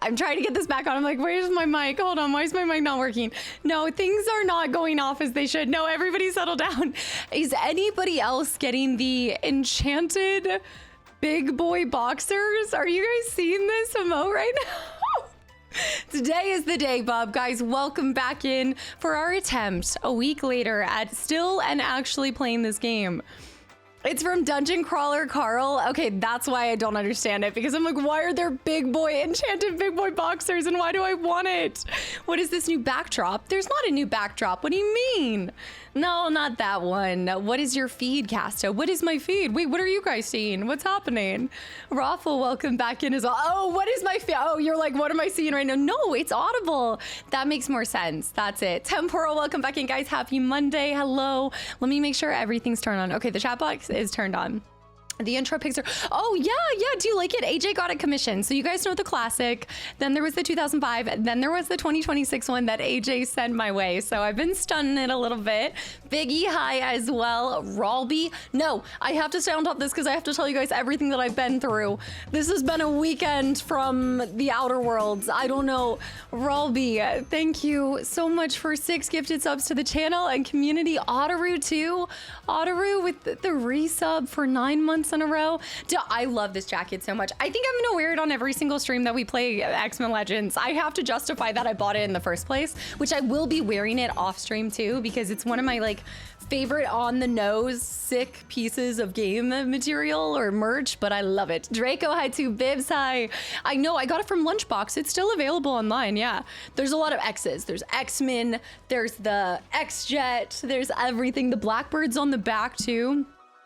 I'm trying to get this back on. I'm like, where's my mic? Hold on, why is my mic not working? No, things are not going off as they should. No, everybody settle down. Is anybody else getting the enchanted big boy boxers? Are you guys seeing this emote right now? Today is the day, Bob. Guys, welcome back in for our attempt a week later at still and actually playing this game. It's from Dungeon Crawler Carl. Okay, that's why I don't understand it, because I'm like, why are there big boy, enchanted big boy boxers, and why do I want it? What is this new backdrop? There's not a new backdrop. What do you mean? No, not that one. What is your feed, Casta? What is my feed? Wait, what are you guys seeing? What's happening? Raffle, welcome back in as well. Oh, what is my feed? Oh, you're like, what am I seeing right now? No, it's Audible. That makes more sense. That's it. Temporal, welcome back in, guys. Happy Monday. Hello. Let me make sure everything's turned on. Okay, the chat box is turned on. The intro pics are, oh yeah, do you like it? AJ got it commissioned. So you guys know the classic, then there was the 2005, then there was the 2026 one that AJ sent my way. So I've been stunning it a little bit. Biggie, hi as well. Ralby, no, I have to stay on top of this because I have to tell you guys everything that I've been through. This has been a weekend from the outer worlds. I don't know. Ralby, thank you so much for 6 gifted subs to the channel and community. Otaru too. Otaru with the resub for 9 months in a row. I love this jacket so much. I think I'm gonna wear it on every single stream that we play X-Men Legends. I have to justify that I bought it in the first place, which I will be wearing it off stream too, because it's one of my like favorite on the nose sick pieces of game material or merch, but I love it. Draco, hi too. Bibs, hi. I know, I got it from Lunchbox. It's still available online, yeah. There's a lot of X's. There's X-Men, there's the X-Jet, there's everything. The Blackbird's on the back too.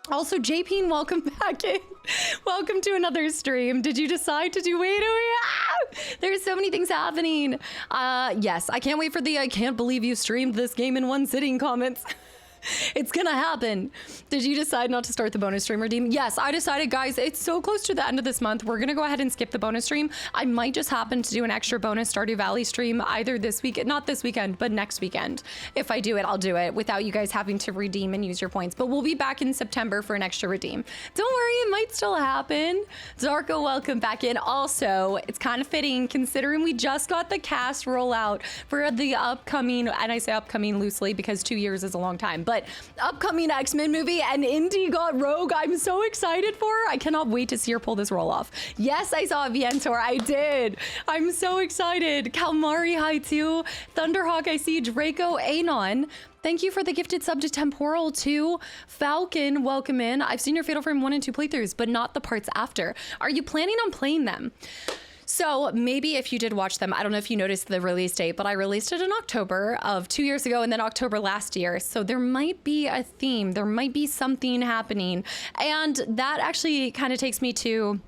Also, JP, welcome back in. Welcome to another stream. Did you decide to do wait? There's so many things happening. Yes, I can't wait for the I can't believe you streamed this game in one sitting comments. It's gonna happen. Did you decide not to start the bonus stream redeem? Yes, I decided, guys. It's so close to the end of this month. We're gonna go ahead and skip the bonus stream. I might just happen to do an extra bonus Stardew Valley stream either this week, not this weekend, but next weekend. If I do it, I'll do it without you guys having to redeem and use your points. But we'll be back in September for an extra redeem. Don't worry, it might still happen. Zarko, welcome back in. Also, it's kind of fitting considering we just got the cast rollout for the upcoming, and I say upcoming loosely because 2 years is a long time, but upcoming X-Men movie, and Indy got Rogue. I'm so excited for her. I cannot wait to see her pull this roll off. Yes, I saw Vientor. I did. I'm so excited. Kalmari, hi too. Thunderhawk, I see. Draco, Anon. Thank you for the gifted sub to Temporal too. Falcon, welcome in. I've seen your Fatal Frame 1 and 2 playthroughs, but not the parts after. Are you planning on playing them? So maybe if you did watch them, I don't know if you noticed the release date, but I released it in October of 2 years ago and then October last year. So there might be a theme, there might be something happening. And that actually kind of takes me to,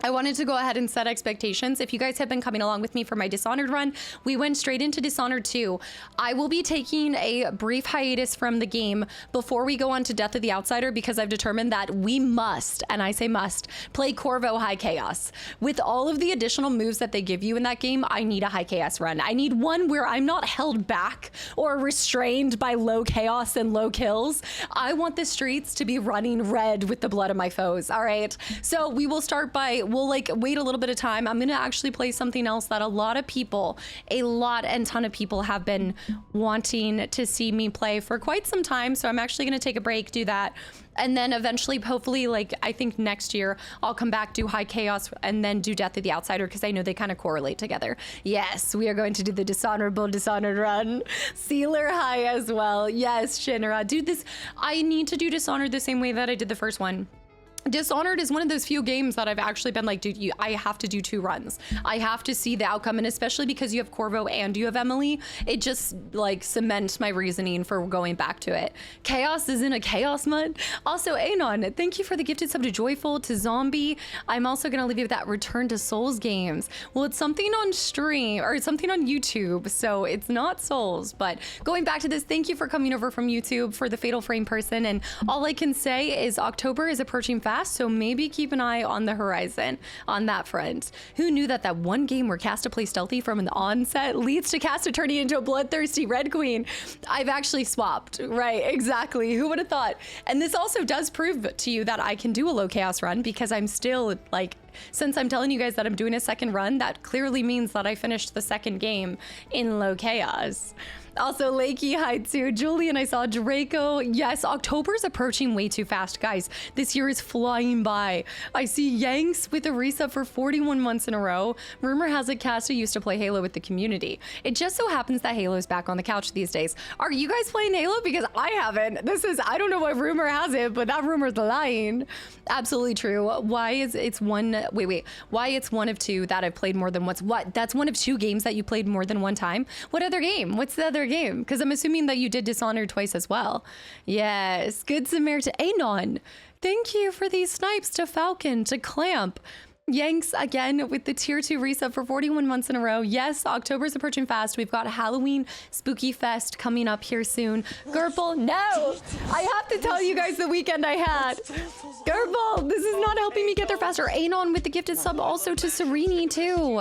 I wanted to go ahead and set expectations. If you guys have been coming along with me for my Dishonored run, we went straight into Dishonored 2. I will be taking a brief hiatus from the game before we go on to Death of the Outsider, because I've determined that we must, and I say must, play Corvo High Chaos. With all of the additional moves that they give you in that game, I need a High Chaos run. I need one where I'm not held back or restrained by low chaos and low kills. I want the streets to be running red with the blood of my foes, all right? So we will start by, we'll like wait a little bit of time. I'm gonna actually play something else that a lot and ton of people have been wanting to see me play for quite some time. So I'm actually gonna take a break, do that. And then eventually, hopefully, like I think next year, I'll come back, do High Chaos, and then do Death of the Outsider, because I know they kind of correlate together. Yes, we are going to do the Dishonored run. Sealer High as well. Yes, Shinra. Dude, I need to do Dishonored the same way that I did the first one. Dishonored is one of those few games that I've actually been like, dude, I have to do 2 runs. I have to see the outcome, and especially because you have Corvo and you have Emily, it just like cements my reasoning for going back to it. Chaos is in a chaos mode. Also, Anon, thank you for the gifted sub to Joyful, to Zombie. I'm also gonna leave you with that Return to Souls games. Well, it's something on stream, or it's something on YouTube, so it's not Souls, but going back to this, thank you for coming over from YouTube for the Fatal Frame person, and all I can say is October is approaching fast, so maybe keep an eye on the horizon on that front. Who knew that that one game where Casta plays stealthy from the onset leads to Casta turning into a bloodthirsty Red Queen? I've actually swapped, right? Exactly. Who would have thought? And this also does prove to you that I can do a low chaos run, because I'm still like since I'm telling you guys that I'm doing a second run, that clearly means that I finished the second game in low chaos. Also, Lakey, hi too. Julian, I saw Draco. Yes, October's approaching way too fast, guys. This year is flying by. I see Yanks with a reset for 41 months in a row. Rumor has it Casta used to play Halo with the community. It just so happens that Halo's back on the couch these days. Are you guys playing Halo? Because I haven't. I don't know what rumor has it, but that rumor's lying. Absolutely true. Why it's one of two that I've played more than once? What? That's one of two games that you played more than one time? What other game? What's the other game? Because I'm assuming that you did Dishonored twice as well. Yes. Good Samaritan. Anon. Thank you for these snipes to Falcon, to Clamp. Yanks again with the tier 2 reset for 41 months in a row. Yes, October's approaching fast. We've got Halloween Spooky Fest coming up here soon. Gerbil, no! I have to tell you guys the weekend I had. Gerbil, this is not helping me get there faster. Anon with the gifted sub also to Serini too.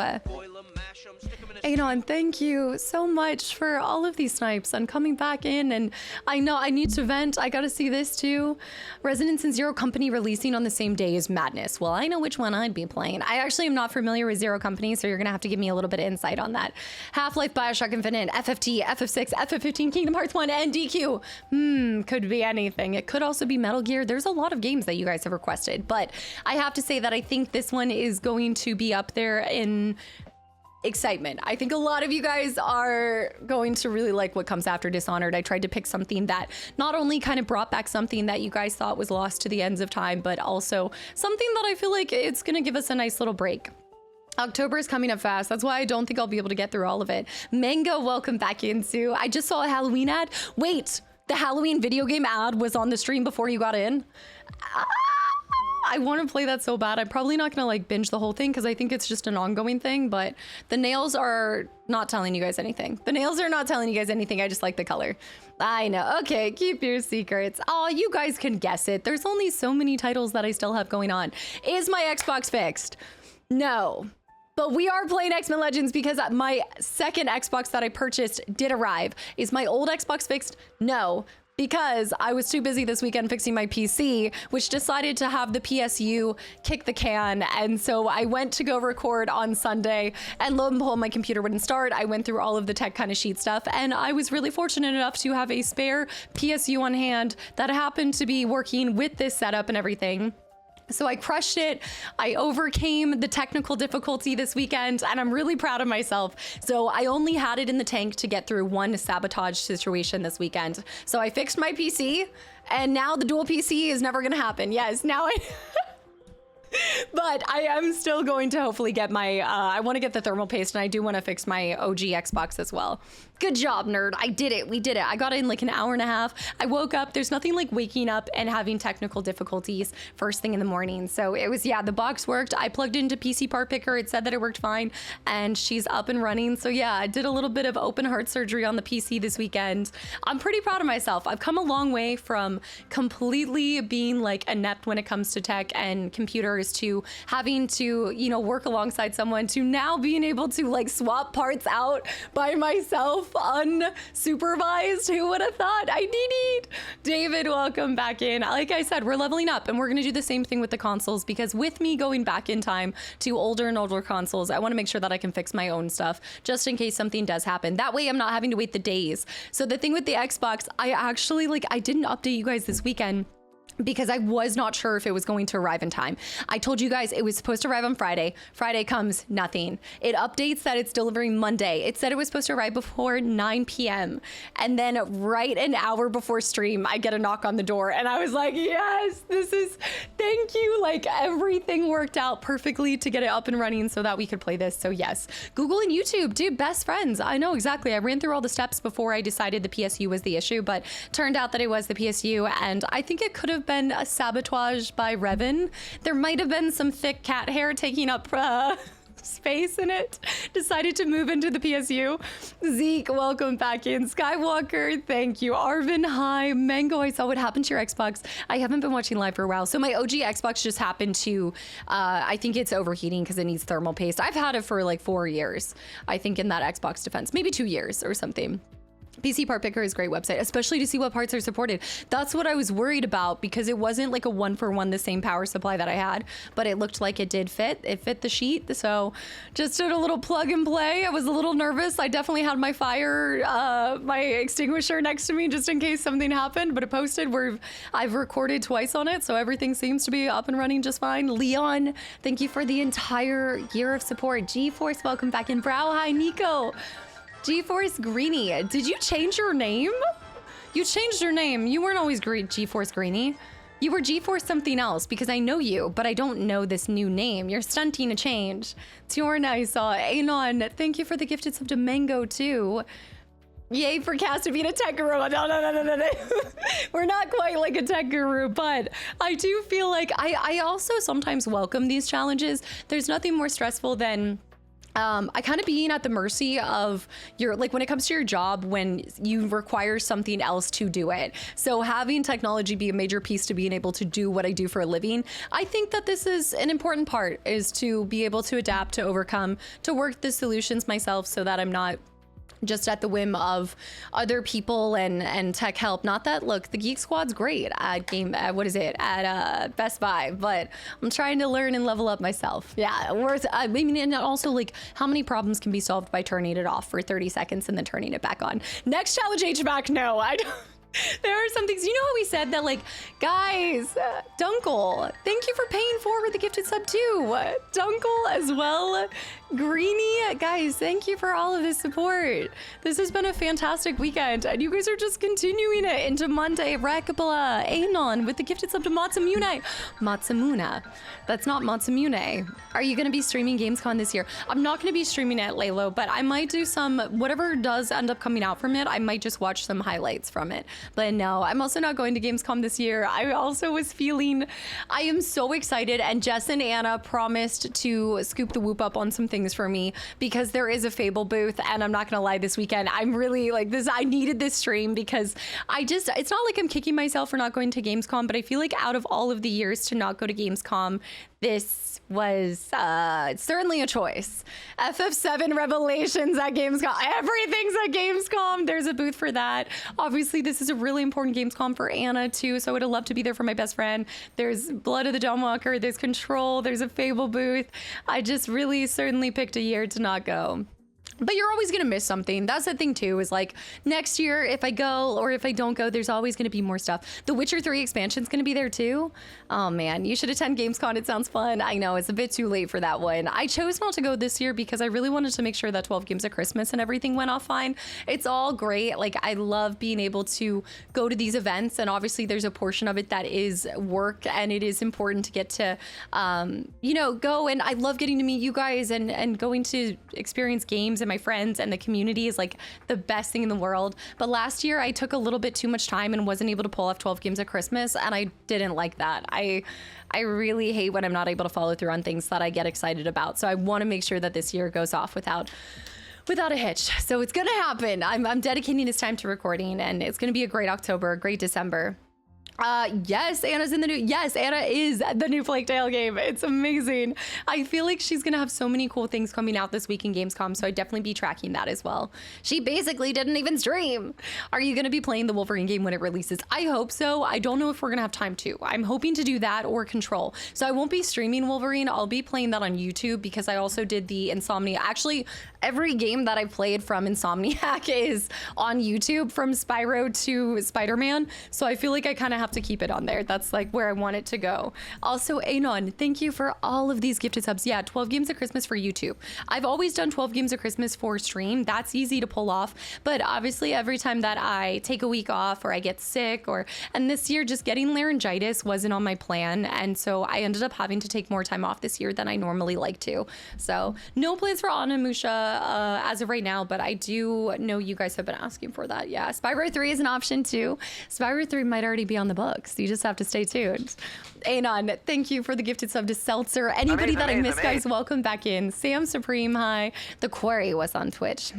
Anon, thank you so much for all of these snipes and coming back in. And I know I need to vent. I gotta see this too. Resonance and Zero Company releasing on the same day is madness. Well, I know which one I'd be playing. I actually am not familiar with Zero Company, so you're gonna have to give me a little bit of insight on that. Half-Life, Bioshock Infinite, FFT, FF6, FF15, Kingdom Hearts 1, and DQ. Could be anything. It could also be Metal Gear. There's a lot of games that you guys have requested, but I have to say that I think this one is going to be up there in excitement. I think a lot of you guys are going to really like what comes after Dishonored. I tried to pick something that not only kind of brought back something that you guys thought was lost to the ends of time, but also something that I feel like it's going to give us a nice little break. October is coming up fast. That's why I don't think I'll be able to get through all of it. Mango, welcome back in, Sue. I just saw a Halloween ad. Wait, the Halloween video game ad was on the stream before you got in? I want to play that so bad. I'm probably not gonna like binge the whole thing because I think it's just an ongoing thing, but the nails are not telling you guys anything. The nails are not telling you guys anything. I just like the color. I know. Okay, keep your secrets. Oh, you guys can guess it. There's only so many titles that I still have going on. Is my Xbox fixed? No. But we are playing X-Men Legends because my second Xbox that I purchased did arrive. Is my old Xbox fixed? No. Because I was too busy this weekend fixing my PC, which decided to have the PSU kick the can. And so I went to go record on Sunday, and lo and behold, my computer wouldn't start. I went through all of the tech kind of sheet stuff, and I was really fortunate enough to have a spare PSU on hand that happened to be working with this setup and everything. So I crushed it. I overcame the technical difficulty this weekend, and I'm really proud of myself. So I only had it in the tank to get through one sabotage situation this weekend. So I fixed my PC, and now the dual PC is never gonna happen. Yes, now I... But I am still going to hopefully get my, I want to get the thermal paste, and I do want to fix my OG Xbox as well. Good job, nerd. I did it. We did it. I got in like an hour and a half. I woke up. There's nothing like waking up and having technical difficulties first thing in the morning. So it was, yeah, the box worked. I plugged into PC Part Picker. It said that it worked fine, and she's up and running. So yeah, I did a little bit of open heart surgery on the PC this weekend. I'm pretty proud of myself. I've come a long way from completely being like inept when it comes to tech and computers to having to, you know, work alongside someone to now being able to like swap parts out by myself unsupervised. Who would have thought? I need it. David, welcome back in. Like I said, we're leveling up, and we're going to do the same thing with the consoles, because with me going back in time to older and older consoles, I want to make sure that I can fix my own stuff just in case something does happen. That way I'm not having to wait the days. So the thing with the Xbox, I actually I didn't update you guys this weekend because I was not sure if it was going to arrive in time. I told you guys it was supposed to arrive on Friday. Friday comes, nothing. It updates that it's delivering Monday. It said it was supposed to arrive before 9 p.m. And then right an hour before stream, I get a knock on the door, and I was like, yes, this is, thank you. Like everything worked out perfectly to get it up and running so that we could play this. So yes, Google and YouTube, dude, best friends. I know exactly. I ran through all the steps before I decided the PSU was the issue, but turned out that it was the PSU, and I think it could have been a sabotage by Revan. There might have been some thick cat hair taking up space in it. Decided to move into the PSU. Zeke, welcome back in. Skywalker, thank you. Arvin, hi. Mango, I saw what happened to your Xbox. I haven't been watching live for a while. So my OG Xbox just happened to, I think it's overheating because it needs thermal paste. I've had it for like 4 years, I think, in that Xbox defense. Maybe 2 years or something. PC Part Picker is a great website, especially to see what parts are supported. That's what I was worried about, because it wasn't like a 1-for-1 the same power supply that I had, but it looked like it did fit. It fit the sheet, so just did a little plug and play. I was a little nervous. I definitely had my my extinguisher next to me just in case something happened, but it posted where I've recorded twice on it, so everything seems to be up and running just fine. Leon, thank you for the entire year of support. GeForce, welcome back in. Brow High Nico. GeForce Greenie, did you change your name? You changed your name. You weren't always GeForce Greenie. You were GeForce something else, because I know you, but I don't know this new name. You're stunting to change. Tiorna, I saw. Anon, thank you for the gifted sub to Mango too. Yay for Cass to being a tech guru. No. We're not quite like a tech guru, but I do feel like I also sometimes welcome these challenges. There's nothing more stressful than I kind of being at the mercy of your, like when it comes to your job, when you require something else to do it. So having technology be a major piece to being able to do what I do for a living, I think that this is an important part, is to be able to adapt, to overcome, to work the solutions myself so that I'm not just at the whim of other people and tech help. Not that, look, the Geek Squad's great at Best Buy, but I'm trying to learn and level up myself. Yeah, I mean, and also like how many problems can be solved by turning it off for 30 seconds and then turning it back on. Next challenge, HVAC, no, I don't. There are some things, you know how we said that, like, guys, Dunkel, thank you for paying forward the gifted sub too. Dunkel as well. Greenie, guys, thank you for all of this support. This has been a fantastic weekend, and you guys are just continuing it into Monday. Rakapala, Anon with the gifted sub to Matsamune. Matsamuna. That's not Matsamune. Are you going to be streaming Gamescom this year? I'm not going to be streaming it, Laylo, but I might do some, whatever does end up coming out from it, I might just watch some highlights from it. But no, I'm also not going to Gamescom this year. I also was feeling, I am so excited, and Jess and Anna promised to scoop the whoop up on some things for me, because there is a Fable booth, and I'm not gonna lie, this weekend I'm really like this. I needed this stream because it's not like I'm kicking myself for not going to Gamescom, but I feel like out of all of the years to not go to Gamescom, this was certainly a choice. FF7 Revelations at Gamescom. Everything's at Gamescom. There's a booth for that. Obviously, this is a really important Gamescom for Anna too, so I would have loved to be there for my best friend. There's Blood of the Dawnwalker, there's Control, there's a Fable booth. I just really certainly picked a year to not go. But you're always going to miss something. That's the thing too, is like next year, if I go or if I don't go, there's always going to be more stuff. The Witcher 3 expansion's going to be there too. Oh man, you should attend Gamescom. It sounds fun. I know it's a bit too late for that one. I chose not to go this year because I really wanted to make sure that 12 Games of Christmas and everything went off fine. It's all great. Like, I love being able to go to these events, and obviously there's a portion of it that is work, and it is important to get to, you know, go. And I love getting to meet you guys and going to experience games and my friends, and the community is like the best thing in the world. But last year I took a little bit too much time and wasn't able to pull off 12 Games of Christmas, and I didn't like that. I really hate when I'm not able to follow through on things that I get excited about. So I want to make sure that this year goes off without a hitch. So it's gonna happen. I'm dedicating this time to recording, and it's gonna be a great October, a great December. Yes, Anna's in the new, yes, Anna is the new Plague Tale game. It's amazing. I feel like she's gonna have so many cool things coming out this week in Gamescom, so I'd definitely be tracking that as well. She basically didn't even stream. Are you gonna be playing the Wolverine game when it releases? I hope so. I don't know if we're gonna have time to. I'm hoping to do that or Control. So I won't be streaming Wolverine. I'll be playing that on YouTube, because I also did the Insomnia. Actually, every game that I played from Insomniac is on YouTube, from Spyro to Spider-Man. So I feel like I kind of have to keep it on there. That's like where I want it to go. Also, Anon, thank you for all of these gifted subs. Yeah, 12 Games of Christmas for YouTube. I've always done 12 Games of Christmas for stream. That's easy to pull off. But obviously, every time that I take a week off or I get sick, and this year just getting laryngitis wasn't on my plan. And so I ended up having to take more time off this year than I normally like to. So no plans for Onimusha as of right now, but I do know you guys have been asking for that. Yeah, Spyro 3 is an option too. Spyro 3 might already be on the books. You just have to stay tuned. Anon, thank you for the gifted sub to Seltzer. Anybody that I missed, guys, welcome back in. Sam Supreme, hi. The Quarry was on Twitch.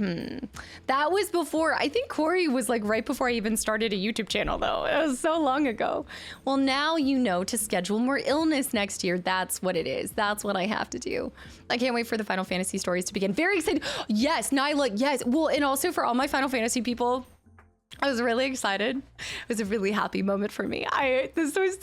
That was before, I think Quarry was like right before I even started a YouTube channel though. It was so long ago. Well, now you know to schedule more illness next year. That's what it is. That's what I have to do. I can't wait for the Final Fantasy stories to begin. Very excited. Yes, Nyla, yes. Well, and also for all my Final Fantasy people, I was really excited. It was a really happy moment for me. This was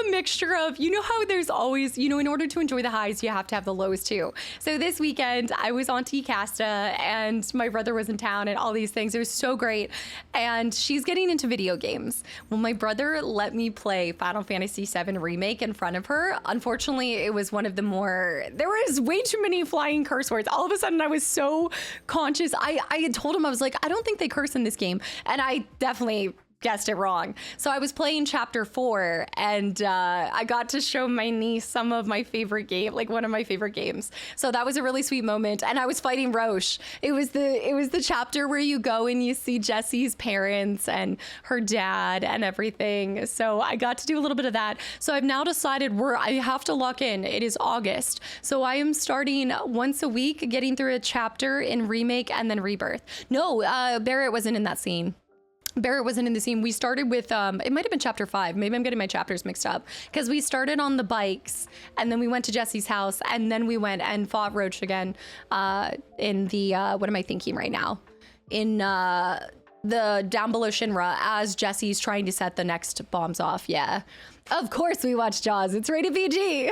a mixture of, you know how there's always, you know, in order to enjoy the highs, you have to have the lows too. So this weekend I was on Casta and my brother was in town and all these things. It was so great. And she's getting into video games. Well, my brother let me play Final Fantasy VII Remake in front of her. Unfortunately, it was one of the more, there was way too many flying curse words. All of a sudden I was so conscious. I had told him, I was like, I don't think they curse in this game. And I definitely guessed it wrong. So I was playing chapter 4 and I got to show my niece some of my favorite game, like one of my favorite games. So that was a really sweet moment. And I was fighting Roche. It was the chapter where you go and you see Jessie's parents and her dad and everything. So I got to do a little bit of that. So I've now decided I have to lock in. It is August. So I am starting once a week, getting through a chapter in Remake and then Rebirth. No, Barrett wasn't in that scene. Barrett wasn't in the scene. We started with, it might have been chapter 5. Maybe I'm getting my chapters mixed up. Because we started on the bikes, and then we went to Jessie's house, and then we went and fought Roach again in the, what am I thinking right now? In the down below Shinra as Jessie's trying to set the next bombs off. Yeah. Of course we watched Jaws. It's rated PG.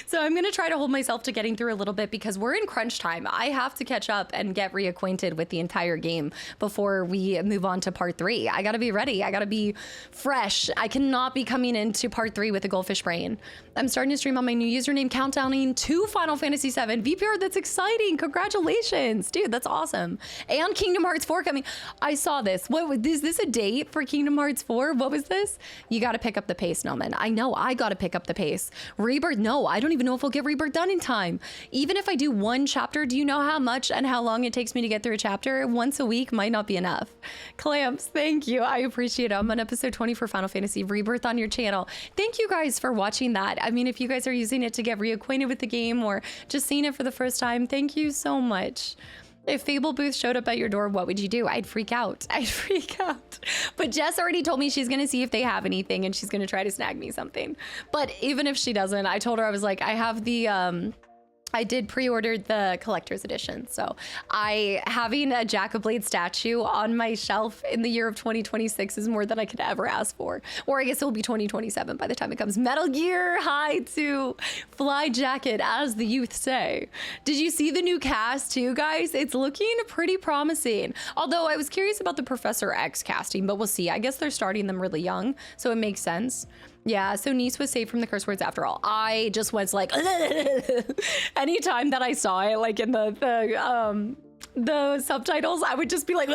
So I'm going to try to hold myself to getting through a little bit because we're in crunch time. I have to catch up and get reacquainted with the entire game before we move on to part 3. I got to be ready. I got to be fresh. I cannot be coming into part 3 with a goldfish brain. I'm starting to stream on my new username, countdowning to Final Fantasy VII. VPR, that's exciting. Congratulations. Dude, that's awesome. And Kingdom Hearts 4 coming. I saw this. Is this a date for Kingdom Hearts 4? What was this? You got to pick up the pace, Noman. I know I got to pick up the pace. Rebirth, no. I don't even know if we'll get Rebirth done in time. Even if I do one chapter, do you know how much and how long it takes me to get through a chapter? Once a week might not be enough. Clamps, thank you. I appreciate it. I'm on episode 20 for Final Fantasy Rebirth on your channel. Thank you guys for watching that. I mean, if you guys are using it to get reacquainted with the game or just seeing it for the first time, thank you so much. If Fable Booth showed up at your door, what would you do? I'd freak out. I'd freak out. But Jess already told me she's going to see if they have anything and she's going to try to snag me something. But even if she doesn't, I told her, I was like, I have the, I did pre-order the collector's edition. So having a Jack-o'-Blade statue on my shelf in the year of 2026 is more than I could ever ask for. Or I guess it will be 2027 by the time it comes. Metal Gear High to Fly Jacket, as the youth say. Did you see the new cast too, guys? It's looking pretty promising. Although I was curious about the Professor X casting, but we'll see. I guess they're starting them really young, so it makes sense. Yeah, so niece was saved from the curse words after all. I just was like, anytime that I saw it, like in the subtitles, I would just be like,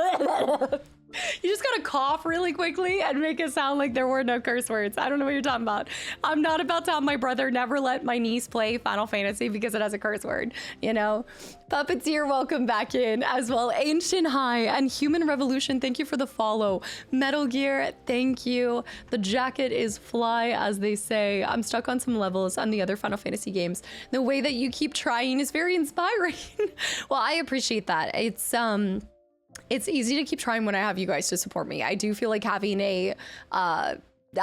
you just gotta cough really quickly and make it sound like there were no curse words. I don't know what you're talking about. I'm not about to have my brother never let my niece play Final Fantasy because it has a curse word, you know? Puppeteer, welcome back in as well. Ancient High and Human Revolution, thank you for the follow. Metal Gear, thank you. The jacket is fly, as they say. I'm stuck on some levels on the other Final Fantasy games. The way that you keep trying is very inspiring. Well, I appreciate that. It's easy to keep trying when I have you guys to support me. I do feel like having a, I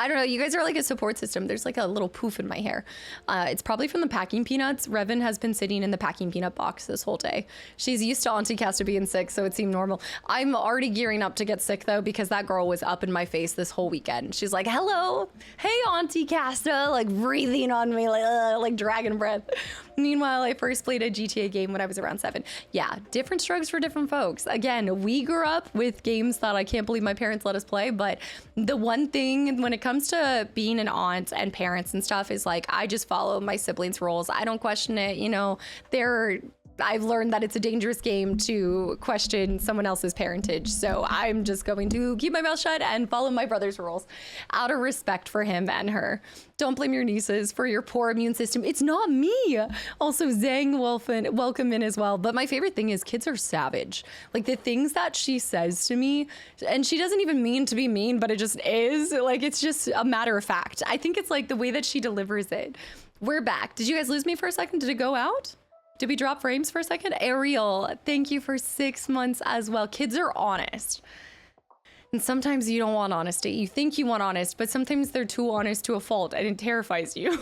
don't know, you guys are like a support system. There's like a little poof in my hair. It's probably from the packing peanuts. Revan has been sitting in the packing peanut box this whole day. She's used to Auntie Casta being sick, so it seemed normal. I'm already gearing up to get sick though, because that girl was up in my face this whole weekend. She's like, hello, hey Auntie Casta, like breathing on me like dragon breath. Meanwhile, I first played a GTA game when I was around 7. Yeah, different strokes for different folks. Again, we grew up with games that I can't believe my parents let us play, but the one thing when it comes to being an aunt and parents and stuff is like, I just follow my siblings' rules. I don't question it. You know, I've learned that it's a dangerous game to question someone else's parentage. So I'm just going to keep my mouth shut and follow my brother's rules out of respect for him and her. Don't blame your nieces for your poor immune system. It's not me. Also, Zhang welcome in as well. But my favorite thing is kids are savage. Like the things that she says to me, and she doesn't even mean to be mean, but it just is. Like, it's just a matter of fact. I think it's like the way that she delivers it. We're back. Did you guys lose me for a second? Did it go out? Did we drop frames for a second? Ariel, thank you for 6 months as well. Kids are honest. And sometimes you don't want honesty. You think you want honest, but sometimes they're too honest to a fault and it terrifies you.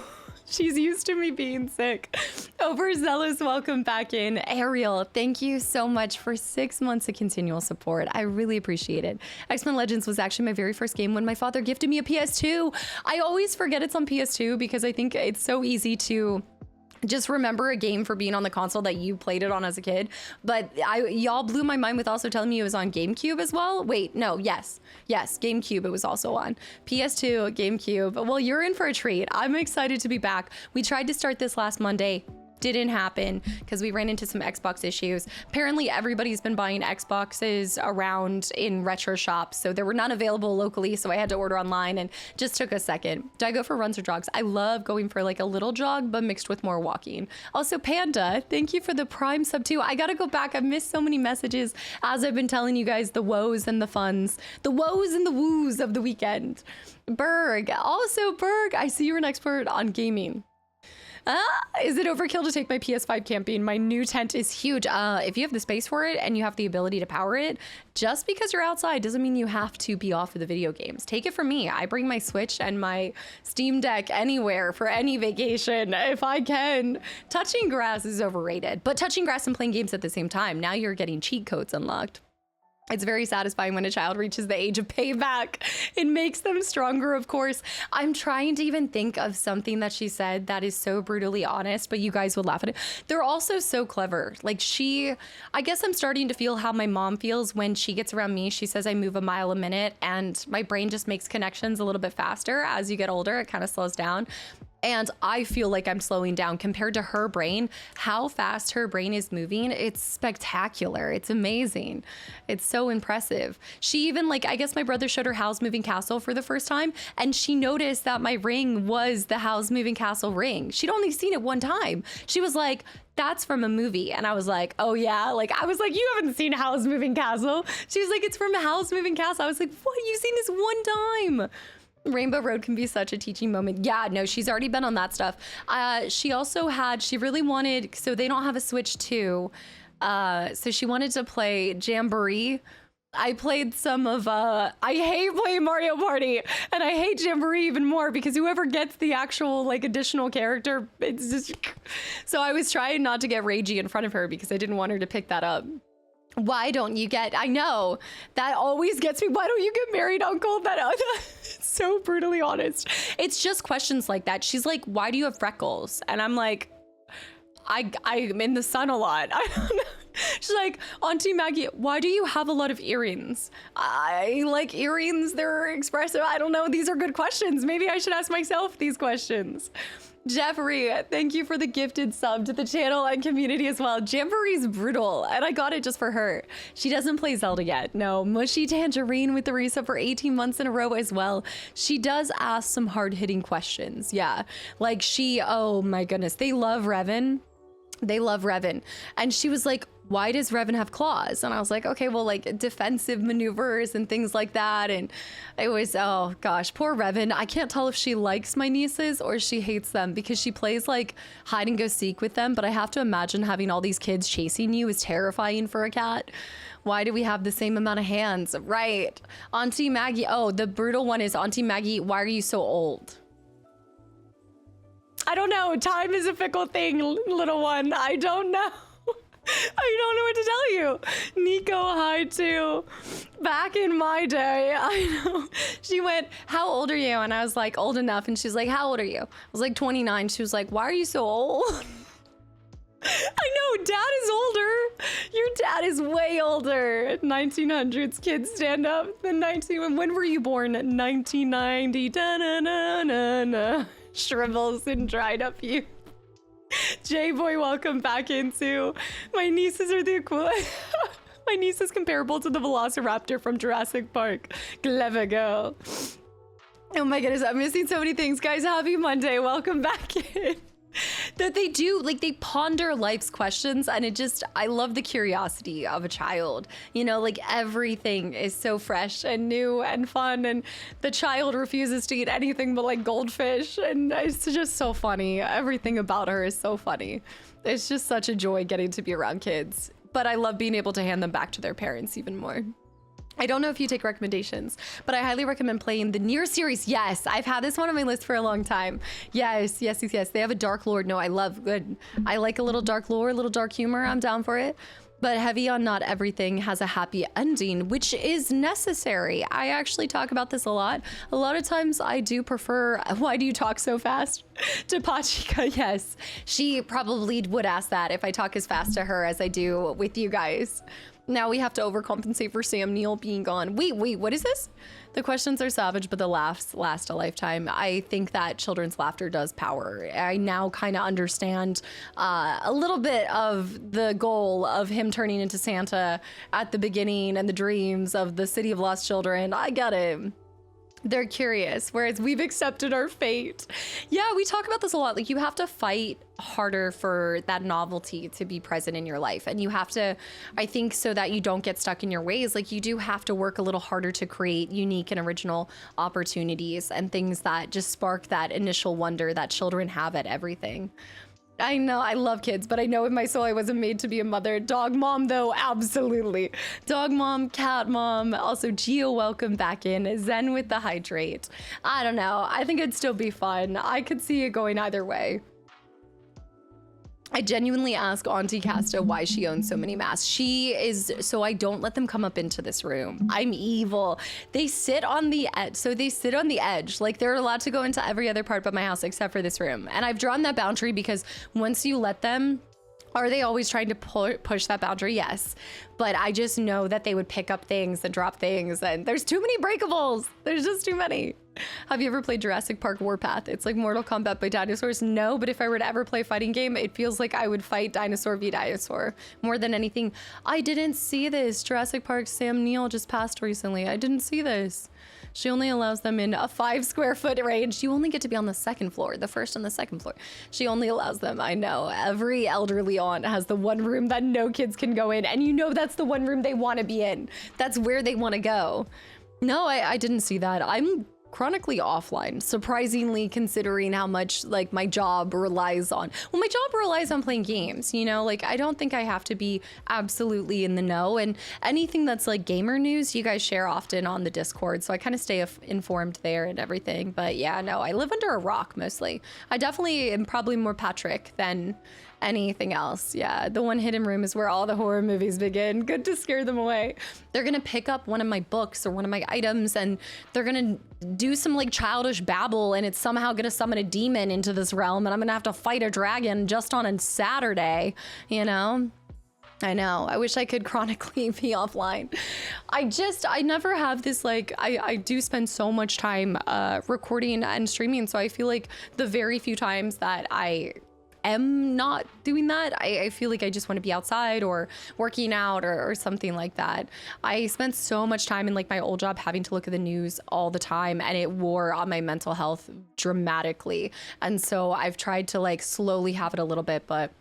She's used to me being sick. Overzealous, welcome back in. Ariel, thank you so much for 6 months of continual support. I really appreciate it. X-Men Legends was actually my very first game when my father gifted me a PS2. I always forget it's on PS2 because I think it's so easy to just remember a game for being on the console that you played it on as a kid. But y'all blew my mind with also telling me it was on GameCube as well. Wait, no, yes, GameCube it was also on. PS2, GameCube. Well, you're in for a treat. I'm excited to be back. We tried to start this last Monday. Didn't happen because we ran into some Xbox issues. Apparently everybody's been buying Xboxes around in retro shops, so there were none available locally, so I had to order online and just took a second. Do I go for runs or jogs? I love going for like a little jog but mixed with more walking. Also, Panda, thank you for the Prime sub too. I gotta go back. I've missed so many messages as I've been telling you guys the woes and the funs, the woes and the woos of the weekend. Berg, also Berg, I see you're an expert on gaming. Is it overkill to take my PS5 camping? My new tent is huge. If you have the space for it and you have the ability to power it, just because you're outside doesn't mean you have to be off of the video games. Take it from me. I bring my Switch and my Steam Deck anywhere for any vacation if I can. Touching grass is overrated, but touching grass and playing games at the same time, now you're getting cheat codes unlocked. It's very satisfying when a child reaches the age of payback. It makes them stronger, of course. I'm trying to even think of something that she said that is so brutally honest, but you guys would laugh at it. They're also so clever. Like I guess I'm starting to feel how my mom feels when she gets around me. She says I move a mile a minute and my brain just makes connections a little bit faster. As you get older, it kind of slows down. And I feel like I'm slowing down compared to her brain. How fast her brain is moving, it's spectacular. It's amazing. It's so impressive. She even I guess my brother showed her Howl's Moving Castle for the first time, and she noticed that my ring was the Howl's Moving Castle ring. She'd only seen it one time. She was like, that's from a movie. And I was like, oh yeah? I was like, you haven't seen Howl's Moving Castle. She was like, it's from Howl's Moving Castle. I was like, what? You've seen this one time? Rainbow Road can be such a teaching moment. Yeah, no, she's already been on that stuff. She also she really wanted, so they don't have a Switch 2. So she wanted to play Jamboree. I played some of, I hate playing Mario Party, and I hate Jamboree even more because whoever gets the actual additional character, it's just, so I was trying not to get ragey in front of her because I didn't want her to pick that up. Why don't you get, I know, that always gets me, why don't you get married, uncle? It's so brutally honest. It's just questions like that. She's like, why do you have freckles? And I'm like, I'm in the sun a lot. I don't know. She's like, Auntie Maggie, why do you have a lot of earrings? I like earrings, they're expressive. I don't know, these are good questions. Maybe I should ask myself these questions. Jeffrey, thank you for the gifted sub to the channel and community as well. Jamboree's brutal, and I got it just for her. She doesn't play Zelda yet. No, Mushy Tangerine with the resub for 18 months in a row as well. She does ask some hard-hitting questions. Yeah, oh my goodness, they love Revan. They love Revan. And she was like, why does Revan have claws? And I was like, okay, well, defensive maneuvers and things like that. And I always, oh gosh, poor Revan. I can't tell if she likes my nieces or she hates them because she plays hide and go seek with them. But I have to imagine having all these kids chasing you is terrifying for a cat. Why do we have the same amount of hands? Right. Auntie Maggie. Oh, the brutal one is Auntie Maggie. Why are you so old? I don't know. Time is a fickle thing, little one. I don't know. I don't know what to tell you. Nico, hi too. Back in my day, I know. She went, how old are you? And I was like, old enough. And she's like, how old are you? I was like, 29. She was like, why are you so old? I know, dad is older. Your dad is way older. 1900s, kids stand up. When were you born? 1990. Da-na-na-na-na. Shrivels and dried up you. J-Boy, welcome back into. My nieces are the equivalent. My niece is comparable to the Velociraptor from Jurassic Park. Clever girl. Oh my goodness, I'm missing so many things. Guys, happy Monday. Welcome back in. That they do, they ponder life's questions, and I love the curiosity of a child. You know, everything is so fresh and new and fun, and the child refuses to eat anything but goldfish, and it's just so funny. Everything about her is so funny. It's just such a joy getting to be around kids, but I love being able to hand them back to their parents even more. I don't know if you take recommendations, but I highly recommend playing the Nier series. Yes, I've had this one on my list for a long time. Yes. They have a dark lore. No, I love good. I like a little dark lore, a little dark humor. I'm down for it. But heavy on not everything has a happy ending, which is necessary. I actually talk about this a lot. A lot of times I do prefer, why do you talk so fast? To Pachika, yes. She probably would ask that if I talk as fast to her as I do with you guys. Now we have to overcompensate for Sam Neill being gone. Wait, what is this? The questions are savage, but the laughs last a lifetime. I think that children's laughter does power. I now kind of understand a little bit of the goal of him turning into Santa at the beginning and the dreams of the City of Lost Children. I get it. They're curious, whereas we've accepted our fate. Yeah, we talk about this a lot. Like, you have to fight harder for that novelty to be present in your life. And you have to, I think, so that you don't get stuck in your ways, like, you do have to work a little harder to create unique and original opportunities and things that just spark that initial wonder that children have at everything. I know, I love kids, but I know in my soul I wasn't made to be a mother. Dog mom, though, absolutely. Dog mom, cat mom. Also, Geo, welcome back in. Zen with the hydrate. I don't know. I think it'd still be fun. I could see it going either way. I genuinely ask Auntie Casta why she owns so many masks. She is, so I don't let them come up into this room. I'm evil. They sit on the edge. So they sit on the edge. Like, they're allowed to go into every other part but my house except for this room. And I've drawn that boundary because once you let them, are they always trying to push that boundary? Yes. But I just know that they would pick up things and drop things, and there's too many breakables. There's just too many. Have you ever played Jurassic Park Warpath? It's like Mortal Kombat by dinosaurs. No, but if I were to ever play a fighting game, it feels like I would fight dinosaur v dinosaur more than anything. I didn't see this. Jurassic Park Sam Neill just passed recently. I didn't see this. She only allows them in a 5 square foot range. You only get to be on the second floor, the first and the second floor. She only allows them. I know. Every elderly aunt has the one room that no kids can go in. And you know that's the one room they want to be in. That's where they want to go. No, I didn't see that. I'm chronically offline, surprisingly, considering how much like my job relies on, well, my job relies on playing games, you know, like I don't think I have to be absolutely in the know, and anything that's like gamer news you guys share often on the Discord, so I kind of stay informed there and everything. But yeah, no, I live under a rock mostly. I definitely am probably more Patrick than anything else. Yeah, the one hidden room is where all the horror movies begin. Good to scare them away. They're gonna pick up one of my books or one of my items and they're gonna do some like childish babble, and it's somehow gonna summon a demon into this realm, and I'm gonna have to fight a dragon just on a Saturday, you know? I know. I wish I could chronically be offline. I never have this, like, I do spend so much time recording and streaming, so I feel like the very few times that I am not doing that, I feel like I just want to be outside or working out or something like that. I spent so much time in like my old job having to look at the news all the time, and it wore on my mental health dramatically. And so I've tried to like slowly have it a little bit, but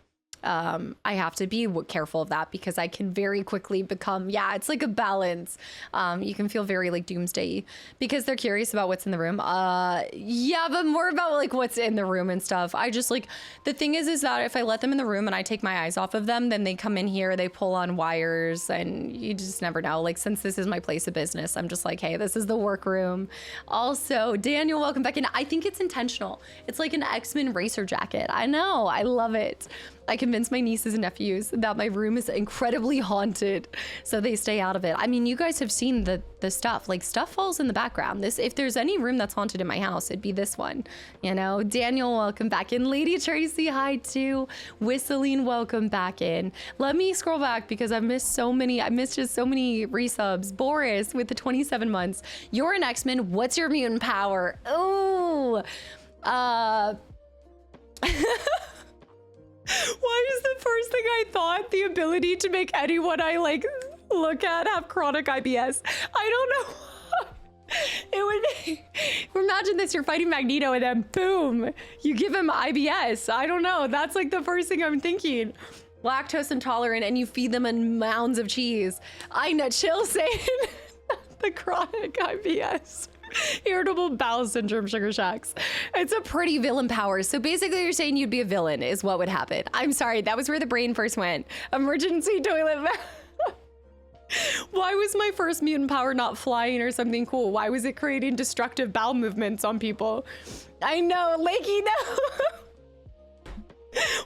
I have to be careful of that because I can very quickly become, yeah, it's like a balance. You can feel very like doomsday because they're curious about what's in the room. Yeah, but more about like what's in the room and stuff. I just like, the thing is that if I let them in the room and I take my eyes off of them, then they come in here, they pull on wires, and you just never know. Like, since this is my place of business, I'm just like, hey, this is the workroom. Also, Daniel, welcome back in. I think it's intentional. It's like an X-Men racer jacket. I know, I love it. I convinced my nieces and nephews that my room is incredibly haunted, so they stay out of it. I mean, you guys have seen the stuff. Like, stuff falls in the background. If there's any room that's haunted in my house, it'd be this one. You know, Daniel, welcome back in. Lady Tracy, hi too. Whistling, welcome back in. Let me scroll back because I've missed so many. I missed just so many resubs. Boris with the 27 months. You're an X-Men. What's your mutant power? Oh, why is the first thing I thought the ability to make anyone I like look at have chronic IBS? I don't know. It would be, imagine this, you're fighting Magneto and then boom, you give him IBS. I don't know. That's like the first thing I'm thinking. Lactose intolerant and you feed them in mounds of cheese. I know, chill saying the chronic IBS. Irritable bowel syndrome, sugar shacks. It's a pretty villain power. So basically you're saying you'd be a villain is what would happen. I'm sorry, that was where the brain first went. Emergency toilet. Why was my first mutant power not flying or something cool? Why was it creating destructive bowel movements on people? I know, Lakey, no.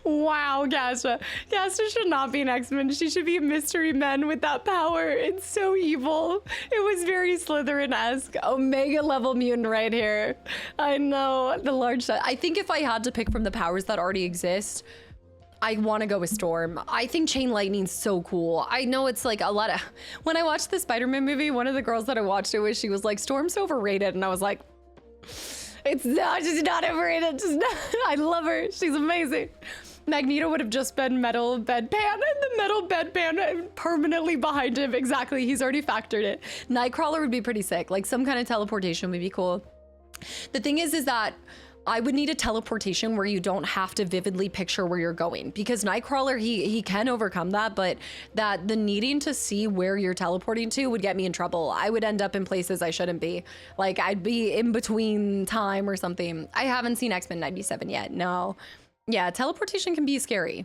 Wow, Casta. Casta should not be an X-Men. She should be a mystery men with that power. It's so evil. It was very Slytherin-esque. Omega level mutant right here. I know, the large... I think if I had to pick from the powers that already exist, I want to go with Storm. I think Chain Lightning's so cool. I know it's like a lot of... When I watched the Spider-Man movie, one of the girls that I watched it with, she was like, Storm's overrated. And I was like... It's not, she's not overrated. Just not, I love her. She's amazing. Magneto would have just been metal bedpan, and the metal bedpan permanently behind him. Exactly. He's already factored it. Nightcrawler would be pretty sick. Like some kind of teleportation would be cool. The thing is that I would need a teleportation where you don't have to vividly picture where you're going, because Nightcrawler, he can overcome that, but that the needing to see where you're teleporting to would get me in trouble. I would end up in places I shouldn't be. Like I'd be in between time or something. I haven't seen X-Men 97 yet. No. Yeah, teleportation can be scary.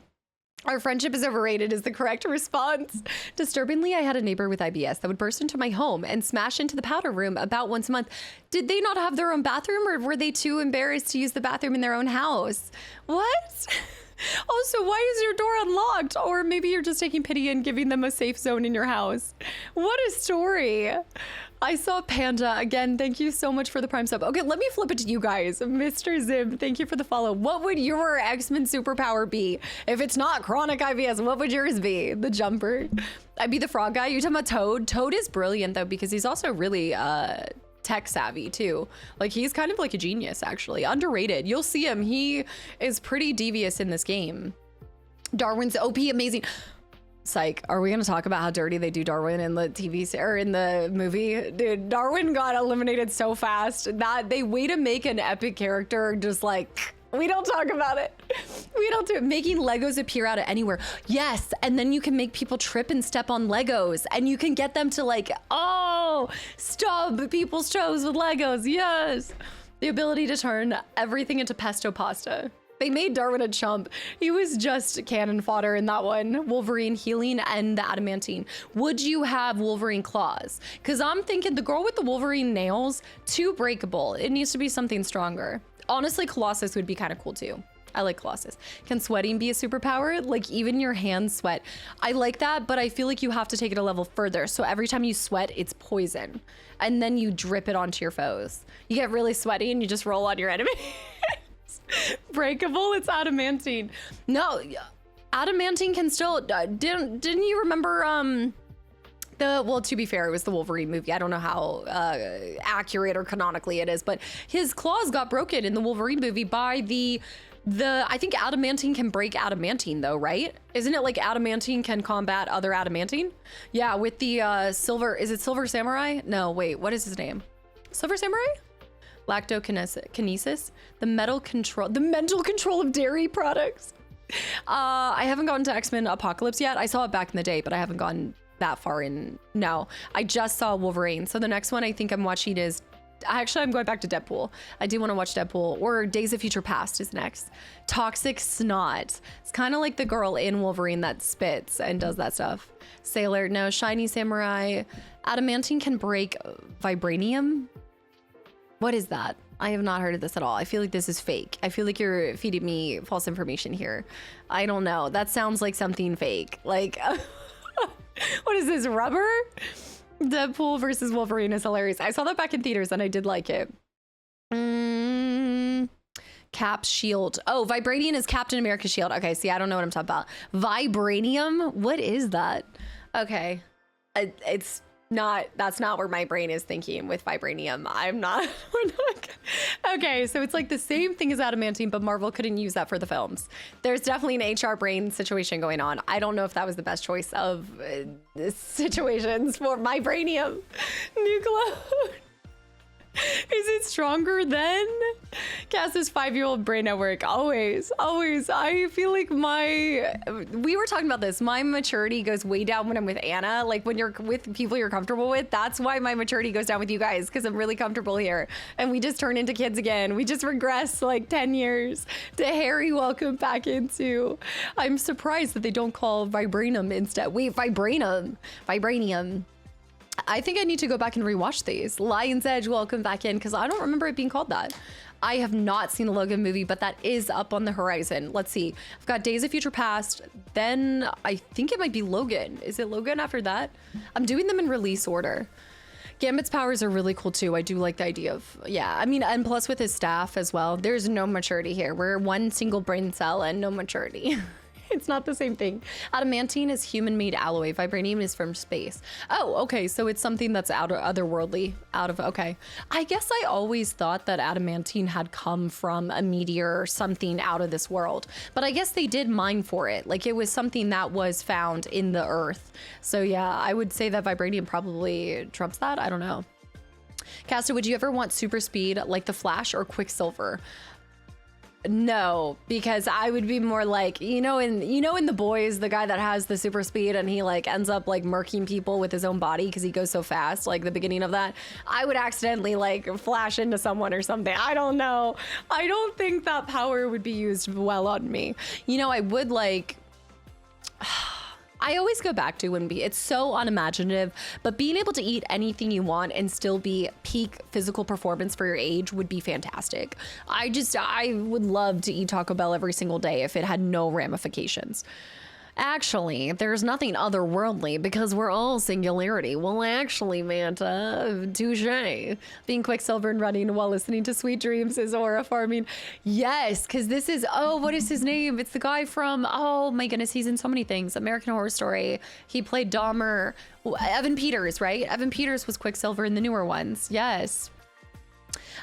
Our friendship is overrated is the correct response. Disturbingly, I had a neighbor with IBS that would burst into my home and smash into the powder room about once a month. Did they not have their own bathroom, or were they too embarrassed to use the bathroom in their own house? What? Also, why is your door unlocked? Or maybe you're just taking pity and giving them a safe zone in your house. What a story. I saw Panda. Again, thank you so much for the Prime sub. Okay, let me flip it to you guys. Mr. Zim, thank you for the follow. What would your X-Men superpower be? If it's not chronic IBS, what would yours be? The jumper. I'd be the frog guy. You talking about Toad? Toad is brilliant though, because he's also really tech savvy too. Like he's kind of like a genius, actually. Underrated. You'll see him. He is pretty devious in this game. Darwin's OP, amazing. Psych, are we gonna talk about how dirty they do Darwin in the or in the movie? Dude, Darwin got eliminated so fast that they way to make an epic character just like, we don't talk about it. We don't do it. Making Legos appear out of anywhere. Yes, and then you can make people trip and step on Legos, and you can get them to like, oh, stub people's toes with Legos, yes. The ability to turn everything into pesto pasta. They made Darwin a chump. He was just cannon fodder in that one. Wolverine healing and the adamantine. Would you have Wolverine claws? Because I'm thinking the girl with the Wolverine nails, too breakable. It needs to be something stronger. Honestly, Colossus would be kind of cool too. I like Colossus. Can sweating be a superpower? Like even your hands sweat. I like that, but I feel like you have to take it a level further. So every time you sweat, it's poison. And then you drip it onto your foes. You get really sweaty and you just roll on your enemy. Breakable, it's adamantine. No, adamantine can still, didn't you remember well, to be fair, it was the Wolverine movie. I don't know how accurate or canonically it is, but his claws got broken in the Wolverine movie by the I think adamantine can break adamantine though, right? Isn't it like adamantine can combat other adamantine? Yeah, with the silver, is it Silver Samurai? No, wait, what is his name? Silver Samurai? Lactokinesis, the mental control of dairy products. I haven't gotten to X-Men Apocalypse yet. I saw it back in the day, but I haven't gone that far in. No, I just saw Wolverine. So the next one I think I'm watching is, actually I'm going back to Deadpool. I do want to watch Deadpool, or Days of Future Past is next. Toxic Snot. It's kind of like the girl in Wolverine that spits and does that stuff. Sailor, no. Shiny Samurai. Adamantine can break vibranium. What is that? I have not heard of this at all. I feel like this is fake. I feel like you're feeding me false information here. I don't know. That sounds like something fake. Like, what is this, rubber? Deadpool versus Wolverine is hilarious. I saw that back in theaters and I did like it. Cap's shield. Oh, vibranium is Captain America's shield. Okay, see, I don't know what I'm talking about. Vibranium? What is that? Okay. It's not, that's not where my brain is thinking with vibranium. I'm not, we're not. Okay, so it's like the same thing as adamantine, but Marvel couldn't use that for the films. There's definitely an HR brain situation going on. I don't know if that was the best choice of situations for vibranium. Nuclear. Is it stronger than? Cass's 5-year-old brain at work. Always, always. I feel like we were talking about this. My maturity goes way down when I'm with Anna. Like when you're with people you're comfortable with, that's why my maturity goes down with you guys, because I'm really comfortable here. And we just turn into kids again. We just regress like 10 years. To Harry, welcome back into. I'm surprised that they don't call vibranium instead. Wait, vibranium. Vibranium. I think I need to go back and rewatch these. Lion's Edge, welcome back in, because I don't remember it being called that. I have not seen the Logan movie, but that is up on the horizon. Let's see. I've got Days of Future Past. Then I think it might be Logan. Is it Logan after that? I'm doing them in release order. Gambit's powers are really cool too. I do like the idea of, yeah, I mean, and plus with his staff as well, there's no maturity here. We're one single brain cell and no maturity. It's not the same thing. Adamantine is human-made alloy. Vibranium is from space. Oh, okay. So it's something that's otherworldly. Okay. I guess I always thought that adamantine had come from a meteor or something out of this world. But I guess they did mine for it. Like it was something that was found in the earth. So yeah, I would say that vibranium probably trumps that. I don't know. Casta, would you ever want super speed like the Flash or Quicksilver? No, because I would be more like, in The Boys, the guy that has the super speed and he like ends up like murking people with his own body because he goes so fast, like the beginning of that, I would accidentally like flash into someone or something. I don't know. I don't think that power would be used well on me. I would like... I always go back to it's so unimaginative, but being able to eat anything you want and still be peak physical performance for your age would be fantastic. I would love to eat Taco Bell every single day if it had no ramifications. Actually, there's nothing otherworldly because we're all singularity. Well, actually, Manta, touche. Being Quicksilver and running while listening to Sweet Dreams is aura farming. Yes, because this is, what is his name? It's the guy from, oh my goodness, he's in so many things. American Horror Story. He played Dahmer. Evan Peters, right? Evan Peters was Quicksilver in the newer ones. Yes.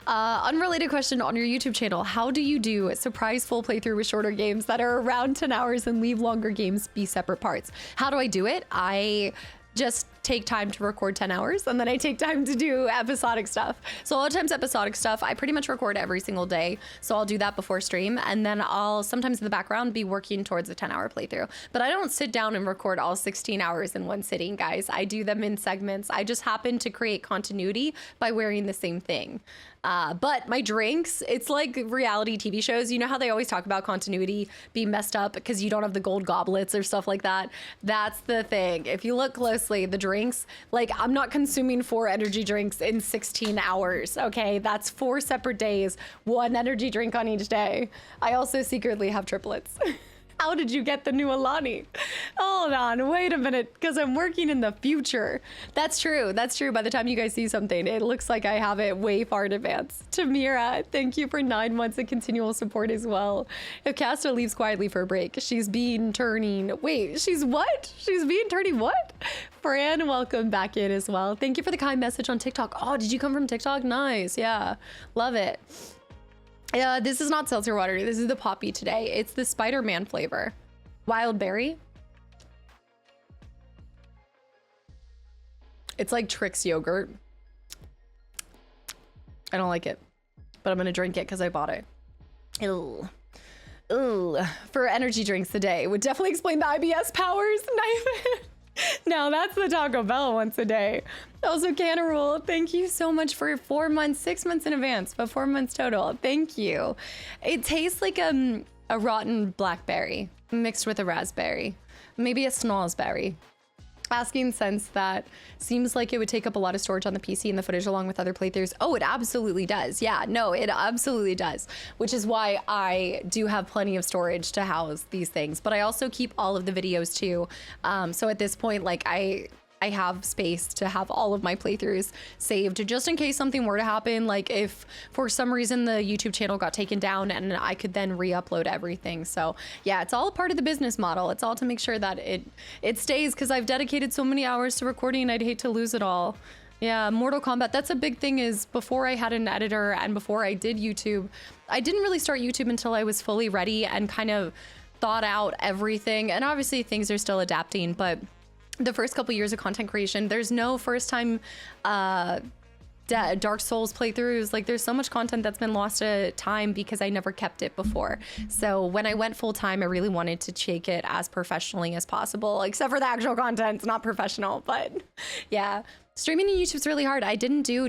Unrelated question on your YouTube channel. How do you do a surprise full playthrough with shorter games that are around 10 hours and leave longer games be separate parts? How do I do it? I just take time to record 10 hours and then I take time to do episodic stuff. So a lot of times episodic stuff, I pretty much record every single day. So I'll do that before stream and then I'll sometimes in the background be working towards a 10-hour playthrough. But I don't sit down and record all 16 hours in one sitting, guys. I do them in segments. I just happen to create continuity by wearing the same thing. But my drinks, it's like reality TV shows. You know how they always talk about continuity being messed up because you don't have the gold goblets or stuff like that? That's the thing. If you look closely, the drinks, like I'm not consuming 4 energy drinks in 16 hours, okay? That's 4 separate days, 1 energy drink on each day. I also secretly have triplets. How did you get the new Alani? Hold on, wait a minute, because I'm working in the future. That's true, that's true. By the time you guys see something, it looks like I have it way far in advance. Tamira, thank you for 9 months of continual support as well. If Casta leaves quietly for a break, she's been turning, wait, she's what? She's been turning what? Fran, welcome back in as well. Thank you for the kind message on TikTok. Oh, did you come from TikTok? Nice, yeah, love it. This is not seltzer water. This is the Poppy today. It's the Spider-Man flavor. Wild berry. It's like Trix yogurt. I don't like it, but I'm gonna drink it because I bought it. Ew. Ooh. For energy drinks today. Would definitely explain the IBS powers. No, that's the Taco Bell once a day. Also, Canarule, thank you so much for 4 months, 6 months in advance, but 4 months total. Thank you. It tastes like a rotten blackberry mixed with a raspberry, maybe a snozberry. Asking since that seems like it would take up a lot of storage on the PC and the footage along with other playthroughs. Oh, it absolutely does. Yeah, no, it absolutely does, which is why I do have plenty of storage to house these things, but I also keep all of the videos too. So at this point, like I have space to have all of my playthroughs saved just in case something were to happen. Like if for some reason the YouTube channel got taken down and I could then re-upload everything. So yeah, it's all a part of the business model. It's all to make sure that it stays because I've dedicated so many hours to recording. I'd hate to lose it all. Yeah, Mortal Kombat. That's a big thing is before I had an editor and before I did YouTube, I didn't really start YouTube until I was fully ready and kind of thought out everything. And obviously things are still adapting, but the first couple years of content creation, there's no first time Dark Souls playthroughs. Like there's so much content that's been lost to time because I never kept it before. So when I went full time, I really wanted to take it as professionally as possible, except for the actual content. It's not professional, but yeah. Streaming and YouTube's really hard.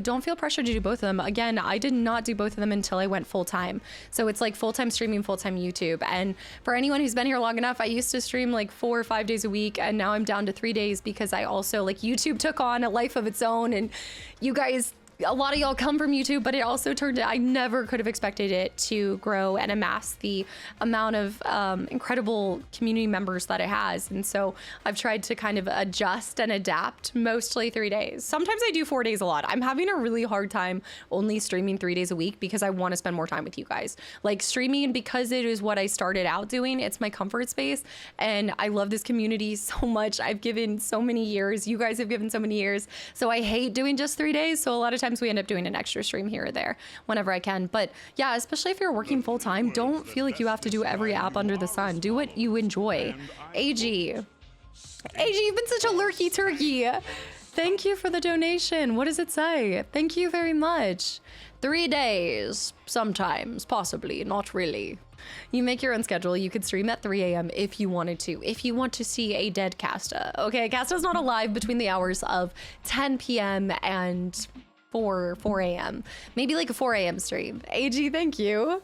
Don't feel pressure to do both of them. Again, I did not do both of them until I went full time. So it's like full-time streaming, full-time YouTube. And for anyone who's been here long enough, I used to stream like 4 or 5 days a week. And now I'm down to 3 days because I also like YouTube took on a life of its own. And you guys, a lot of y'all come from YouTube, but it also turned out I never could have expected it to grow and amass the amount of incredible community members that it has. And so I've tried to kind of adjust and adapt, mostly 3 days. Sometimes I do 4 days a lot. I'm having a really hard time only streaming 3 days a week because I want to spend more time with you guys. Like streaming, because it is what I started out doing, it's my comfort space. And I love this community so much. I've given so many years. You guys have given so many years. So I hate doing just 3 days. So a lot of times we end up doing an extra stream here or there whenever I can. But yeah, especially if you're working full time, don't feel like you have to do every app under the sun. Do what you enjoy. AG, you've been such a lurky turkey. Thank you for the donation. What does it say? Thank you very much. 3 days, sometimes, possibly, not really. You make your own schedule. You could stream at 3 a.m. if you wanted to. If you want to see a dead Casta. Okay, Casta's not alive between the hours of 10 p.m. and 4 a.m. Maybe like a 4 a.m. stream. AG, thank you.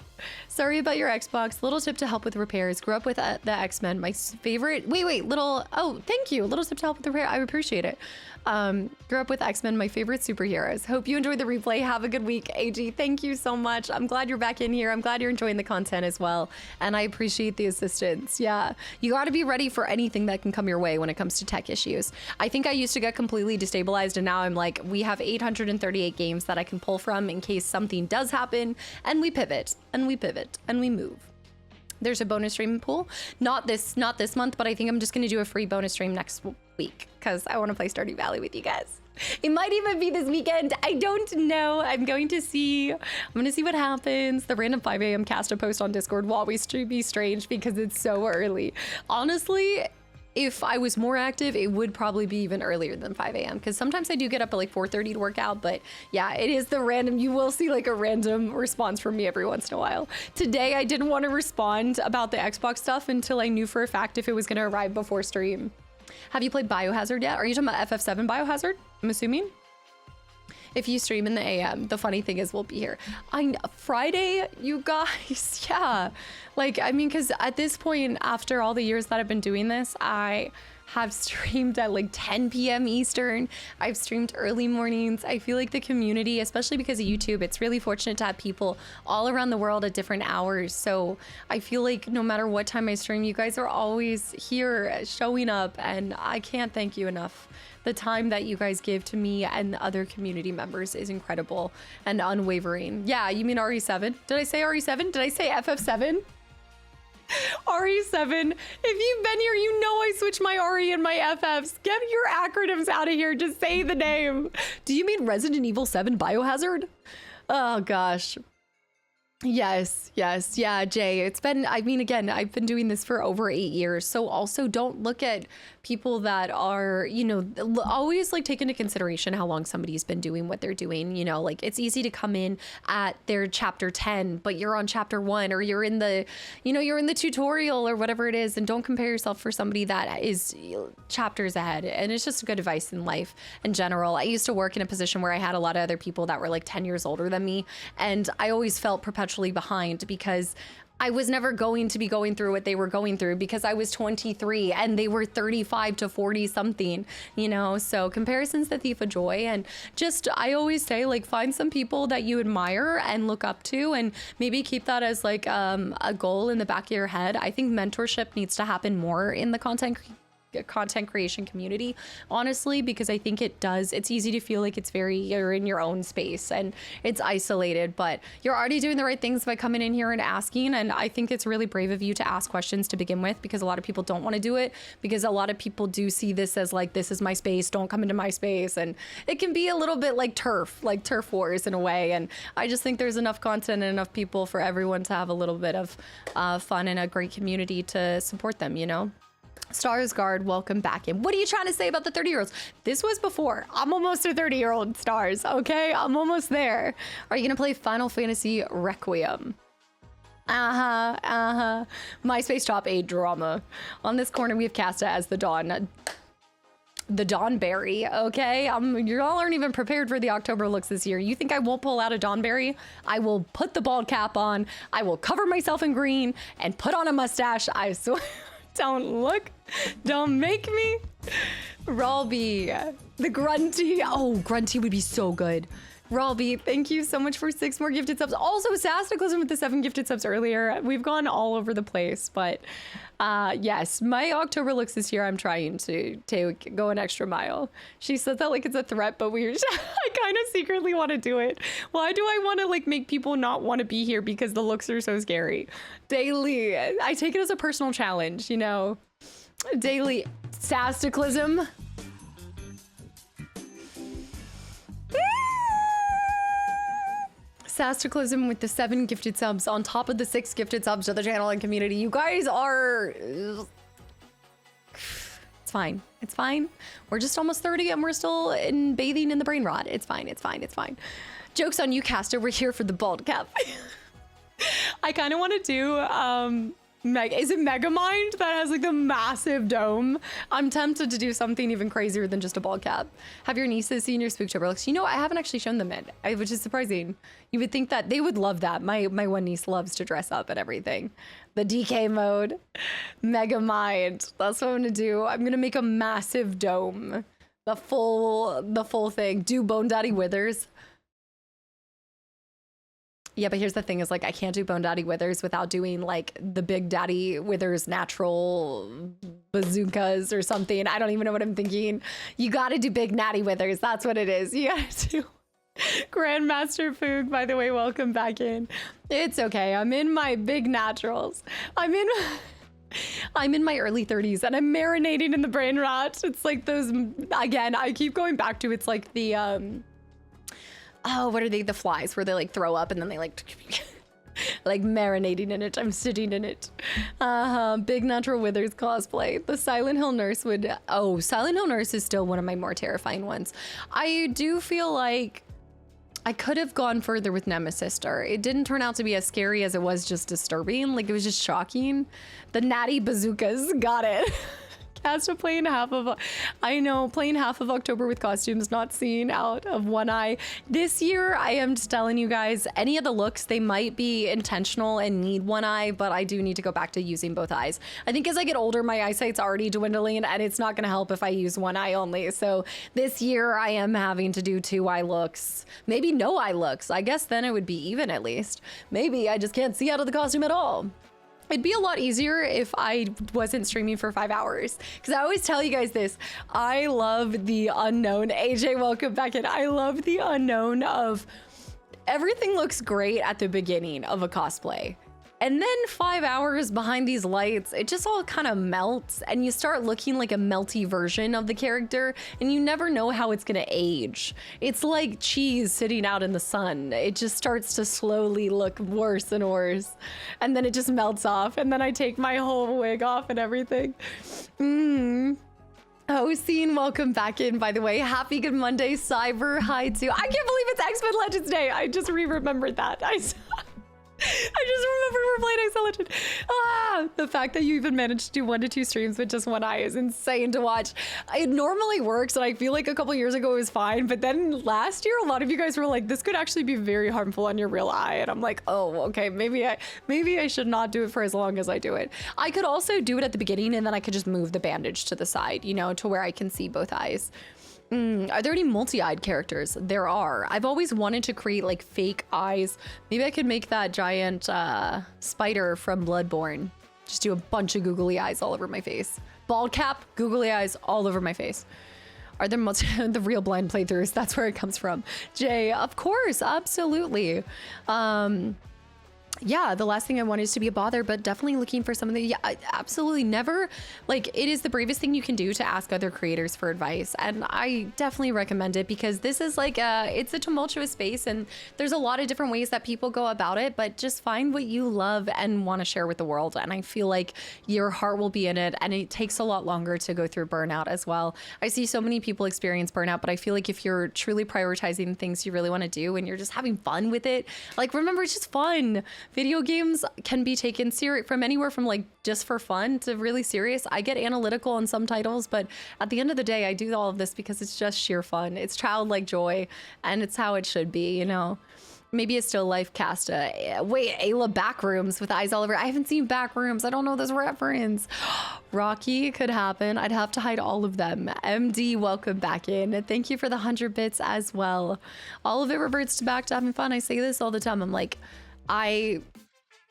Sorry about your Xbox. Little tip to help with repairs. Grew up with the X-Men. My favorite. Oh, thank you. Little tip to help with repair. I appreciate it. Grew up with X-Men, my favorite superheroes. Hope you enjoyed the replay. Have a good week, AG. Thank you so much. I'm glad you're back in here. I'm glad you're enjoying the content as well. And I appreciate the assistance. Yeah, you got to be ready for anything that can come your way when it comes to tech issues. I think I used to get completely destabilized, and now I'm like, we have 838 games that I can pull from in case something does happen, and we pivot and we pivot and we move. There's a bonus stream pool. Not this month, but I think I'm just gonna do a free bonus stream next week because I want to play Stardew Valley with you guys. It might even be this weekend. I don't know. I'm gonna see what happens. The random 5 a.m. Casta post on Discord will always be strange because it's so early. Honestly, if I was more active, it would probably be even earlier than 5 a.m. because sometimes I do get up at like 4:30 to work out, but yeah, it is the random. You will see like a random response from me every once in a while. Today, I didn't want to respond about the Xbox stuff until I knew for a fact if it was going to arrive before stream. Have you played Biohazard yet? Are you talking about FF7 Biohazard? I'm assuming. If you stream in the AM, the funny thing is we'll be here on Friday, you guys. Yeah, like, I mean, because at this point, after all the years that I've been doing this, I have streamed at like 10 p.m. Eastern. I've streamed early mornings. I feel like the community, especially because of YouTube, it's really fortunate to have people all around the world at different hours. So I feel like no matter what time I stream, you guys are always here showing up, and I can't thank you enough. The time that you guys give to me and the other community members is incredible and unwavering. Yeah, you mean RE7? Did I say RE7? Did I say FF7? RE7. If you've been here, you know I switch my RE and my FFs. Get your acronyms out of here. Just say the name. Do you mean Resident Evil 7 Biohazard? Oh, gosh. Yes. Yeah, Jay, it's been, I mean, again, I've been doing this for over 8 years. So also don't look at people that are, you know, always like take into consideration how long somebody's been doing what they're doing. You know, like it's easy to come in at their chapter 10, but you're on chapter 1, or you're in the, you know, you're in the tutorial or whatever it is. And don't compare yourself for somebody that is chapters ahead. And it's just good advice in life in general. I used to work in a position where I had a lot of other people that were like 10 years older than me. And I always felt perpetually behind because I was never going to be going through what they were going through because I was 23 and they were 35 to 40 something, you know? So comparison's the thief of joy. And just, I always say, like, find some people that you admire and look up to, and maybe keep that as like a goal in the back of your head. I think mentorship needs to happen more in the content creation community, honestly, because I think it's easy to feel like you're in your own space and it's isolated, but you're already doing the right things by coming in here and asking. And I think it's really brave of you to ask questions to begin with, because a lot of people don't want to do it, because a lot of people do see this as like, this is my space, don't come into my space. And it can be a little bit like turf wars in a way. And I just think there's enough content and enough people for everyone to have a little bit of fun and a great community to support them, you know? Starsguard, welcome back in. What are you trying to say about the 30-year-olds? This was before. I'm almost a 30-year-old, Stars, okay? I'm almost there. Are you gonna play Final Fantasy Requiem? MySpace top 8 drama. On this corner, we have Casta as the Dawn. the Dawnberry, okay? You all aren't even prepared for the October looks this year. You think I won't pull out a Dawnberry? I will put the bald cap on. I will cover myself in green and put on a mustache. I swear. Don't make me. Ralby, the Grunty. Oh, Grunty would be so good. Ralby, thank you so much for 6 more gifted subs. Also, Kastaclysm with the 7 gifted subs earlier. We've gone all over the place, but yes, my October looks this year, I'm trying to go an extra mile. She says that like it's a threat, but I kind of secretly want to do it. Why do I want to like make people not want to be here because the looks are so scary? Daily, I take it as a personal challenge, you know? Daily Kastaclysm. Kastaclysm with the 7 gifted subs on top of the 6 gifted subs to the channel and community. You guys are... It's fine. It's fine. We're just almost 30 and we're still bathing in the brain rot. It's fine. It's fine. It's fine. Joke's on you, Caster. We're here for the bald cap. I kind of want to do... is it Megamind that has like the massive dome? I'm tempted to do something even crazier than just a bald cap. Have your nieces seen your Spooktober looks? You know, I haven't actually shown them it, which is surprising. You would think that they would love that. My one niece loves to dress up and everything. The DK mode, Megamind. That's what I'm gonna do. I'm gonna make a massive dome, the full thing. Do Bone Daddy Withers. Yeah, but here's the thing is like, I can't do Bone Daddy Withers without doing like the Big Daddy Withers natural bazookas or something. I don't even know what I'm thinking. You got to do Big Natty Withers. That's what it is. You got to do Grandmaster Foog, by the way, welcome back in. It's okay. I'm in my big naturals. I'm in my early 30s and I'm marinating in the brain rot. It's like those, again, I keep going back to, it's like the, oh, what are they? The flies where they like throw up and then they like marinating in it. I'm sitting in it. Big Natural Withers cosplay. The Silent Hill Nurse would, oh, Silent Hill Nurse is still one of my more terrifying ones. I do feel like I could have gone further with Nemesis Star. It didn't turn out to be as scary as it was just disturbing. Like it was just shocking. The Natty Bazookas, got it. Casta playing half of, I know, playing half of October with costumes, not seeing out of one eye. This year, I am just telling you guys, any of the looks, they might be intentional and need one eye, but I do need to go back to using both eyes. I think as I get older, my eyesight's already dwindling and it's not gonna help if I use one eye only. So this year I am having to do 2 eye looks, maybe no eye looks. I guess then it would be even at least. Maybe I just can't see out of the costume at all. It'd be a lot easier if I wasn't streaming for 5 hours. Because I always tell you guys this. I love the unknown. AJ, welcome back in. I love the unknown of everything looks great at the beginning of a cosplay. And then 5 hours behind these lights, it just all kind of melts and you start looking like a melty version of the character and you never know how it's gonna age. It's like cheese sitting out in the sun. It just starts to slowly look worse and worse. And then it just melts off and then I take my whole wig off and everything. Oh, Scene, welcome back in, by the way. Happy Good Monday, Cyber. Hi, too. I can't believe it's X-Men Legends Day. I just remembered that. I just remembered we're playing X-Men Legend. The fact that you even managed to do 1 to 2 streams with just one eye is insane to watch. It normally works, and I feel like a couple years ago it was fine, but then last year a lot of you guys were like, this could actually be very harmful on your real eye, and I'm like, oh, okay, maybe I should not do it for as long as I do it. I could also do it at the beginning, and then I could just move the bandage to the side, you know, to where I can see both eyes. Are there any multi-eyed characters? There are. I've always wanted to create like fake eyes. Maybe I could make that giant spider from Bloodborne. Just do a bunch of googly eyes all over my face. Bald cap, googly eyes all over my face. Are there the real blind playthroughs? That's where it comes from. Jay, of course, absolutely. Yeah, the last thing I want is to be a bother, but definitely looking for something. Yeah, absolutely never. Like, it is the bravest thing you can do to ask other creators for advice. And I definitely recommend it because this is like it's a tumultuous space and there's a lot of different ways that people go about it, but just find what you love and want to share with the world. And I feel like your heart will be in it and it takes a lot longer to go through burnout as well. I see so many people experience burnout, but I feel like if you're truly prioritizing things you really want to do and you're just having fun with it, like, remember, it's just fun. video games can be taken serious from anywhere from like just for fun to really serious. I get analytical on some titles, but at the end of the day, I do all of this because it's just sheer fun. It's childlike joy, and it's how it should be, you know. Maybe it's still life, Casta. Wait, Ayla Backrooms with eyes all over. I haven't seen Backrooms. I don't know this reference. Rocky could happen. I'd have to hide all of them. MD, welcome back in. Thank you for the 100 bits as well. All of it reverts back to having fun. I say this all the time. I'm like, I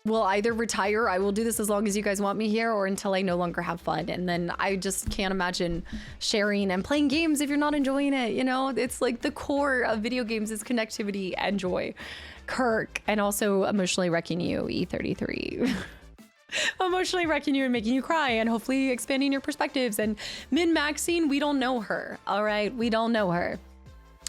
will either retire, I will do this as long as you guys want me here, or until I no longer have fun. And then I just can't imagine sharing and playing games if you're not enjoying it. You know, it's like the core of video games is connectivity and joy. Kirk, and also emotionally wrecking you, E33. Emotionally wrecking you and making you cry, and hopefully expanding your perspectives. And min-maxing, we don't know her. All right, we don't know her.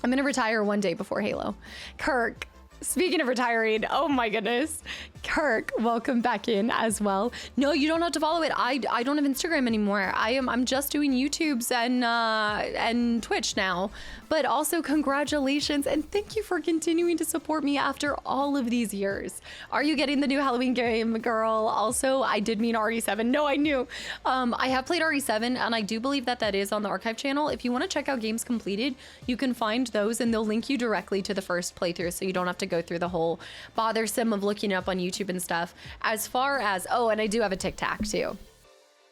I'm gonna retire one day before Halo. Kirk, speaking of retiring, oh my goodness. Kirk, welcome back in as well. No, you don't have to follow it. I don't have Instagram anymore. I'm just doing YouTubes and Twitch now. But also congratulations and thank you for continuing to support me after all of these years. Are you getting the new Halloween game, girl? Also, I did mean RE7. No, I knew. I have played RE7 and I do believe that that is on the archive channel. If you want to check out games completed, you can find those and they'll link you directly to the first playthrough, so you don't have to go through the whole bothersome of looking up on YouTube and stuff. As far as, oh, and I do have a TikTok too.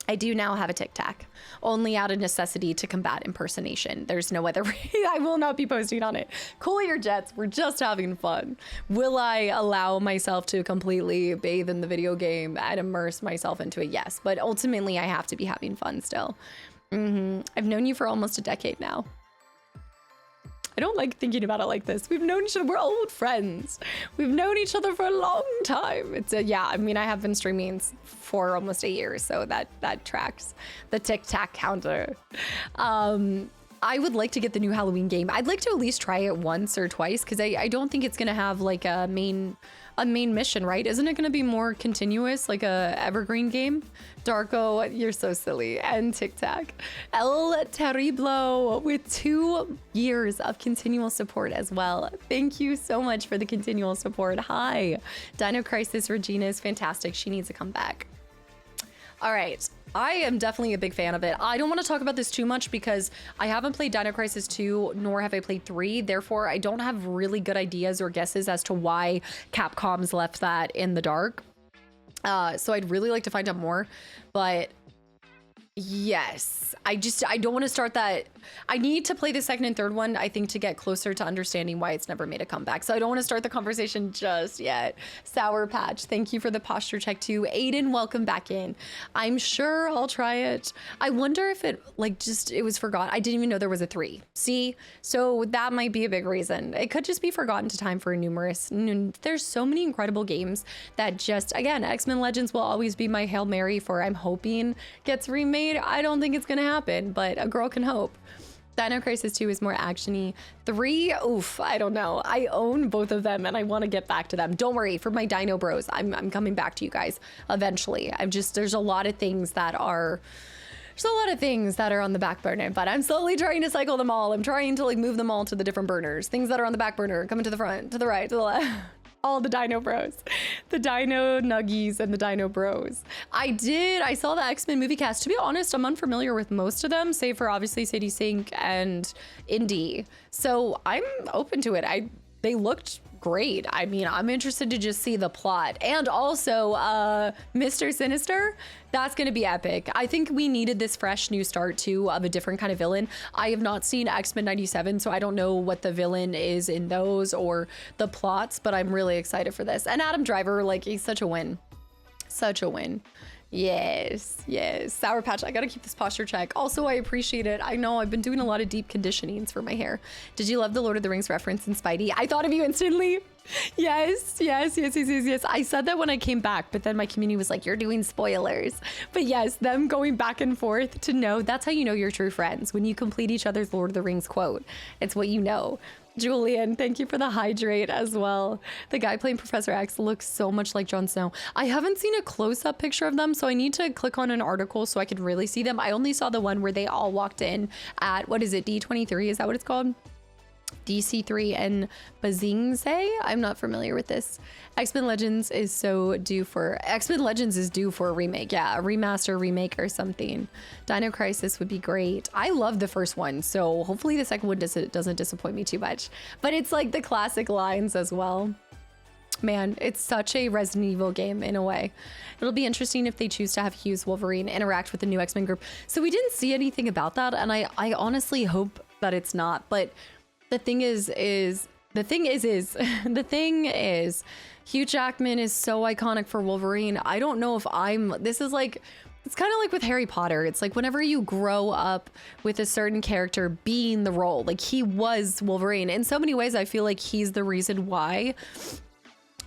I do now have a TikTok, only out of necessity to combat impersonation. There's no other I will not be posting on it. Cool your jets, we're just having fun. Will I allow myself to completely bathe in the video game and immerse myself into it? Yes, but ultimately I have to be having fun still. I've known you for almost a decade now. I don't like thinking about it like this. We've known each other, we're old friends. We've known each other for a long time. It's a, yeah, I mean, I have been streaming for almost 8 years, so that tracks the tic-tac counter. I would like to get the new Halloween game. I'd like to at least try it once or twice, because I don't think it's gonna have like a main mission, right? Isn't it gonna be more continuous, like a evergreen game? Darko, you're so silly. And Tic Tac. El Terriblo with 2 years of continual support as well. Thank you so much for the continual support. Hi. Dino Crisis Regina is fantastic. She needs to come back. All right. I am definitely a big fan of it. I don't want to talk about this too much because I haven't played Dino Crisis 2, nor have I played 3. Therefore, I don't have really good ideas or guesses as to why Capcom's left that in the dark. So I'd really like to find out more, but yes, I don't want to start that. I need to play the second and third one, I think, to get closer to understanding why it's never made a comeback. So I don't want to start the conversation just yet. Sour Patch, thank you for the posture check too. Aiden, welcome back in. I'm sure I'll try it. I wonder if it it was forgotten. I didn't even know there was a 3. See, so that might be a big reason. It could just be forgotten to time for numerous. There's so many incredible games that just, again, X-Men Legends will always be my Hail Mary for I'm hoping gets remade. I don't think it's gonna happen, but a girl can hope. Dino Crisis 2 is more actiony. 3, oof, I don't know. I own both of them and I want to get back to them. Don't worry, for my Dino Bros, I'm coming back to you guys eventually. There's a lot of things that are on the back burner, but I'm slowly trying to cycle them all. I'm trying to like move them all to the different burners. Things that are on the back burner coming to the front, to the right, to the left. All the Dino Bros, the Dino Nuggies and the Dino Bros. I saw the X-Men movie cast. To be honest, I'm unfamiliar with most of them, save for obviously Sadie Sink and Indy. So I'm open to it. They looked great. I mean, I'm interested to just see the plot. And also, Mr. Sinister, that's gonna be epic. I think we needed this fresh new start too of a different kind of villain. I have not seen X-Men 97, so I don't know what the villain is in those or the plots, but I'm really excited for this. And Adam Driver, like, he's such a win. Such a win. Yes, yes. Sour Patch, I gotta keep this posture check. Also, I appreciate it. I know I've been doing a lot of deep conditionings for my hair. Did you love the Lord of the Rings reference in Spidey? I thought of you instantly. Yes. I said that when I came back, but then my community was like, you're doing spoilers. But yes, them going back and forth to know, that's how you know you're true friends, when you complete each other's Lord of the Rings quote. It's what you know. Julian, thank you for the hydrate as well. The guy playing Professor X looks so much like Jon Snow. I haven't seen a close-up picture of them, so I need to click on an article so I could really see them. I only saw the one where they all walked in at, what is it, D23? Is that what it's called? DC3 and Bazingze. I'm not familiar with this. X-Men Legends is due for a remake. Yeah, a remaster, remake, or something. Dino Crisis would be great. I love the first one, so hopefully the second one doesn't disappoint me too much. But it's like the classic lines as well. Man, it's such a Resident Evil game in a way. It'll be interesting if they choose to have Hughes Wolverine interact with the new X-Men group. So we didn't see anything about that, and I honestly hope that it's not. But the thing is Hugh Jackman is so iconic for Wolverine. I don't know if this is like, it's kind of like with Harry Potter. It's like whenever you grow up with a certain character being the role, like he was Wolverine. In so many ways, I feel like he's the reason why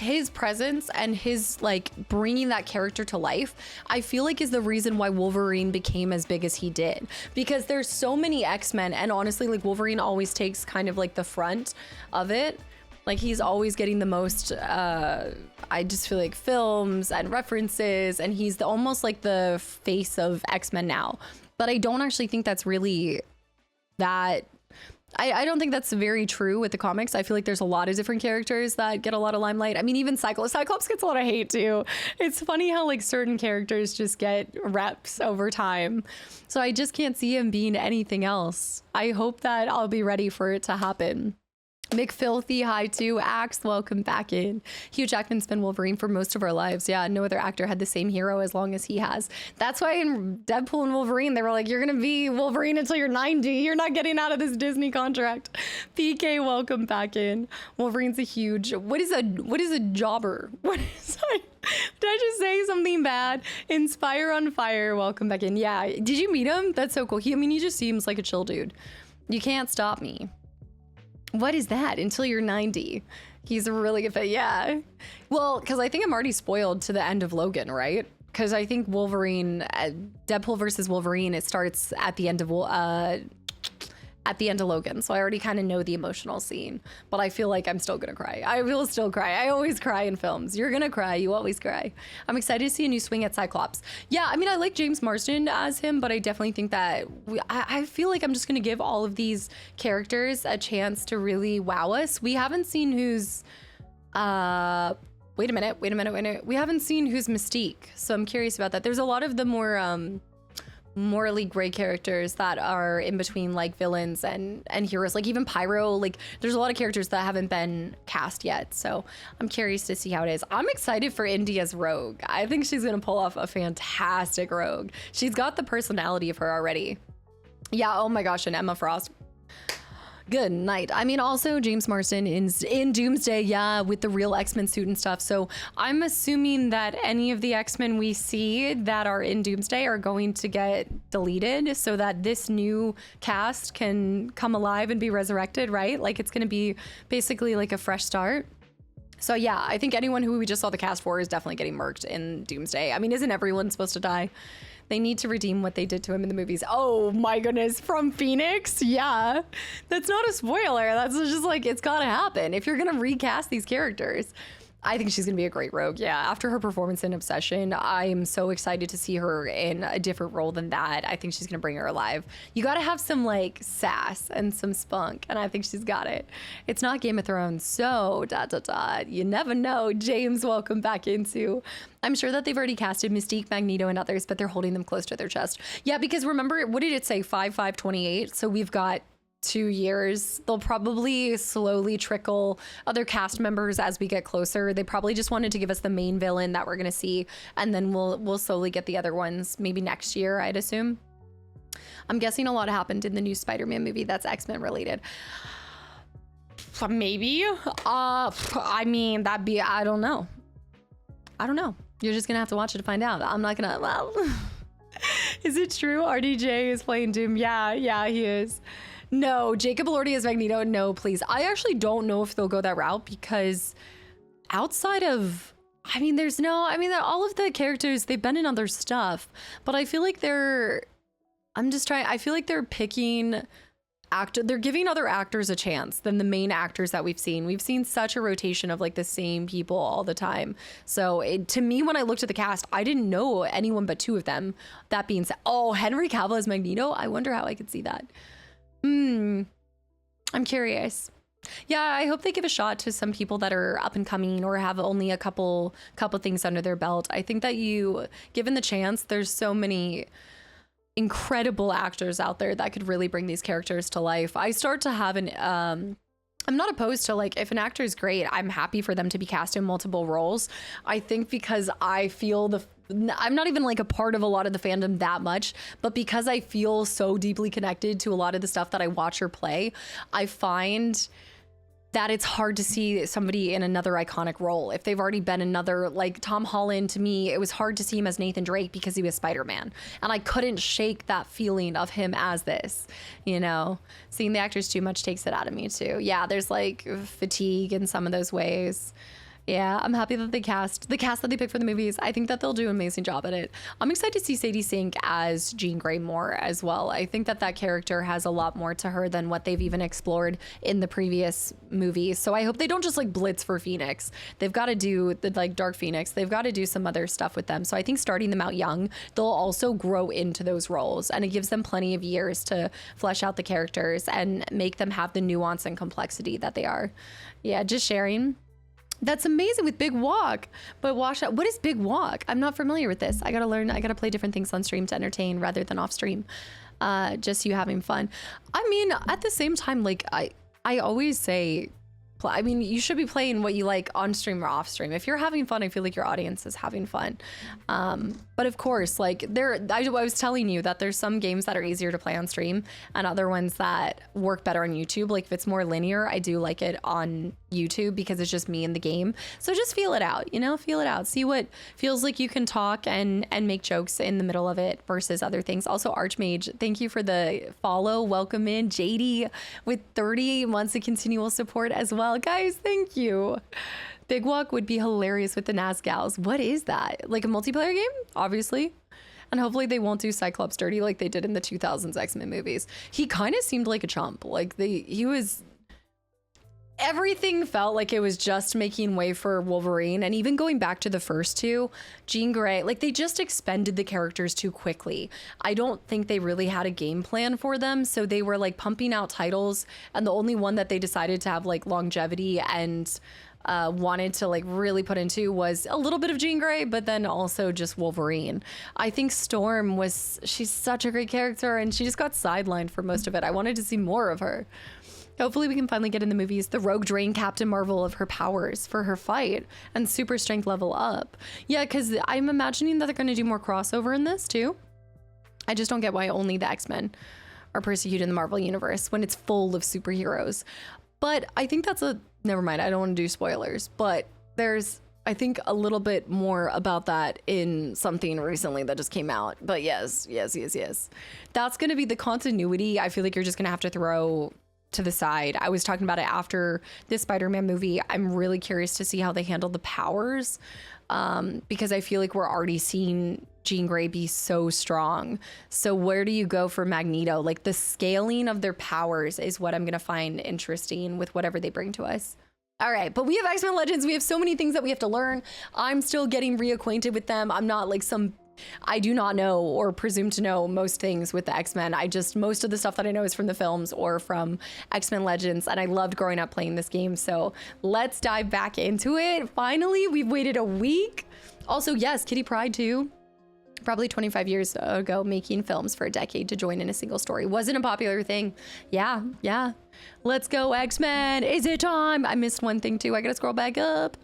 his presence and his like bringing that character to life, I feel like is the reason why Wolverine became as big as he did, because there's so many X-Men, and honestly, like Wolverine always takes kind of like the front of it. Like he's always getting the most, I just feel like films and references, and he's almost like the face of X-Men now. But I don't actually think that's really that. I don't think that's very true with the comics. I feel like there's a lot of different characters that get a lot of limelight. I mean, even Cyclops gets a lot of hate too. It's funny how like certain characters just get reps over time. So I just can't see him being anything else. I hope that I'll be ready for it to happen. McFilthy, hi to Axe, welcome back in. Hugh Jackman's been Wolverine for most of our lives. Yeah, no other actor had the same hero as long as he has. That's why in Deadpool and Wolverine, they were like, you're gonna be Wolverine until you're 90. You're not getting out of this Disney contract. PK, welcome back in. Wolverine's a huge, what is a jobber? What is that? Did I just say something bad? Inspire on Fire, welcome back in. Yeah, did you meet him? That's so cool. He just seems like a chill dude. You can't stop me. What is that? Until you're 90. He's a really good fit. Yeah. Well, because I think I'm already spoiled to the end of Logan, right? Because I think Wolverine, Deadpool versus Wolverine, it starts at the end of Logan. So I already kind of know the emotional scene, but I feel like I'm still gonna cry. I will still cry. I always cry in films. You're gonna cry. You always cry. I'm excited to see a new swing at Cyclops. Yeah, I mean, I like James Marsden as him, but I definitely think that I feel like I'm just gonna give all of these characters a chance to really wow us. We haven't seen who's, wait a minute. We haven't seen who's Mystique. So I'm curious about that. There's a lot of the more, morally gray characters that are in between like villains and heroes, like even Pyro. Like there's a lot of characters that haven't been cast yet, so I'm curious to see how it is. I'm excited for Indy as Rogue. I think she's gonna pull off a fantastic Rogue. She's got the personality of her already. Yeah, oh my gosh, and Emma Frost. Good night. I mean, also James Marsden in Doomsday, yeah, with the real X-Men suit and stuff. So I'm assuming that any of the X-Men we see that are in Doomsday are going to get deleted so that this new cast can come alive and be resurrected, right? Like it's going to be basically like a fresh start. So yeah, I think anyone who we just saw the cast for is definitely getting murked in Doomsday. I mean, isn't everyone supposed to die? They need to redeem what they did to him in the movies. Oh my goodness, from Phoenix? Yeah, that's not a spoiler. That's just like, it's gotta happen. If you're gonna recast these characters, I think she's gonna be a great Rogue. Yeah, after her performance in Obsession, I am so excited to see her in a different role than that. I think she's gonna bring her alive. You gotta have some like sass and some spunk, and I think she's got it. It's not Game of Thrones, so ... You never know. James, welcome back into. I'm sure that they've already casted Mystique, Magneto, and others, but they're holding them close to their chest. Yeah, because remember, what did it say? 5/5/28. So we've got 2 years. They'll probably slowly trickle other cast members as we get closer. They probably just wanted to give us the main villain that we're gonna see, and then we'll slowly get the other ones maybe next year, I'd assume. I'm guessing a lot happened in the new Spider-Man movie that's X-Men related. Maybe. I mean, I don't know. You're just gonna have to watch it to find out. I'm not gonna, well. Is it true RDJ is playing Doom? Yeah, he is. No, Jacob Elordi as Magneto. No, please. I actually don't know if they'll go that route, because outside of, all of the characters, they've been in other stuff, but I feel like they're picking they're giving other actors a chance than the main actors that we've seen. We've seen such a rotation of like the same people all the time. So to me, when I looked at the cast, I didn't know anyone but 2 of them. That being said, oh, Henry Cavill as Magneto. I wonder how I could see that. I'm curious. Yeah, I hope they give a shot to some people that are up and coming or have only a couple things under their belt. I think that given the chance, there's so many incredible actors out there that could really bring these characters to life. I start to have I'm not opposed to, like, if an actor is great, I'm happy for them to be cast in multiple roles. I think because I feel I'm not even like a part of a lot of the fandom that much, but because I feel so deeply connected to a lot of the stuff that I watch or play, I find that it's hard to see somebody in another iconic role. If they've already been another, like Tom Holland, to me, it was hard to see him as Nathan Drake because he was Spider-Man. And I couldn't shake that feeling of him as this, you know? Seeing the actors too much takes it out of me too. Yeah, there's like fatigue in some of those ways. Yeah, I'm happy that the cast that they picked for the movies, I think that they'll do an amazing job at it. I'm excited to see Sadie Sink as Jean Grey more as well. I think that character has a lot more to her than what they've even explored in the previous movies. So I hope they don't just like blitz for Phoenix. They've got to do the like Dark Phoenix. They've got to do some other stuff with them. So I think starting them out young, they'll also grow into those roles, and it gives them plenty of years to flesh out the characters and make them have the nuance and complexity that they are. Yeah, just sharing. That's amazing with Big Walk. But what is Big Walk? I'm not familiar with this. I gotta learn. I gotta play different things on stream to entertain rather than off stream. Just you having fun. I mean, at the same time, like I always say, I mean, you should be playing what you like on stream or off stream. If you're having fun, I feel like your audience is having fun. But of course, like I was telling you that there's some games that are easier to play on stream and other ones that work better on YouTube. Like if it's more linear, I do like it on YouTube because it's just me in the game. So just feel it out, you know, feel it out. See what feels like you can talk and make jokes in the middle of it versus other things. Also, Archmage, thank you for the follow. Welcome in. JD with 38 months of continual support as well. Guys, thank you. Big Walk would be hilarious with the Nazgals. What is that? Like a multiplayer game? Obviously. And hopefully they won't do Cyclops dirty like they did in the 2000s X-Men movies. He kind of seemed like a chump. Like everything felt like it was just making way for Wolverine. And even going back to the first two, Jean Grey, like they just expended the characters too quickly. I don't think they really had a game plan for them. So they were like pumping out titles. And the only one that they decided to have like longevity and wanted to like really put into was a little bit of Jean Grey, but then also just Wolverine. I think Storm she's such a great character and she just got sidelined for most of it. I wanted to see more of her. Hopefully we can finally get in the movies the Rogue drain Captain Marvel of her powers for her fight and super strength level up. Yeah, because I'm imagining that they're going to do more crossover in this too. I just don't get why only the X-Men are persecuted in the Marvel universe when it's full of superheroes. But I think never mind, I don't want to do spoilers, but there's, I think, a little bit more about that in something recently that just came out. But yes. That's going to be the continuity I feel like you're just going to have to throw to the side. I was talking about it after this Spider-Man movie. I'm really curious to see how they handle the powers because I feel like we're already seeing Jean Grey be so strong. So where do you go for Magneto? Like the scaling of their powers is what I'm going to find interesting with whatever they bring to us. All right, but we have X-Men Legends. We have so many things that we have to learn. I'm still getting reacquainted with them. I'm not like I do not know or presume to know most things with the X-Men. Most of the stuff that I know is from the films or from X-Men Legends, and I loved growing up playing this game. So let's dive back into it. Finally, we've waited a week. Also, yes, Kitty Pryde too. Probably 25 years ago, making films for a decade to join in a single story wasn't a popular thing. Yeah. Let's go, X-Men. Is it time? I missed one thing too. I gotta scroll back up.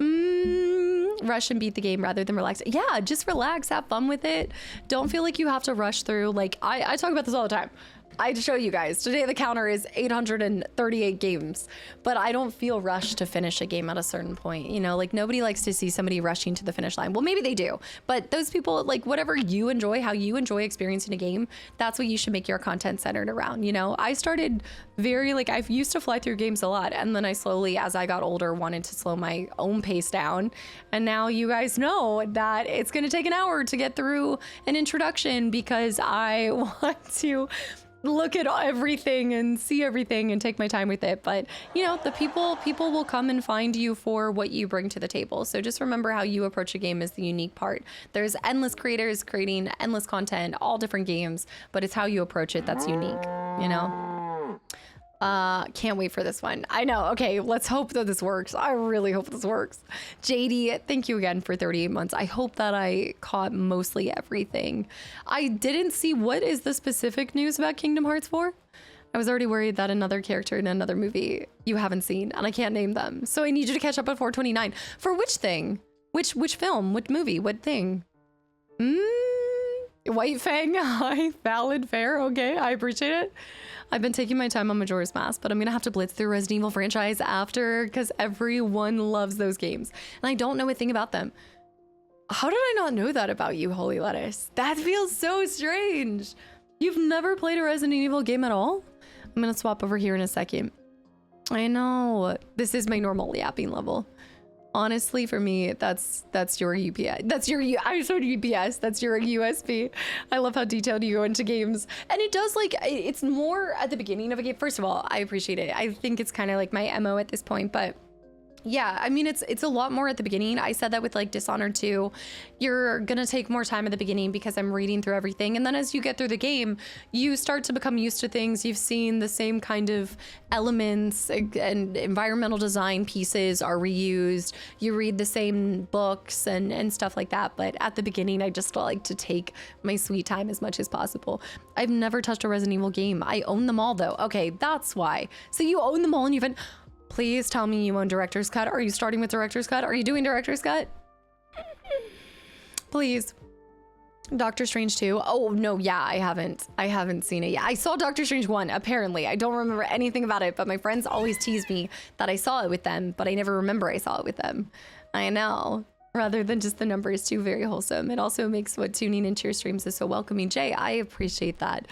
Rush and beat the game rather than relax. Yeah, just relax, have fun with it. Don't feel like you have to rush through. Like I talk about this all the time. I show you guys today the counter is 838 games, but I don't feel rushed to finish a game at a certain point. You know, like nobody likes to see somebody rushing to the finish line. Well, maybe they do, but those people, like whatever you enjoy, how you enjoy experiencing a game, that's what you should make your content centered around. You know, I started I used to fly through games a lot, and then I slowly, as I got older, wanted to slow my own pace down. And now you guys know that it's going to take an hour to get through an introduction because I want to look at everything and see everything and take my time with it. But you know, the people will come and find you for what you bring to the table. So just remember how you approach a game is the unique part. There's endless creators creating endless content, all different games, but it's how you approach it that's unique, you know? Can't wait for this one. I know. Okay, let's hope that this works. I really hope this works. JD, thank you again for 38 months. I hope that I caught mostly everything. I didn't see what is the specific news about Kingdom Hearts 4. I was already worried that another character in another movie you haven't seen, and I can't name them. So I need you to catch up at 429. For which thing? Which film? What movie? What thing? White Fang. Hi, valid, fair. Okay, I appreciate it. I've been taking my time on Majora's Mask, but I'm gonna have to blitz through Resident Evil franchise after because everyone loves those games, and I don't know a thing about them. How did I not know that about you, Holy Lettuce? That feels so strange. You've never played a Resident Evil game at all? I'm gonna swap over here in a second. I know this is my normal yapping level. Honestly, for me, that's your UPS. I said UPS. That's your USB. I love how detailed you go into games. And it does, like, it's more at the beginning of a game. First of all, I appreciate it. I think it's kind of like my MO at this point, but yeah, I mean, it's a lot more at the beginning. I said that with like Dishonored 2. You're gonna take more time at the beginning because I'm reading through everything. And then as you get through the game, you start to become used to things. You've seen the same kind of elements and environmental design pieces are reused. You read the same books and stuff like that. But at the beginning, I just like to take my sweet time as much as possible. I've never touched a Resident Evil game. I own them all though. Okay, that's why. So you own them all and you've been... Please tell me you own Director's Cut. Are you starting with Director's Cut? Are you doing Director's Cut? Please. Doctor Strange 2. Oh, no, yeah, I haven't seen it yet. I saw Doctor Strange 1, apparently. I don't remember anything about it, but my friends always tease me that I saw it with them, but I never remember I saw it with them. I know. Rather than just the numbers, too, very wholesome. It also makes what tuning into your streams is so welcoming. Jay, I appreciate that.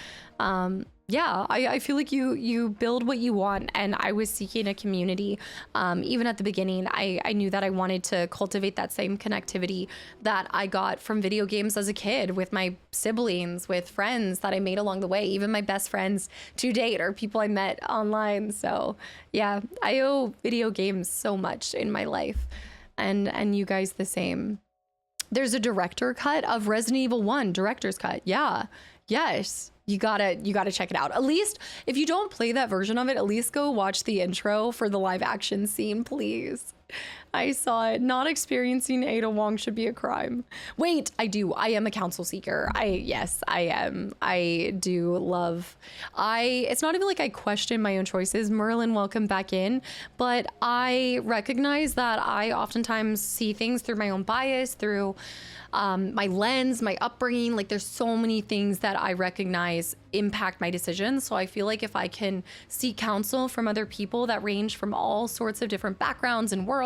Yeah, I feel like you build what you want, and I was seeking a community. Even at the beginning, I knew that I wanted to cultivate that same connectivity that I got from video games as a kid with my siblings, with friends that I made along the way. Even my best friends to date are people I met online. So yeah, I owe video games so much in my life, and you guys the same. There's a director cut of Resident Evil 1, director's cut. Yeah, yes. You gotta check it out. At least if you don't play that version of it, at least go watch the intro for the live action scene, please. I saw it. Not experiencing Ada Wong should be a crime. Wait, I do. I am a counsel seeker. Yes, I am. I do love. It's not even like I question my own choices. Merlin, welcome back in. But I recognize that I oftentimes see things through my own bias, through my lens, my upbringing. Like there's so many things that I recognize impact my decisions. So I feel like if I can seek counsel from other people that range from all sorts of different backgrounds and worlds,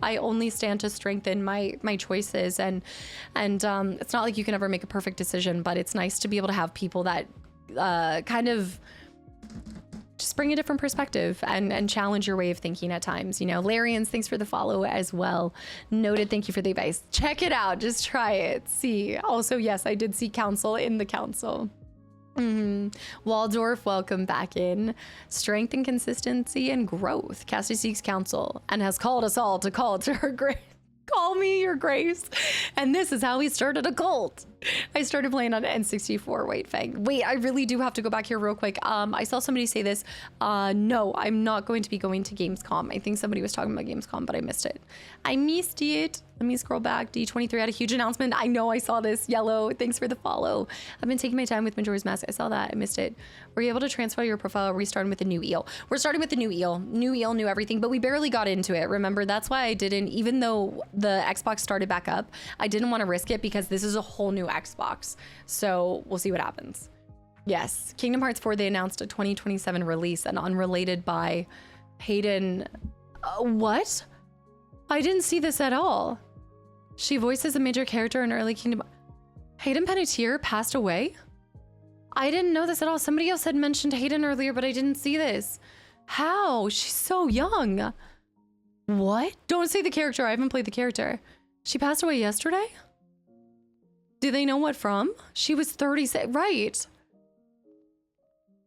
I only stand to strengthen my choices. And it's not like you can ever make a perfect decision, but it's nice to be able to have people that kind of just bring a different perspective and challenge your way of thinking at times. You know, Larians, thanks for the follow as well. Noted, thank you for the advice. Check it out, just try it, see. Also, yes, I did see counsel in the council. Waldorf, welcome back in. Strength and consistency and growth. Cassie seeks counsel and has called us all to call to her grace. Call me your grace. And this is how we started a cult. I started playing on N64. Wait, Fang. Wait, I really do have to go back here real quick. I saw somebody say this. No, I'm not going to be going to Gamescom. I think somebody was talking about Gamescom, but I missed it. I missed it. Let me scroll back. D23 had a huge announcement. I know I saw this. Yellow, thanks for the follow. I've been taking my time with Majora's Mask. I saw that. I missed it. Were you able to transfer your profile? Restarting with the new eel? We're starting with the new eel. New eel, new everything, but we barely got into it. Remember, that's why I didn't, even though the Xbox started back up, I didn't want to risk it because this is a whole new Xbox. So we'll see what happens. Yes, Kingdom Hearts 4, they announced a 2027 release, and unrelated by Hayden. What? I didn't see this at all. She voices a major character in early Kingdom. Hayden Panettiere passed away? I didn't know this at all. Somebody else had mentioned Hayden earlier, but I didn't see this. How? She's so young. What? Don't say the character. I haven't played the character. She passed away yesterday? Do they know what from? She was 36. Right.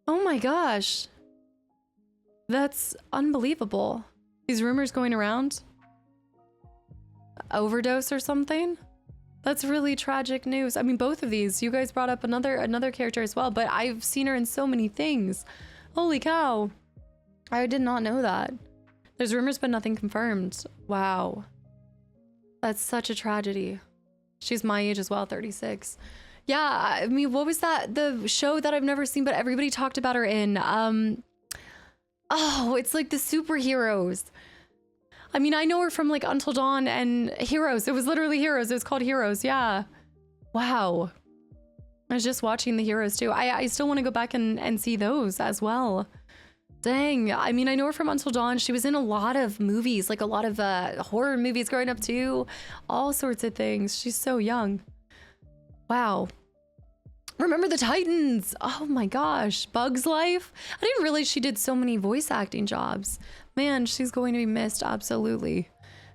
Oh my gosh. That's unbelievable. These rumors going around. Overdose or something? That's really tragic news. I mean, both of these. You guys brought up another character as well, but I've seen her in so many things. Holy cow. I did not know that. There's rumors, but nothing confirmed. Wow. That's such a tragedy. She's my age as well, 36. Yeah, I mean, what was that? The show that I've never seen, but everybody talked about her in. Oh, it's like the superheroes. I mean, I know her from like Until Dawn and Heroes. It was literally Heroes. It was called Heroes. Yeah. Wow. I was just watching the Heroes too. I still want to go back and see those as well. Dang. I mean, I know her from Until Dawn. She was in a lot of movies, like a lot of horror movies growing up too. All sorts of things. She's so young. Wow. Remember the Titans. Oh my gosh. Bug's Life. I didn't realize she did so many voice acting jobs. Man, she's going to be missed. Absolutely.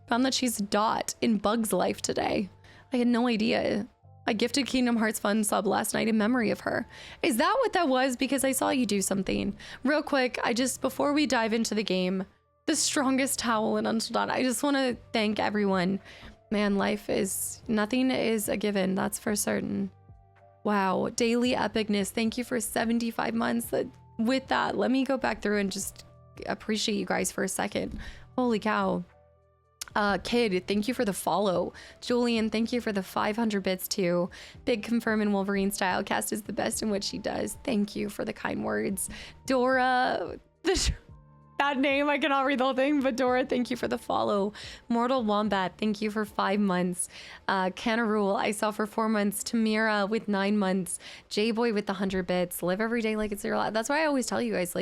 Found that she's Dot in Bug's Life today. I had no idea. I gifted Kingdom Hearts Fun sub last night in memory of her. Is that what that was? Because I saw you do something. Real quick, before we dive into the game, the strongest towel in Until Dawn, I just want to thank everyone. Man, nothing is a given, that's for certain. Wow, daily epicness. Thank you for 75 months. With that, let me go back through and just appreciate you guys for a second. Holy cow. Kid, thank you for the follow. Julian, thank you for the 500 bits too. Big confirm in Wolverine style. Cast is the best in what she does. Thank you for the kind words. Dora, that name, I cannot read the whole thing, but Dora, thank you for the follow. Mortal Wombat, thank you for 5 months. Canarule, I saw for 4 months. Tamira with 9 months. J-Boy with the 100 bits. Live every day like it's your life. That's why I always tell you guys,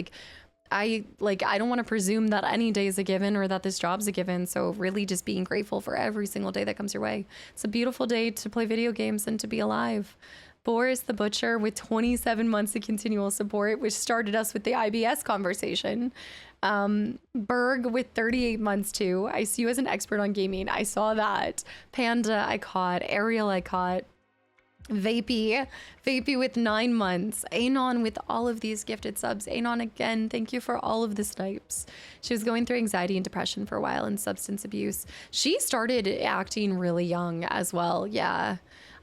I don't want to presume that any day is a given or that this job's a given. So really just being grateful for every single day that comes your way. It's a beautiful day to play video games and to be alive. Boris the Butcher with 27 months of continual support, which started us with the IBS conversation. Berg with 38 months too. I see you as an expert on gaming. I saw that. Panda I caught. Ariel I caught. Vapey with 9 months. Anon with all of these gifted subs. Anon again, thank you for all of the snipes. She was going through anxiety and depression for a while and substance abuse. She started acting really young as well. Yeah,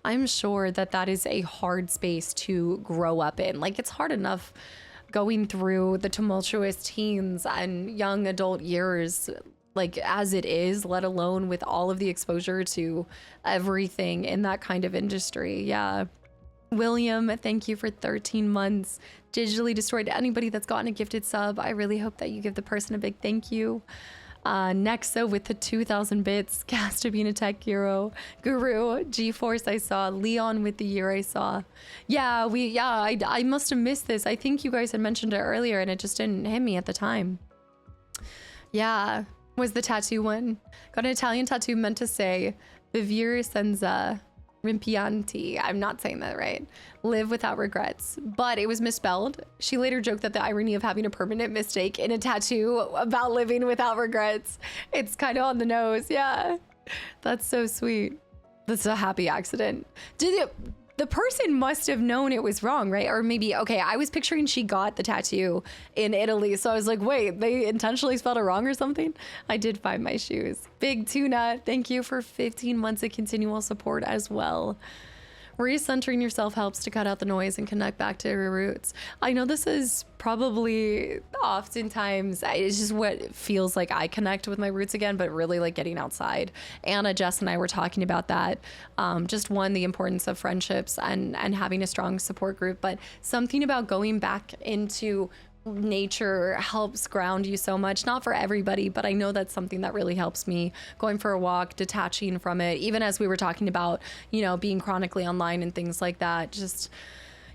I'm sure that is a hard space to grow up in. Like, it's hard enough going through the tumultuous teens and young adult years like as it is, let alone with all of the exposure to everything in that kind of industry. Yeah. William, thank you for 13 months. Digitally destroyed anybody that's gotten a gifted sub. I really hope that you give the person a big thank you. Nexa with the 2,000 bits. Casta being a tech hero. Guru, G-Force I saw. Leon with the year I saw. Yeah, I must have missed this. I think you guys had mentioned it earlier and it just didn't hit me at the time. Yeah. Was the tattoo one. Got an Italian tattoo meant to say Vivere senza rimpianti. I'm not saying that right. Live without regrets. But it was misspelled. She later joked that the irony of having a permanent mistake in a tattoo about living without regrets. It's kind of on the nose. Yeah. That's so sweet. That's a happy accident. The person must have known it was wrong, right? Or maybe, okay, I was picturing she got the tattoo in Italy. So I was like, wait, they intentionally spelled it wrong or something? I did find my shoes. Big Tuna, thank you for 15 months of continual support as well. Recentering yourself helps to cut out the noise and connect back to your roots. I know this is probably oftentimes, it's just what feels like I connect with my roots again, but really like getting outside. Anna, Jess, and I were talking about that. Just one, the importance of friendships and having a strong support group, but something about going back into nature helps ground you so much. Not for everybody, but I know that's something that really helps me. Going for a walk, detaching from it, even as we were talking about, you know, being chronically online and things like that. Just,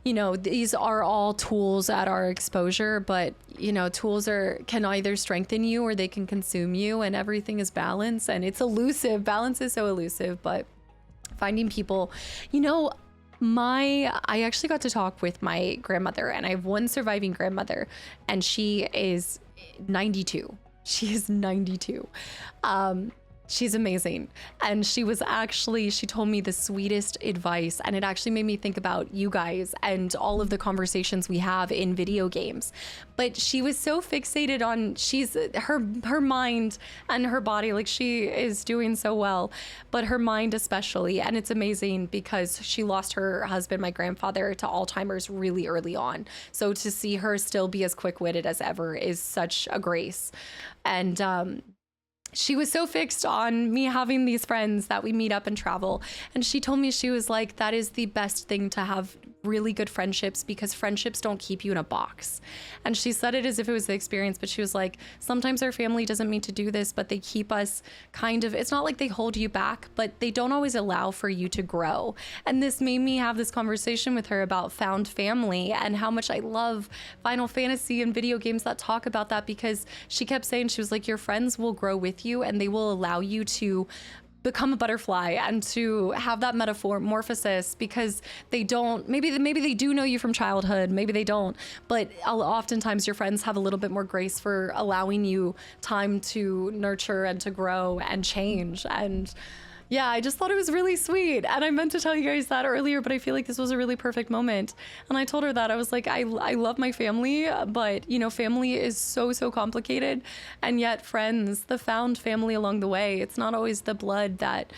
you know, these are all tools at our exposure, but you know, tools can either strengthen you or they can consume you, and everything is balance, and it's elusive. Balance is so elusive, but finding people, you know, I actually got to talk with my grandmother, and I have one surviving grandmother, and she is 92. She is 92. She's amazing. And she told me the sweetest advice, and it actually made me think about you guys and all of the conversations we have in video games. But she was so fixated on her mind and her body, like she is doing so well, but her mind especially. And it's amazing because she lost her husband, my grandfather, to Alzheimer's really early on. So to see her still be as quick-witted as ever is such a grace. And she was so fixed on me having these friends that we meet up and travel. And she told me, she was like, that is the best thing, to have really good friendships, because friendships don't keep you in a box. And she said it as if it was the experience, but she was like, sometimes our family doesn't mean to do this, but they keep us kind of, it's not like they hold you back, but they don't always allow for you to grow. And this made me have this conversation with her about found family and how much I love Final Fantasy and video games that talk about that, because she kept saying, she was like, your friends will grow with you and they will allow you to become a butterfly and to have that metamorphosis, because they don't, maybe they do know you from childhood, maybe they don't, but oftentimes your friends have a little bit more grace for allowing you time to nurture and to grow and change. And yeah, I just thought it was really sweet. And I meant to tell you guys that earlier, but I feel like this was a really perfect moment. And I told her that I was like, I love my family, but you know, family is so complicated. And yet friends, the found family along the way, it's not always the blood that,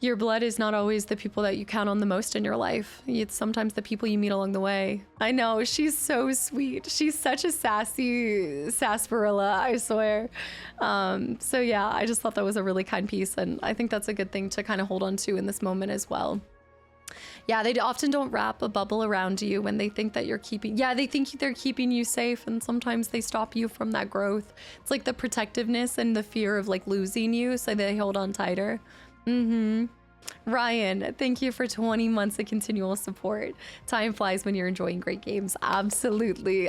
your blood is not always the people that you count on the most in your life. It's sometimes the people you meet along the way. I know, she's so sweet. She's such a sassy sarsaparilla, I swear. So yeah, I just thought that was a really kind piece. And I think that's a good thing to kind of hold on to in this moment as well. Yeah, they often don't wrap a bubble around you when they think that they think they're keeping you safe, and sometimes they stop you from that growth. It's like the protectiveness and the fear of like losing you, so they hold on tighter. Ryan, thank you for 20 months of continual support. Time flies when you're enjoying great games. Absolutely.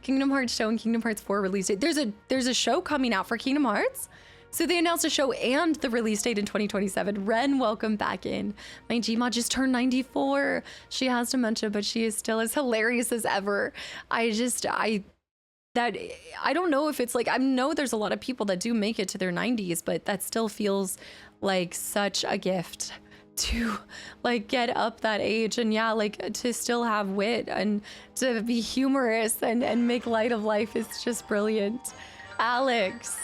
Kingdom Hearts show and Kingdom Hearts 4 release date. There's a show coming out for Kingdom Hearts. So they announced a show and the release date in 2027. Ren, welcome back in. My Gma just turned 94. She has dementia, but she is still as hilarious as ever. I don't know if it's like, I know there's a lot of people that do make it to their 90s, but that still feels like such a gift to like get up that age, and yeah, like to still have wit and to be humorous and make light of life is just brilliant. Alex,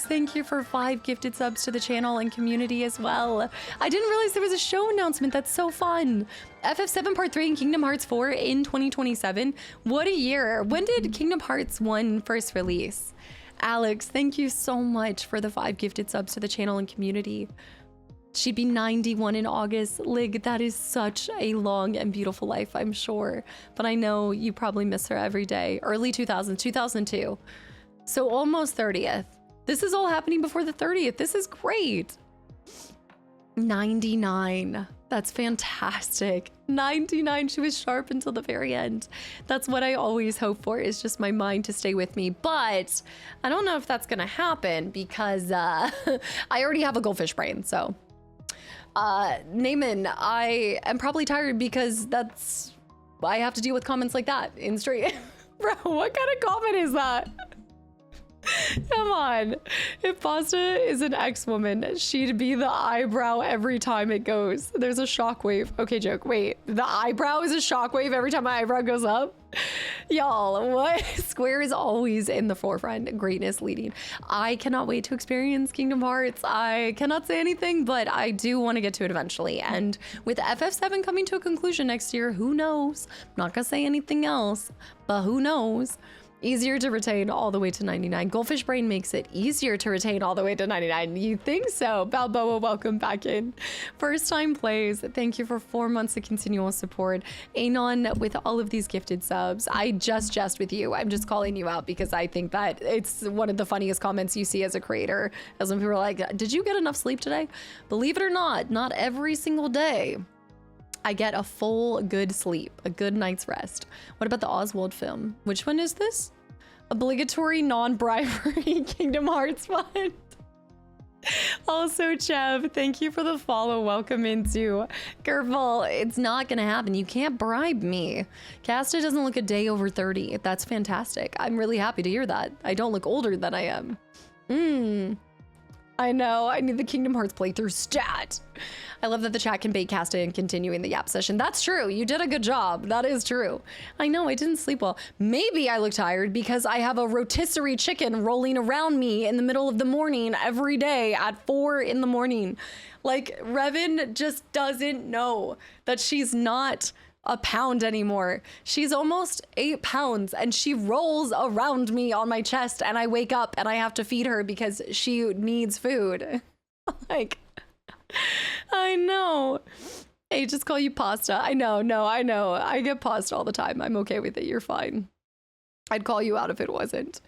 thank you for 5 gifted subs to the channel and community as well. I didn't realize there was a show announcement. That's so fun. FF7 Part 3 and Kingdom Hearts 4 in 2027. What a year. When did Kingdom Hearts 1 first release? Alex, thank you so much for the 5 gifted subs to the channel and community. She'd be 91 in August. Lig, that is such a long and beautiful life, I'm sure. But I know you probably miss her every day. Early 2000s, 2002. So almost 30th. This is all happening before the 30th. This is great. 99. That's fantastic. 99. She was sharp until the very end. That's what I always hope for, is just my mind to stay with me. But I don't know if that's going to happen because I already have a goldfish brain. So Naaman, I am probably tired because I have to deal with comments like that in stream. Bro, what kind of comment is that? Come on. If Pasta is an ex-woman, she'd be the eyebrow every time it goes. There's a shockwave. Okay, joke. Wait, the eyebrow is a shockwave every time my eyebrow goes up? Y'all, what? Square is always in the forefront. Greatness leading. I cannot wait to experience Kingdom Hearts. I cannot say anything, but I do want to get to it eventually. And with FF7 coming to a conclusion next year, who knows? I'm not gonna say anything else, but who knows? Easier to retain all the way to 99. Goldfish Brain makes it easier to retain all the way to 99. You think so? Balboa, welcome back in. First time plays. Thank you for 4 months of continual support. Anon with all of these gifted subs. I just jest with you. I'm just calling you out because I think that it's one of the funniest comments you see as a creator. As when people are like, did you get enough sleep today? Believe it or not every single day I get a full good sleep, a good night's rest. What about the Oswald film? Which one is this? Obligatory non-bribery Kingdom Hearts fund. Also, Chev, thank you for the follow. Welcome into Gerbil. It's not gonna happen. You can't bribe me. Casta doesn't look a day over 30. That's fantastic. I'm really happy to hear that. I don't look older than I am. I know. I need the Kingdom Hearts playthrough stat. I love that the chat can bait Casta and continuing the Yap session. That's true. You did a good job. That is true. I know. I didn't sleep well. Maybe I look tired because I have a rotisserie chicken rolling around me in the middle of the morning every day at 4 in the morning. Like, Revan just doesn't know that she's not a pound anymore. She's almost 8 pounds and she rolls around me on my chest and I wake up and I have to feed her because she needs food. Like, I know. Hey, just call you pasta. I know. No, I know. I get pasta all the time. I'm okay with it. You're fine. I'd call you out if it wasn't.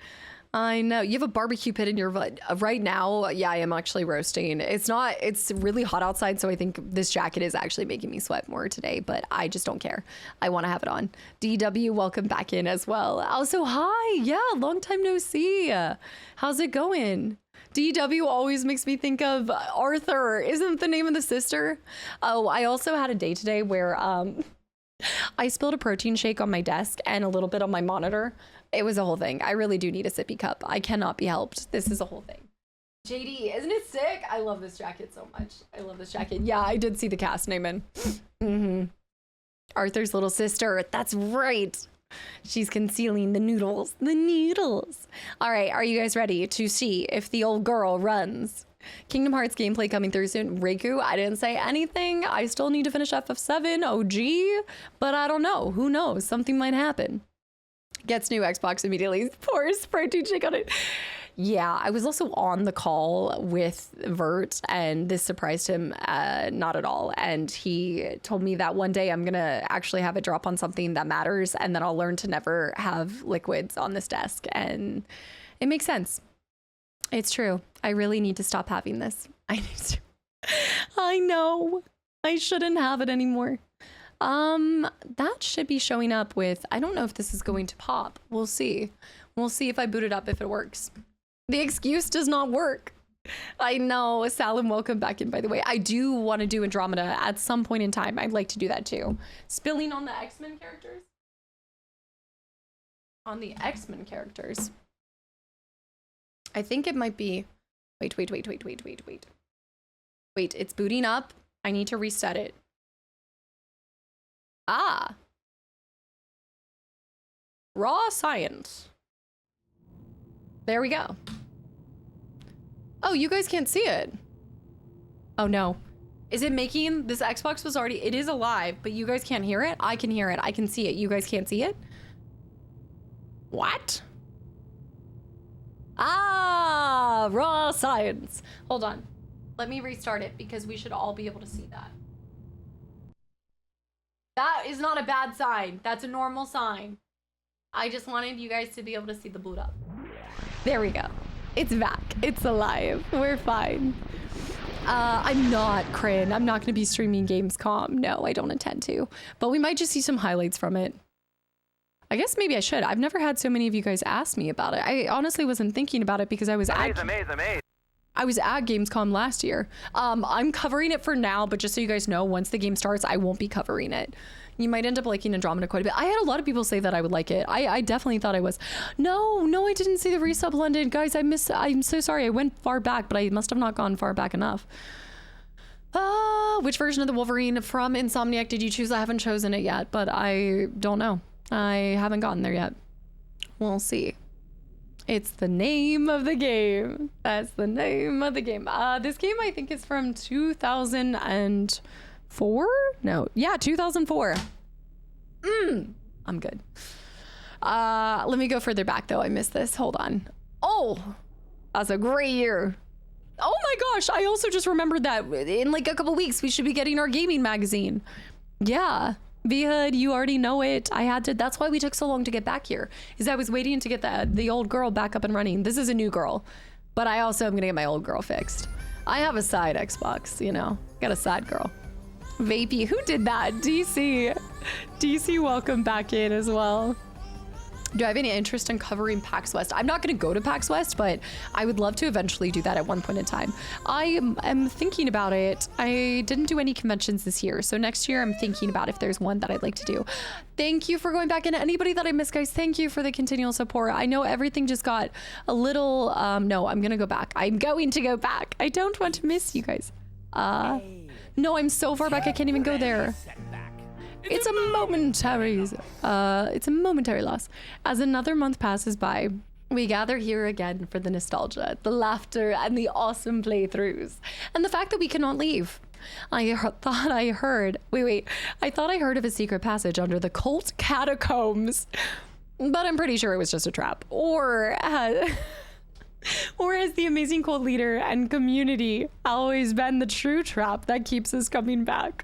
I know. You have a barbecue pit in your right now. Yeah, I am actually roasting. It's really hot outside, so I think this jacket is actually making me sweat more today, but I just don't care. I want to have it on. DW, welcome back in as well. Also, hi. Yeah, long time no see. How's it going? DW always makes me think of Arthur. Isn't the name of the sister? Oh, I also had a day today where I spilled a protein shake on my desk and a little bit on my monitor. It was a whole thing. I really do need a sippy cup. I cannot be helped. This is a whole thing. JD, isn't it sick? I love this jacket so much. I love this jacket. Yeah, I did see the cast name in. Arthur's little sister. That's right. She's concealing the noodles. The noodles. All right, are you guys ready to see if the old girl runs? Kingdom Hearts gameplay coming through soon. Riku, I didn't say anything. I still need to finish FF7 OG, but I don't know. Who knows? Something might happen. Gets new Xbox immediately. Pours protein shake on it. Yeah, I was also on the call with Vert, and this surprised him not at all. And he told me that one day I'm gonna actually have it drop on something that matters, and then I'll learn to never have liquids on this desk. And it makes sense. It's true. I really need to stop having this. I need to. I know. I shouldn't have it anymore. That should be showing up with, I don't know if this is going to pop. We'll see. We'll see if I boot it up, if it works. The excuse does not work. I know. Salim, welcome back in, by the way. I do want to do Andromeda at some point in time. I'd like to do that too. Spilling on the X-Men characters? On the X-Men characters. I think it might be, wait. Wait, it's booting up. I need to reset it. Ah. Raw science. There we go. Oh, you guys can't see it. Oh no. Is it making, this Xbox was already, it is alive, but you guys can't hear it? I can hear it. I can see it. You guys can't see it? What? Ah, raw science. Hold on. Let me restart it because we should all be able to see that. That is not a bad sign. That's a normal sign. I just wanted you guys to be able to see the boot up. There we go. It's back. It's alive. We're fine. I'm not, Crin. I'm not going to be streaming Gamescom. No, I don't intend to. But we might just see some highlights from it. I guess maybe I should. I've never had so many of you guys ask me about it. I honestly wasn't thinking about it because I was I was at Gamescom last year. I'm covering it for now, but just so you guys know, once the game starts, I won't be covering it. You might end up liking Andromeda quite a bit. I had a lot of people say that I would like it. I definitely thought I was. No, I didn't see the resub London. Guys, I'm so sorry. I went far back, but I must have not gone far back enough. Which version of the Wolverine from Insomniac did you choose? I haven't chosen it yet, but I don't know. I haven't gotten there yet. We'll see. It's the name of the game. That's the name of the game. This game I think is from 2004? No, yeah, 2004. I'm good. Let me go further back though. I missed this. Hold on. Oh, that's a great year. Oh my gosh, I also just remembered that in like a couple weeks we should be getting our gaming magazine. Yeah. V-Hood, you already know it. I had to, that's why we took so long to get back here, is I was waiting to get the old girl back up and running. This is a new girl, but I also am gonna get my old girl fixed. I have a side Xbox, you know, got a side girl. Vapey, who did that? DC, welcome back in as well. Do I have any interest in covering PAX West? I'm not going to go to PAX West, but I would love to eventually do that at one point in time. I am thinking about it. I didn't do any conventions this year, so next year I'm thinking about if there's one that I'd like to do. Thank you for going back, and anybody that I missed, guys, thank you for the continual support. I know everything just got a little, no, I'm going to go back. I'm going to go back. I don't want to miss you guys. No, I'm so far back I can't even go there. It's a momentary loss. As another month passes by, we gather here again for the nostalgia, the laughter, and the awesome playthroughs, and the fact that we cannot leave. I thought I heard of a secret passage under the cult catacombs, but I'm pretty sure it was just a trap. Or has the amazing cult leader and community always been the true trap that keeps us coming back?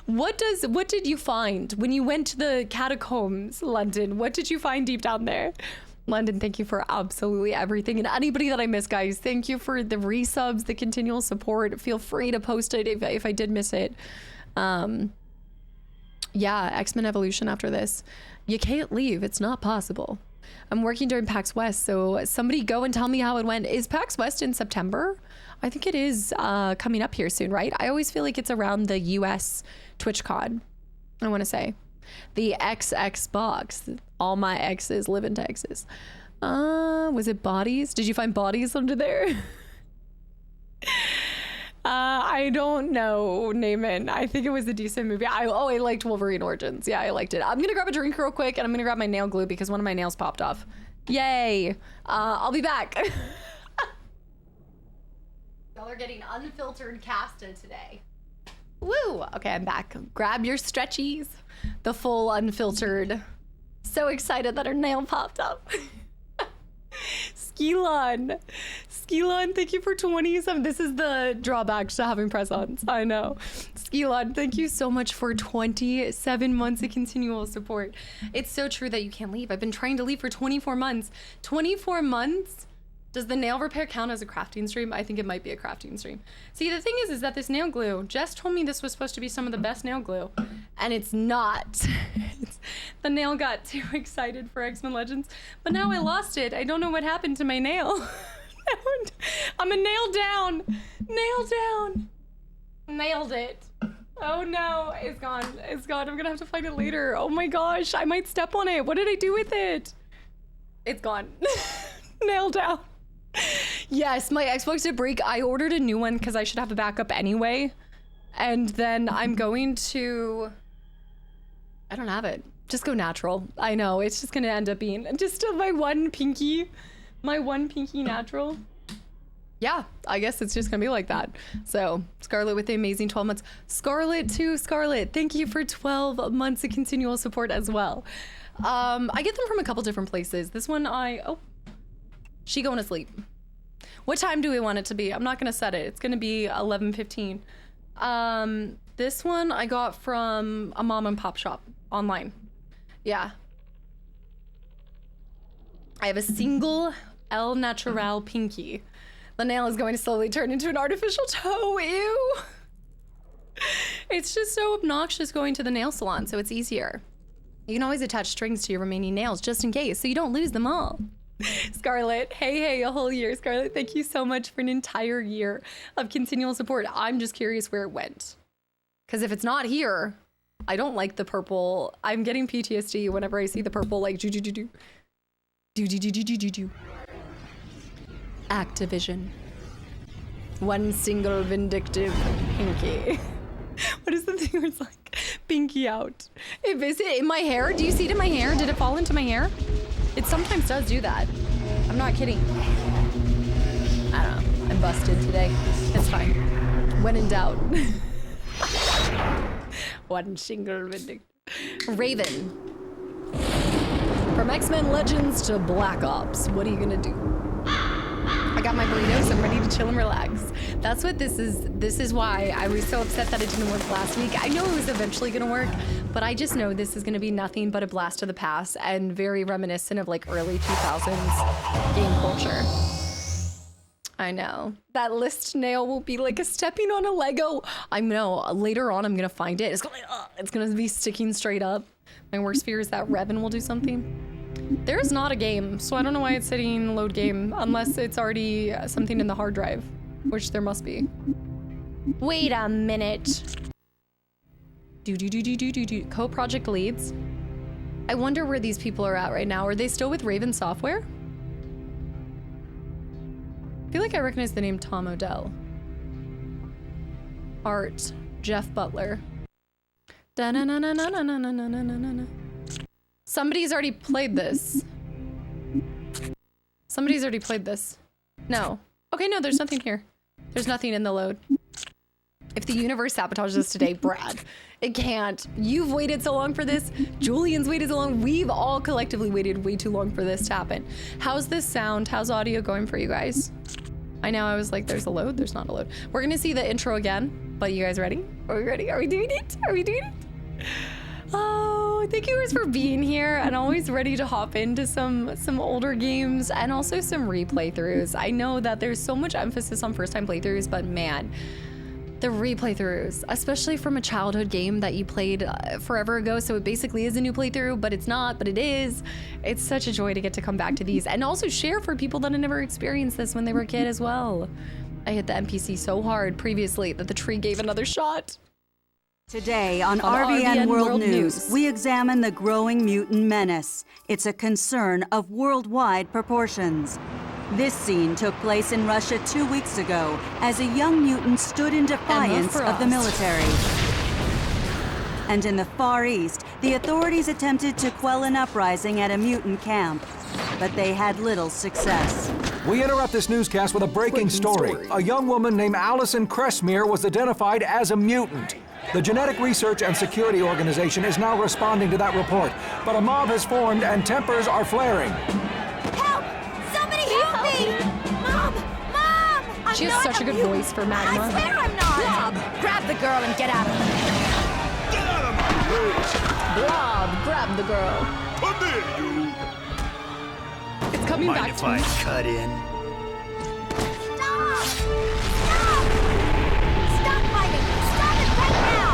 What did you find when you went to the catacombs, London? What did you find deep down there? London, thank you for absolutely everything. And anybody that I missed, guys, thank you for the resubs, the continual support. Feel free to post it if I did miss it. Yeah, X-Men Evolution after this. You can't leave. It's not possible. I'm working during PAX West, so somebody go and tell me how it went. Is PAX West in September? I think it is coming up here soon, right? I always feel like it's around the US TwitchCon, I want to say. The XX box. All my exes live in Texas. Was it bodies? Did you find bodies under there? I don't know, Naaman. I think it was a decent movie. I liked Wolverine Origins. Yeah, I liked it. I'm gonna grab a drink real quick, and I'm gonna grab my nail glue because one of my nails popped off. Yay. I'll be back. Y'all are getting unfiltered Casta today. Woo! Okay, I'm back. Grab your stretchies. The full unfiltered. So excited that her nail popped up. Skilon, thank you for 27. This is the drawback to having press-ons. I know. Skilon, thank you so much for 27 months of continual support. It's so true that you can't leave. I've been trying to leave for 24 months. 24 months? Does the nail repair count as a crafting stream? I think it might be a crafting stream. See, the thing is that this nail glue, Jess told me this was supposed to be some of the best nail glue, and it's not. The nail got too excited for X-Men Legends, but now I lost it. I don't know what happened to my nail. I'm a nail down. Nail down. Nailed it. Oh no, it's gone. It's gone. I'm gonna have to find it later. Oh my gosh, I might step on it. What did I do with it? It's gone. Nail down. Yes, my Xbox did break. I ordered a new one because I should have a backup anyway. And then I'm going to... I don't have it. Just go natural. I know, it's just gonna end up being just my one pinky natural. Yeah, I guess it's just gonna be like that. So, Scarlett with the amazing 12 months. Scarlett, thank you for 12 months of continual support as well. I get them from a couple different places. This one she going to sleep. What time do we want it to be? I'm not gonna set it. It's gonna be 11:15. This one I got from a mom and pop shop online. Yeah. I have a single El Natural pinky. The nail is going to slowly turn into an artificial toe. Ew. It's just so obnoxious going to the nail salon, so it's easier. You can always attach strings to your remaining nails just in case, so you don't lose them all. Scarlett, hey, a whole year. Scarlett, thank you so much for an entire year of continual support. I'm just curious where it went. Because if it's not here, I don't like the purple. I'm getting PTSD whenever I see the purple, like, do. Activision. One single vindictive pinky. What is the thing where it's like, pinky out? Is it in my hair? Do you see it in my hair? Did it fall into my hair? It sometimes does do that. I'm not kidding. I don't know. I'm busted today. It's fine. When in doubt. One single vindictive. Raven. From X-Men Legends to Black Ops. What are you gonna do? I got my burritos. I'm ready to chill and relax. That's what this is. This is why I was so upset that it didn't work last week. I know it was eventually gonna work, but I just know this is gonna be nothing but a blast of the past and very reminiscent of like early 2000s game culture. I know. That list nail will be like a stepping on a Lego. I know. Later on, I'm gonna find it. It's gonna be sticking straight up. My worst fear is that Revan will do something. There is not a game, so I don't know why it's sitting load game, unless it's already something in the hard drive, which there must be. Wait a minute. Co-project leads. I wonder where these people are at right now. Are they still with Raven Software? I feel like I recognize the name Tom Odell. Art, Jeff Butler. Somebody's already played this. Somebody's already played this. No. Okay, no, there's nothing here. There's nothing in the load. If the universe sabotages us today, Brad, it can't. You've waited so long for this. Julian's waited so long. We've all collectively waited way too long for this to happen. How's this sound? How's audio going for you guys? I know I was like, there's a load. There's not a load. We're going to see the intro again, but you guys ready? Are we ready? Are we doing it? Are we doing it? Oh, thank you guys for being here and always ready to hop into some older games and also some replay throughs. I know that there's so much emphasis on first time playthroughs, but man, the replay throughs, especially from a childhood game that you played forever ago. So it basically is a new playthrough, but it's not, but it is. It's such a joy to get to come back to these and also share for people that have never experienced this when they were a kid as well. I hit the NPC so hard previously that the tree gave another shot. Today on RVN World News, we examine the growing mutant menace. It's a concern of worldwide proportions. This scene took place in Russia 2 weeks ago as a young mutant stood in defiance of the military. And in the Far East, the authorities attempted to quell an uprising at a mutant camp, but they had little success. We interrupt this newscast with a breaking story. A young woman named Allison Cressmere was identified as a mutant. The Genetic Research and Security Organization is now responding to that report, but a mob has formed and tempers are flaring. Help! Somebody help me! Mom! Mom! She has such a good voice for Magma. I swear I'm not! Blob, grab the girl and get out of here. Get out of my way! Blob, grab the girl. Come here, you! It's coming Mind back if to I me. cut in? Stop! Stop! Stop fighting! Stop it right now!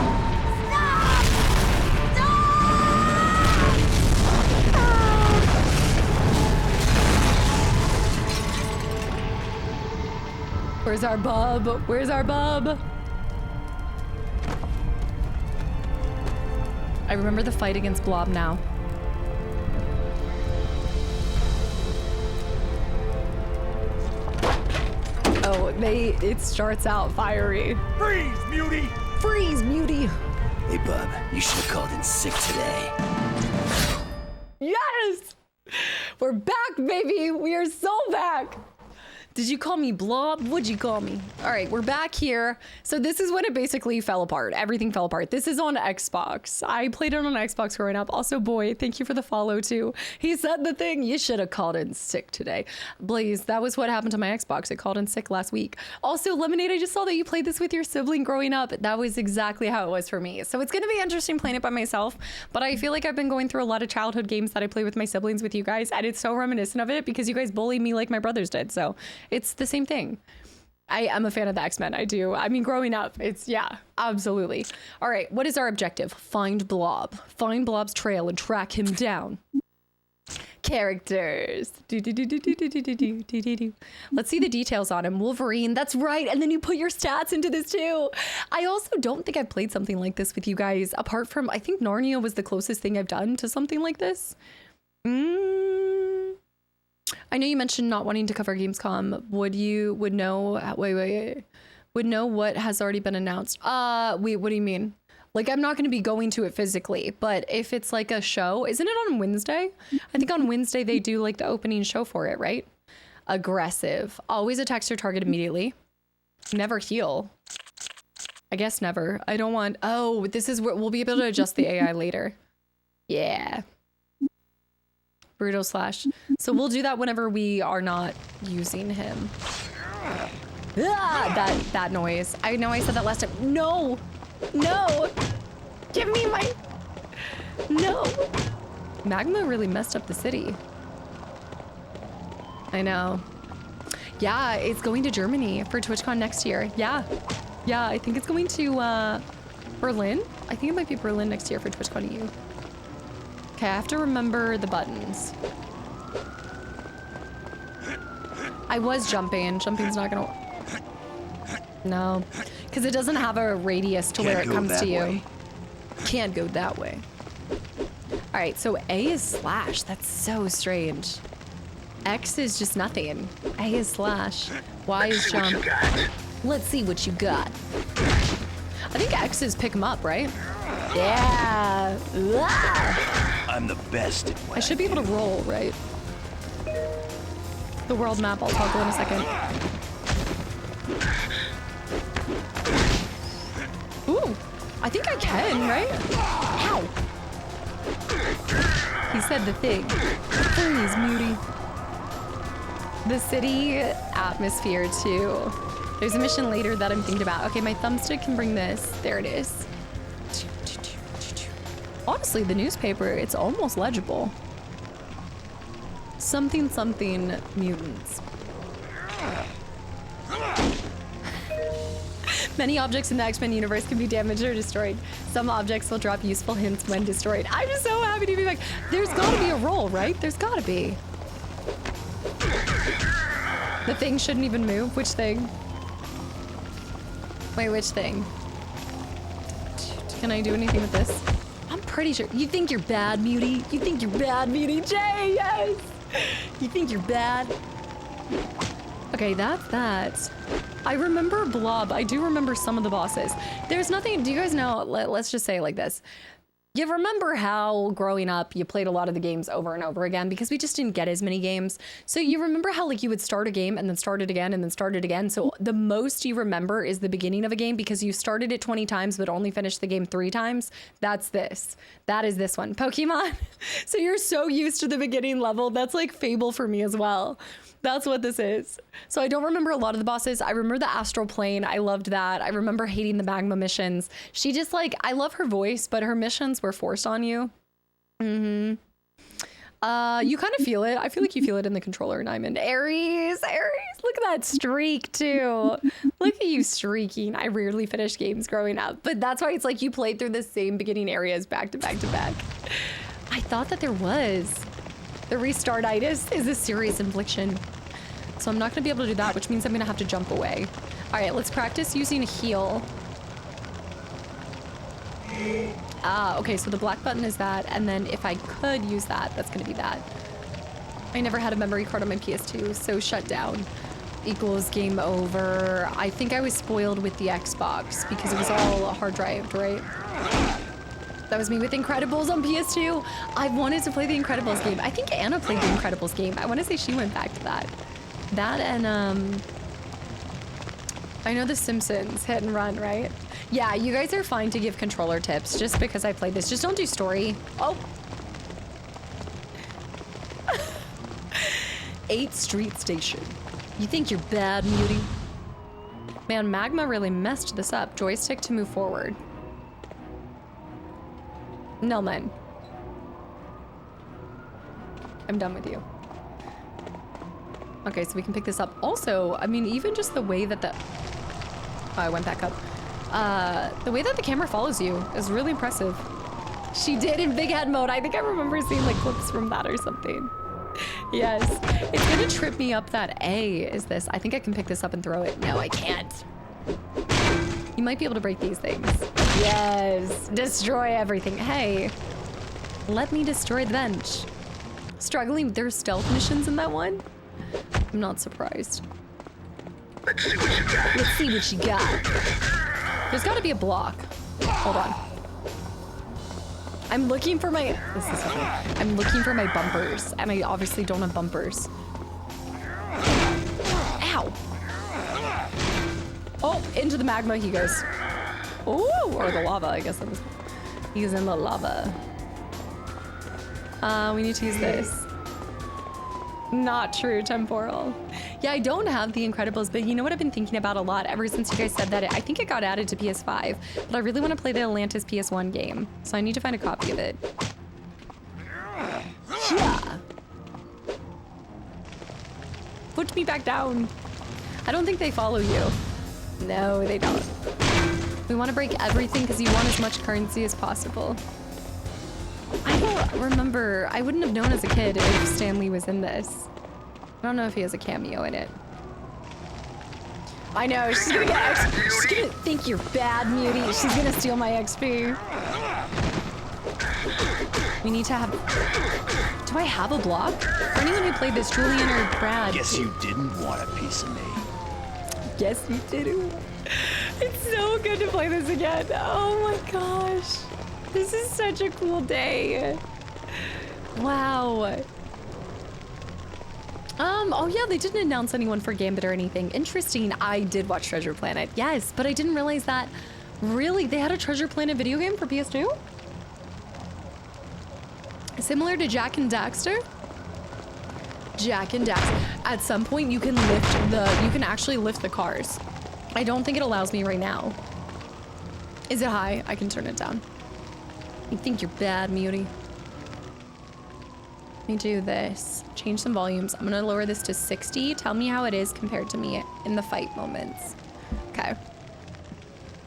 Stop! Stop! Where's our bub? Where's our bub? I remember the fight against Blob now. Oh, it starts out fiery. Freeze, mutie! Freeze, mutie. Hey, bub, you should have called in sick today. Yes! We're back, baby. We are so back. Did you call me Blob? What'd you call me? All right, we're back here. So this is when it basically fell apart. Everything fell apart. This is on Xbox. I played it on Xbox growing up. Also, boy, thank you for the follow too. He said the thing, you should have called in sick today. Blaze, that was what happened to my Xbox. It called in sick last week. Also, Lemonade, I just saw that you played this with your sibling growing up. That was exactly how it was for me. So it's gonna be interesting playing it by myself, but I feel like I've been going through a lot of childhood games that I play with my siblings with you guys, and it's so reminiscent of it because you guys bullied me like my brothers did. So it's the same thing. I am a fan of the X-Men. I do. I mean, growing up, it's, yeah, absolutely. All right, what is our objective? Find Blob. Find Blob's trail and track him down. Characters. Let's see the details on him. Wolverine, that's right. And then you put your stats into this too. I also don't think I've played something like this with you guys, apart from, I think Narnia was the closest thing I've done to something like this. I know you mentioned not wanting to cover Gamescom. Would know what has already been announced? Wait, what do you mean? Like, I'm not going to be going to it physically, but if it's like a show, isn't it on Wednesday? I think on Wednesday they do like the opening show for it, right? Aggressive. Always attacks your target immediately. Never heal. I guess never. I don't want, oh, this is where we'll be able to adjust the AI later. Yeah. Brutal slash. So we'll do that whenever we are not using him. Ah, that noise. I know I said that last time. No, no, give me my, no. Magma really messed up the city. I know. Yeah, it's going to Germany for TwitchCon next year. Yeah, I think it's going to Berlin. I think it might be Berlin next year for TwitchCon EU. Okay, I have to remember the buttons. I was jumping. Jumping's not gonna... No, because it doesn't have a radius to where it comes to you. Can't go that way. All right, so A is slash. That's so strange. X is just nothing. A is slash. Y is jump. Let's see what you got. I think X is pick 'em up, right? Yeah. I'm the best at what I should be able to roll, right? The world map, I'll toggle in a second. Ooh, I think I can, right? Ow. He said the thing. Freeze, Muty. The city atmosphere, too. There's a mission later that I'm thinking about. Okay, my thumbstick can bring this. There it is. Honestly, the newspaper, it's almost legible. Something, something, mutants. Many objects in the X-Men universe can be damaged or destroyed. Some objects will drop useful hints when destroyed. I'm just so happy to be back. There's gotta be a roll, right? There's gotta be. The thing shouldn't even move. Which thing? Wait, which thing? Can I do anything with this? I'm pretty sure. You think you're bad, Muty? You think you're bad, Muty? Jay, yes! You think you're bad? Okay, that's that. I remember Blob. I do remember some of the bosses. There's nothing, do you guys know, let's just say it like this. You remember how growing up you played a lot of the games over and over again because we just didn't get as many games. So you remember how like you would start a game and then start it again and then start it again. So the most you remember is the beginning of a game because you started it 20 times but only finished the game 3 times. That's this. That is this one. Pokemon. So you're so used to the beginning level. That's like Fable for me as well. That's what this is. So I don't remember a lot of the bosses. I remember the astral plane. I loved that. I remember hating the magma missions. She just like, I love her voice, but her missions were forced on you. You kind of feel it. I feel like you feel it in the controller and I'm in Aries. Aries, look at that streak too. Look at you streaking. I rarely finished games growing up, but that's why it's like you played through the same beginning areas back to back to back. I thought that there was. The restart-itis is a serious infliction. So I'm not gonna be able to do that, which means I'm gonna have to jump away. All right, let's practice using a heal. Okay, so the black button is that, and then if I could use that, that's gonna be that. I never had a memory card on my PS2, so shut down equals game over. I think I was spoiled with the Xbox because it was all hard drived, right? That was me with Incredibles on PS2. I've wanted to play the Incredibles game. I think Anna played the Incredibles game. I want to say she went back to that. That and, I know The Simpsons, hit and run, right? Yeah, you guys are fine to give controller tips just because I played this. Just don't do story. Oh. 8th Street Station. You think you're bad, Muty? Man, Magma really messed this up. Joystick to move forward. Nelman. I'm done with you. Okay, so we can pick this up. Also, I mean, even just the way that the... Oh, I went back up. The way that the camera follows you is really impressive. She did in big head mode. I think I remember seeing like clips from that or something. Yes. It's gonna trip me up that A is this. I think I can pick this up and throw it. No, I can't. You might be able to break these things. Yes, destroy everything. Hey, let me destroy the bench. Struggling with their stealth missions in that one? I'm not surprised. Let's see what you got. Let's see what you got. There's gotta be a block. Hold on. I'm looking for my, this is so funny. I'm looking for my bumpers, and I obviously don't have bumpers. Ow. Oh, into the magma he goes. Oh, or the lava, I guess that was. He's in the lava. We need to use this. Not true, temporal. Yeah, I don't have the Incredibles, but you know what I've been thinking about a lot ever since you guys said that? I think it got added to PS5, but I really want to play the Atlantis PS1 game, so I need to find a copy of it. Yeah. Put me back down. I don't think they follow you. No, they don't. We want to break everything because you want as much currency as possible. I don't remember. I wouldn't have known as a kid if Stanley was in this. I don't know if he has a cameo in it. I know, she's gonna get she's gonna think you're bad, Mutie. She's gonna steal my XP. We need to have... Do I have a block? For anyone who played this, Julian or Brad? Guess you didn't want a piece of me. Yes, you did. It's so good to play this again. Oh my gosh. This is such a cool day. Wow. Oh yeah, they didn't announce anyone for Gambit or anything. Interesting. I did watch Treasure Planet. Yes, but I didn't realize that really they had a Treasure Planet video game for PS2? Similar to Jak and Daxter? Jak and Daxter. At some point you can actually lift the cars. I don't think it allows me right now. Is it high? I can turn it down. You think you're bad, Mutie. Let me do this. Change some volumes. I'm gonna lower this to 60. Tell me how it is compared to me in the fight moments. Okay.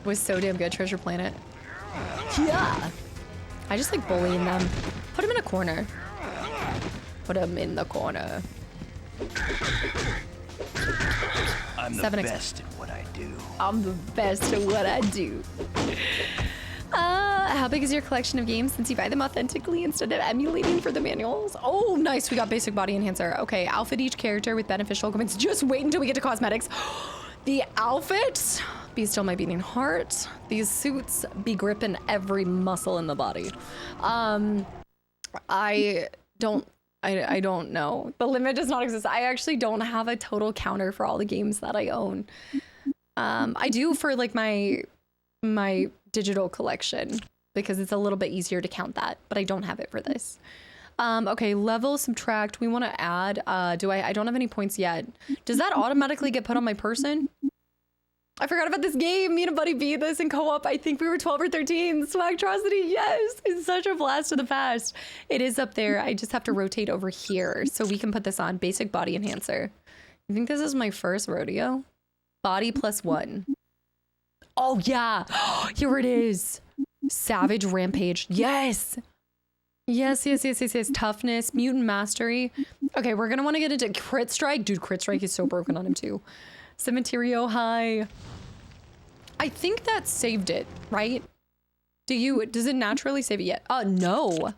Was so damn good, Treasure Planet. Yeah. I just like bullying them. Put them in a corner. Put them in the corner. I'm the best at what I do. I'm the best at what I do. How big is your collection of games since you buy them authentically instead of emulating for the manuals? Oh, nice. We got basic body enhancer. Okay, outfit each character with beneficial equipment. Just wait until we get to cosmetics. The outfit, be still my beating heart. These suits be gripping every muscle in the body. I don't know. The limit does not exist. I actually don't have a total counter for all the games that I own. I do for like my digital collection because it's a little bit easier to count that, but I don't have it for this. Okay, level, subtract. We want to add. I don't have any points yet. Does that automatically get put on my person? I forgot about this game. Me and a buddy beat this in co-op. I think we were 12 or 13. Swagtrosity, yes. It's such a blast of the past. It is up there. I just have to rotate over here so we can put this on. Basic body enhancer. I think this is my first rodeo. Body +1. Oh, yeah. Here it is. Savage Rampage. Yes. Yes. Toughness, mutant mastery. Okay, we're going to want to get into Crit Strike. Dude, Crit Strike is so broken on him too. Cementerio high. I think that saved it, right? Does it naturally save it yet? No.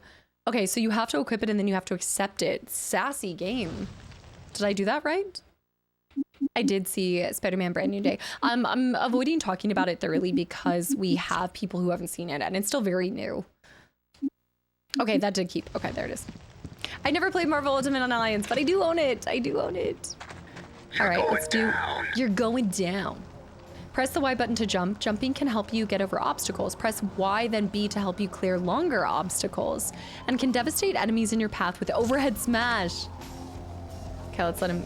Okay, so you have to equip it and then you have to accept it. Sassy game. Did I do that right? I did see Spider-Man Brand New Day. I'm avoiding talking about it thoroughly because we have people who haven't seen it and it's still very new. Okay, that did keep. Okay, there it is. I never played Marvel Ultimate Alliance, but I do own it. All right, let's do. You're going down. Press the Y button to jump. Jumping can help you get over obstacles. Press Y, then B to help you clear longer obstacles, and can devastate enemies in your path with overhead smash. Okay, let's let him.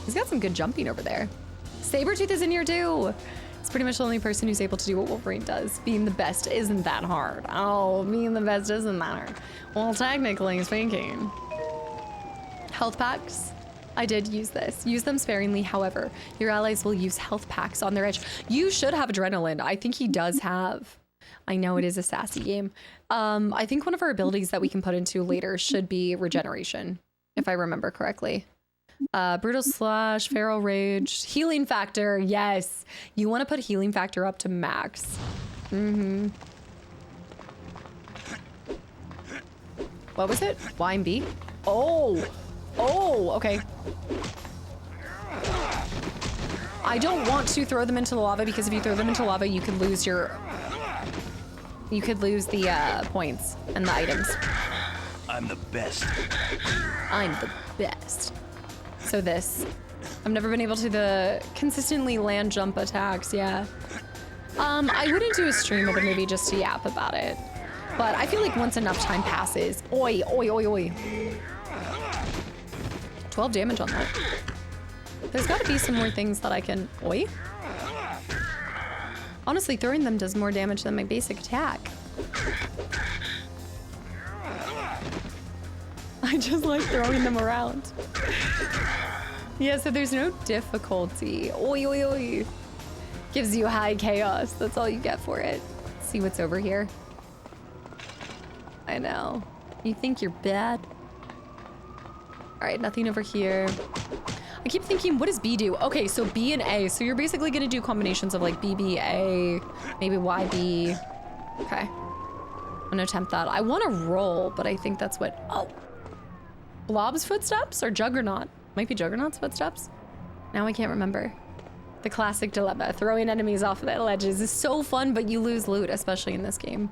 He's got some good jumping over there. Sabretooth is in here too. It's pretty much the only person who's able to do what Wolverine does. Being the best isn't that hard. Oh, being the best isn't that hard. Well, technically speaking. Health packs. I did use this. Use them sparingly, however. Your allies will use health packs on their edge. You should have adrenaline. I think he does have. I know it is a sassy game. I think one of our abilities that we can put into later should be regeneration, if I remember correctly. Brutal Slash, Feral Rage, Healing Factor. Yes. You want to put Healing Factor up to max. What was it? Y and B? Oh, okay. I don't want to throw them into the lava because if you throw them into lava, you could lose the points and the items. I'm the best. I'm the best. So this. I've never been able to consistently land jump attacks, yeah. I wouldn't do a stream of the movie just to yap about it. But I feel like once enough time passes. Oi. 12 damage on that. There's got to be some more things that I can... Oi? Honestly, throwing them does more damage than my basic attack. I just like throwing them around. Yeah, so there's no difficulty. Oi. Gives you high chaos. That's all you get for it. Let's see what's over here. I know. You think you're bad? All right, nothing over here. I keep thinking, what does B do? Okay, so B and A. So you're basically gonna do combinations of like BB, maybe YB. Okay. I'm gonna attempt that. I wanna roll, but I think that's what, oh. Blob's footsteps or Juggernaut? Might be Juggernaut's footsteps. Now I can't remember. The classic dilemma. Throwing enemies off the ledges is so fun, but you lose loot, especially in this game.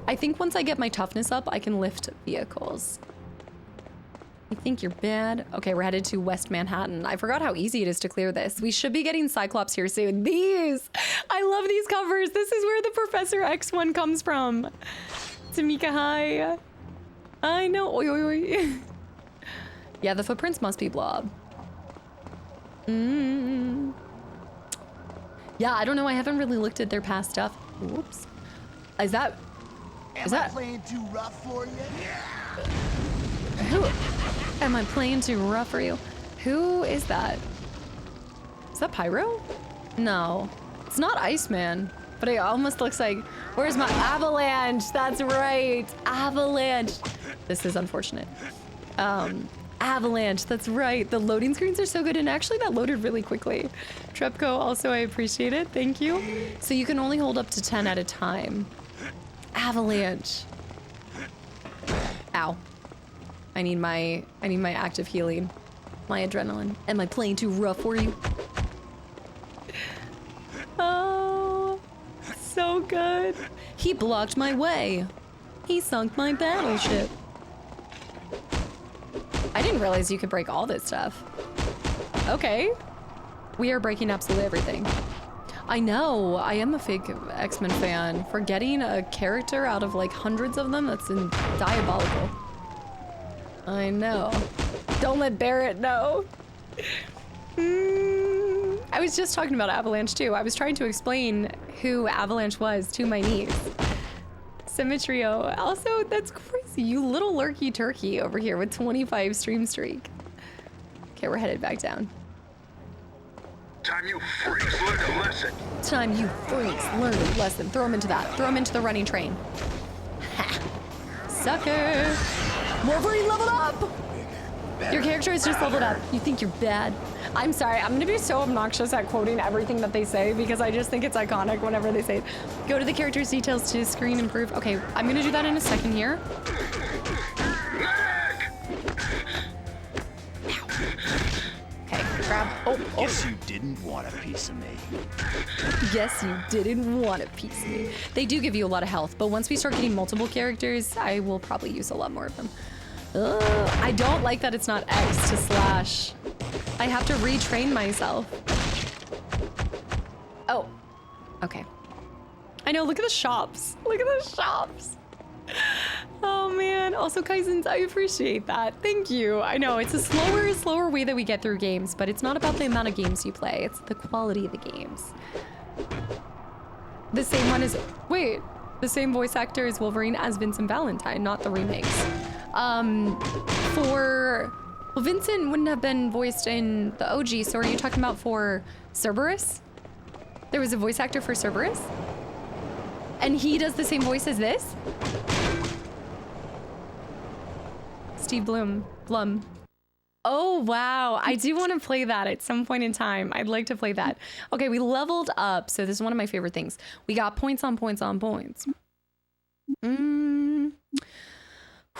I think once I get my toughness up, I can lift vehicles. You think you're bad? Okay, we're headed to West Manhattan. I forgot how easy it is to clear this. We should be getting Cyclops here soon. These! I love these covers. This is where the Professor X one comes from. Tamika, hi. I know. Oi, oi, oi. Yeah, the footprints must be Blob. Yeah, I don't know. I haven't really looked at their past stuff. Whoops. Is that... Am I playing too rough for you? Who am I playing too rough for you? Who is that? Is that Pyro? No, it's not Iceman, but it almost looks like, where's my Avalanche? That's right, Avalanche. This is unfortunate. Avalanche, that's right. The loading screens are so good, and actually that loaded really quickly. Trepco, also I appreciate it, thank you. So you can only hold up to 10 at a time. Avalanche. Ow. I need my active healing. My adrenaline. Am I playing too rough for you? Oh, so good. He blocked my way. He sunk my battleship. I didn't realize you could break all this stuff. Okay. We are breaking absolutely everything. I know, I am a fake X-Men fan. For getting a character out of like hundreds of them, that's diabolical. I know. Don't let Barrett know. I was just talking about Avalanche too. I was trying to explain who Avalanche was to my niece. Symmetrio. Also, that's crazy. You little lurky turkey over here with 25 stream streak. Okay, we're headed back down. Time you freaks learn a lesson. Time you freaks learn a lesson. Throw him into that. Throw him into the running train. Ha! Sucker! Wolverine leveled up! Your character is just leveled up. You think you're bad. I'm sorry, I'm gonna be so obnoxious at quoting everything that they say because I just think it's iconic whenever they say it. Go to the character's details to screen improve. Okay, I'm gonna do that in a second here. Okay, grab. Oh. Guess you didn't want a piece of me. Guess you didn't want a piece of me. They do give you a lot of health, but once we start getting multiple characters, I will probably use a lot more of them. I don't like that it's not X to slash. I have to retrain myself. Oh, okay. I know, look at the shops. Look at the shops. Oh man, also Kaizens, I appreciate that. Thank you. I know, it's a slower way that we get through games, but it's not about the amount of games you play, it's the quality of the games. The same one is, wait, the same voice actor as Wolverine as Vincent Valentine, not the remakes. Well, Vincent wouldn't have been voiced in the OG, so are you talking about for Cerberus? There was a voice actor for Cerberus? And he does the same voice as this? Steve Blum. Oh, wow. I do want to play that at some point in time. I'd like to play that. Okay, we leveled up. So this is one of my favorite things. We got points on points on points.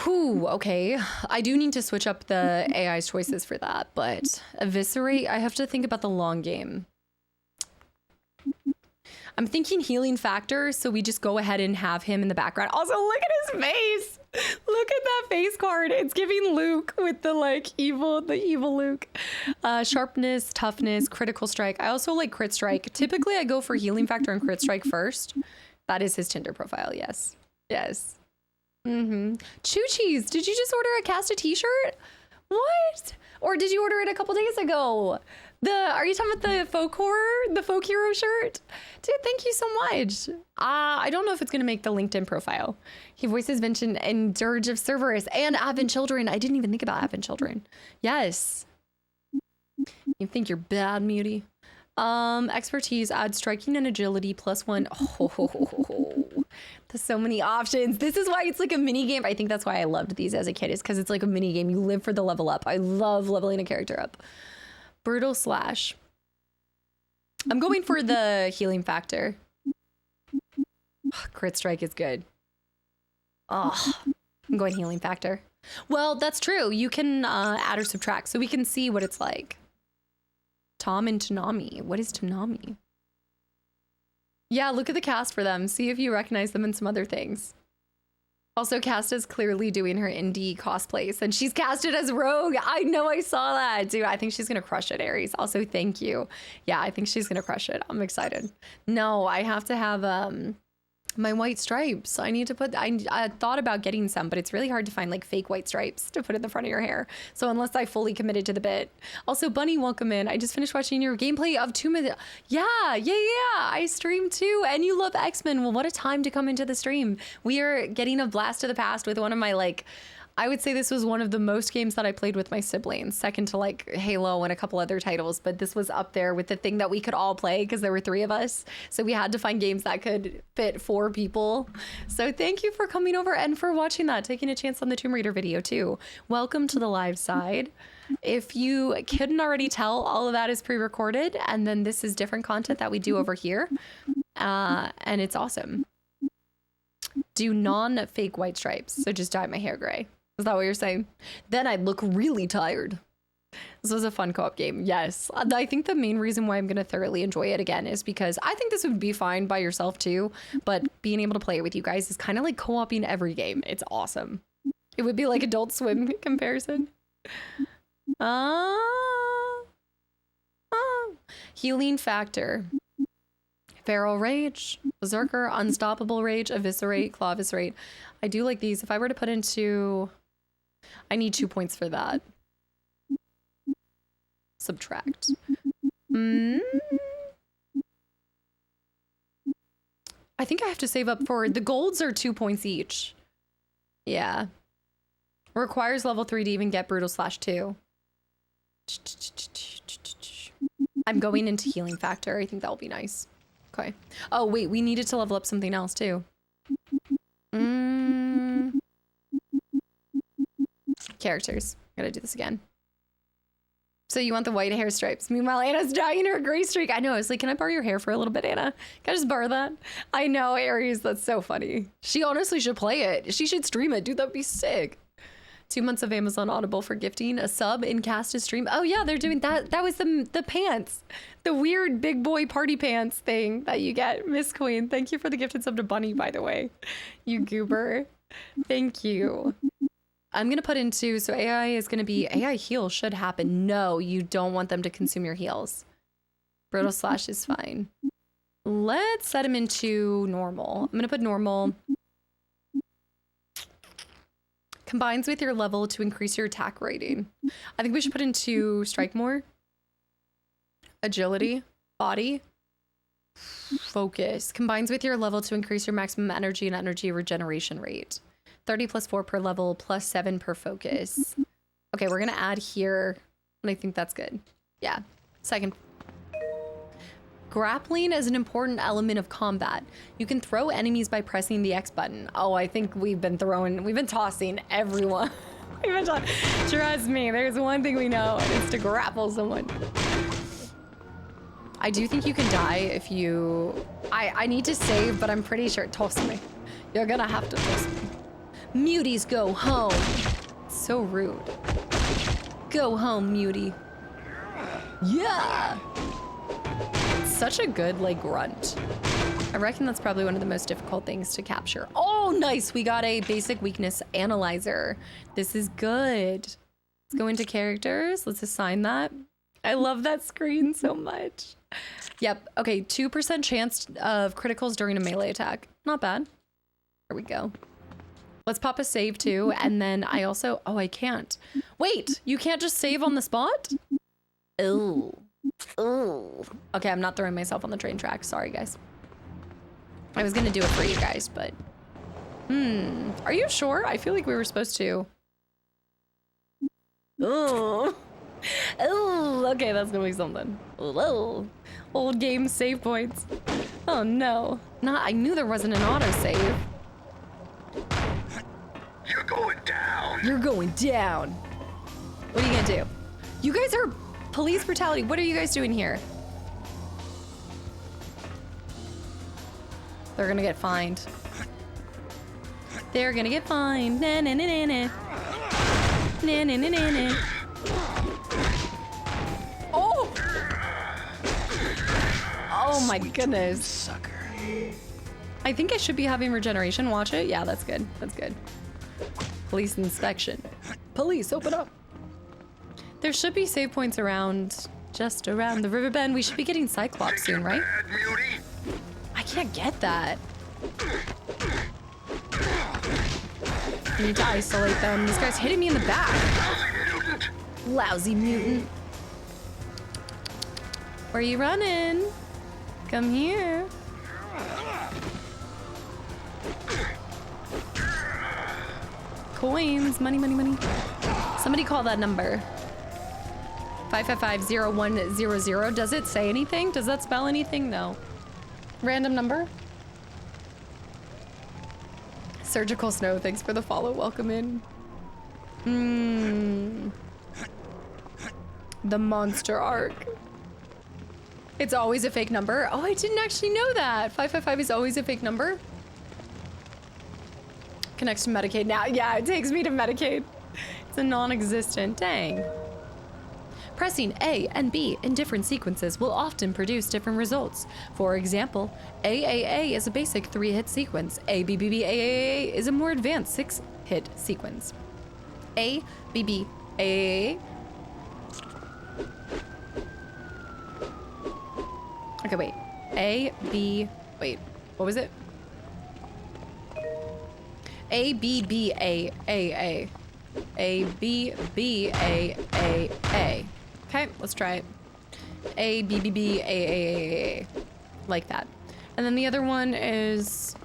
Whew, okay. I do need to switch up the AI's choices for that, but eviscerate, I have to think about the long game. I'm thinking healing factor, so we just go ahead and have him in the background. Also, look at his face. Look at that face card. It's giving Luke with the like evil Luke. Sharpness, toughness, critical strike. I also like crit strike. Typically, I go for healing factor and crit strike first. That is his Tinder profile. Yes. Yes. Choo-cheese, did you just order a Casta t-shirt? What? Or did you order it a couple days ago? Are you talking about the folk horror, the folk hero shirt? Dude, thank you so much. I don't know if it's gonna make the LinkedIn profile. He voices Vincent in Dirge of Cerberus and Advent Children. I didn't even think about Advent Children. Yes. You think you're bad, Muty? Expertise, add striking and agility +1. Oh, there's so many options. This is why it's like a mini game. I think that's why I loved these as a kid, is because it's like a mini game. You live for the level up. I love leveling a character up. Brutal slash. I'm going for the healing factor. Crit strike is good. Oh, I'm going healing factor. Well, that's true. You can add or subtract, so we can see what it's like. Tom and Tanami. What is Tanami? Yeah, look at the cast for them. See if you recognize them in some other things. Also, Casta's clearly doing her indie cosplays, and she's casted as Rogue. I know, I saw that. Dude, I think she's going to crush it, Aries. Also, thank you. Yeah, I think she's going to crush it. I'm excited. No, I have to have my white stripes. I need to put, I thought about getting some, but it's really hard to find like fake white stripes to put in the front of your hair. So unless I fully committed to the bit. Also, Bunny, welcome in. I just finished watching your gameplay of 2 minutes. Yeah. I stream too. And you love X-Men. Well, what a time to come into the stream. We are getting a blast of the past with one of my I would say this was one of the most games that I played with my siblings, second to like Halo and a couple other titles, but this was up there with the thing that we could all play because there were 3 of us. So we had to find games that could fit 4 people. So thank you for coming over and for watching that, taking a chance on the Tomb Raider video too. Welcome to the live side. If you couldn't already tell, all of that is pre-recorded, and then this is different content that we do over here. And it's awesome. Do non-fake white stripes, so just dye my hair gray. Is that what you're saying? Then I'd look really tired. This was a fun co-op game. Yes. I think the main reason why I'm going to thoroughly enjoy it again is because I think this would be fine by yourself too, but being able to play it with you guys is kind of like co-oping every game. It's awesome. It would be like Adult Swim comparison. Healing factor. Feral Rage, Berserker, Unstoppable Rage, Eviscerate, Claw Eviscerate. I do like these. If I were to put into... I need 2 points for that. Subtract. I think I have to save up for... The golds are 2 points each. Yeah. Requires level 3 to even get Brutal Slash 2. I'm going into Healing Factor. I think that'll be nice. Okay. Oh, wait, we needed to level up something else too. Characters. Gotta do this again. So you want the white hair stripes. Meanwhile, Anna's dyeing her gray streak. I know. I was like, can I borrow your hair for a little bit, Anna? Can I just borrow that? I know, Aries. That's so funny. She honestly should play it. She should stream it. Dude, that'd be sick. 2 months of Amazon Audible for gifting a sub in Casta's stream. Oh yeah, they're doing that. That was the pants, the weird big boy party pants thing that you get. Miss Queen, thank you for the gifted sub to Bunny, by the way. You goober. Thank you. I'm gonna put into, so AI is gonna be, AI heal should happen. No, you don't want them to consume your heals. Brutal Slash is fine. Let's set him into normal. I'm gonna put normal. Combines with your level to increase your attack rating. I think we should put into strike more. Agility, body, focus. Combines with your level to increase your maximum energy and energy regeneration rate. 30 plus 4 per level, plus 7 per focus. Okay, we're gonna add here, and I think that's good. Yeah, second. Grappling is an important element of combat. You can throw enemies by pressing the X button. Oh, I think we've been tossing everyone. Trust me, there's one thing we know, and it's to grapple someone. I do think you can die if you... I need to save, but I'm pretty sure... Toss me. You're gonna have to toss me. Muties go home. So rude. Go home, Mutie. Yeah! Such a good like grunt. I reckon that's probably one of the most difficult things to capture. Oh, nice. We got a basic weakness analyzer. This is good. Let's go into characters. Let's assign that. I love that screen so much. Yep. Okay. 2% chance of criticals during a melee attack. Not bad. There we go. Let's pop a save too. And then I also, oh, I can't. Wait, you can't just save on the spot? Ooh. Ooh. Okay, I'm not throwing myself on the train track. Sorry, guys. I was gonna do it for you guys, but... Are you sure? I feel like we were supposed to. Oh. Oh, okay, that's gonna be something. Whoa. Old game save points. Oh no. I knew there wasn't an autosave. You're going down. You're going down. What are you gonna do? You guys are police brutality. What are you guys doing here? They're gonna get fined. They're gonna get fined. Na na na na na. Na na na na na. Oh! Oh my goodness. Sucker. I think I should be having regeneration. Watch it. Yeah, that's good. That's good. Police inspection. Police, open up. There should be save points around, just around the river bend. We should be getting Cyclops soon, right? Bad Mutie. I can't get that. I need to isolate them. This guy's hitting me in the back. Mutant. Lousy mutant. Where are you running? Come here. Coins, money, money, money. Somebody call that number. 555-0100. Does it say anything? Does that spell anything? No. Random number? Surgical Snow, thanks for the follow. Welcome in. The monster arc. It's always a fake number. Oh, I didn't actually know that. 555 is always a fake number. Connects to Medicaid now. Yeah, it takes me to Medicaid. It's a non-existent. Dang. Pressing A and B in different sequences will often produce different results. For example, AAA is a basic 3-hit sequence. ABBBAAA is a more advanced 6-hit sequence. ABBAAA. Okay, wait. Wait, what was it? ABBAAA. ABBAAA. Okay, let's try it. ABBBAAA. Like that. And then the other one is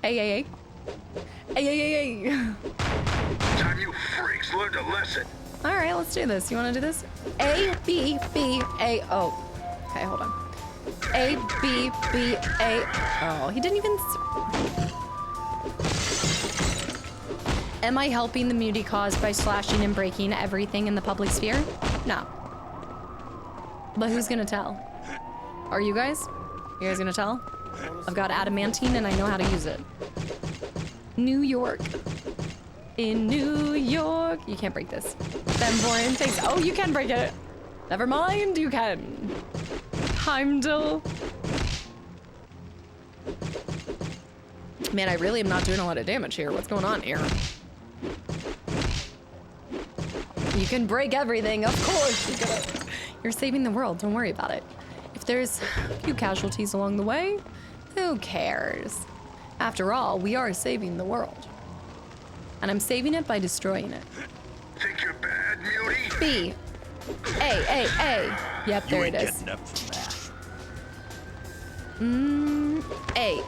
AAA. AAA. Time you freaks learned a lesson. All right, let's do this. You want to do this? ABBAO. Okay, hold on. ABBA. Oh, he didn't even. Am I helping the mutie cause by slashing and breaking everything in the public sphere? No. But who's gonna tell? Are you guys? You guys gonna tell? I've got adamantine and I know how to use it. New York. In New York. You can't break this. Benborn, thanks. Oh, you can break it. Never mind, you can. Heimdall. Man, I really am not doing a lot of damage here. What's going on here? You can break everything, of course. You're saving the world, don't worry about it. If there's a few casualties along the way, who cares? After all, we are saving the world. And I'm saving it by destroying it. Think you're bad, Mutie? B. A. Yep, there it is. Getting up from that. A.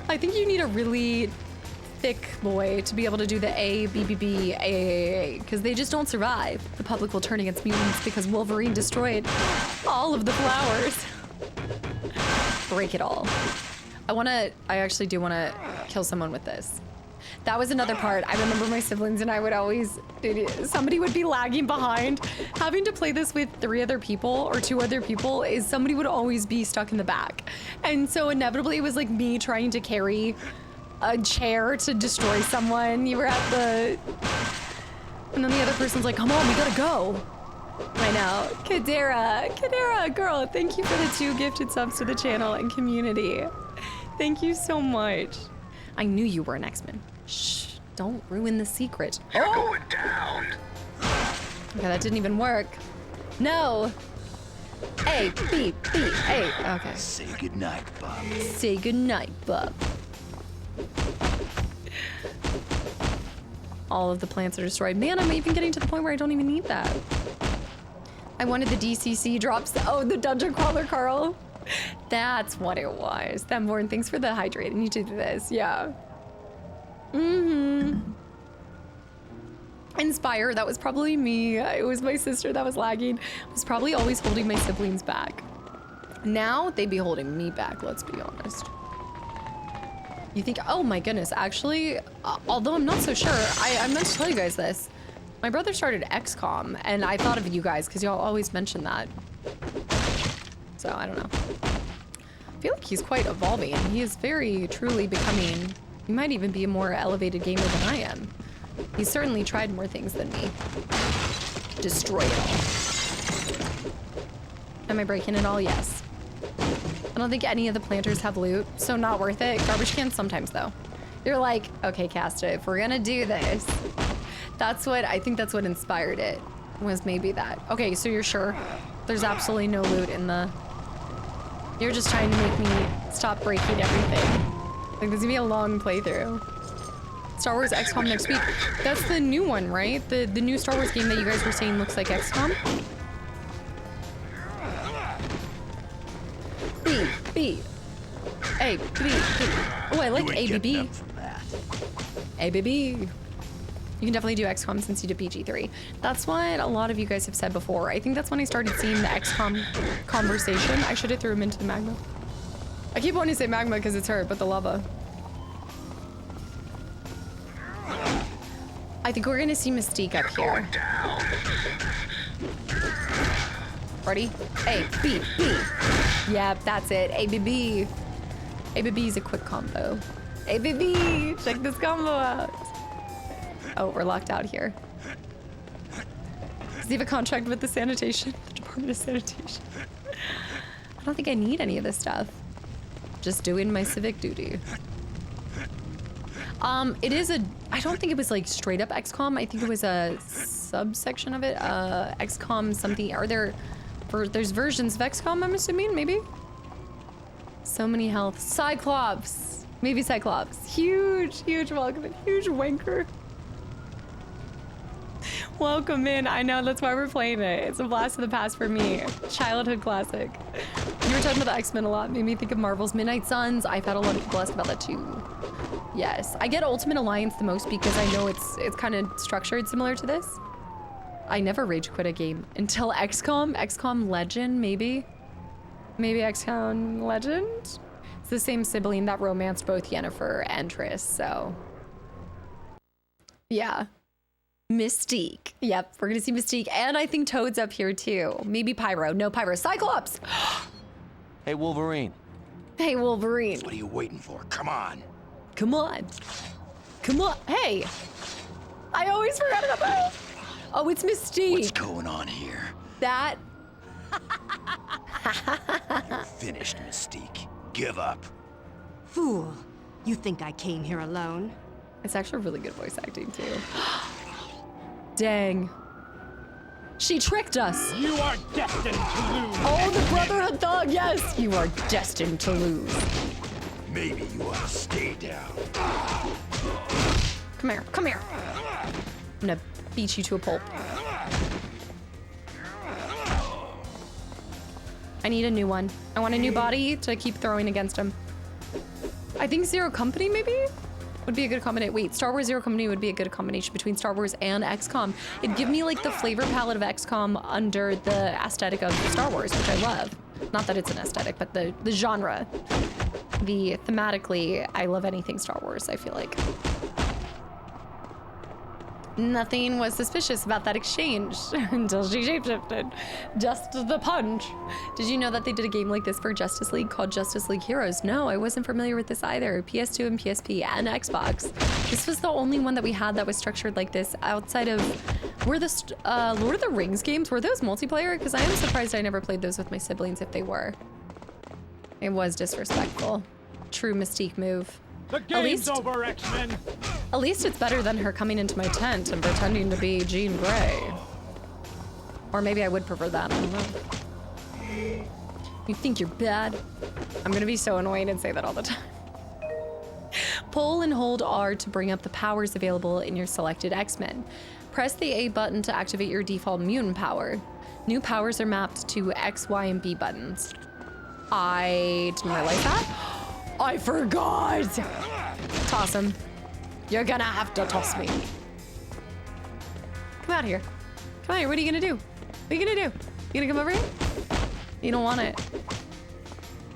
I think you need a really thick boy to be able to do the ABBBAAA, because they just don't survive. The public will turn against mutants because Wolverine destroyed all of the flowers. Break it all. I actually do want to kill someone with this. That was another part. I remember my siblings and I would always, somebody would be lagging behind. Having to play this with 3 other people or 2 other people is somebody would always be stuck in the back. And so inevitably it was like me trying to carry a chair to destroy someone. You were at the, and then the other person's like, come on, we gotta go. I know. Kadera, girl, thank you for the 2 gifted subs to the channel and community. Thank you so much. I knew you were an X-Men. Shh, don't ruin the secret. You're going down. Okay, that didn't even work. No. A, B, A. Okay. Say goodnight, Bob. Say goodnight, bub. All of the plants are destroyed. Man, I'm even getting to the point where I don't even need that. I wanted the DCC drops. Oh, the dungeon crawler, Carl. That's what it was. Themborn, thanks for the hydrate. I need to do this. Yeah. Inspire, that was probably me. It was my sister that was lagging. I was probably always holding my siblings back. Now they'd be holding me back, let's be honest. You think, oh my goodness, actually, although I'm not so sure, I meant to tell you guys this. My brother started XCOM, and I thought of you guys because y'all always mention that. So, I don't know. I feel like he's quite evolving. He is very truly becoming, he might even be a more elevated gamer than I am. He's certainly tried more things than me. Destroy it all. Am I breaking it all? Yes. I don't think any of the planters have loot, so not worth it. Garbage cans sometimes though. You're like, okay, Casta, if we're gonna do this, I think that's what inspired it, was maybe that. Okay, so you're sure there's absolutely no loot in the, you're just trying to make me stop breaking everything. Like, this is gonna be a long playthrough. Star Wars XCOM next week. That's the new one, right? The new Star Wars game that you guys were saying looks like XCOM? B. A, B, B. Oh, I like ABB. ABB. You can definitely do XCOM since you did BG3. That's what a lot of you guys have said before. I think that's when I started seeing the XCOM conversation. I should have threw him into the magma. I keep wanting to say magma because it's her, but the lava. I think we're gonna see Mystique up here. Ready? A, B, B. Yep, that's it. ABB. ABB is a quick combo. ABB! Check this combo out. Oh, we're locked out here. Does he have a contract with the sanitation? The Department of Sanitation. I don't think I need any of this stuff. Just doing my civic duty. It is a, I don't think it was like straight up XCOM. I think it was a subsection of it. XCOM something. Are there, there's versions of XCOM, I'm assuming, maybe? So many health. Cyclops. Maybe Cyclops. Huge, huge welcome in. Huge wanker. Welcome in. I know, that's why we're playing it. It's a blast of the past for me. Childhood classic. You were talking about the X-Men a lot. Made me think of Marvel's Midnight Suns. I've had a lot of people ask about that too. Yes, I get Ultimate Alliance the most because I know it's kind of structured similar to this. I never rage quit a game until XCOM Legend, maybe XCOM Legend. It's the same sibling that romanced both Yennefer and Triss, so yeah. Mystique. Yep, we're gonna see Mystique, and I think Toad's up here too. Maybe Pyro. No, Pyro. Cyclops. Hey, Wolverine. Hey, Wolverine. What are you waiting for? Come on. Come on. Come on. Hey. I always forgot about that. Oh, it's Mystique. What's going on here? That. You're finished, Mystique. Give up. Fool. You think I came here alone? It's actually really good voice acting too. Dang. She tricked us. You are destined to lose. Oh, the Brotherhood Thug, yes. You are destined to lose. Maybe you ought to stay down. Come here, come here. I'm gonna beat you to a pulp. I need a new one. I want a new body to keep throwing against him. I think Zero Company maybe would be a good combination. Wait, Star Wars Zero Company would be a good combination between Star Wars and XCOM. It'd give me like the flavor palette of XCOM under the aesthetic of Star Wars, which I love. Not that it's an aesthetic, but the genre. Thematically, I love anything Star Wars, I feel like. Nothing was suspicious about that exchange until she shapeshifted. Just the punch. Did you know that they did a game like this for Justice League called Justice League Heroes? No, I wasn't familiar with this either. PS2 and PSP and Xbox. This was the only one that we had that was structured like this outside of, were the Lord of the Rings games, were those multiplayer? Because I am surprised I never played those with my siblings if they were. It was disrespectful. True Mystique move. The game's over, X-Men. At least it's better than her coming into my tent and pretending to be Jean Grey. Or maybe I would prefer that, I don't know. You think you're bad? I'm gonna be so annoying and say that all the time. Pull and hold R to bring up the powers available in your selected X-Men. Press the A button to activate your default mutant power. New powers are mapped to X, Y, and B buttons. I didn't realize that. I forgot! Toss him. You're gonna have to toss me. Come out here. Come out here. What are you gonna do? What are you gonna do? You gonna come over here? You don't want it.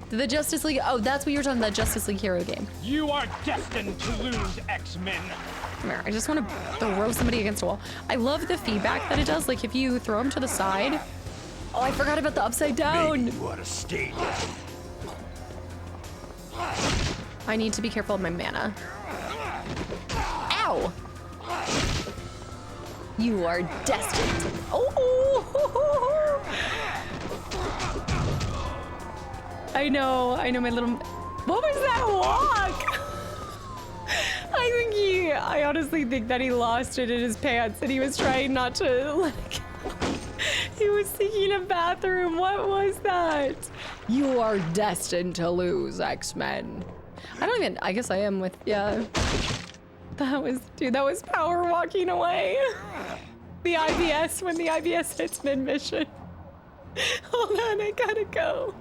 The Justice League. Oh, that's what you were talking about. Justice League Hero game. You are destined to lose, X-Men. Come here. I just want to throw somebody against a wall. I love the feedback that it does. Like if you throw them to the side. Oh, I forgot about the upside down. Maybe you ought to stay down. I need to be careful of my mana. Ow! You are destined. Oh! I know my little. What was that walk? I honestly think that he lost it in his pants and he was trying not to let it go. He was seeking a bathroom. What was that? You are destined to lose, X-Men. I guess I am with, yeah. That was power walking away. The IBS, when the IBS hits mid-mission. Hold on, I gotta go.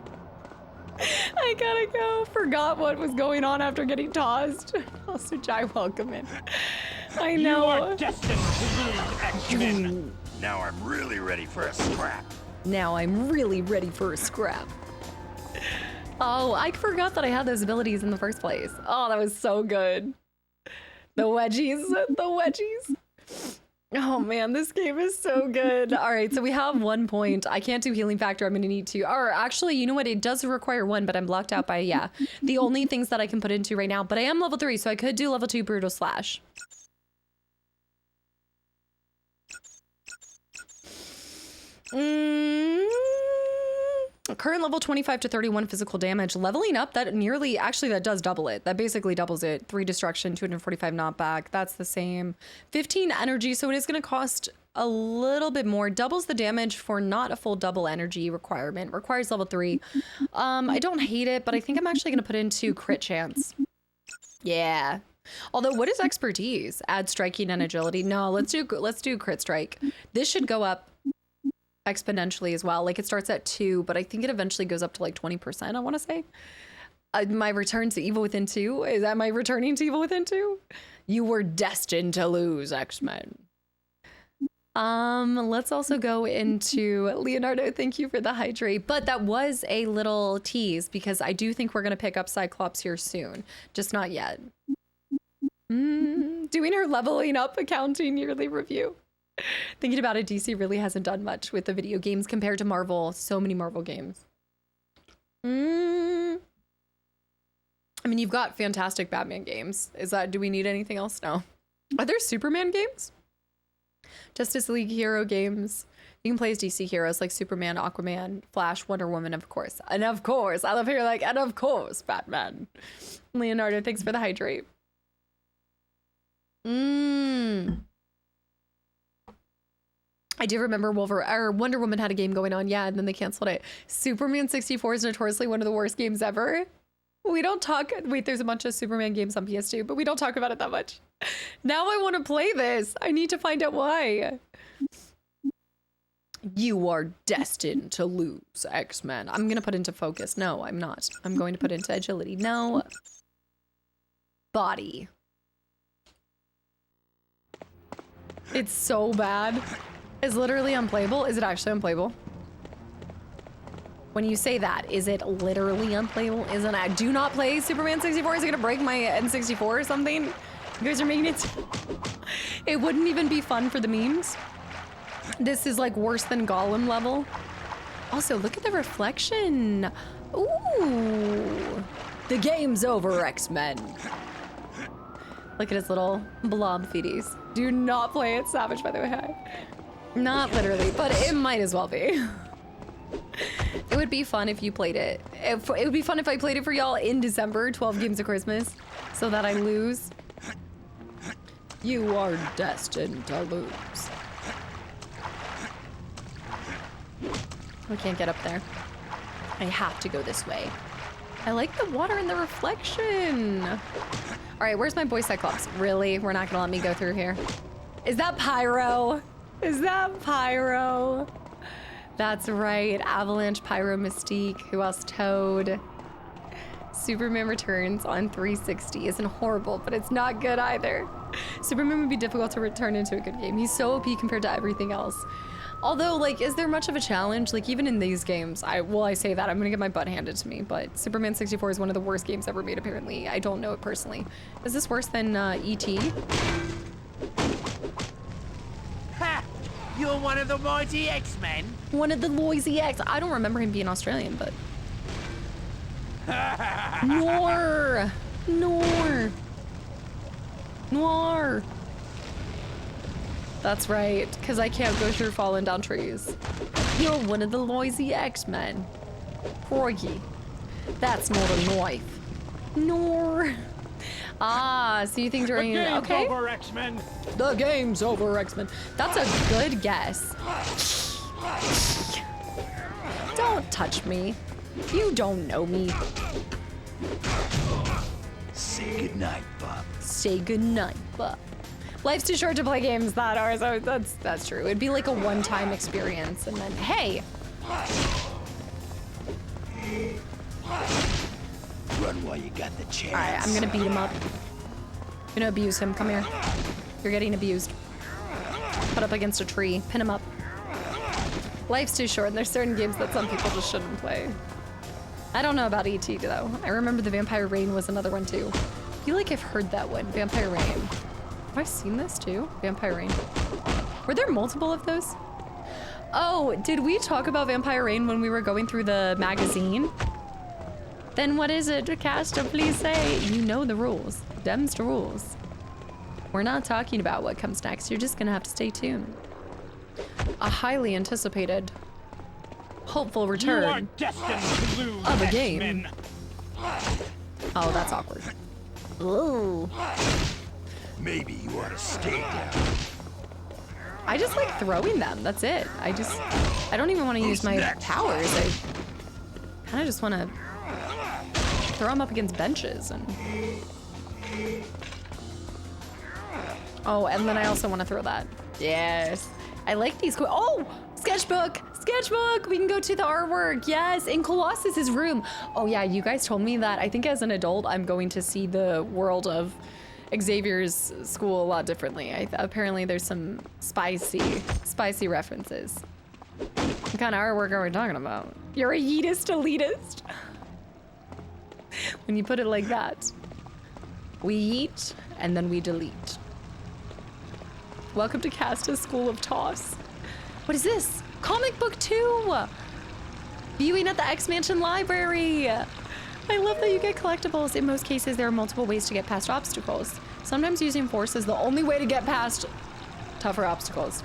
Forgot what was going on after getting tossed. Also, Jai, welcome in. I know. You are destined to lose, X-Men. Now I'm really ready for a scrap. Oh, I forgot that I had those abilities in the first place. Oh, that was so good. The wedgies. Oh man, this game is so good. All right, so we have 1 point. I can't do healing factor. I'm gonna need to. Or actually, you know what? It does require 1, but I'm blocked out by, yeah, the only things that I can put into right now. But I am level 3, so I could do level 2 brutal slash. Current level 25 to 31 physical damage. Leveling up, that does double it. That basically doubles it. 3 destruction, 245 knockback. That's the same. 15 energy, so it is going to cost a little bit more. Doubles the damage for not a full double energy requirement. Requires level 3. I don't hate it, but I think I'm actually going to put into crit chance. Yeah. Although, what is expertise? Add striking and agility. No, let's do crit strike. This should go up exponentially as well. Like it starts at 2, but I think it eventually goes up to like 20%, I want to say. My return to Evil Within 2? Is that my returning to Evil Within 2? You were destined to lose, X-Men. Let's also go into Leonardo. Thank you for the hydrate. But that was a little tease because I do think we're going to pick up Cyclops here soon. Just not yet. Doing her leveling up accounting yearly review. Thinking about it, DC really hasn't done much with the video games compared to Marvel. So many Marvel games. I mean, you've got fantastic Batman games. Do we need anything else? No. Are there Superman games? Justice League hero games. You can play as DC heroes like Superman, Aquaman, Flash, Wonder Woman, of course. And of course, I love hearing like, and of course, Batman. Leonardo, thanks for the hydrate. I do remember Wonder Woman had a game going on, yeah, and then they canceled it. Superman 64 is notoriously one of the worst games ever. We don't talk, wait, there's a bunch of Superman games on PS2, but we don't talk about it that much. Now I want to play this. I need to find out why. You are destined to lose, X-Men. I'm going to put into focus. No, I'm not. I'm going to put into agility. No. Body. It's so bad. It's literally unplayable. Is it actually unplayable? When you say that, is it literally unplayable? Isn't it? Do not play Superman 64. Is it gonna break my N64 or something? You guys are making it. It wouldn't even be fun for the memes. This is like worse than Gollum level. Also, look at the reflection. Ooh. The game's over, X-Men. Look at his little blob feeties. Do not play it, Savage, by the way. Hi. Not literally, but it might as well be. It would be fun if you played it. It would be fun if I played it for y'all in December, 12 games of Christmas, so that I lose. You are destined to lose. I can't get up there. I have to go this way. I like the water and the reflection. All right, where's my boy Cyclops? Really? We're not gonna let me go through here. Is that Pyro? Is that Pyro? That's right, Avalanche, Pyro, Mystique. Who else? Toad. Superman Returns on 360 isn't horrible, but it's not good either. Superman would be difficult to return into a good game. He's so OP compared to everything else. Although, like, is there much of a challenge? Like, even in these games, I say that, I'm gonna get my butt handed to me, but Superman 64 is one of the worst games ever made, apparently. I don't know it personally. Is this worse than E.T.? Ha! You're one of the mighty X-Men? One of the Loisy X. I don't remember him being Australian, but... Noir! Noir! Noir! That's right, because I can't go through falling down trees. You're one of the Loisy X-Men. Froggy. That's not a knife. Nor. Ah, so you think during... The game's okay. over, X-Men. The game's over, X-Men. That's a good guess. Don't touch me. You don't know me. Say goodnight, Bob. Say goodnight, Bob. Life's too short to play games that are, so that's true. It'd be like a one-time experience, and then, hey! Run while you got the chance. Alright, I'm gonna beat him up. I'm gonna abuse him. Come here. You're getting abused. Put up against a tree. Pin him up. Life's too short, and there's certain games that some people just shouldn't play. I don't know about E.T. though. I remember the Vampire Rain was another one too. I feel like I've heard that one. Vampire Rain. Have I seen this too? Vampire Rain. Were there multiple of those? Oh, did we talk about Vampire Rain when we were going through the magazine? Then what is it, Casta? Please say. You know the rules. Them's the rules. We're not talking about what comes next. You're just gonna have to stay tuned. A highly anticipated, hopeful return You are destined to lose, of a X-Men. game. Oh, that's awkward. Ooh. Maybe you ought to stay down. I just like throwing them. That's it. I don't even want to use my powers. I kind of just want to throw them up against benches and... Oh, and then I also want to throw that. Yes. I like these. Oh, sketchbook. Sketchbook. We can go to the artwork. Yes, in Colossus's room. Oh yeah, you guys told me that. I think as an adult, I'm going to see the world of Xavier's school a lot differently. Apparently there's some spicy references. What kind of artwork are we talking about? You're a yeetist elitist. When you put it like that. We yeet and then we delete. Welcome to Casta's School of Toss. What is this? Comic book 2! Viewing at the X-Mansion Library! I love that you get collectibles. In most cases, there are multiple ways to get past obstacles. Sometimes using force is the only way to get past tougher obstacles.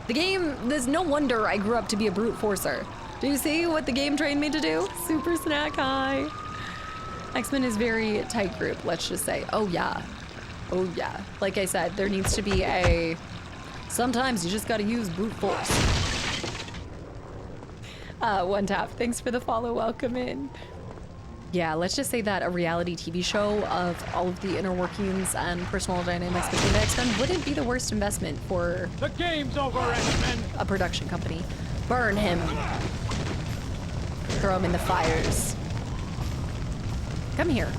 The game, there's no wonder I grew up to be a brute forcer. Do you see what the game trained me to do? Super snack high. X-Men is very tight group, let's just say. Oh yeah. Oh yeah. Like I said, there needs to be a... Sometimes you just gotta use brute force. One tap. Thanks for the follow. Welcome in. Yeah, let's just say that a reality TV show of all of the inner workings and personal dynamics between the X-Men wouldn't be the worst investment for The game's over, X-Men. a production company. Burn him. Throw him in the fires. Come here.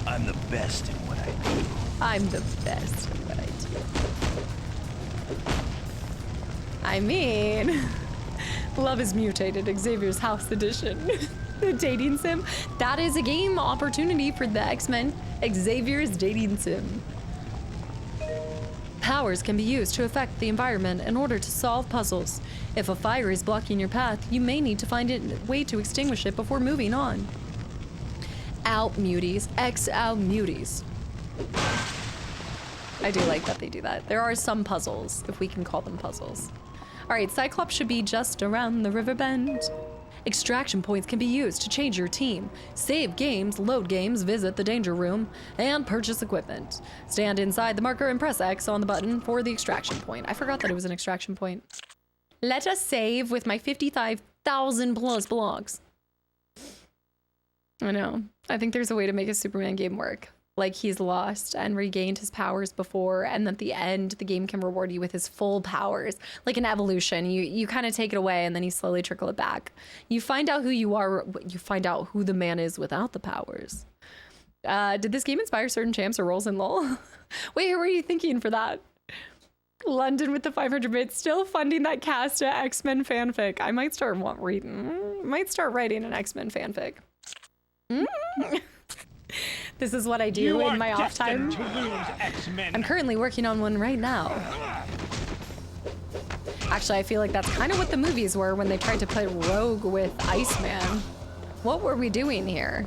I'm the best in what I do. I'm the best at what I do. I mean, Love is Mutated, Xavier's House Edition. The dating sim. That is a game opportunity for the X-Men. Xavier's dating sim. Powers can be used to affect the environment in order to solve puzzles. If a fire is blocking your path, you may need to find a way to extinguish it before moving on. Out muties. X out muties. I do like that they do that. There are some puzzles, if we can call them puzzles. All right, Cyclops should be just around the river bend. Extraction points can be used to change your team, save games, load games, visit the danger room, and purchase equipment. Stand inside the marker and press X on the button for the extraction point. I forgot that it was an extraction point. Let us save with my 55,000 plus blocks. I know. I think there's a way to make a Superman game work. like he's lost and regained his powers before, and at the end the game can reward you with his full powers, like an evolution. You kind of take it away and then you slowly trickle it back. You find out who you are, you find out who the man is without the powers. Did this game inspire certain champs or roles in LoL? Wait, who were you thinking for that? London with the 500 bits, still funding that Casta X-Men fanfic. I might start writing an X-Men fanfic. This is what I do in my off time. I'm currently working on one right now. Actually, I feel like that's kind of what the movies were when they tried to play Rogue with Iceman. What were we doing here?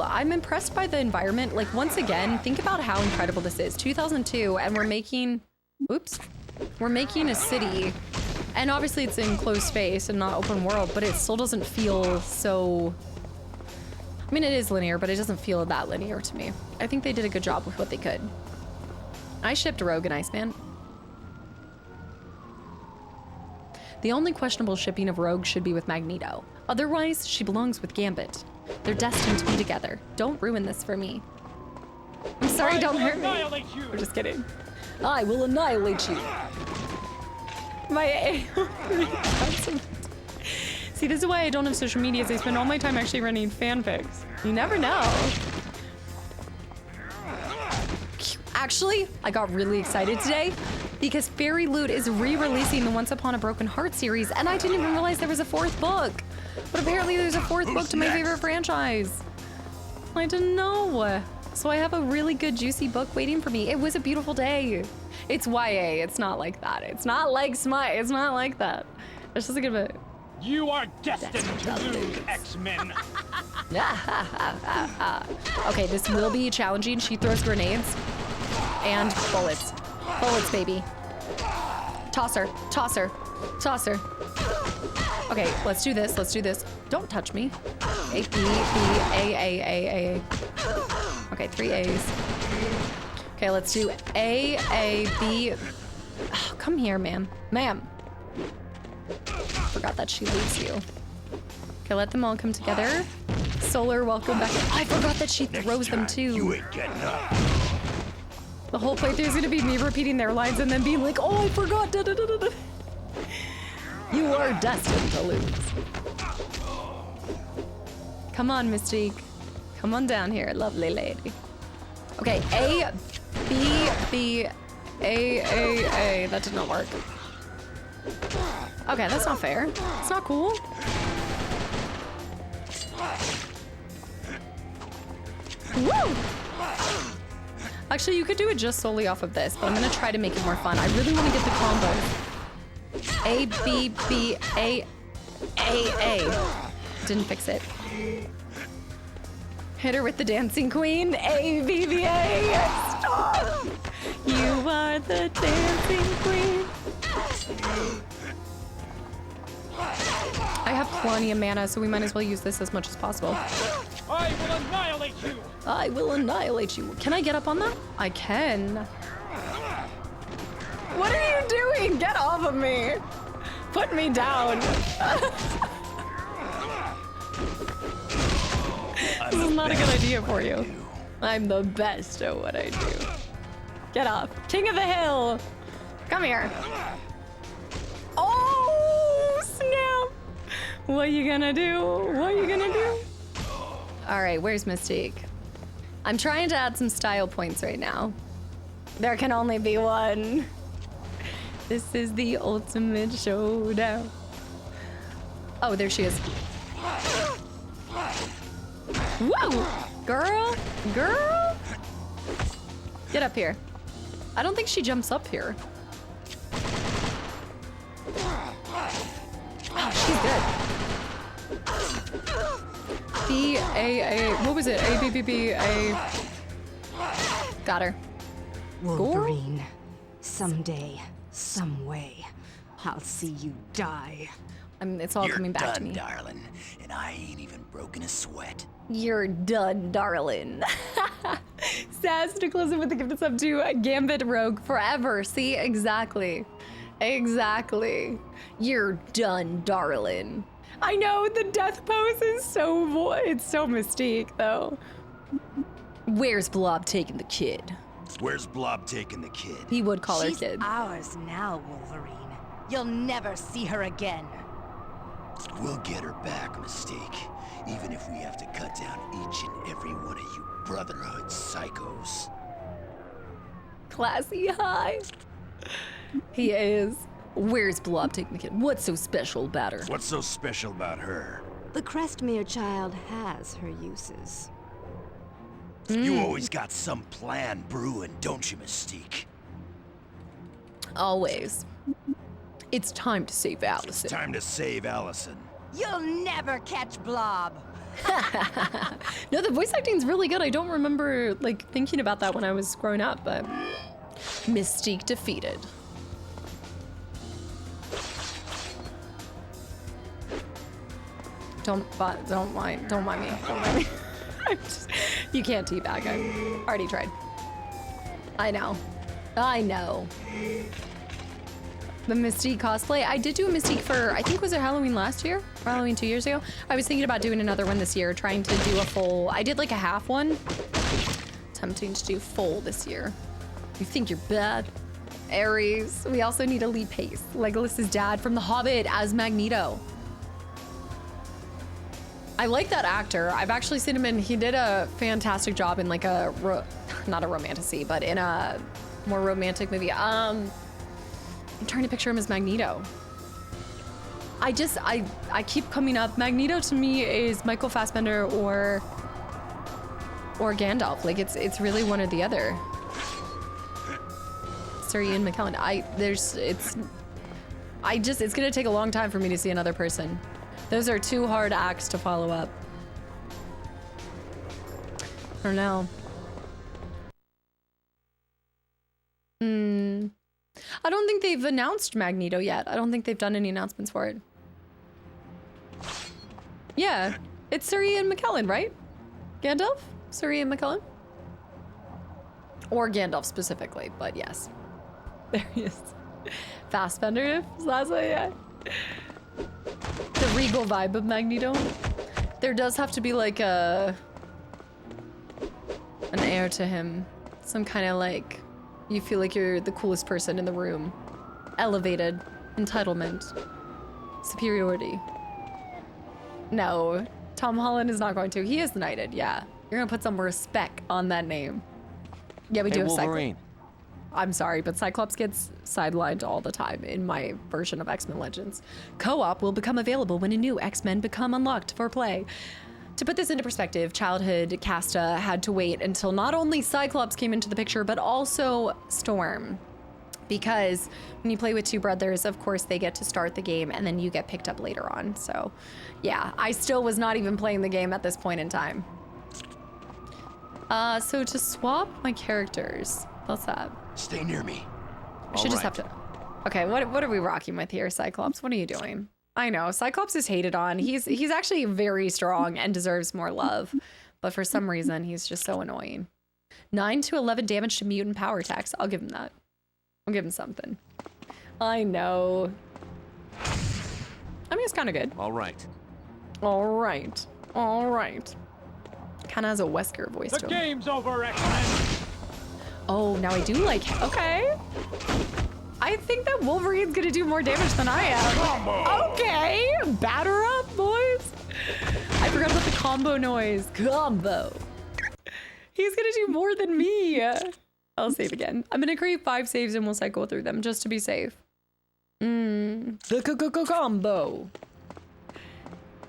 I'm impressed by the environment. Like, once again, think about how incredible this is. 2002, and we're making a city. And obviously it's in closed space and not open world, but it still doesn't feel so... I mean, it is linear, but it doesn't feel that linear to me. I think they did a good job with what they could. I shipped Rogue and Iceman. The only questionable shipping of Rogue should be with Magneto. Otherwise, she belongs with Gambit. They're destined to be together. Don't ruin this for me. I'm sorry, don't hurt me. We're just kidding. I will annihilate you. See, this is why I don't have social media. I spend all my time actually running fanfics. You never know. Actually, I got really excited today because Fairy Loot is re-releasing the Once Upon a Broken Heart series, and I didn't even realize there was a 4th book. But apparently there's a 4th book to my favorite franchise. I didn't know. So I have a really good juicy book waiting for me. It was a beautiful day. It's YA. It's not like that. It's not like Smite. It's not like that. It's just a good bit. You are destined to lose, X-Men. Okay, this will be challenging. She throws grenades and bullets. Bullets, baby. Toss her. Toss her. Toss her. Okay, let's do this. Let's do this. Don't touch me. A, B, B, A. Okay, 3 A's. Okay, let's do A, B. Oh, come here, ma'am. Ma'am. Forgot that she leaves you. Okay, let them all come together. Solar, welcome back. I forgot that she throws them too. You ain't getting up. The whole playthrough is gonna be me repeating their lines and then being like, oh, I forgot. Da, da, da, da, da. You are destined to lose. Come on, Mystique. Come on down here, lovely lady. Okay, A, B, A. That did not work. Okay, that's not fair. It's not cool. Woo! Actually, you could do it just solely off of this, but I'm gonna try to make it more fun. I really want to get the combos. A, B, B, A. Didn't fix it. Hit her with the dancing queen. A, B, B, A. Stop! You are the dancing queen. I have plenty of mana, so we might as well use this as much as possible. I will annihilate you. I will annihilate you. Can I get up on that? I can. What are you doing? Get off of me. Put me down. This is not a good idea for you. I'm the best at what I do. Get off. King of the hill. Come here. Oh, snap. What you gonna do? What you gonna do? All right, where's Mystique? I'm trying to add some style points right now. There can only be one. This is the ultimate showdown. Oh, there she is. Whoa! Girl! Girl! Get up here. I don't think she jumps up here. Oh, she's good. B, A. What was it? A, B, B, B, A. Got her. Wolverine, someday, some way, I'll see you die. I mean, it's all coming back to me. You're done, darling, and I ain't even broken a sweat. You're done, darling. Kastaclysm with the gift of sub to Gambit Rogue forever. See, exactly. Exactly. You're done, darling. I know the death pose is it's so Mystique though. Where's Blob taking the kid? Where's Blob taking the kid? He would call her She's kid. ours now, Wolverine. You'll never see her again. We'll get her back, Mystique. Even if we have to cut down each and every one of you Brotherhood psychos. Classy high. He is. Where's Blob taking the kid? What's so special about her? What's so special about her? The Crestmere child has her uses. You always got some plan brewing, don't you, Mystique? Always. It's time to save Allison. Time to save Allison. You'll never catch Blob. No, the voice acting's really good. I don't remember like thinking about that when I was growing up, but Mystique defeated. Don't mind me. You can't teabag. I already tried. I know. The Mystique cosplay. I did do a Mystique for, I think, was it Halloween last year? Or Halloween 2 years ago? I was thinking about doing another one this year, trying to do a full, I did like a half one. Attempting to do full this year. You think you're bad? Ares. We also need a Lee Pace, Legolas's dad from The Hobbit as Magneto. I like that actor. I've actually seen him in, he did a fantastic job in like a, not a romantasy, but in a more romantic movie. I'm trying to picture him as Magneto. I keep coming up. Magneto to me is Michael Fassbender or Gandalf. Like it's really one or the other. Sir Ian McKellen. It's gonna take a long time for me to see another person. Those are two hard acts to follow up. I don't know. I don't think they've announced Magneto yet. I don't think they've done any announcements for it. Yeah, it's Sir Ian McKellen, right? Gandalf? Sir Ian McKellen? Or Gandalf specifically, but yes. There he is. Fassbender, last way, yeah. The regal vibe of Magneto. There does have to be like an air to him. Some kind of like, you feel like you're the coolest person in the room. Elevated. Entitlement. Superiority. No, Tom Holland is not going to. He is knighted, yeah. You're gonna put some respect on that name. Yeah, we do have Cyclops. I'm sorry, but Cyclops gets sidelined all the time in my version of X-Men Legends. Co-op will become available when a new X-Men become unlocked for play. To put this into perspective, childhood Casta had to wait until not only Cyclops came into the picture, but also Storm. Because when you play with two brothers, of course, they get to start the game and then you get picked up later on. So yeah, I still was not even playing the game at this point in time. So to swap my characters, what's that? Stay near me. I should just have to. Okay, what are we rocking with here, Cyclops? What are you doing? I know, Cyclops is hated on. He's actually very strong and deserves more love. But for some reason, he's just so annoying. 9 to 11 damage to mutant power attacks. I'll give him that. I'll give him something. I know. I mean, it's kind of good. All right. All right. All right. Kind of has a Wesker voice to him. The game's over, X-Men. Oh, now I do like him. Okay. I think that Wolverine's gonna do more damage than I am. Combo. Okay, batter up, boys. I forgot about the combo noise. Combo. He's gonna do more than me. I'll save again. I'm gonna create 5 saves and we'll cycle through them just to be safe. The combo.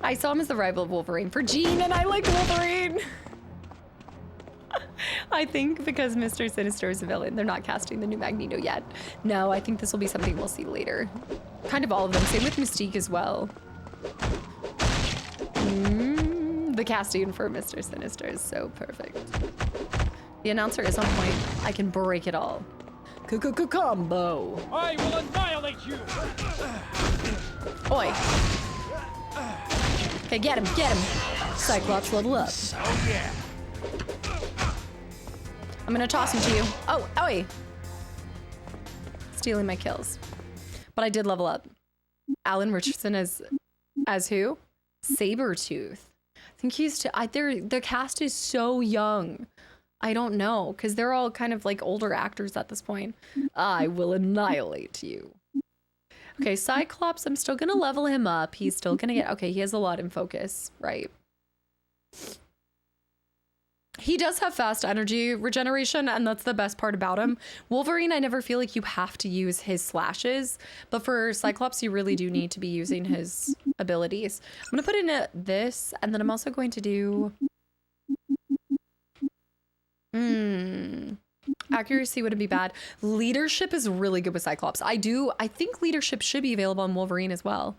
I saw him as the rival of Wolverine for Jean, and I like Wolverine. I think because Mr. Sinister is a villain, they're not casting the new Magneto yet. No, I think this will be something we'll see later. Kind of all of them. Same with Mystique as well. The casting for Mr. Sinister is so perfect. The announcer is on point. I can break it all. Combo. I will annihilate you. Oi. Okay, get him, get him. Cyclops, level up. Oh yeah. I'm gonna toss him to you. Oh, oi. Stealing my kills. But I did level up. Alan Richardson as As who? Sabretooth. I think he's the cast is so young. I don't know, because they're all kind of like older actors at this point. I will annihilate you. Okay, Cyclops, I'm still gonna level him up. He's still gonna get, okay, he has a lot in focus, right? He does have fast energy regeneration, and that's the best part about him. Wolverine, I never feel like you have to use his slashes, but for Cyclops, you really do need to be using his abilities. I'm gonna put in this, and then I'm also going to do... Accuracy wouldn't be bad. Leadership is really good with Cyclops. I think leadership should be available on Wolverine as well.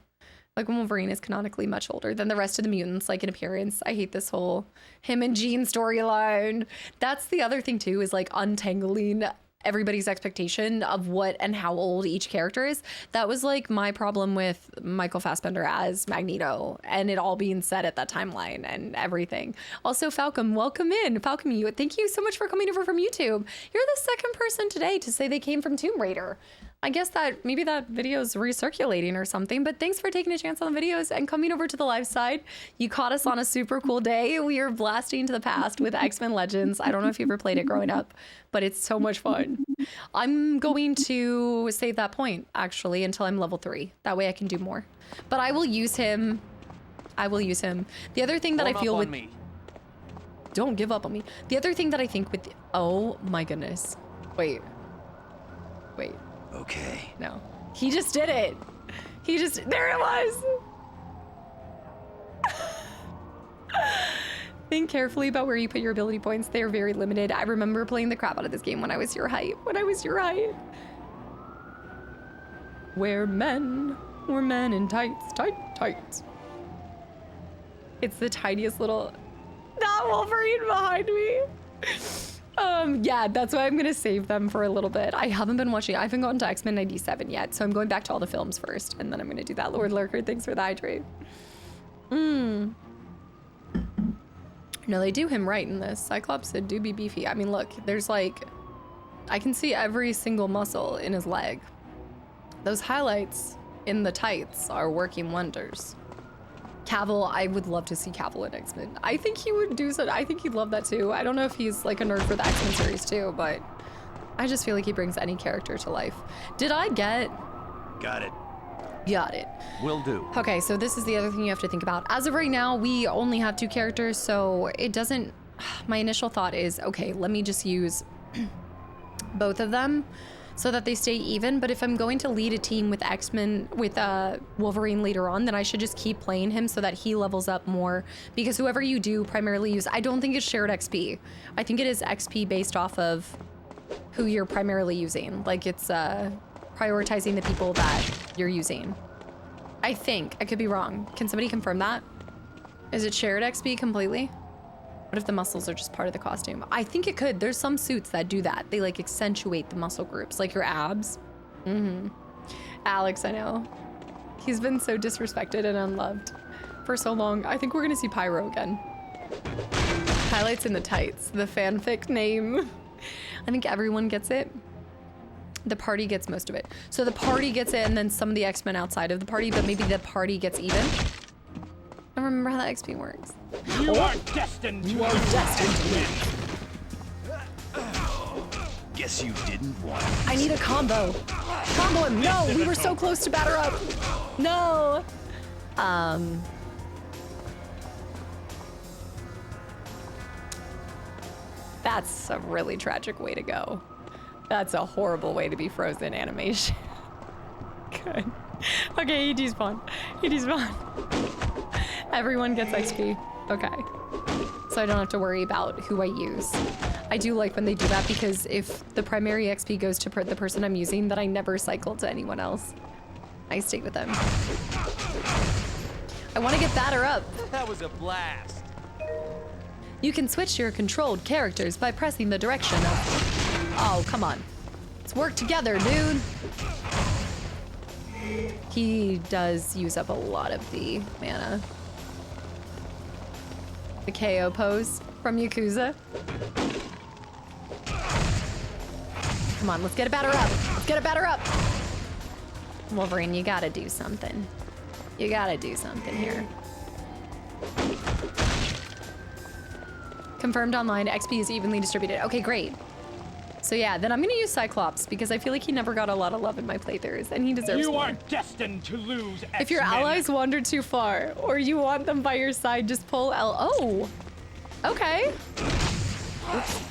Like Wolverine is canonically much older than the rest of the mutants, like in appearance. I hate this whole him and Jean storyline. That's the other thing too, is like untangling everybody's expectation of what and how old each character is. That was like my problem with Michael Fassbender as Magneto, and it all being set at that timeline and everything. Also, Falcom, welcome in. Falcom, you, thank you so much for coming over from YouTube. You're the second person today to say they came from Tomb Raider. I guess that maybe that video is recirculating or something, but thanks for taking a chance on the videos and coming over to the live side. You caught us on a super cool day. We are blasting to the past with X-Men Legends. I don't know if you ever played it growing up, but it's so much fun. I'm going to save that point actually until I'm level 3. That way I can do more, but I will use him. I will use him. The other thing that I feel with me. Don't give up on me. The other thing that I think with, oh my goodness. Wait. Okay. No, he just did it. He just, there it was. Think carefully about where you put your ability points. They are very limited. I remember playing the crap out of this game when I was your height. We're men in tights, tights. It's the tiniest little, not Wolverine behind me. Yeah, that's why I'm gonna save them for a little bit. I haven't gotten to X-Men 97 yet, so I'm going back to all the films first, and then I'm gonna do that. Lord Lurker, thanks for the hydrate. No, they do him right in this. Cyclops do be beefy. I mean, look, there's like, I can see every single muscle in his leg. Those highlights in the tights are working wonders. Cavill, I would love to see Cavill in X-Men. I think he would do so. I think he'd love that too. I don't know if he's like a nerd for the X-Men series too, but I just feel like he brings any character to life. Did I get? Got it. Got it. Will do. Okay, so this is the other thing you have to think about. As of right now, we only have 2 characters, so it doesn't, my initial thought is, okay, let me just use both of them so that they stay even. But if I'm going to lead a team with X-Men, with Wolverine later on, then I should just keep playing him so that he levels up more. Because whoever you do primarily use, I don't think it's shared XP. I think it is XP based off of who you're primarily using. Like it's prioritizing the people that you're using. I think, I could be wrong. Can somebody confirm that? Is it shared XP completely? What if the muscles are just part of the costume? I think it could. There's some suits that do that. They like accentuate the muscle groups, like your abs. Alex, I know. He's been so disrespected and unloved for so long. I think we're gonna see Pyro again. Highlights in the tights, the fanfic name. I think everyone gets it. The party gets most of it. So the party gets it, and then some of the X-Men outside of the party, but maybe the party gets even. I don't remember how that XP works. You are destined to win. Guess you didn't want it. I need a combo. Combo him. No, we were so close to batter up. No. That's a really tragic way to go. That's a horrible way to be frozen animation. Good. Okay, he despawned. He despawned. Everyone gets XP. Okay. So I don't have to worry about who I use. I do like when they do that because if the primary XP goes to the person I'm using, then I never cycle to anyone else. I stay with them. I want to get batter up. That was a blast. You can switch your controlled characters by pressing the direction of... Oh, come on. Let's work together, dude. He does use up a lot of the mana. The KO pose from Yakuza. Come on, let's get a batter up. Let's get a batter up. Wolverine, you gotta do something. You gotta do something here. Confirmed online, XP is evenly distributed. Okay, great. So yeah, then I'm gonna use Cyclops because I feel like he never got a lot of love in my playthroughs and he deserves You more. are destined to lose, X-Men. If your allies wander too far or you want them by your side, just pull L. Oh, okay. Oops.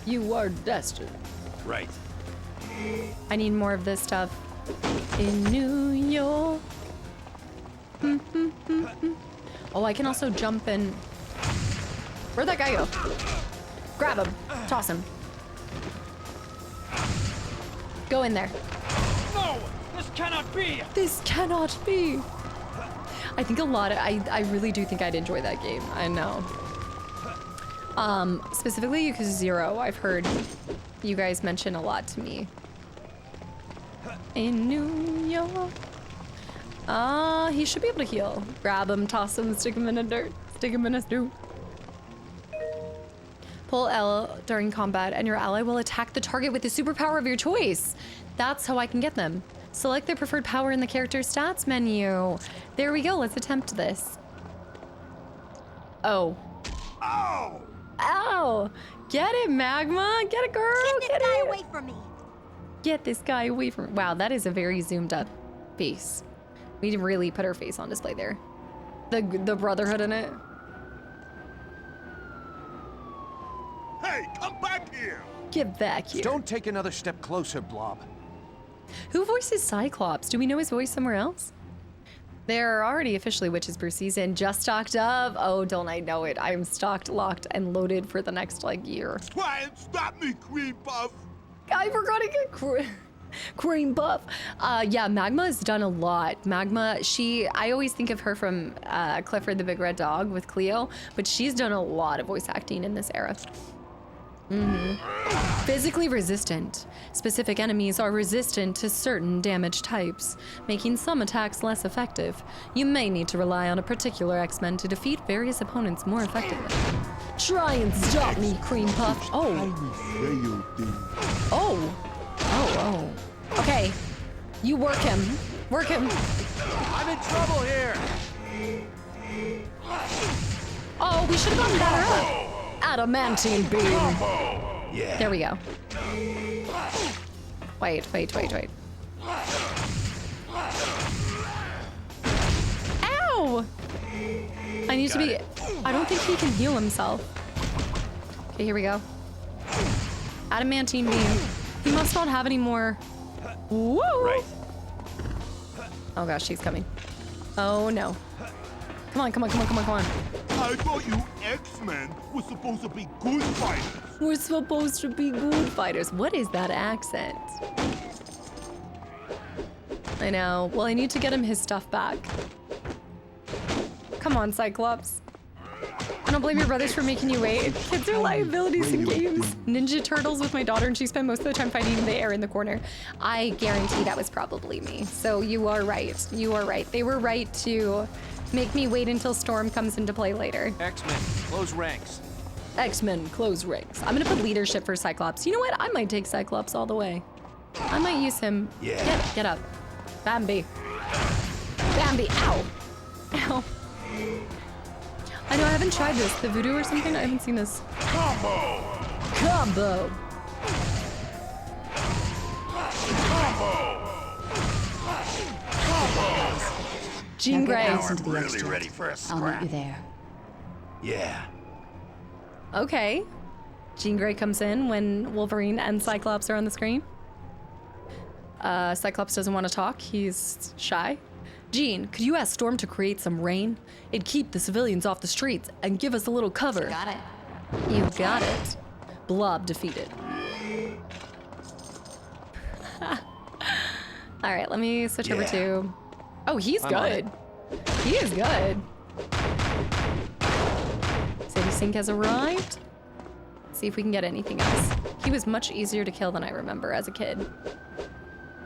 You are destined. Right. I need more of this stuff. In New York. Oh, I can also jump in. Where'd that guy go? Grab him. Toss him. Go in there. No! This cannot be! This cannot be. I think a lot of, I really do think I'd enjoy that game. I know. Specifically Yakuza 0, I've heard you guys mention a lot to me. In New York. He should be able to heal. Grab him, toss him, stick him in the dirt, stick him in a stew. Pull L during combat and your ally will attack the target with the superpower of your choice. That's how I can get them. Select their preferred power in the character stats menu. There we go, let's attempt this. Oh. Oh! Ow! Get it, Magma! Get it, girl! Get this guy away from me! Get this guy away from... Wow, that is a very zoomed up face. We really put her face on display there. The brotherhood in it. Hey, come back here! Get back here. Don't take another step closer, Blob. Who voices Cyclops? Do we know his voice somewhere else? They're already officially Witches Brew season. Just stocked up. Oh, don't I know it. I'm stocked, locked, and loaded for the next, like, year. Try and stop me, Cream Puff! I forgot to get Cream Puff. Yeah, Magma has done a lot. Magma, I always think of her from Clifford the Big Red Dog with Cleo, but she's done a lot of voice acting in this era. Physically resistant. Specific enemies are resistant to certain damage types, making some attacks less effective. You may need to rely on a particular X-Men to defeat various opponents more effectively. Try and stop me, Cream Puff. Oh. Oh. Okay. You work him. Work him. I'm in trouble here. Oh, we should have gotten better up. Adamantine beam. Yeah. There we go. Wait. Ow! I need to be... I don't think he can heal himself. Okay, here we go. Adamantine beam. He must not have any more. Woo! Right. Oh gosh, she's coming. Oh no. Come on. I thought you X-Men were supposed to be good fighters. We're supposed to be good fighters. What is that accent? I know. Well, I need to get him his stuff back. Come on, Cyclops. I don't blame your brothers for making you wait. Kids are liabilities in games. Ninja Turtles with my daughter, and she spent most of the time fighting in the air in the corner. I guarantee that was probably me. So you are right. You are right. They were right to make me wait until Storm comes into play later. X-Men, close ranks. X-Men, close ranks. I'm gonna put leadership for Cyclops. You know what? I might take Cyclops all the way. I might use him. Yeah. Get up. Bambi. Ow. Ow. I know, I haven't tried this. The voodoo or something? I haven't seen this. Combo. Jean Grey. Really ready for a scrap. I'll meet you there. Yeah. Okay. Jean Grey comes in when Wolverine and Cyclops are on the screen. Cyclops doesn't want to talk. He's shy. Jean, could you ask Storm to create some rain? It'd keep the civilians off the streets and give us a little cover. Got it. You got it. Blob defeated. All right, let me switch over to... Oh, he's good. He is good. City Sync has arrived. Let's see if we can get anything else. He was much easier to kill than I remember as a kid.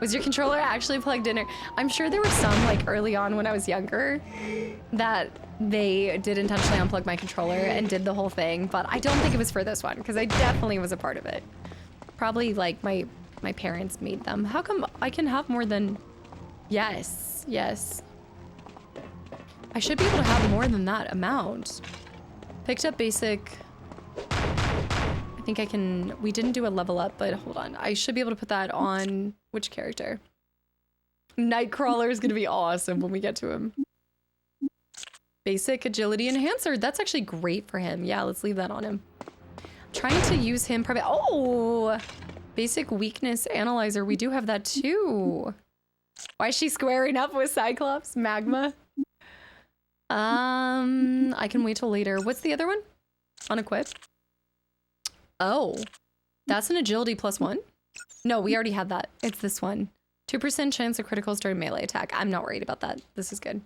Was your controller actually plugged in? I'm sure there were some, like, early on when I was younger that they did intentionally unplug my controller and did the whole thing, but I don't think it was for this one, because I definitely was a part of it. Probably, like, my my parents made them. How come I can have more than... Yes, yes. I should be able to have more than that amount. Picked up basic. I think I can... We didn't do a level up, but hold on. I should be able to put that on... Which character? Nightcrawler is going to be awesome when we get to him. Basic agility enhancer. That's actually great for him. Yeah, let's leave that on him. Trying to use him probably. Oh, basic weakness analyzer. We do have that too. Why is she squaring up with Cyclops? Magma. I can wait till later. What's the other one? Unequip. Oh, that's an agility +1. No, we already had that. It's this one. 2% chance of criticals during melee attack. I'm not worried about that. This is good.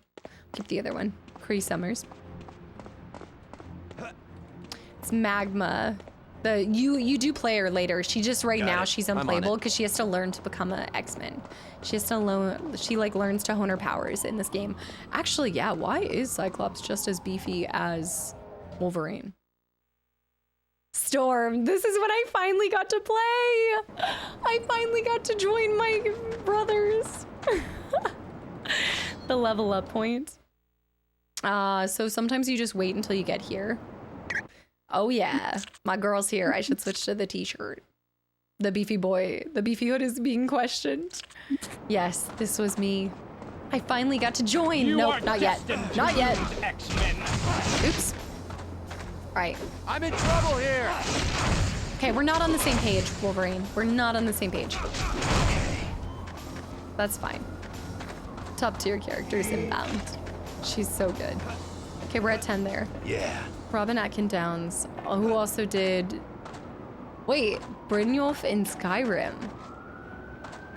Keep the other one. Cree Summers. It's Magma. You do play her later. She just now she's unplayable because she has to learn to become an X-Men. She has to she like learns to hone her powers in this game. Actually, yeah, why is Cyclops just as beefy as Wolverine? Storm, this is when I finally got to play. I finally got to join my brothers. The level up point. So sometimes you just wait until you get here. Oh yeah, my girl's here. I should switch to the t-shirt. The beefy boy, the beefy-hood is being questioned. Yes, this was me. I finally got to join. Nope, not yet. Not yet. Oops. All right. I'm in trouble here. Okay, we're not on the same page, Wolverine. We're not on the same page. That's fine. Top tier characters inbound. She's so good. Okay, we're at 10 there. Yeah. Robin Atkin Downs, who also did... Wait, Brynjolf in Skyrim.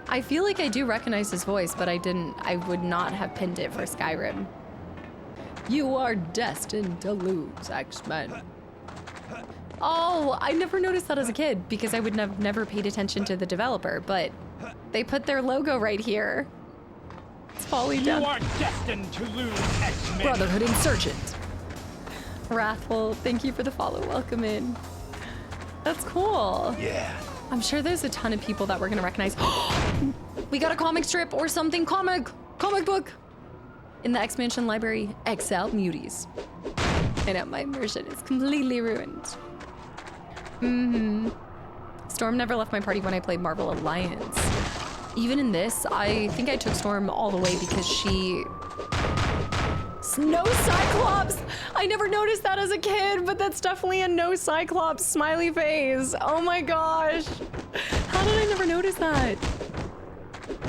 I feel like I do recognize his voice, but I would not have pinned it for Skyrim. You are destined to lose, X-Men. Oh, I never noticed that as a kid because I would have never paid attention to the developer, but they put their logo right here. It's falling down. You are destined to lose, X-Men. Brotherhood Insurgent. Wrathful, thank you for the follow. Welcome in. That's cool. Yeah. I'm sure there's a ton of people that we're gonna recognize. We got a comic strip or something. Comic book. In the X-Mansion library, XL Muties. I know, my immersion is completely ruined. Storm never left my party when I played Marvel Alliance. Even in this, I think I took Storm all the way because she... No Cyclops! I never noticed that as a kid, but that's definitely a no Cyclops smiley face. Oh my gosh. How did I never notice that?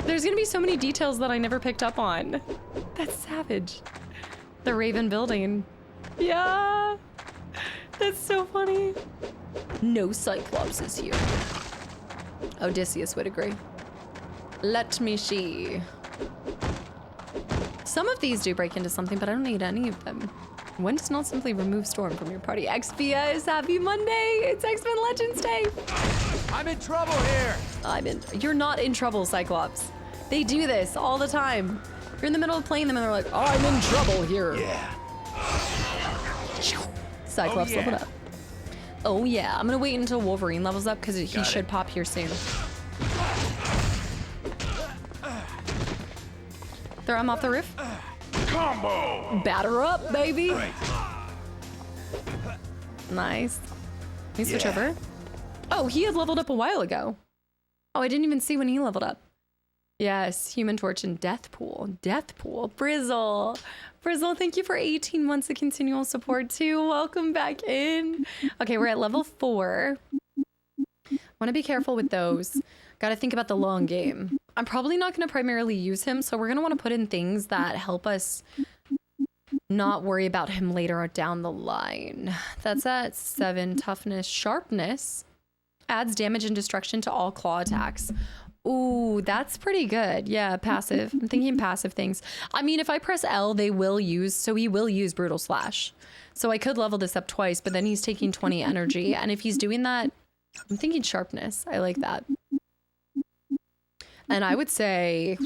There's gonna be so many details that I never picked up on. That's savage. The Raven building. Yeah. That's so funny. No Cyclops is here. Odysseus would agree. Let me see. Some of these do break into something, but I don't need any of them. When does not simply remove Storm from your party? XPS, happy Monday! It's X-Men Legends Day! I'm in trouble here! You're not in trouble, Cyclops. They do this all the time. You're in the middle of playing them and they're like, oh, I'm in trouble here. Yeah. Cyclops leveled up. Oh yeah, I'm gonna wait until Wolverine levels up because he should pop here soon. Throw him off the roof. Combo! Batter up, baby. Right. Nice. Let me switch over. Oh, he had leveled up a while ago. Oh, I didn't even see when he leveled up. Yes, Human Torch and Deathpool. Deathpool. Brizzle. Brizzle, thank you for 18 months of continual support too. Welcome back in. Okay, we're at level 4. Want to be careful with those. Got to think about the long game. I'm probably not going to primarily use him, so we're going to want to put in things that help us not worry about him later down the line. That's at 7 toughness. Sharpness adds damage and destruction to all claw attacks. Ooh, that's pretty good. Yeah, passive. I'm thinking passive things. I mean, if I press L, he will use Brutal Slash. So I could level this up twice, but then he's taking 20 energy. And if he's doing that, I'm thinking sharpness. I like that. And I'd say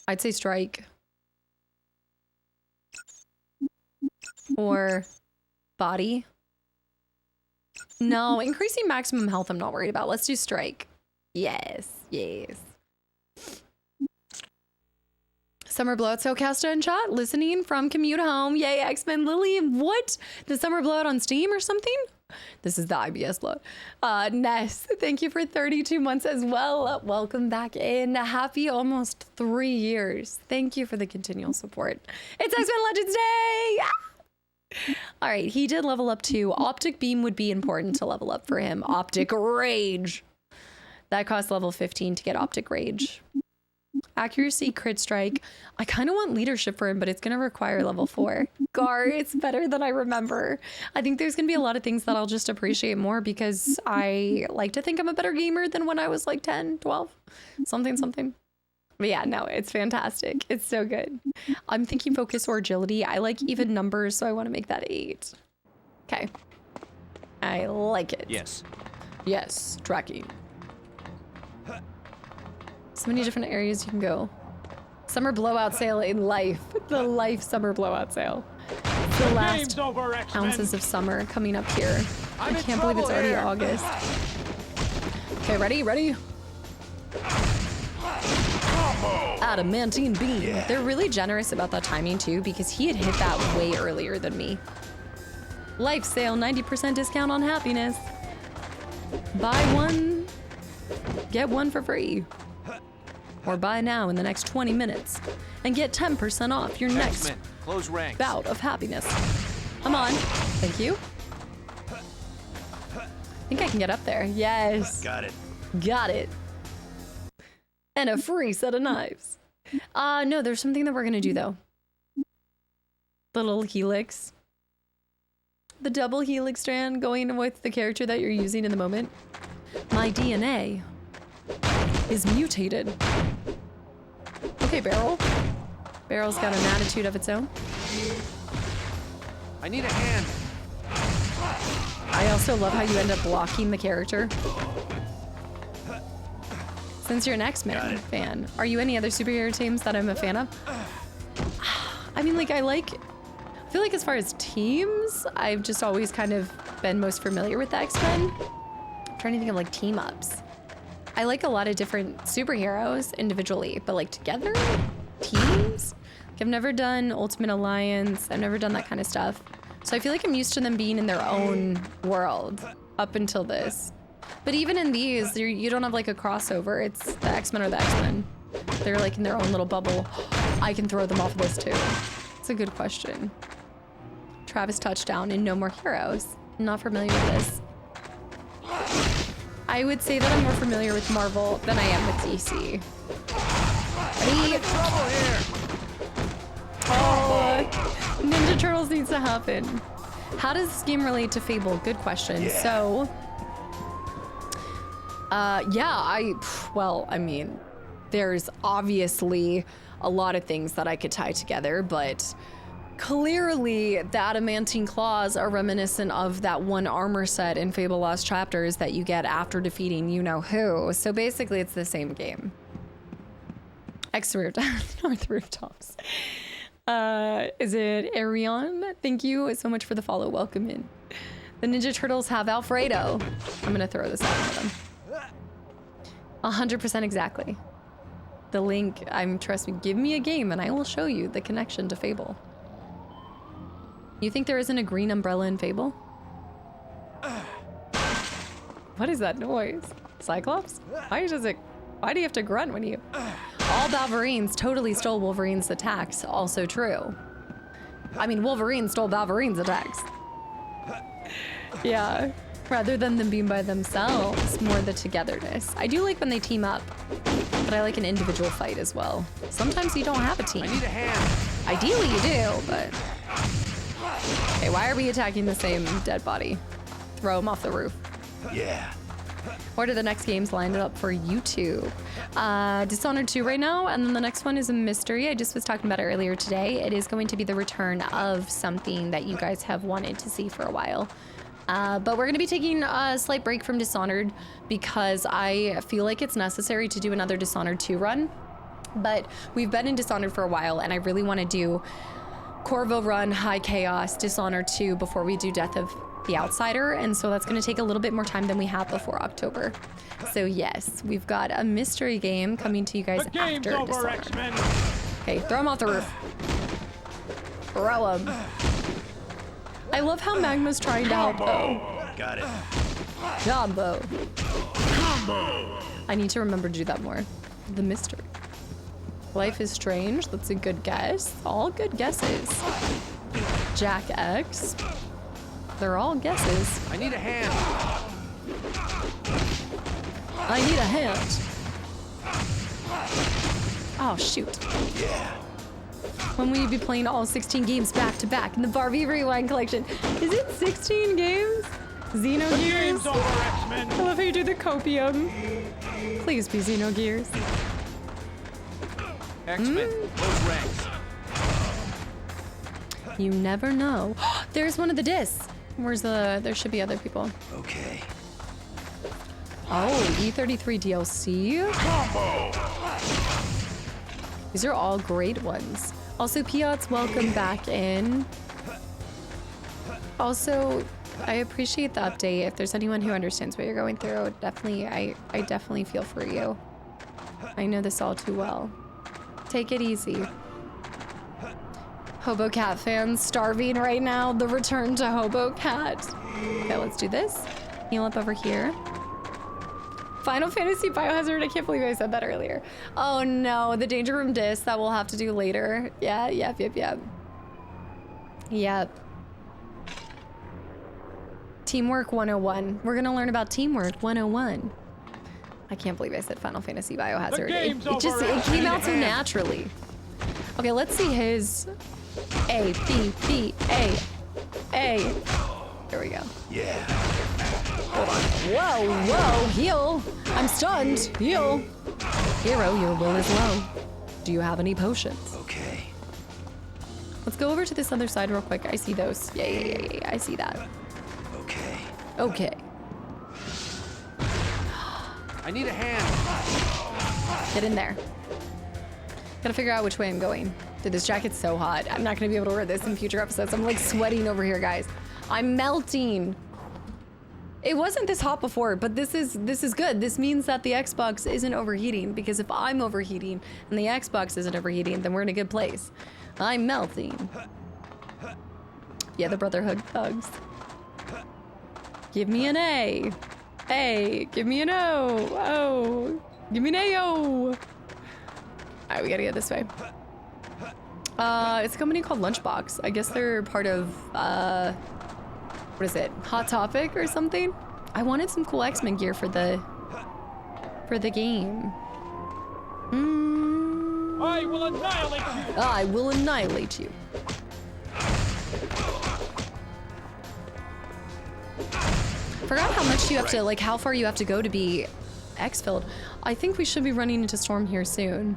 strike. Or body. No, increasing maximum health I'm not worried about. Let's do strike. Yes, yes. Summer blowout. So Casta in chat, listening from commute home. Yay, X-Men. Lily, what? The summer blowout on Steam or something? This is the IBS blowout. Ness, thank you for 32 months as well. Welcome back in. Happy almost 3 years. Thank you for the continual support. It's X-Men Legends Day! Ah! All right, he did level up too. Optic Beam would be important to level up for him. Optic Rage. That costs level 15 to get Optic Rage. Accuracy, Crit Strike. I kind of want leadership for him, but it's going to require level 4. Gar, it's better than I remember. I think there's going to be a lot of things that I'll just appreciate more because I like to think I'm a better gamer than when I was like 10, 12, something. But yeah, no, it's fantastic. It's so good. I'm thinking focus or agility. I like even numbers, so I want to make that 8. Okay. I like it. Yes, tracking. So many different areas you can go. Summer blowout sale in life. The life summer blowout sale. It's the last ounces of summer coming up here. I can't believe it's already August. Okay, ready? Adamantine beam. Yeah. They're really generous about that timing too because he had hit that way earlier than me. Life sale, 90% discount on happiness. Buy one, get one for free. Or buy now in the next 20 minutes and get 10% off your next bout of happiness. Come on. Thank you. I think I can get up there. Yes. Got it. And a free set of knives. No, there's something that we're going to do, though. The little helix. The double helix strand going with the character that you're using in the moment. My DNA is mutated. Okay, Beryl. Beryl's got an attitude of its own. I need a hand. I also love how you end up blocking the character. Since you're an X-Men fan, are you any other superhero teams that I'm a fan of? I mean, like, I feel like as far as teams, I've just always kind of been most familiar with the X-Men. I'm trying to think of like team-ups. I like a lot of different superheroes individually, but like together, teams? Like I've never done Ultimate Alliance. I've never done that kind of stuff. So I feel like I'm used to them being in their own world up until this. But even in these, you don't have like a crossover. It's the X-Men or the X-Men. They're like in their own little bubble. I can throw them off this too. It's a good question. Travis touchdown in No More Heroes. I'm not familiar with this. I would say that I'm more familiar with Marvel than I am with DC. I'm in trouble here. Oh, Ninja Turtles needs to happen. How does this game relate to Fable? Good question. Yeah. So, I mean, there's obviously a lot of things that I could tie together, but clearly the adamantine claws are reminiscent of that one armor set in Fable Lost Chapters that you get after defeating you-know-who. So basically it's the same game. X North Rooftops. Is it Arion? Thank you so much for the follow. Welcome in. The Ninja Turtles have Alfredo. I'm gonna throw this out for them. 100% exactly. The link, trust me, give me a game and I will show you the connection to Fable. You think there isn't a green umbrella in Fable? What is that noise? Cyclops? Why do you have to grunt when you... All Balverines totally stole Wolverine's attacks. Also true. I mean, Wolverine stole Balverine's attacks. Yeah. Rather than them being by themselves, more the togetherness. I do like when they team up, but I like an individual fight as well. Sometimes you don't have a team. I need a hand. Ideally you do, but... Okay, why are we attacking the same dead body? Throw him off the roof. Yeah. What are the next games lined up for YouTube? Dishonored 2 right now, and then the next one is a mystery. I just was talking about it earlier today. It is going to be the return of something that you guys have wanted to see for a while. But we're going to be taking a slight break from Dishonored because I feel like it's necessary to do another Dishonored 2 run. But we've been in Dishonored for a while, and I really want to do Corvo Run, High Chaos, Dishonored 2 before we do Death of The Outsider, and so that's gonna take a little bit more time than we have before October. So yes, we've got a mystery game coming to you guys after December. X-Men. Okay, throw him off the roof. Throw him. I love how Magma's trying to help though. Got it. Combo. I need to remember to do that more. The mystery. Life is Strange, that's a good guess. All good guesses. Jack X. They're all guesses. I need a hand. I need a hand. Oh, shoot. Yeah. When will you be playing all 16 games back to back in the Barbie Rewind collection? Is it 16 games? Xenogears? Game's over, X-Men. I love how you do the copium. Please be Xenogears. X-Men, close ranks. You never know. There's one of the discs. Where's the... There should be other people. Okay. Oh, E33 DLC? These are all great ones. Also, Piot's welcome back in. Also, I appreciate the update. If there's anyone who understands what you're going through, definitely, I definitely feel for you. I know this all too well. Take it easy. Hobo Cat fans starving right now. The return to Hobo Cat. Okay, let's do this. Heal up over here. Final Fantasy Biohazard. I can't believe I said that earlier. Oh no, the Danger Room disc that we'll have to do later. Yeah, yep. Teamwork 101. We're gonna learn about Teamwork 101. I can't believe I said Final Fantasy Biohazard. It came out so naturally. Okay, let's see his A, B, B, A. There we go. Yeah. Hold on. Whoa, heal. I'm stunned. Heal. Hero, your will is low. Do you have any potions? Okay. Let's go over to this other side real quick. I see those. Yeah. I see that. Okay. I need a hand. Get in there. Gotta figure out which way I'm going. Dude, this jacket's so hot. I'm not gonna be able to wear this in future episodes. I'm like sweating over here, guys. I'm melting. It wasn't this hot before, but this is good. This means that the Xbox isn't overheating, because if I'm overheating and the Xbox isn't overheating, then we're in a good place. I'm melting. Yeah, the Brotherhood thugs. Give me an A. A. Give me an O. O. Give me an A-O. All right, we gotta get this way. It's a company called Lunchbox. I guess they're part of, what is it? Hot Topic or something? I wanted some cool X-Men gear for the game. I will annihilate you. I will annihilate you. Forgot how much you have to, like, how far you have to go to be X-filled. I think we should be running into Storm here soon.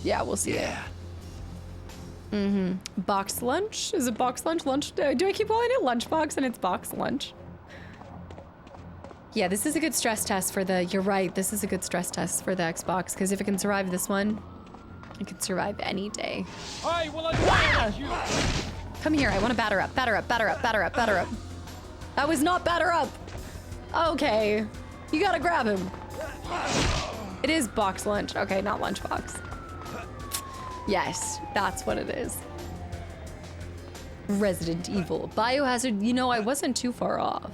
Yeah, we'll see it. Box lunch? Is it box lunch? Do I keep calling it lunchbox and it's box lunch? Yeah, this is a good stress test for the, you're right, this is a good stress test for the Xbox, because if it can survive this one, it can survive any day. I will annihilate you. Come here, I want to batter up. Batter up. That was not batter up. Okay, you gotta grab him. It is box lunch. Okay, not lunchbox. Yes, that's what it is. Resident Evil. Biohazard, you know, I wasn't too far off.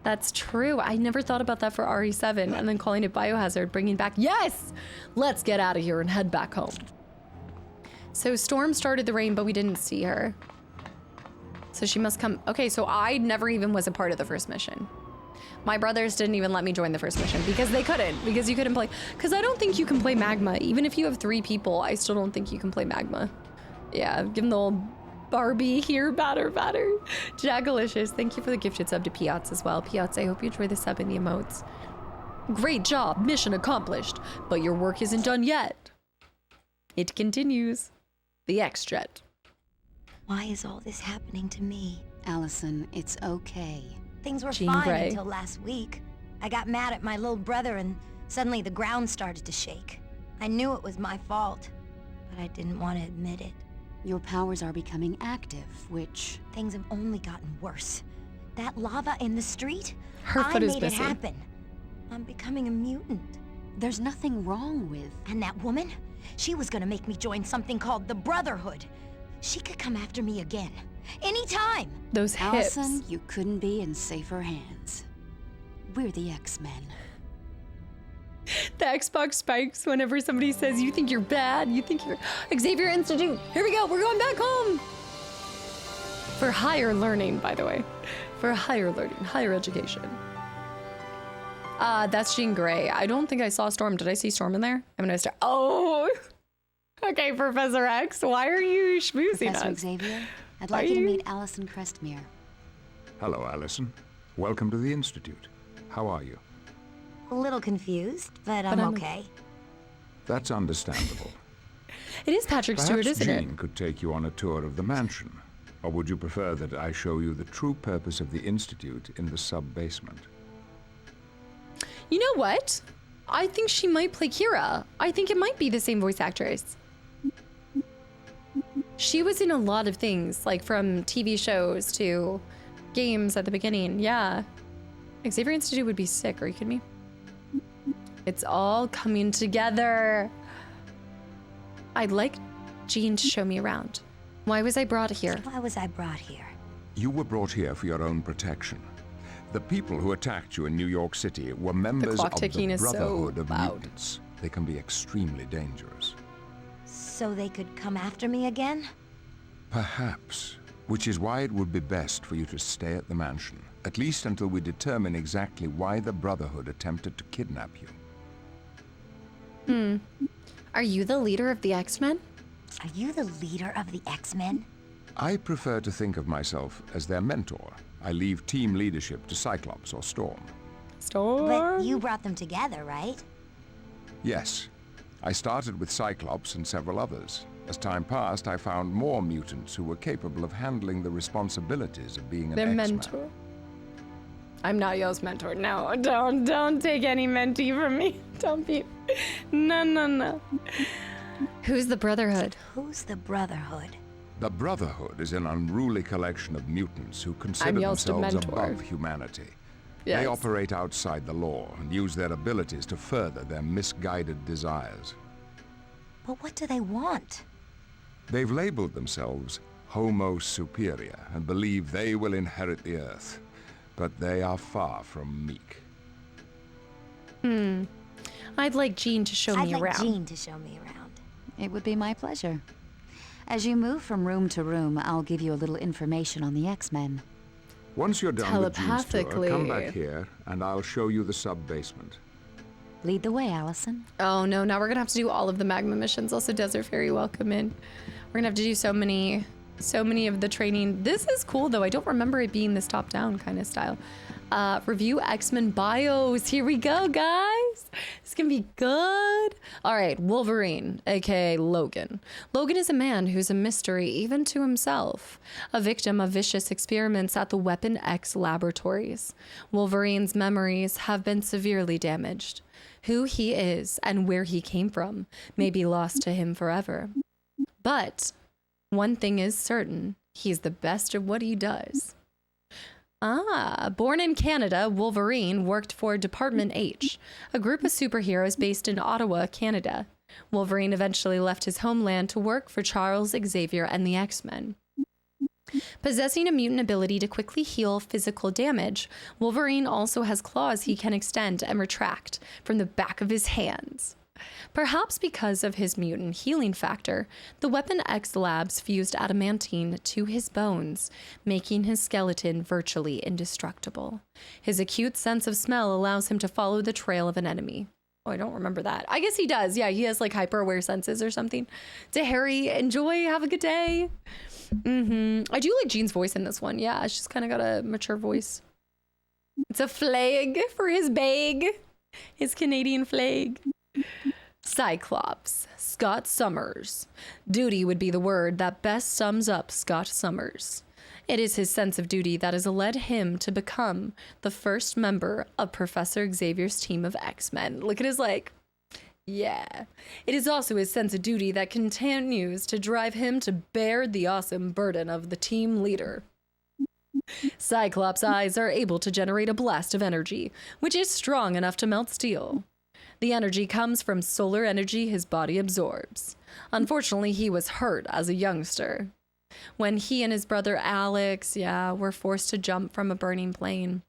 That's true. I never thought about that for RE7 and then calling it Biohazard, bringing back, yes! Let's get out of here and head back home. So Storm started the rain, but we didn't see her. So she must come. Okay, so I never even was a part of the first mission. My brothers didn't even let me join the first mission because they couldn't, because you couldn't play. Because I don't think you can play Magma. Even if you have 3 people, I still don't think you can play Magma. Yeah, give them the old Barbie here, batter. Jackalicious, thank you for the gifted sub to Piotz as well. Piotz, I hope you enjoy the sub and the emotes. Great job, mission accomplished, but your work isn't done yet. It continues. The X-Jet. Why is all this happening to me? Allison, it's okay. Things were Jean fine Grey. until last week. I got mad at my little brother and suddenly the ground started to shake. I knew it was my fault, but I didn't want to admit it. Your powers are becoming active, which... Things have only gotten worse. That lava in the street? Her foot is I made it missing. happen. I'm becoming a mutant. There's nothing wrong with... And that woman? She was gonna make me join something called the Brotherhood. She could come after me again. Anytime! Those hips. Allison, you couldn't be in safer hands. We're the X-Men. The Xbox spikes whenever somebody says you think you're bad, you think you're Xavier Institute. Here we go, we're going back home. For higher learning, by the way. For higher learning, higher education. That's Jean Grey. I don't think I saw Storm. Did I see Storm in there? I'm gonna start. Oh! Okay, Professor X, why are you schmoozing Professor us? Xavier, I'd like you to meet Allison Crestmere. Hello, Allison. Welcome to the Institute. How are you? A little confused, but I'm okay. That's understandable. It is Patrick Stewart, Perhaps isn't Jean it? could take you on a tour of the mansion. Or would you prefer that I show you the true purpose of the Institute in the sub-basement? You know what? I think she might play Kira. I think it might be the same voice actress. She was in a lot of things, like from TV shows to games at the beginning. Yeah. Xavier Institute would be sick. Are you kidding me? It's all coming together. I'd like Jean to show me around. Why was I brought here? Why was I brought here? You were brought here for your own protection. The people who attacked you in New York City were members of the Brotherhood of Mutants. They can be extremely dangerous. So they could come after me again? Perhaps. Which is why it would be best for you to stay at the mansion. At least until we determine exactly why the Brotherhood attempted to kidnap you. Are you the leader of the X-Men? Are you the leader of the X-Men? I prefer to think of myself as their mentor. I leave team leadership to Cyclops or Storm. Storm? But you brought them together, right? Yes. I started with Cyclops and several others. As time passed, I found more mutants who were capable of handling the responsibilities of being an Their X-Man. mentor. I'm not y'all's mentor. No, don't take any mentee from me. Don't be. No. Who's the Brotherhood? Who's the Brotherhood? The Brotherhood is an unruly collection of mutants who consider themselves above humanity. Yes. They operate outside the law and use their abilities to further their misguided desires. But what do they want? They've labeled themselves Homo Superior and believe they will inherit the Earth. But they are far from meek. I'd like Jean to show me around. I'd like Jean to show me around. It would be my pleasure. As you move from room to room, I'll give you a little information on the X-Men. Once you're done with Jean's tour, Telepathically. come back here and I'll show you the sub-basement. Lead the way, Allison. Oh no, now we're gonna have to do all of the magma missions. Also, Desert Fairy, welcome in. We're gonna have to do so many of the training. This is cool though. I don't remember it being this top-down kind of style. Review X-Men bios. Here we go, guys. It's gonna be good. All right, Wolverine, aka Logan. Logan is a man who's a mystery even to himself, a victim of vicious experiments at the Weapon X laboratories. Wolverine's memories have been severely damaged. Who he is and where he came from may be lost to him forever. But one thing is certain, he's the best at what he does. Born in Canada, Wolverine worked for Department H, a group of superheroes based in Ottawa, Canada. Wolverine eventually left his homeland to work for Charles Xavier and the X-Men. Possessing a mutant ability to quickly heal physical damage, Wolverine also has claws he can extend and retract from the back of his hands. Perhaps because of his mutant healing factor, the Weapon X labs fused adamantine to his bones, making his skeleton virtually indestructible. His acute sense of smell allows him to follow the trail of an enemy. Oh, I don't remember that. I guess he does. Yeah, he has like hyper-aware senses or something. To Harry, enjoy, have a good day. I do like Jean's voice in this one. Yeah, she's kind of got a mature voice. It's a flag for his bag. His Canadian flag. Cyclops, Scott Summers. Duty would be the word that best sums up Scott Summers. It is his sense of duty that has led him to become the first member of Professor Xavier's team of X-Men. Look at his Yeah. It is also his sense of duty that continues to drive him to bear the awesome burden of the team leader. Cyclops' eyes are able to generate a blast of energy, which is strong enough to melt steel. The energy comes from solar energy his body absorbs. Unfortunately, he was hurt as a youngster when he and his brother Alex, were forced to jump from a burning plane.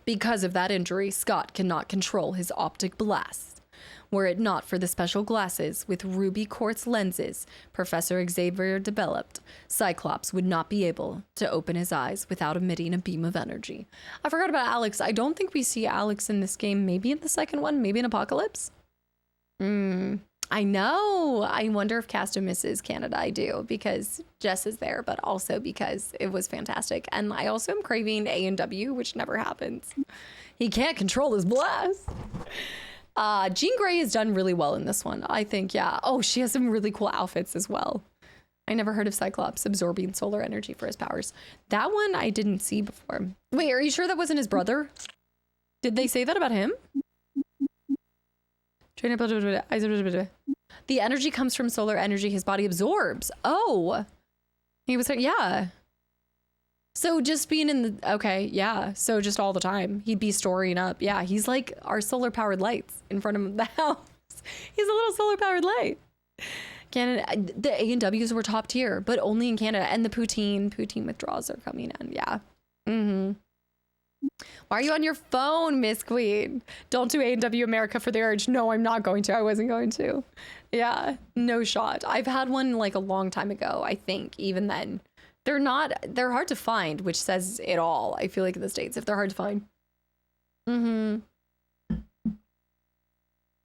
Because of that injury, Scott cannot control his optic blasts. Were it not for the special glasses with ruby quartz lenses Professor Xavier developed, Cyclops would not be able to open his eyes without emitting a beam of energy. I forgot about Alex. I don't think we see Alex in this game. Maybe in the second one, maybe in Apocalypse. I know. I wonder if Casta misses Canada. I do, because Jess is there, but also because it was fantastic. And I also am craving A&W, which never happens. He can't control his blast. Jean Grey has done really well in this one, I think, yeah. Oh, she has some really cool outfits as well. I never heard of Cyclops absorbing solar energy for his powers. That one I didn't see before. Wait, are you sure that wasn't his brother? Did they say that about him? The energy comes from solar energy his body absorbs. Oh, he was, yeah. So just being in the, okay, yeah. So just all the time, he'd be storing up. Yeah, he's like our solar powered lights in front of the house. He's a little solar powered light. Canada, the A&Ws were top tier, but only in Canada. And the poutine withdrawals are coming in. Yeah. Why are you on your phone, Miss Queen? Don't do A&W America for the urge. No, I'm not going to. I wasn't going to. Yeah, no shot. I've had one like a long time ago, I think. Even then, they're hard to find, which says it all. I feel like in the States, if they're hard to find.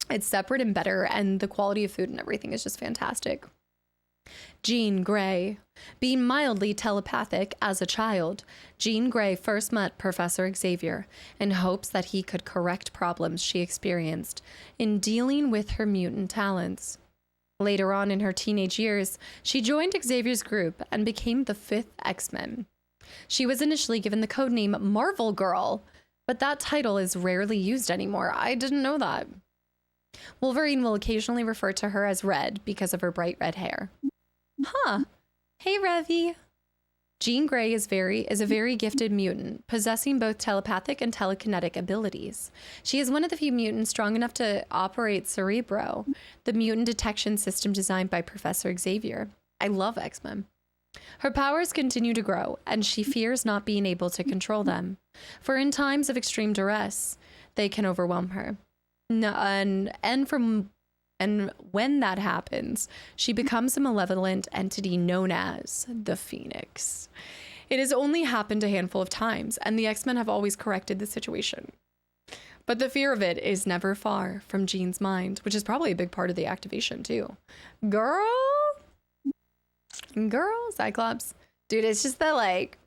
It's separate and better, and the quality of food and everything is just fantastic. Jean Grey. Being mildly telepathic as a child, Jean Grey first met Professor Xavier in hopes that he could correct problems she experienced in dealing with her mutant talents. Later on in her teenage years, she joined Xavier's group and became the 5th X-Men. She was initially given the codename Marvel Girl, but that title is rarely used anymore. I didn't know that. Wolverine will occasionally refer to her as Red because of her bright red hair. Huh. Hey, Revy. Jean Grey is a very gifted mutant, possessing both telepathic and telekinetic abilities. She is one of the few mutants strong enough to operate Cerebro, the mutant detection system designed by Professor Xavier. I love X-Men. Her powers continue to grow, and she fears not being able to control them. For in times of extreme duress, they can overwhelm her. And when that happens, she becomes a malevolent entity known as the Phoenix. It has only happened a handful of times, and the X-Men have always corrected the situation. But the fear of it is never far from Jean's mind, which is probably a big part of the activation, too. Girl, Cyclops. Dude, it's just that, like,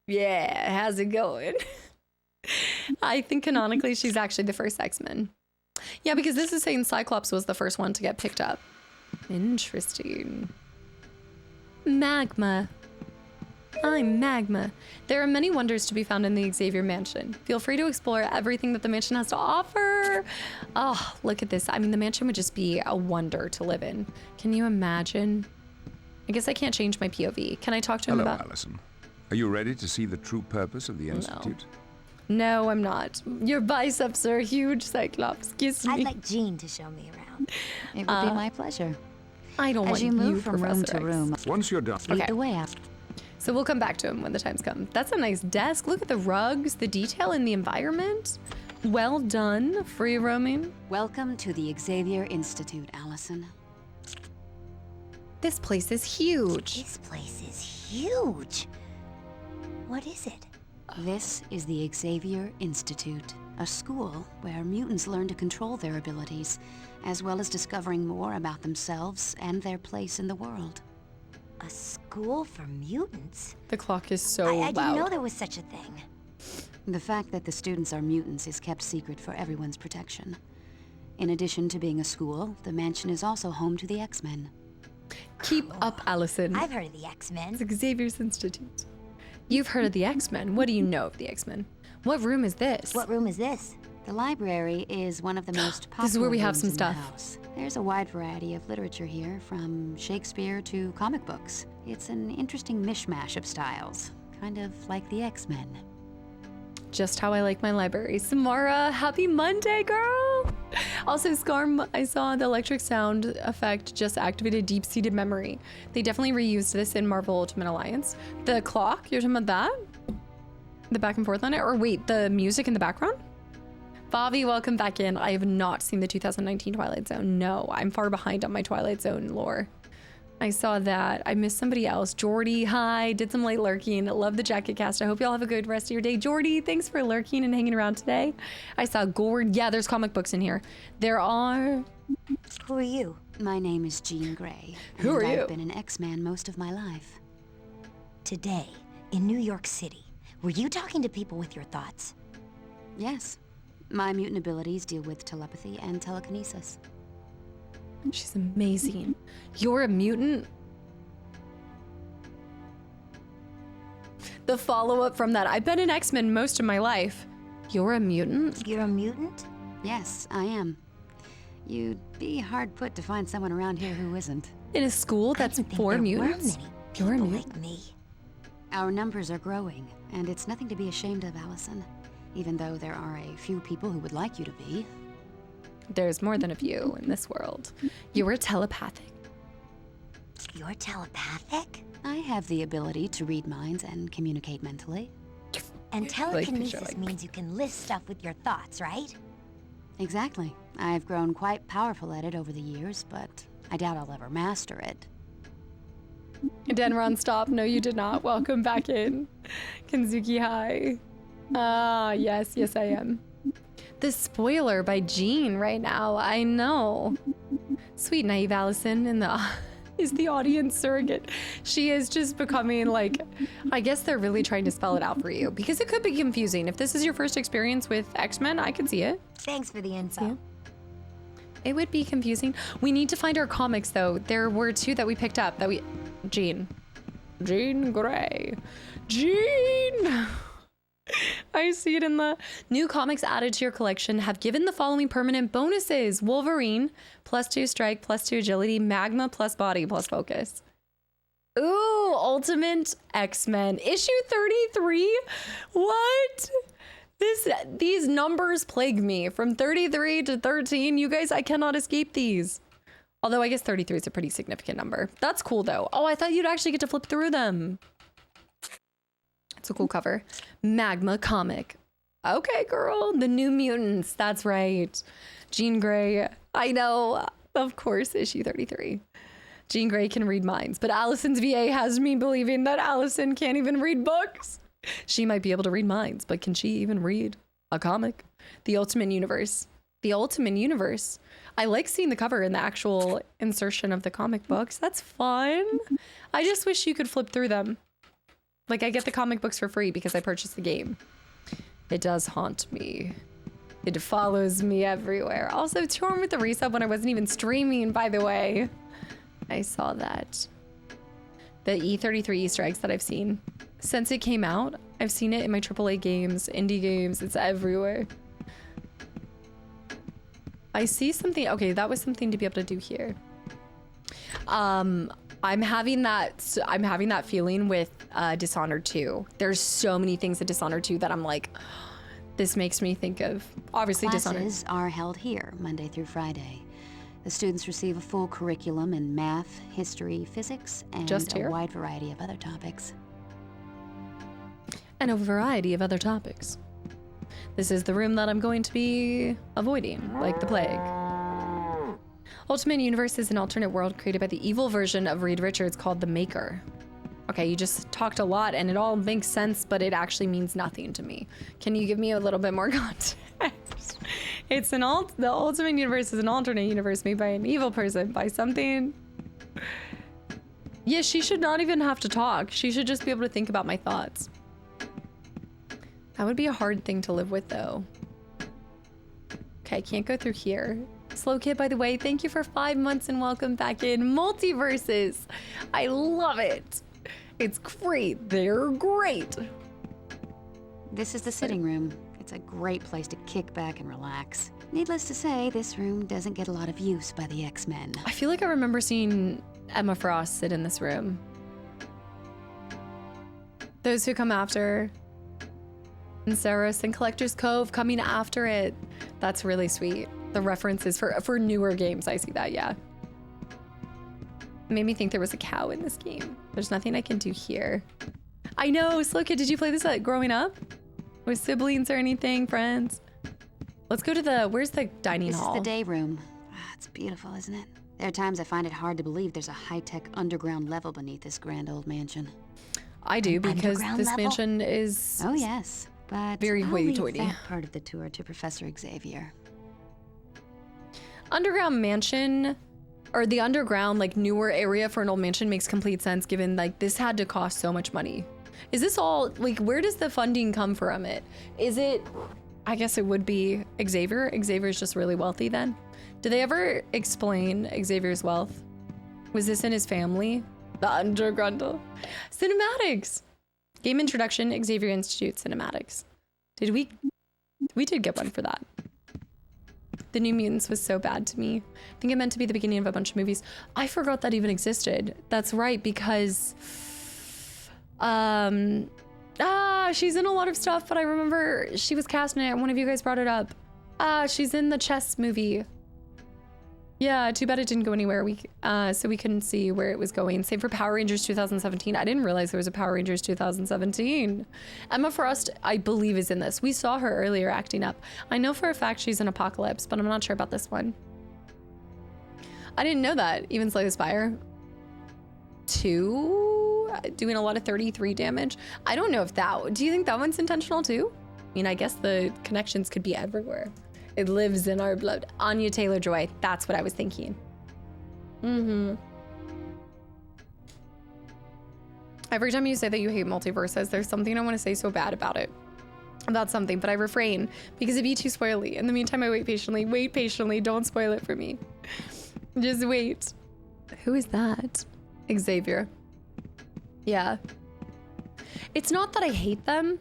yeah, how's it going? I think canonically she's actually the first X-Men. Yeah, because this is saying Cyclops was the first one to get picked up. Interesting. Magma. I'm Magma. There are many wonders to be found in the Xavier Mansion. Feel free to explore everything that the mansion has to offer. Oh, look at this. I mean, the mansion would just be a wonder to live in. Can you imagine? I guess I can't change my POV. Can I talk to him about... Hello, Allison. Are you ready to see the true purpose of the Institute? No, I'm not. Your biceps are huge, Cyclops. Kiss me. I'd like Jean to show me around. It would be my pleasure. I don't want you, As you move from room to X. room. Once you're done. Lead the way out. So we'll come back to him when the time's come. That's a nice desk. Look at the rugs, the detail in the environment. Well done, free roaming. Welcome to the Xavier Institute, Allison. This place is huge. This place is huge. What is it? This is the Xavier Institute, a school where mutants learn to control their abilities, as well as discovering more about themselves and their place in the world. A school for mutants? The clock is so I loud. didn't know there was such a thing. The fact that the students are mutants is kept secret for everyone's protection. In addition to being a school, the mansion is also home to the X-Men. Keep up, Allison. I've heard of the X-Men. It's Xavier's Institute. You've heard of the X-Men. What do you know of the X-Men? What room is this? What room is this? The library is one of the most popular This is where we have rooms some in stuff. the house. There's a wide variety of literature here, from Shakespeare to comic books. It's an interesting mishmash of styles, kind of like the X-Men. Just how I like my library. Samara, happy Monday, girl! Also, Scarm, I saw the electric sound effect just activated deep-seated memory. They definitely reused this in Marvel Ultimate Alliance. The clock, you're talking about that? The back and forth on it? Or wait, the music in the background? Bobby, welcome back in. I have not seen the 2019 Twilight Zone. No, I'm far behind on my Twilight Zone lore. I saw that. I missed somebody else. Jordy, hi. Did some late lurking. Love the jacket cast. I hope y'all have a good rest of your day. Jordy, thanks for lurking and hanging around today. I saw Gord. Yeah, there's comic books in here. There are... Who are you? My name is Jean Grey. Who are you? I've been an X-Man most of my life. Today, in New York City, were you talking to people with your thoughts? Yes. My mutant abilities deal with telepathy and telekinesis. She's amazing. You're a mutant? The follow-up from that. I've been an X-Men most of my life. You're a mutant? You're a mutant? Yes, I am. You'd be hard put to find someone around here who isn't. In a school that's for mutants? You're a mutant? Like me. Our numbers are growing, and it's nothing to be ashamed of, Allison. Even though there are a few people who would like you to be. There's more than a few in this world. You were telepathic. You're telepathic? I have the ability to read minds and communicate mentally. And telekinesis means you can list stuff with your thoughts, right? Exactly. I've grown quite powerful at it over the years, but I doubt I'll ever master it. Denron, stop. No, you did not. Welcome back in. Kenzuki, hi. Ah, yes, I am. The spoiler by Jean right now. I know. Sweet naive Allison is the audience surrogate. She is just becoming like, I guess they're really trying to spell it out for you because it could be confusing. If this is your first experience with X-Men, I can see it. Thanks for the info. Yeah. It would be confusing. We need to find our comics though. There were 2 that we picked up that we, Jean Grey. Jean. I see it in the new comics added to your collection have given the following permanent bonuses. Wolverine, +2 strike, +2 agility, magma, plus body, plus focus. Ooh, Ultimate X-Men, issue 33. What? These numbers plague me. From 33 to 13, you guys, I cannot escape these. Although I guess 33 is a pretty significant number. That's cool though. Oh, I thought you'd actually get to flip through them. It's a cool cover. Magma comic. Okay, girl. The New Mutants. That's right. Jean Grey. I know. Of course, issue 33. Jean Grey can read minds, but Allison's VA has me believing that Allison can't even read books. She might be able to read minds, but can she even read a comic? The Ultimate Universe. The Ultimate Universe. I like seeing the cover and the actual insertion of the comic books. That's fun. I just wish you could flip through them. Like, I get the comic books for free because I purchased the game. It does haunt me. It follows me everywhere. Also, torn with the resub when I wasn't even streaming, by the way. I saw that. The E33 Easter eggs that I've seen. Since it came out, I've seen it in my AAA games, indie games. It's everywhere. I see something. Okay, that was something to be able to do here. I'm having that feeling with Dishonored 2. There's so many things in Dishonored 2 that I'm like, this makes me think of, obviously, Dishonored. Classes are held here, Monday through Friday. The students receive a full curriculum in math, history, physics, and a wide variety of other topics. And a variety of other topics. This is the room that I'm going to be avoiding, like the plague. Ultimate Universe is an alternate world created by the evil version of Reed Richards called The Maker. Okay, you just talked a lot and it all makes sense, but it actually means nothing to me. Can you give me a little bit more context? It's the Ultimate Universe is an alternate universe made by an evil person, by something. Yeah, she should not even have to talk. She should just be able to think about my thoughts. That would be a hard thing to live with though. Okay, can't go through here. Slow Kid, by the way, thank you for 5 months and welcome back in. Multiverses. I love it. It's great. They're great. This is the sitting room. It's a great place to kick back and relax. Needless to say, this room doesn't get a lot of use by the X-Men. I feel like I remember seeing Emma Frost sit in this room. Those Who Come After. And Saris and Collector's Cove coming after it. That's really sweet. The references for newer games, I see that, yeah. It made me think there was a cow in this game. There's nothing I can do here. I know, Slow Kid, did you play this growing up? With siblings or anything, friends? Let's go to the, where's the dining hall? This is the day room. It's beautiful, isn't it? There are times I find it hard to believe there's a high-tech underground level beneath this grand old mansion. I do, because this level? mansion is... Oh, yes. But very I'll leave hoity-toity. that part of the tour to Professor Xavier. Underground mansion, or the underground, like, newer area for an old mansion makes complete sense, given, like, this had to cost so much money. Is this all, like, where does the funding come from it? Is it, I guess it would be Xavier. Xavier's just really wealthy then. Did they ever explain Xavier's wealth? Was this in his family? The underground cinematics. Game introduction, Xavier Institute cinematics. We did get one for that. The New Mutants was so bad to me. I think it meant to be the beginning of a bunch of movies. I forgot that even existed. That's right, because she's in a lot of stuff, but I remember she was cast in it. One of you guys brought it up. She's in the chess movie. Yeah, too bad it didn't go anywhere. So we couldn't see where it was going. Same for Power Rangers 2017. I didn't realize there was a Power Rangers 2017. Emma Frost, I believe, is in this. We saw her earlier acting up. I know for a fact she's in Apocalypse, but I'm not sure about this one. I didn't know that. Even Slay the Spire 2, doing a lot of 33 damage. I don't know if that, do you think that one's intentional too? I mean, I guess the connections could be everywhere. It lives in our blood. Anya Taylor-Joy. That's what I was thinking. Every time you say that you hate multiverses, there's something I want to say so bad about it. About something, but I refrain because it'd be too spoily. In the meantime, I wait patiently. Wait patiently. Don't spoil it for me. Just wait. Who is that? Xavier. Yeah. It's not that I hate them.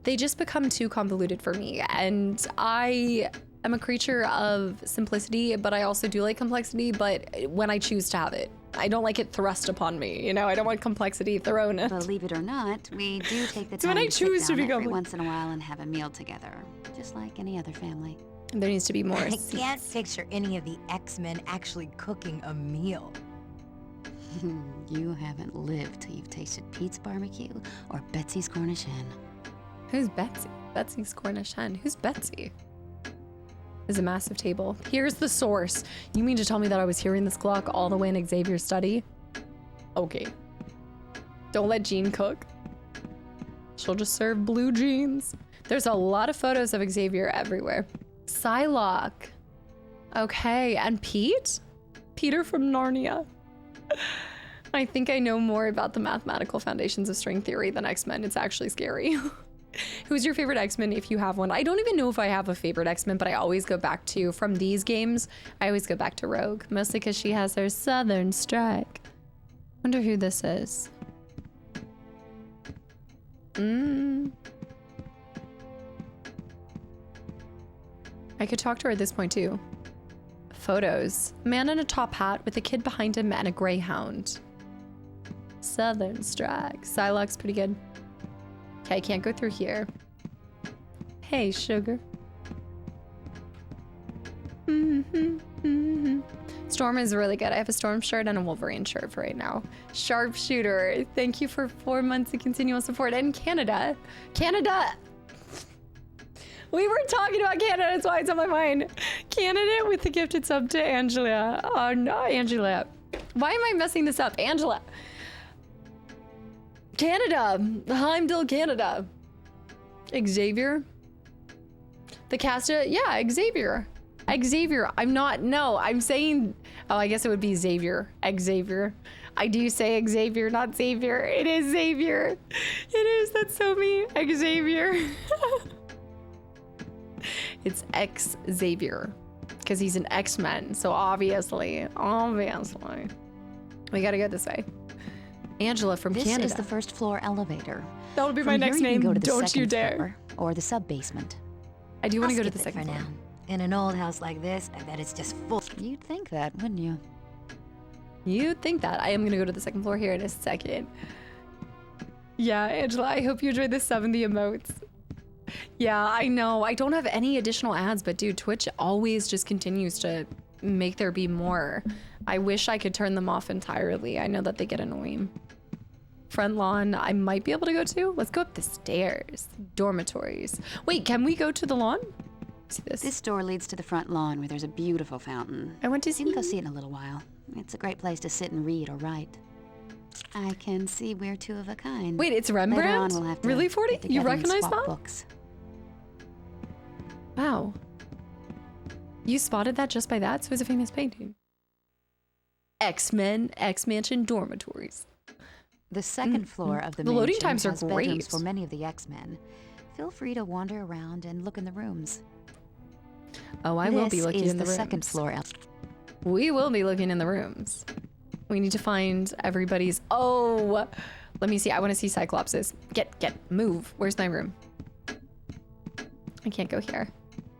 They just become too convoluted for me. And I'm a creature of simplicity, but I also do like complexity, but when I choose to have it. I don't like it thrust upon me, you know? I don't want complexity thrown. Believe it or not, we do take the time when I to sit choose to down be every once in a while and have a meal together, just like any other family. There needs to be more. I can't picture any of the X-Men actually cooking a meal. You haven't lived till you've tasted Pete's barbecue or Betsy's Cornish hen. Who's Betsy? Betsy's Cornish hen. Who's Betsy? Is a massive table. Here's the source. You mean to tell me that I was hearing this clock all the way in Xavier's study? Okay. Don't let Jean cook. She'll just serve blue jeans. There's a lot of photos of Xavier everywhere. Psylocke. Okay, and Pete? Peter from Narnia. I think I know more about the mathematical foundations of string theory than X-Men. It's actually scary. Who's your favorite X-Men if you have one? I don't even know if I have a favorite X-Men, but I always go back to, from these games, I always go back to Rogue, mostly because she has her Southern Strike. Wonder who this is. I could talk to her at this point too. Photos. Man in a top hat with a kid behind him and a greyhound. Southern Strike. Psylocke's pretty good. Okay, I can't go through here. Hey, sugar. Storm is really good. I have a Storm shirt and a Wolverine shirt for right now. Sharpshooter, thank you for 4 months of continual support. And Canada. Canada! We were talking about Canada, that's why it's on my mind. Canada with the gifted sub to Angela. Oh no, Angela. Why am I messing this up? Angela. Canada. Heimdall, Canada. Xavier. The Casta, yeah, Xavier. Xavier. I'm saying, oh, I guess it would be Xavier. Xavier. I do say Xavier, not Xavier. It is Xavier. It is, that's so me. Xavier. It's Xavier. Because he's an X-Men, so obviously. We gotta go this way. Angela from Canada. This is the first floor elevator. That would be my next name. You can go to the Don't you second dare. floor, or the sub-basement. I do want to go to skip the it second for floor. now. In an old house like this, I bet it's just full. You'd think that, wouldn't you? You'd think that. I am going to go to the second floor here in a second. Yeah, Angela, I hope you enjoyed the 70 emotes. Yeah, I know. I don't have any additional ads, but dude, Twitch always just continues to make there be more. I wish I could turn them off entirely. I know that they get annoying. Front lawn, I might be able to go to. Let's go up the stairs. Dormitories. Wait, can we go to the lawn? See this? This door leads to the front lawn where there's a beautiful fountain. I want to see. You can go see it in a little while. It's a great place to sit and read or write. I can see we're two of a kind. Wait, it's Rembrandt? Later on, we'll have to really, 40? get together You and recognize swap that? Books. Wow. You spotted that just by that? So it's a famous painting. X-Men, X-Mansion Dormitories. The second floor of the loading mansion times are has bedrooms great. for many of the X-Men. Feel free to wander around and look in the rooms. Oh, I will be looking in the rooms. This is the second floor. We will be looking in the rooms. We need to find everybody's. Oh, let me see. I want to see Cyclopses. Move. Where's my room? I can't go here.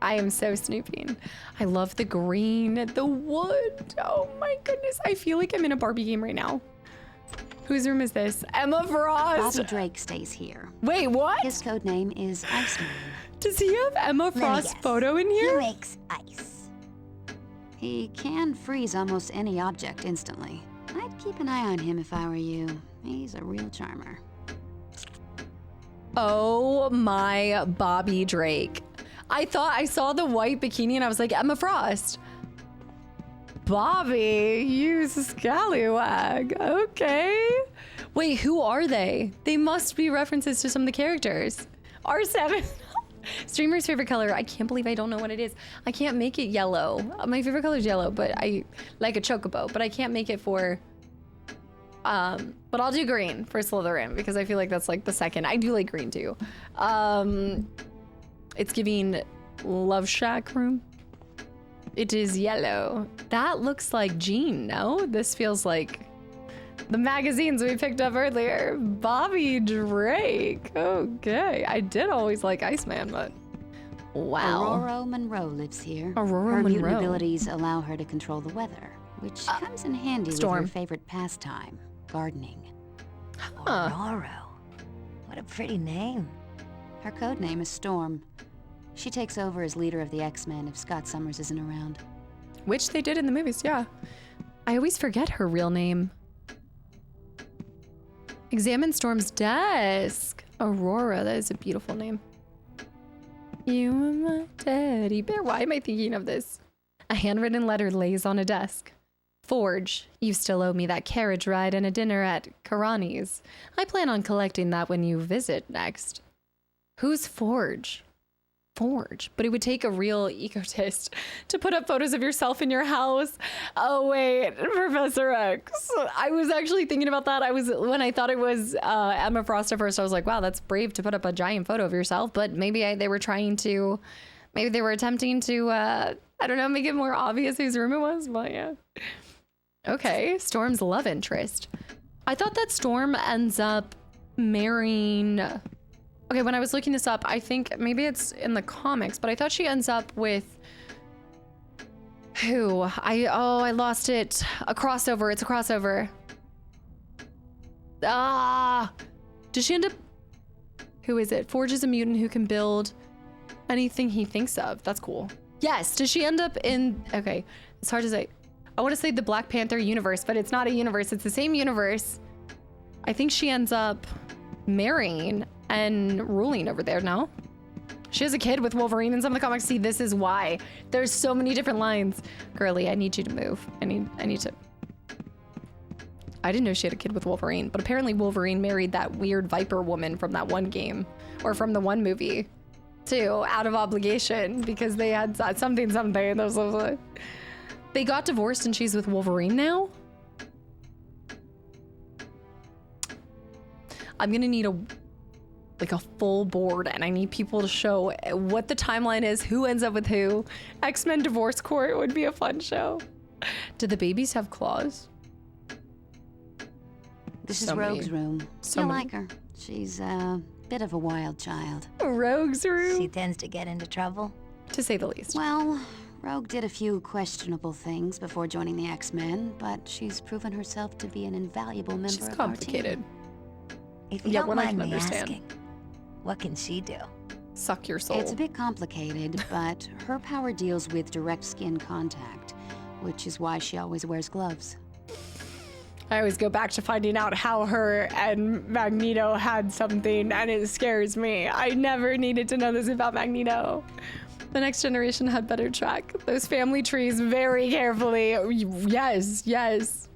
I am so snooping. I love the green, the wood. Oh my goodness. I feel like I'm in a Barbie game right now. Whose room is this? Emma Frost. Bobby Drake stays here. Wait, what? His code name is Iceman. Does he have Emma Frost's photo in here? He makes ice. He can freeze almost any object instantly. I'd keep an eye on him if I were you. He's a real charmer. Oh my Bobby Drake. I thought I saw the white bikini and I was like, Emma Frost. Bobby, you scallywag. Okay. Wait, who are they? They must be references to some of the characters. R7. Streamer's favorite color. I can't believe I don't know what it is. I can't make it yellow. My favorite color is yellow, but I like a chocobo, but I can't make it for... but I'll do green for Slytherin because I feel like that's like the second. I do like green too. It's giving Love Shack room. It is yellow. That looks like Jean, no? This feels like the magazines we picked up earlier. Bobby Drake. Okay. I did always like Iceman, but wow. Aurora Monroe lives here. Aurora her Monroe. mutant abilities allow her to control the weather, which comes in handy with Storm. her favorite pastime, gardening. Aurora. What a pretty name. Her code name is Storm. She takes over as leader of the X-Men if Scott Summers isn't around. Which they did in the movies, yeah. I always forget her real name. Examine Storm's desk. Aurora, that is a beautiful name. You are my teddy bear. Why am I thinking of this? A handwritten letter lays on a desk. Forge, you still owe me that carriage ride and a dinner at Karani's. I plan on collecting that when you visit next. Who's Forge? Forge, but it would take a real egotist to put up photos of yourself in your house. Oh wait, Professor X. I was actually thinking about that. When I thought it was Emma Frost at first, I was like, wow, that's brave to put up a giant photo of yourself. But maybe they were attempting to, I don't know, make it more obvious whose room it was. But yeah. Okay, Storm's love interest. I thought that Storm ends up marrying. Okay, when I was looking this up, I think maybe it's in the comics, but I thought she ends up with who? I lost it. A crossover. It's a crossover. Does she end up? Who is it? Forge is a mutant who can build anything he thinks of. That's cool. Yes. Does she end up in? Okay, it's hard to say. I want to say the Black Panther universe, but it's not a universe. It's the same universe. I think she ends up marrying and ruling over there, no? She has a kid with Wolverine in some of the comics. See, this is why. There's so many different lines. Girly, I need you to move. I need to. I didn't know she had a kid with Wolverine, but apparently Wolverine married that weird Viper woman from that one game, or from the one movie, too, out of obligation, because they had something. They got divorced and she's with Wolverine now? I'm gonna need a full board, and I need people to show what the timeline is, who ends up with who. X-Men Divorce Court would be a fun show. Do the babies have claws? This is Rogue's room. You'll like her. She's bit of a wild child. Rogue's room. She tends to get into trouble. To say the least. Well, Rogue did a few questionable things before joining the X-Men, but she's proven herself to be an invaluable member She's of our complicated. team. If you Yeah, don't one I mind can me understand. asking, what can she do? Suck your soul. It's a bit complicated, but her power deals with direct skin contact, which is why she always wears gloves. I always go back to finding out how her and Magneto had something, and it scares me. I never needed to know this about Magneto. The next generation had better track those family trees very carefully. Yes, yes.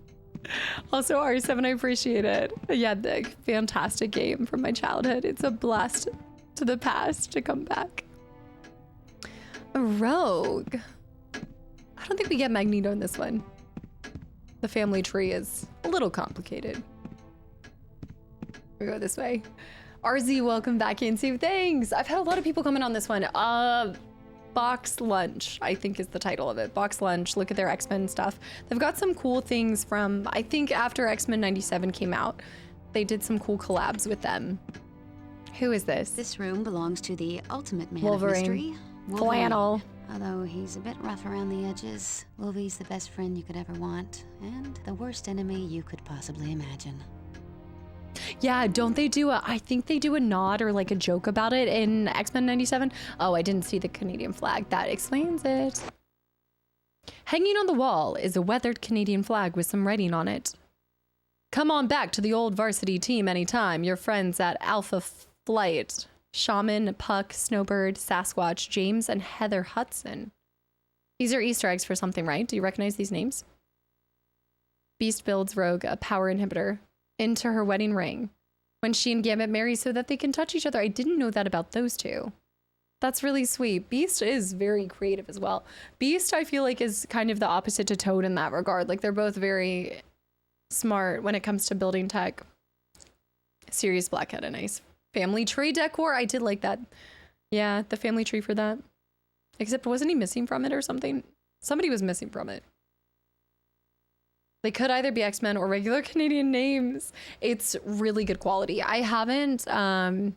Also, R7, I appreciate it. Yeah, the fantastic game from my childhood. It's a blast to the past to come back. A Rogue. I don't think we get Magneto in this one. The family tree is a little complicated. We go this way. RZ, welcome back in too. Thanks. I've had a lot of people coming on this one. Box Lunch, I think is the title of it. Box Lunch. Look at their X-Men stuff. They've got some cool things from, I think after X-Men 97 came out, they did some cool collabs with them. Who is this? This room belongs to the ultimate man Wolverine. of mystery. Flannel. Although he's a bit rough around the edges, Wolvie's the best friend you could ever want, and the worst enemy you could possibly imagine. Yeah, don't they do I think they do a nod or like a joke about it in X-Men 97? Oh, I didn't see the Canadian flag. That explains it. Hanging on the wall is a weathered Canadian flag with some writing on it. Come on back to the old varsity team anytime. Your friends at Alpha Flight. Shaman, Puck, Snowbird, Sasquatch, James, and Heather Hudson. These are Easter eggs for something, right? Do you recognize these names? Beast builds Rogue a power inhibitor into her wedding ring when she and Gambit marry so that they can touch each other. I didn't know that about those two. That's really sweet. Beast is very creative as well. Beast, I feel like, is kind of the opposite to Toad in that regard. Like, they're both very smart when it comes to building tech. Sirius Black had a nice family tree decor. I did like that. Yeah, the family tree for that. Except wasn't he missing from it or something? Somebody was missing from it. They could either be X-Men or regular Canadian names. It's really good quality. I haven't, no,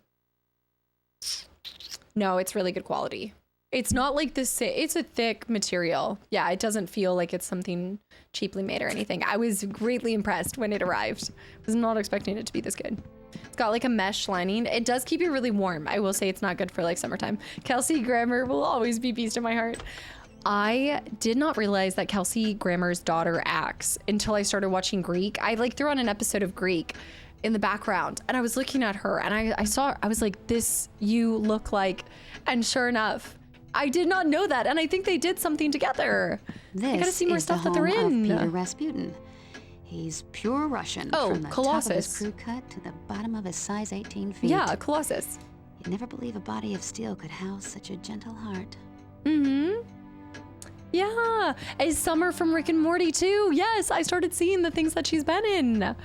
it's really good quality. It's not like this, it's a thick material. Yeah, it doesn't feel like it's something cheaply made or anything. I was greatly impressed when it arrived. I was not expecting it to be this good. It's got like a mesh lining. It does keep you really warm. I will say it's not good for like summertime. Kelsey Grammer will always be Beast in my heart. I did not realize that Kelsey Grammer's daughter acts until I started watching Greek. I like threw on an episode of Greek in the background and I was looking at her and I was like, this you look like, and sure enough, I did not know that. And I think they did something together. I gotta see more stuff that they're in. Peter Rasputin. He's pure Russian. Oh, from the Colossus. top of his crew cut to the bottom of his size 18 feet. Yeah, Colossus. You'd never believe a body of steel could house such a gentle heart. Mm-hmm. Yeah, is Summer from Rick and Morty too? Yes, I started seeing the things that she's been in.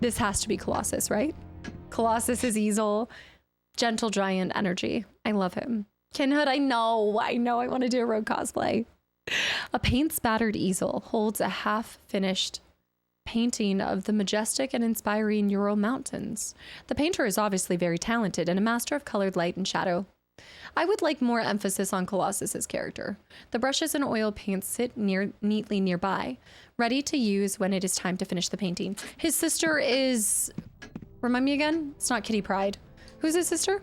This has to be Colossus, right? Colossus is Easel. Gentle giant energy. I love him. Kinhood, I know I want to do a Rogue cosplay. A paint-spattered easel holds a half-finished painting of the majestic and inspiring Ural Mountains. The painter is obviously very talented and a master of colored light and shadow. I would like more emphasis on Colossus's character. The brushes and oil paints sit neatly nearby, ready to use when it is time to finish the painting. His sister is... Remind me again? It's not Kitty Pryde. Who's his sister?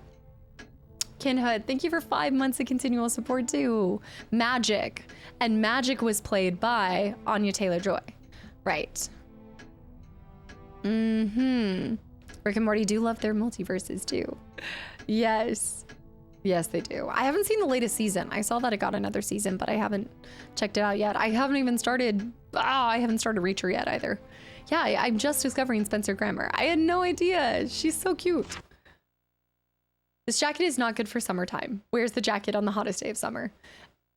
Kinhood, thank you for 5 months of continual support too. Magic. And Magic was played by Anya Taylor-Joy. Right. Mm-hmm. Rick and Morty do love their multiverses too. Yes. Yes, they do. I haven't seen the latest season. I saw that it got another season, but I haven't checked it out yet. I haven't even started... I haven't started Reacher yet either. Yeah, I'm just discovering Spencer Grammer. I had no idea. She's so cute. This jacket is not good for summertime. Where's the jacket on the hottest day of summer?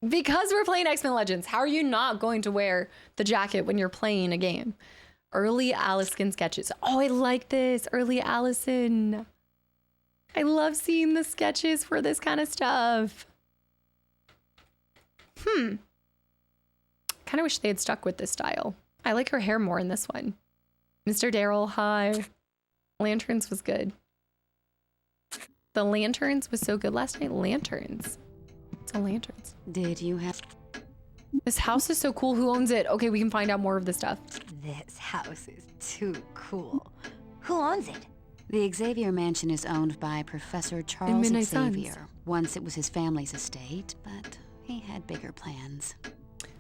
Because we're playing X-Men Legends. How are you not going to wear the jacket when you're playing a game? Early Allison sketches. Oh, I like this. Early Allison. I love seeing the sketches for this kind of stuff. Kind of wish they had stuck with this style. I like her hair more in this one. Mr. Daryl, hi. Lanterns was good. The lanterns was so good last night. Lanterns. It's all lanterns. Did you have... This house is so cool. Who owns it? Okay, we can find out more of this stuff. This house is too cool. Who owns it? The Xavier Mansion is owned by Professor Charles Xavier. Once it was his family's estate, but he had bigger plans.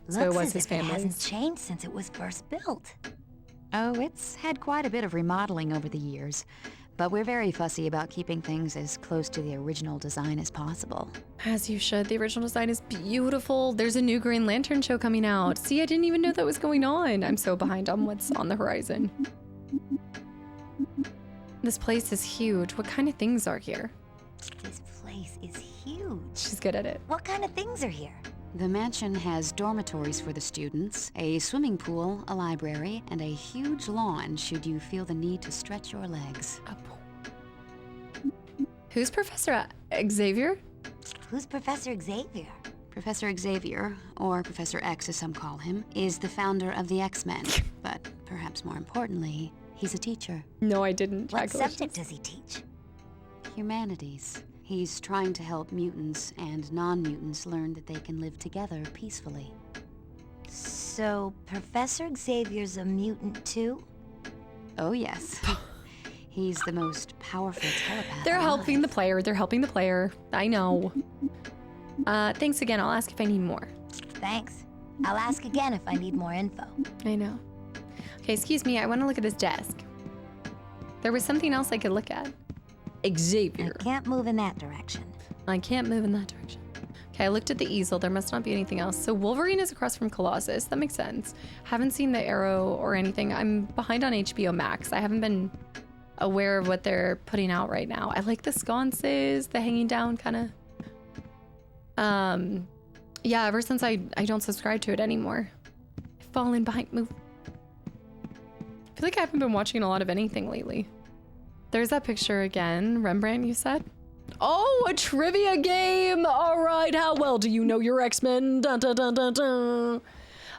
So it was Looks as his if it family's. hasn't changed since it was first built. Oh, it's had quite a bit of remodeling over the years, but we're very fussy about keeping things as close to the original design as possible. As you should. The original design is beautiful. There's a new Green Lantern show coming out. See, I didn't even know that was going on. I'm so behind on what's on the horizon. This place is huge. What kind of things are here? This place is huge. She's good at it. What kind of things are here? The mansion has dormitories for the students, a swimming pool, a library, and a huge lawn should you feel the need to stretch your legs. Who's Professor Xavier? Who's Professor Xavier? Professor Xavier, or Professor X as some call him, is the founder of the X-Men. But perhaps more importantly, he's a teacher. No, I didn't. What subject does he teach? Humanities. He's trying to help mutants and non-mutants learn that they can live together peacefully. So, Professor Xavier's a mutant too? Oh, yes. He's the most powerful telepath. They're alive. helping the player. They're helping the player. I know. Thanks again. I'll ask if I need more. Thanks. I'll ask again if I need more info. I know. Okay, excuse me. I want to look at this desk. There was something else I could look at. Xavier. I can't move in that direction. I can't move in that direction. Okay, I looked at the easel. There must not be anything else. So Wolverine is across from Colossus. That makes sense. Haven't seen the Arrow or anything. I'm behind on HBO Max. I haven't been aware of what they're putting out right now. I like the sconces, the hanging down kind of. Yeah, ever since I don't subscribe to it anymore. I've fallen behind. Move. I feel like I haven't been watching a lot of anything lately. There's that picture again. Rembrandt, you said? Oh, a trivia game! All right, how well do you know your X-Men? Dun, dun, dun, dun, dun.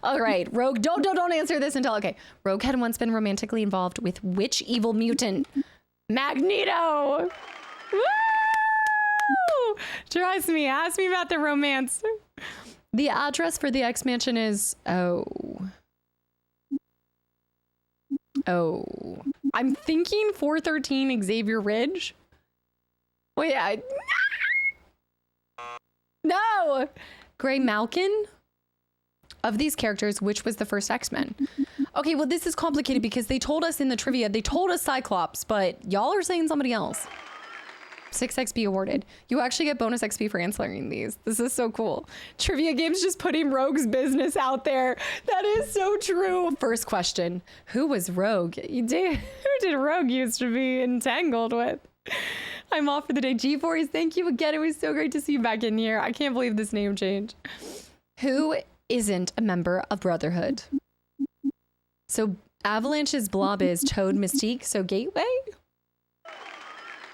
All right, Rogue, don't answer this until, okay. Rogue had once been romantically involved with which evil mutant? Magneto! Woo! Trust me, ask me about the romance. The address for the X-Mansion is, oh, I'm thinking 413 Xavier Ridge. Wait, no! Gray Malkin? Of these characters, which was the first X-Men? Okay, well, this is complicated because they told us in the trivia, they told us Cyclops, but y'all are saying somebody else. 6 XP awarded. You actually get bonus XP for answering these. This is so cool. Trivia games just putting Rogue's business out there. That is so true. First question. Who was Rogue? Who did Rogue used to be entangled with? I'm off for the day. G4s, thank you again. It was so great to see you back in here. I can't believe this name change. Who isn't a member of Brotherhood? So Avalanche's blob is Toad, Mystique, so Gateway?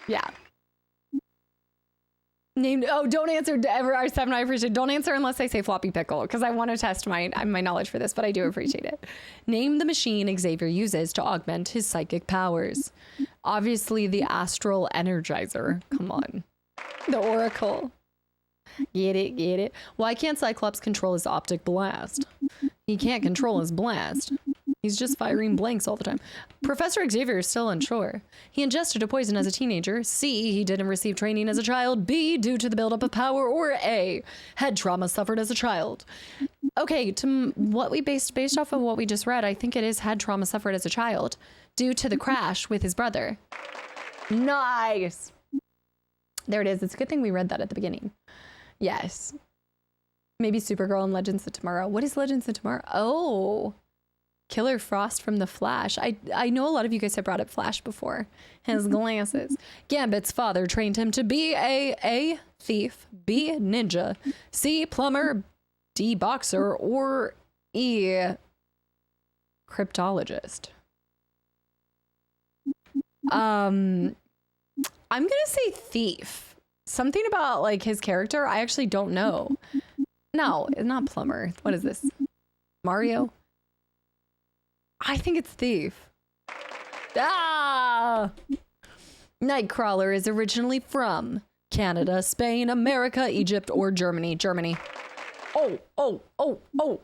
Yeah. Named, oh, don't answer ever R7. I appreciate it. Don't answer unless I say floppy pickle because I want to test my knowledge for this, but I do appreciate it. Name the machine Xavier uses to augment his psychic powers. Obviously, the Astral Energizer. Come on. The Oracle. Get it, get it. Why can't Cyclops control his optic blast? He can't control his blast. He's just firing blanks all the time. Professor Xavier is still unsure. He ingested a poison as a teenager. C, he didn't receive training as a child. B, due to the buildup of power. Or A, head trauma suffered as a child. Okay, to what we based off of what we just read, I think it is head trauma suffered as a child due to the crash with his brother. Nice. There it is. It's a good thing we read that at the beginning. Yes. Maybe Supergirl and Legends of Tomorrow. What is Legends of Tomorrow? Oh. Killer Frost from The Flash. I know a lot of you guys have brought up Flash before. His glasses. Gambit's father trained him to be A, thief, B, ninja, C, plumber, D, boxer, or E, cryptologist. I'm gonna say thief. Something about like his character, I actually don't know. No, it's not plumber. What is this? Mario? I think it's thief. Ah! Nightcrawler is originally from Canada, Spain, America, Egypt, or Germany. Germany. Oh.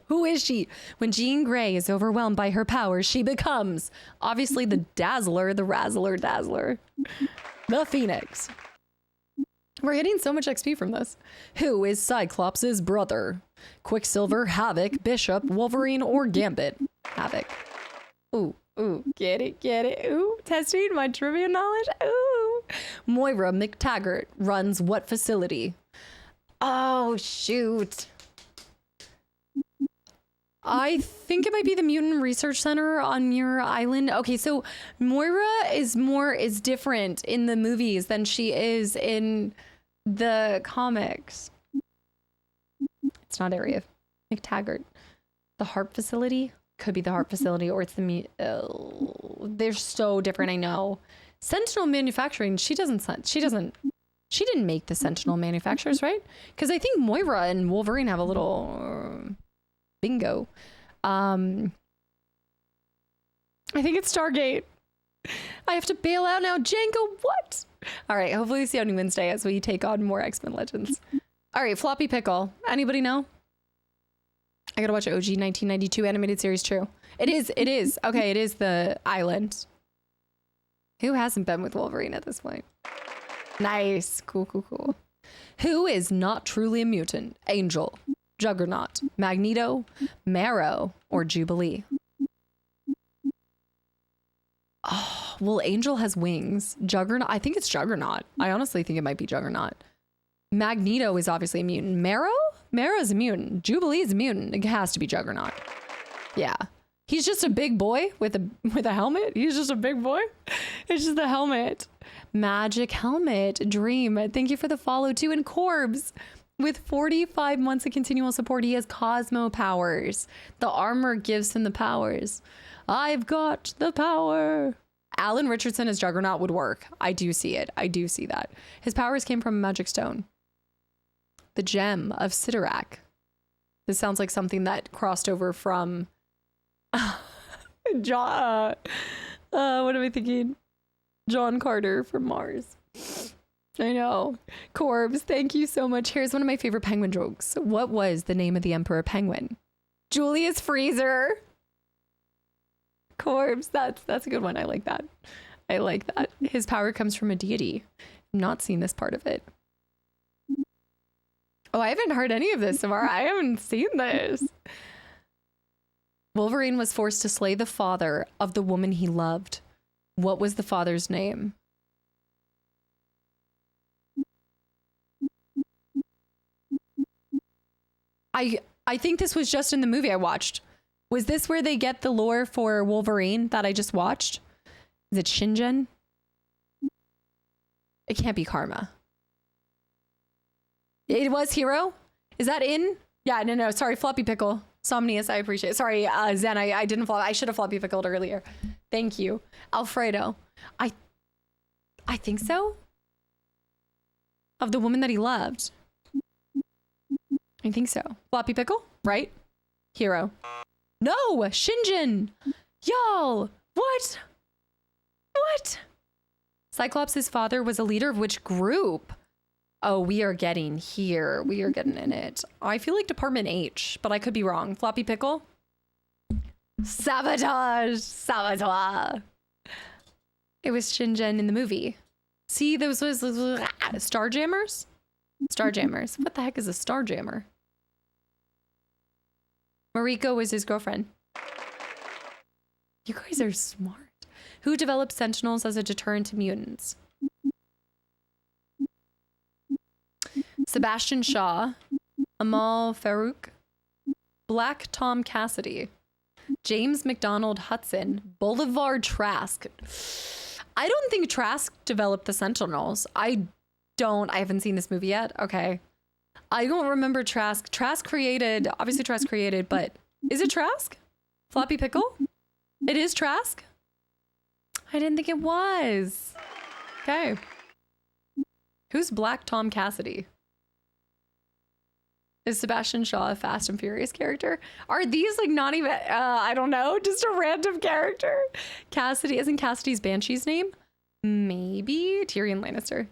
Who is she? When Jean Grey is overwhelmed by her powers, she becomes, obviously, the Dazzler, the Razzler Dazzler, the Phoenix. We're getting so much XP from this. Who is Cyclops' brother? Quicksilver, Havoc, Bishop, Wolverine, or Gambit? Havoc. Ooh, get it. Ooh, testing my trivia knowledge. Ooh. Moira McTaggart runs what facility? Oh, shoot. I think it might be the Mutant Research Center on Muir Island. Okay, so Moira is different in the movies than she is in the comics. It's not Area McTaggart. The HARP facility? Could be the HARP facility, or it's the they're so different, I know. Sentinel Manufacturing, she didn't make the Sentinel manufacturers, right? Because I think Moira and Wolverine have a little bingo. I think it's Stargate. I have to bail out now. Django, what? All right, hopefully see you on Wednesday as we take on more X-Men Legends. All right, Floppy Pickle. Anybody know? I gotta watch OG 1992 animated series, true. It is. Okay, it is the island. Who hasn't been with Wolverine at this point? Nice. Cool. Who is not truly a mutant? Angel, Juggernaut, Magneto, Marrow, or Jubilee? Oh, well, Angel has wings. Juggernaut, I think it's Juggernaut. I honestly think it might be Juggernaut. Magneto is obviously a mutant. Marrow's a mutant. Jubilee is a mutant. It has to be Juggernaut. Yeah. He's just a big boy with a helmet. He's just a big boy. It's just the helmet. Magic helmet. Dream. Thank you for the follow too. And Corbs, with 45 months of continual support, he has Cosmo powers. The armor gives him the powers. I've got the power. Alan Richardson as Juggernaut would work. I do see it. I do see that. His powers came from a magic stone. The gem of Sidorak. This sounds like something that crossed over from John, what am I thinking? John Carter from Mars. I know. Corbs, thank you so much. Here's one of my favorite Penguin jokes. What was the name of the Emperor Penguin? Julius Freezer. Corbs, that's a good one. I like that. His power comes from a deity. I'm not seeing this part of it. Oh, I haven't heard any of this, Samara. I haven't seen this. Wolverine was forced to slay the father of the woman he loved. What was the father's name? I think this was just in the movie I watched. Was this where they get the lore for Wolverine that I just watched? Is it Shingen? It can't be Karma. It was Hero? Is that in? Yeah, no. Sorry, Floppy Pickle. Somnius, I appreciate it. Sorry, Zen, I didn't flop. I should have floppy pickled earlier. Thank you. Alfredo. I think so. Of the woman that he loved. I think so. Floppy Pickle, right? Hero. No, Shingen. Y'all, what? Cyclops' father was a leader of which group? Oh, we are getting here. We are getting in it. I feel like Department H, but I could be wrong. Floppy Pickle? Sabotage. It was Shingen in the movie. See, those was Starjammers? Starjammers. What the heck is a Starjammer? Mariko was his girlfriend. You guys are smart. Who developed Sentinels as a deterrent to mutants? Sebastian Shaw, Amal Farouk, Black Tom Cassidy, James McDonald Hudson, Bolivar Trask. I don't think Trask developed the Sentinels. I haven't seen this movie yet. Okay. I don't remember Trask. Obviously Trask created, but is it Trask? Floppy Pickle? It is Trask? I didn't think it was. Okay. Who's Black Tom Cassidy? Is Sebastian Shaw a Fast and Furious character? Are these like not even, I don't know, just a random character? Cassidy, isn't Cassidy's Banshee's name? Maybe Tyrion Lannister.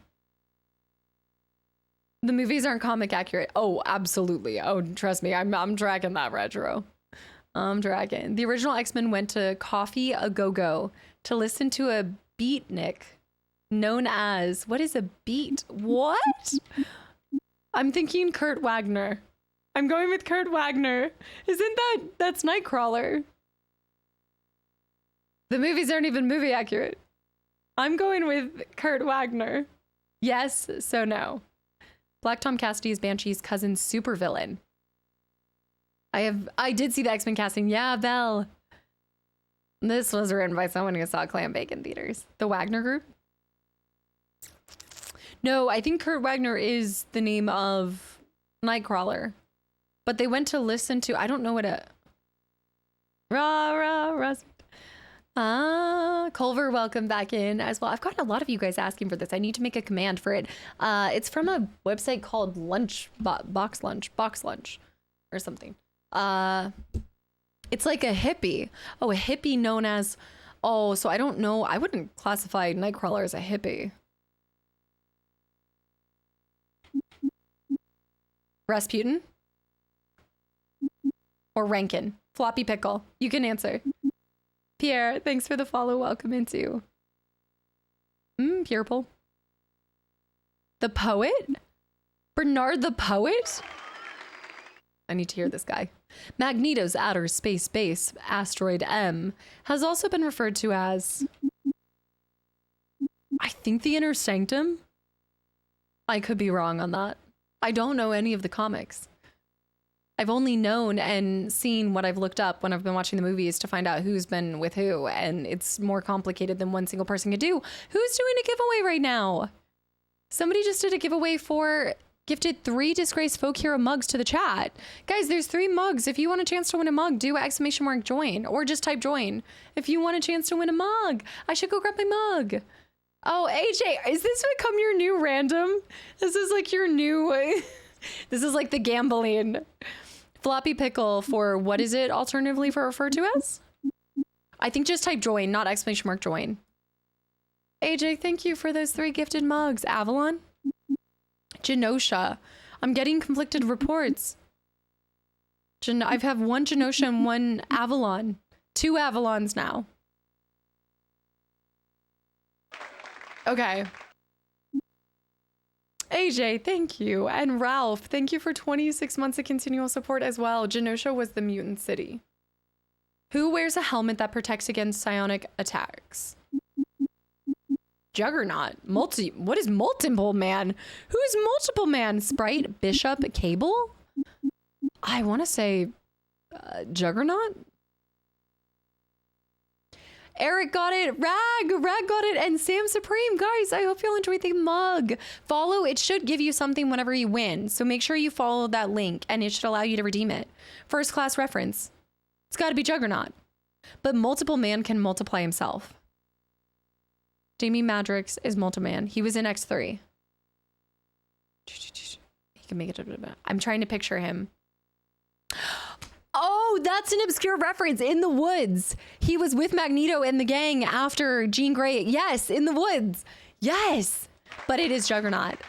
The movies aren't comic accurate. Oh, absolutely. Oh, trust me, I'm dragging that retro. I'm dragging. The original X-Men went to Coffee A Go-Go to listen to a beatnik known as, what is a beat? What? I'm thinking Kurt Wagner. I'm going with Kurt Wagner. That's Nightcrawler. The movies aren't even movie accurate. I'm going with Kurt Wagner. Yes, so no. Black Tom Cassidy is Banshee's cousin supervillain. I did see the X-Men casting. Yeah, Belle. This was written by someone who saw Clam Bake in theaters. The Wagner Group? No, I think Kurt Wagner is the name of Nightcrawler. But they went to listen to, I don't know what Culver, welcome back in as well. I've gotten a lot of you guys asking for this. I need to make a command for it. It's from a website called Box Lunch or something. It's like a hippie. Oh, a hippie known as, so I don't know. I wouldn't classify Nightcrawler as a hippie. Rasputin? Or Rankin? Floppy Pickle. You can answer. Pierre, thanks for the follow. Welcome into. Purple. The poet? Bernard the poet? I need to hear this guy. Magneto's outer space base, asteroid M, has also been referred to as, I think, the inner sanctum. I could be wrong on that. I don't know any of the comics. I've only known and seen what I've looked up when I've been watching the movies to find out who's been with who, and it's more complicated than one single person could do. Who's doing a giveaway right now? Somebody just did a giveaway gifted 3 Disgraced Folk Hero mugs to the chat. Guys, there's 3 mugs. If you want a chance to win a mug, do !join, or just type join. If you want a chance to win a mug, I should go grab my mug. Oh, AJ, is this become your new random? This is like your new, this is like the gambling. Floppy Pickle for, what is it alternatively referred to as? I think just type join, not !join. AJ, thank you for those 3 gifted mugs. Avalon? Genosha. I'm getting conflicted reports. I've have 1 Genosha and 1 Avalon. 2 Avalons now. Okay. AJ, thank you. And Ralph, thank you for 26 months of continual support as well. Genosha was the mutant city. Who wears a helmet that protects against psionic attacks? Juggernaut. What is multiple man? Who's multiple man? Sprite, Bishop, Cable? I want to say Juggernaut. Eric got it. Rag got it. And Sam Supreme. Guys, I hope you'll enjoy the mug. Follow. It should give you something whenever you win. So make sure you follow that link and it should allow you to redeem it. First class reference. It's got to be Juggernaut. But multiple man can multiply himself. Jamie Madrox is Multiman. He was in X3. He can make it. I'm trying to picture him. Oh, that's an obscure reference. In the Woods. He was with Magneto and the gang after Jean Grey. Yes, in the Woods. Yes. But it is Juggernaut.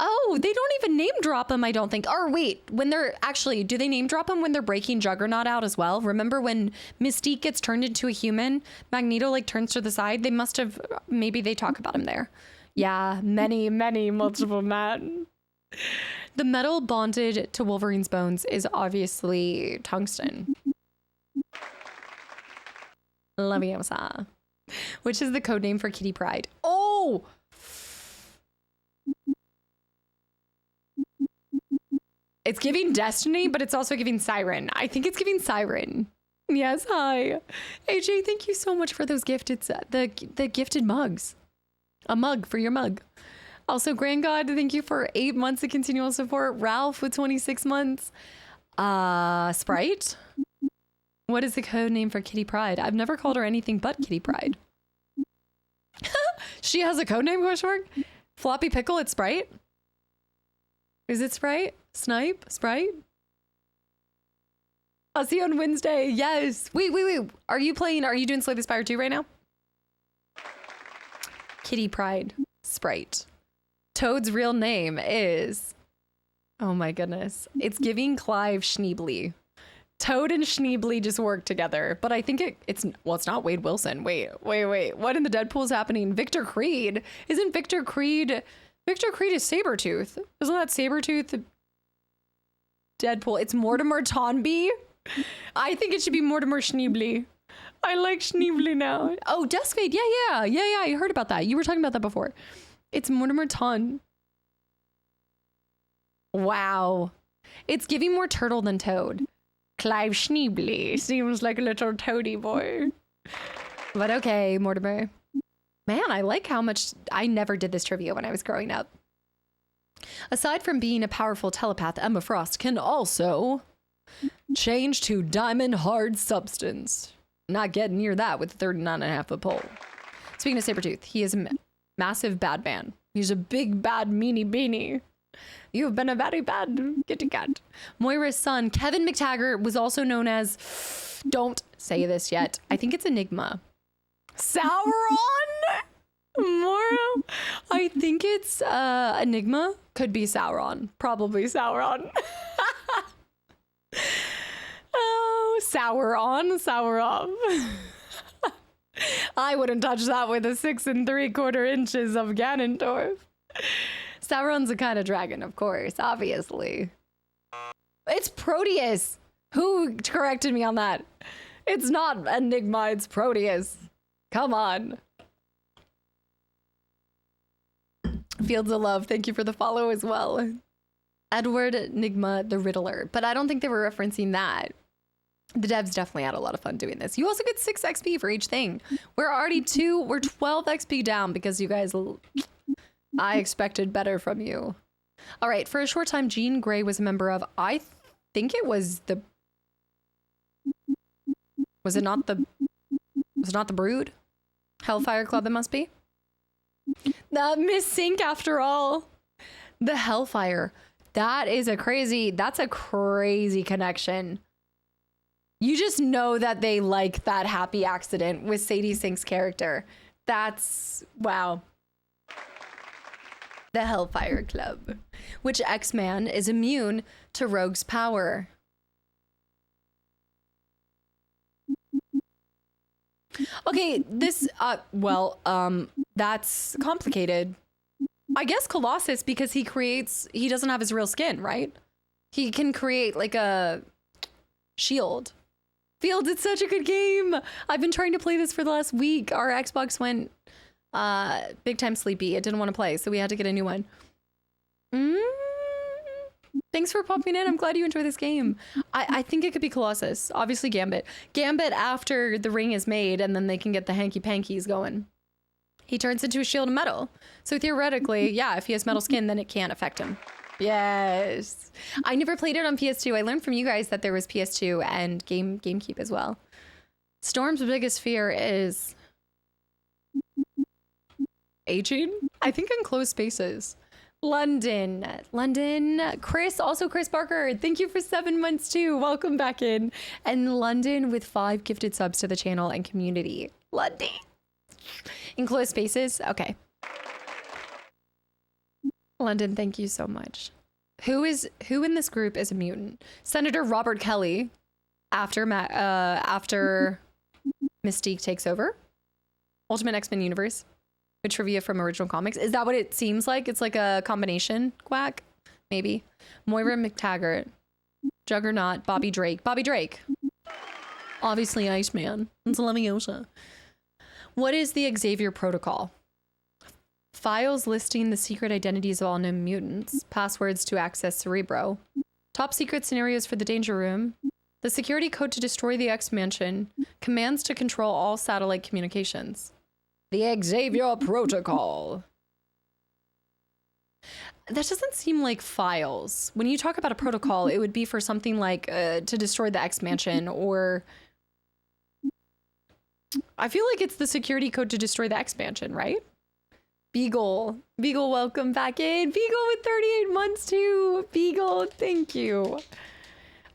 Oh, they don't even name drop him, I don't think. Or wait, when they're actually, do they name drop him when they're breaking Juggernaut out as well? Remember when Mystique gets turned into a human? Magneto like turns to the side. They must have, maybe they talk about him there. Yeah, many multiple men. The metal bonded to Wolverine's bones is obviously tungsten. Leviosa. Which is the code name for Kitty Pryde. Oh! It's giving Destiny, but it's also giving Siren. I think it's giving Siren. Yes, hi. AJ, thank you so much for those gifted, the gifted mugs. A mug for your mug. Also, Grand God, thank you for 8 months of continual support. Ralph with 26 months. Sprite? What is the code name for Kitty Pryde? I've never called her anything but Kitty Pryde. She has a code name, question mark? Floppy Pickle, it's Sprite? Is it Sprite? Snipe? Sprite? I'll see you on Wednesday. Yes. Wait. Are you doing Slay the Spire 2 right now? Kitty Pride Sprite. Toad's real name is, oh my goodness, it's giving Clive Schneebly. Toad and Schneebly just work together, but I think it's not Wade Wilson. Wait. What in the Deadpool is happening? Victor Creed. Isn't Victor Creed is Sabretooth. Isn't that Sabretooth Deadpool? It's Mortimer Tonby. I think it should be Mortimer Schneebly. I like Schneebly now. Oh, Duskfade. Yeah. I heard about that. You were talking about that before. It's Mortimer Ton. Wow. It's giving more turtle than Toad. Clive Schneebly seems like a little toady boy. But okay, Mortimer. Man, I like how much I never did this trivia when I was growing up. Aside from being a powerful telepath, Emma Frost can also change to diamond hard substance. Not getting near that with a 39.5-foot pole. Speaking of Sabretooth, he is a massive bad man. He's a big bad meanie beanie. You've been a very bad kitty cat. Moira's son, Kevin McTaggart, was also known as, don't say this yet, I think it's Enigma. Sauron? Moira? I think it's Enigma. Could be Sauron. Probably Sauron. Oh, sour off. I wouldn't touch that with a 6 3/4 inches of Ganondorf. Sauron's a kind of dragon, of course, obviously. It's Proteus. Who corrected me on that? It's not Enigma, it's Proteus. Come on. Fields of Love, thank you for the follow as well. Edward Enigma the Riddler, but I don't think they were referencing that. The devs definitely had a lot of fun doing this. You also get 6 XP for each thing. We're 12 XP down because you guys, I expected better from you. All right, for a short time, Jean Grey was a member of, I think it was was it not the Brood? Hellfire Club, it must be. Miss Sync, after all. The Hellfire. That's a crazy connection. You just know that they like that happy accident with Sadie Sink's character. That's, wow. The Hellfire Club. Which X-Man is immune to Rogue's power? Okay, this, that's complicated. I guess Colossus, because he doesn't have his real skin, right? He can create like a shield. Fields, it's such a good game. I've been trying to play this for the last week. Our Xbox went big time sleepy. It didn't want to play, so we had to get a new one. Thanks for popping in. I'm glad you enjoy this game. I think it could be Colossus. Obviously Gambit. Gambit after the ring is made, and then they can get the hanky-pankies going. He turns into a shield of metal. So theoretically, yeah, if he has metal skin, then it can't affect him. Yes. I never played it on PS2. I learned from you guys that there was PS2 and GameCube as well. Storm's biggest fear is aging. I think enclosed spaces. London. Chris Barker. Thank you for 7 months too. Welcome back in. And London with 5 gifted subs to the channel and community. London. Enclosed spaces. Okay. London, thank you so much. Who in this group is a mutant? Senator Robert Kelly after Mystique takes over. Ultimate X-Men Universe. With trivia from original comics. Is that what it seems like? It's like a combination quack? Maybe. Moira McTaggart. Juggernaut. Bobby Drake. Obviously Iceman. It's Leviosa. What is the Xavier Protocol? Files listing the secret identities of all known mutants. Passwords to access Cerebro. Top secret scenarios for the Danger Room. The security code to destroy the X-Mansion. Commands to control all satellite communications. The Xavier Protocol. That doesn't seem like files. When you talk about a protocol, it would be for something like to destroy the X-Mansion, or I feel like it's the security code to destroy the X-Mansion, right? Beagle, welcome back in. Beagle with 38 months too. Beagle, thank you.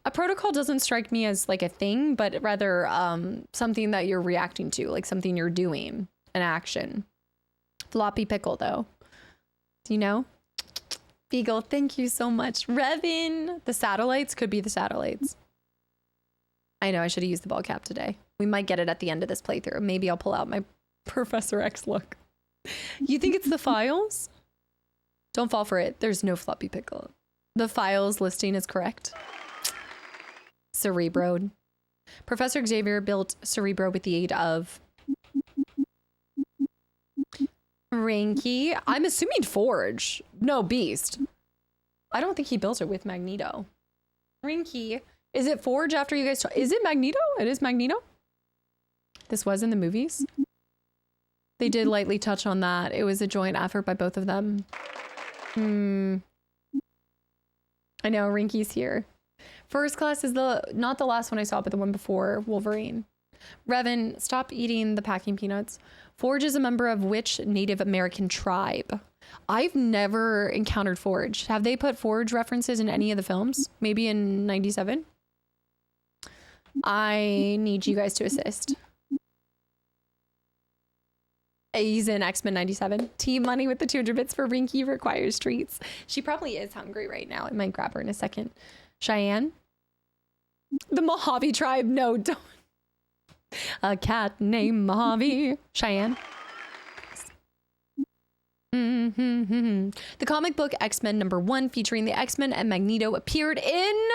A protocol doesn't strike me as like a thing, but rather something that you're reacting to, like something you're doing, an action. floppy pickle, though. Do you know? Beagle, thank you so much. Revin, the satellites could be the satellites. I know I should have used the ball cap today. We might get it at the end of this playthrough. Maybe I'll pull out my Professor X look. You think it's the files? Don't fall for it. There's no floppy pickle. The files listing is correct. Cerebro. Professor Xavier built Cerebro with the aid of Rinky. I'm assuming Forge. No, Beast. I don't think he built it with Magneto. Rinky. Is it Forge after you guys... Is it Magneto? It is Magneto? This was in the movies? They did lightly touch on that. It was a joint effort by both of them. I know, Rinky's here. First Class is not the last one I saw, but the one before Wolverine. Revan, stop eating the packing peanuts. Forge is a member of which Native American tribe? I've never encountered Forge. Have they put Forge references in any of the films? Maybe in 97? I need you guys to assist. He's in X-Men 97. Team Money with the 200 bits for Rinky requires treats. She probably is hungry right now. I might grab her in a second. Cheyenne? The Mojave tribe? No, don't. A cat named Mojave. Cheyenne? The comic book X-Men #1 featuring the X-Men and Magneto appeared in...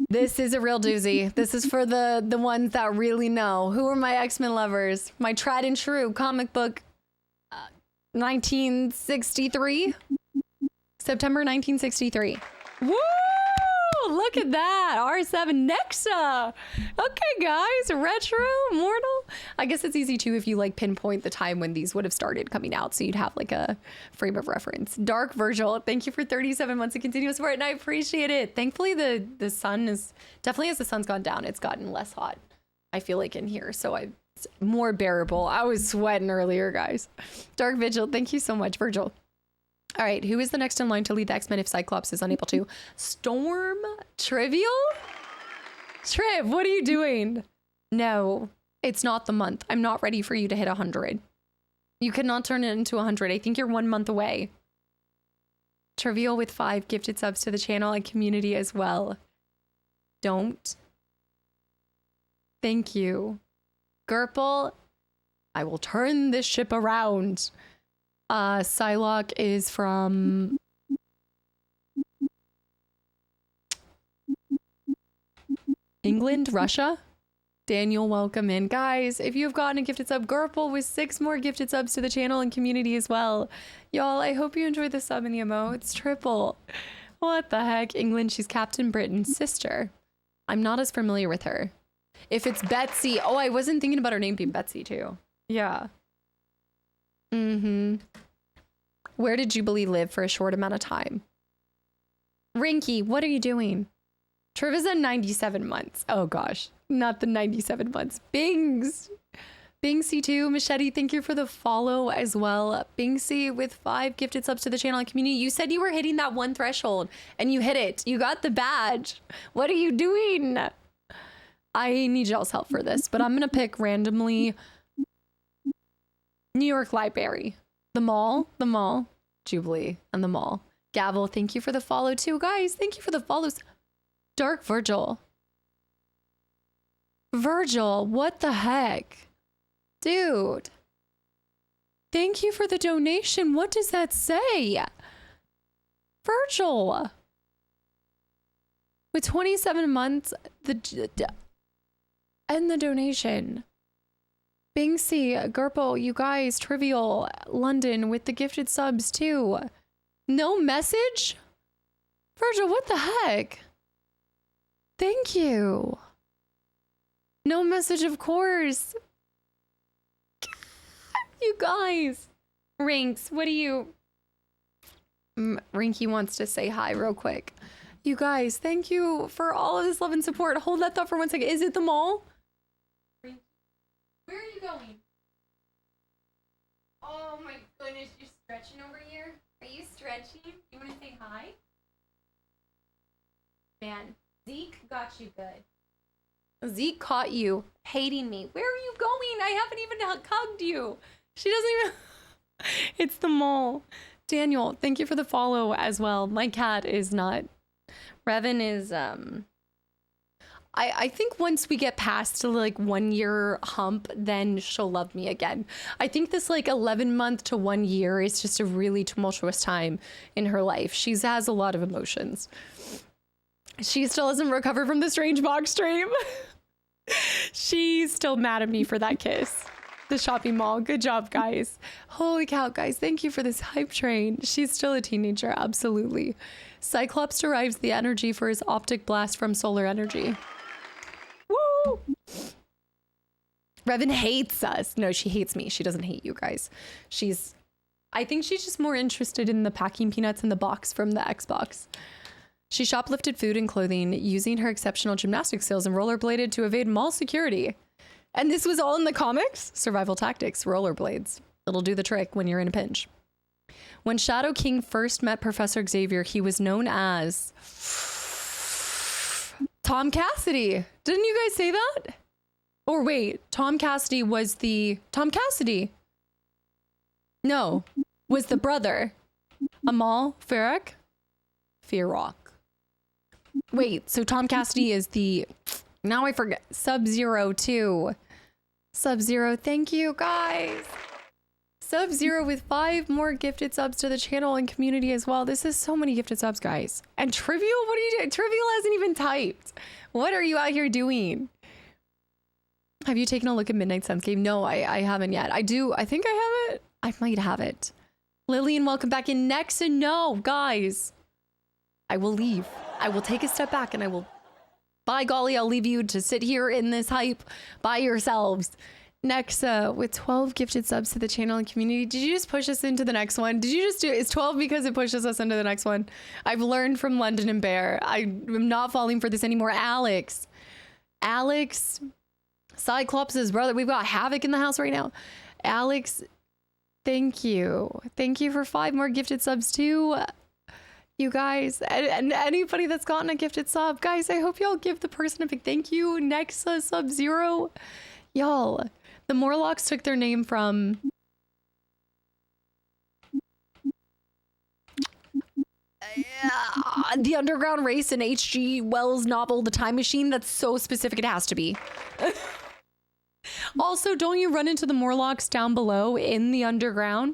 This is a real doozy. This is for the ones that really know. Who are my X-Men lovers? My tried and true comic book 1963? September 1963. Woo! Look at that. R7 Nexa. Okay, guys. Retro, Mortal. I guess it's easy too if you like pinpoint the time when these would have started coming out. So you'd have like a frame of reference. Dark Virgil. Thank you for 37 months of continuous support. And I appreciate it. Thankfully, the sun is definitely, as the sun's gone down, it's gotten less hot. I feel like in here. So it's more bearable. I was sweating earlier, guys. Dark Vigil. Thank you so much, Virgil. All right, who is the next in line to lead the X-Men if Cyclops is unable to? Storm? Trivial? Triv, what are you doing? No, it's not the month. I'm not ready for you to hit 100. You cannot turn it into 100. I think you're 1 month away. Trivial with 5 gifted subs to the channel and community as well. Don't. Thank you. Gerpel, I will turn this ship around. Psylocke is from England, Russia. Daniel, welcome in. Guys, if you've gotten a gifted sub, Gerpel with 6 more gifted subs to the channel and community as well. Y'all, I hope you enjoyed the sub and the emotes. Triple. What the heck? England, she's Captain Britain's sister. I'm not as familiar with her. If it's Betsy. Oh, I wasn't thinking about her name being Betsy too. Yeah. Where did Jubilee live for a short amount of time? Rinky, what are you doing? Triv is at 97 months. Oh gosh, not the 97 months. Bings. Bingsy2, Machete, thank you for the follow as well. Bingsy with 5 gifted subs to the channel and community. You said you were hitting that 1 threshold and you hit it. You got the badge. What are you doing? I need y'all's help for this, but I'm gonna pick randomly New York Library. The mall, Jubilee, and the mall. Gavel, thank you for the follow too. Guys, thank you for the follows. Dark Virgil. Virgil, what the heck? Dude. Thank you for the donation. What does that say? Virgil. With 27 months, and the donation. Bingsy, Gerpo, you guys, Trivial, London with the gifted subs too. No message? Virgil, what the heck? Thank you. No message, of course. You guys. Rinks, what do you... Rinky wants to say hi real quick. You guys, thank you for all of this love and support. Hold that thought for 1 second. Is it the mall? Where are you going? Oh my goodness, you're stretching over here? Are you stretching? You want to say hi? Man, Zeke got you good. Zeke caught you hating me. Where are you going? I haven't even hugged you. She doesn't even... It's the mole. Daniel, thank you for the follow as well. My cat is not... Revan is... I think once we get past the like 1 year hump, then she'll love me again. I think this like 11 month to 1 year is just a really tumultuous time in her life. She has a lot of emotions. She still hasn't recovered from the strange box stream. She's still mad at me for that kiss. The shopping mall. Good job, guys. Holy cow, guys. Thank you for this hype train. She's still a teenager. Absolutely. Cyclops derives the energy for his optic blast from solar energy. Woo! Revan hates us. No, she hates me. She doesn't hate you guys. I think she's just more interested in the packing peanuts in the box from the Xbox. She shoplifted food and clothing using her exceptional gymnastic skills and rollerbladed to evade mall security. And this was all in the comics? Survival tactics, rollerblades. It'll do the trick when you're in a pinch. When Shadow King first met Professor Xavier, he was known as Tom Cassidy. Didn't you guys say that? Or wait, Tom Cassidy was the... Tom Cassidy? No, was the brother. Amal Farak? Fearock. Wait, so Tom Cassidy is the... Now I forget. Sub-Zero too. Sub-Zero, thank you guys. Sub-Zero with 5 more gifted subs to the channel and community as well. This is so many gifted subs, guys. And Trivial, what are you doing? Trivial hasn't even typed. What are you out here doing? Have you taken a look at Midnight Suns game? No, I haven't yet. I think I have it. I might have it. Lillian, welcome back in. Next, and no, guys. I will leave. I will take a step back and I will... By golly, I'll leave you to sit here in this hype by yourselves. Nexa, with 12 gifted subs to the channel and community. Did you just push us into the next one? Did you just do it? It's 12 because it pushes us into the next one. I've learned from London and Bear. I'm not falling for this anymore. Alex, Cyclops' brother. We've got Havoc in the house right now. Alex, thank you. Thank you for 5 more gifted subs too. You guys, and anybody that's gotten a gifted sub, guys, I hope y'all give the person a big thank you. Nexa, Sub-Zero. Y'all, the Morlocks took their name from... the underground race in H.G. Wells' novel, The Time Machine. That's so specific, it has to be. Also, don't you run into the Morlocks down below in the underground?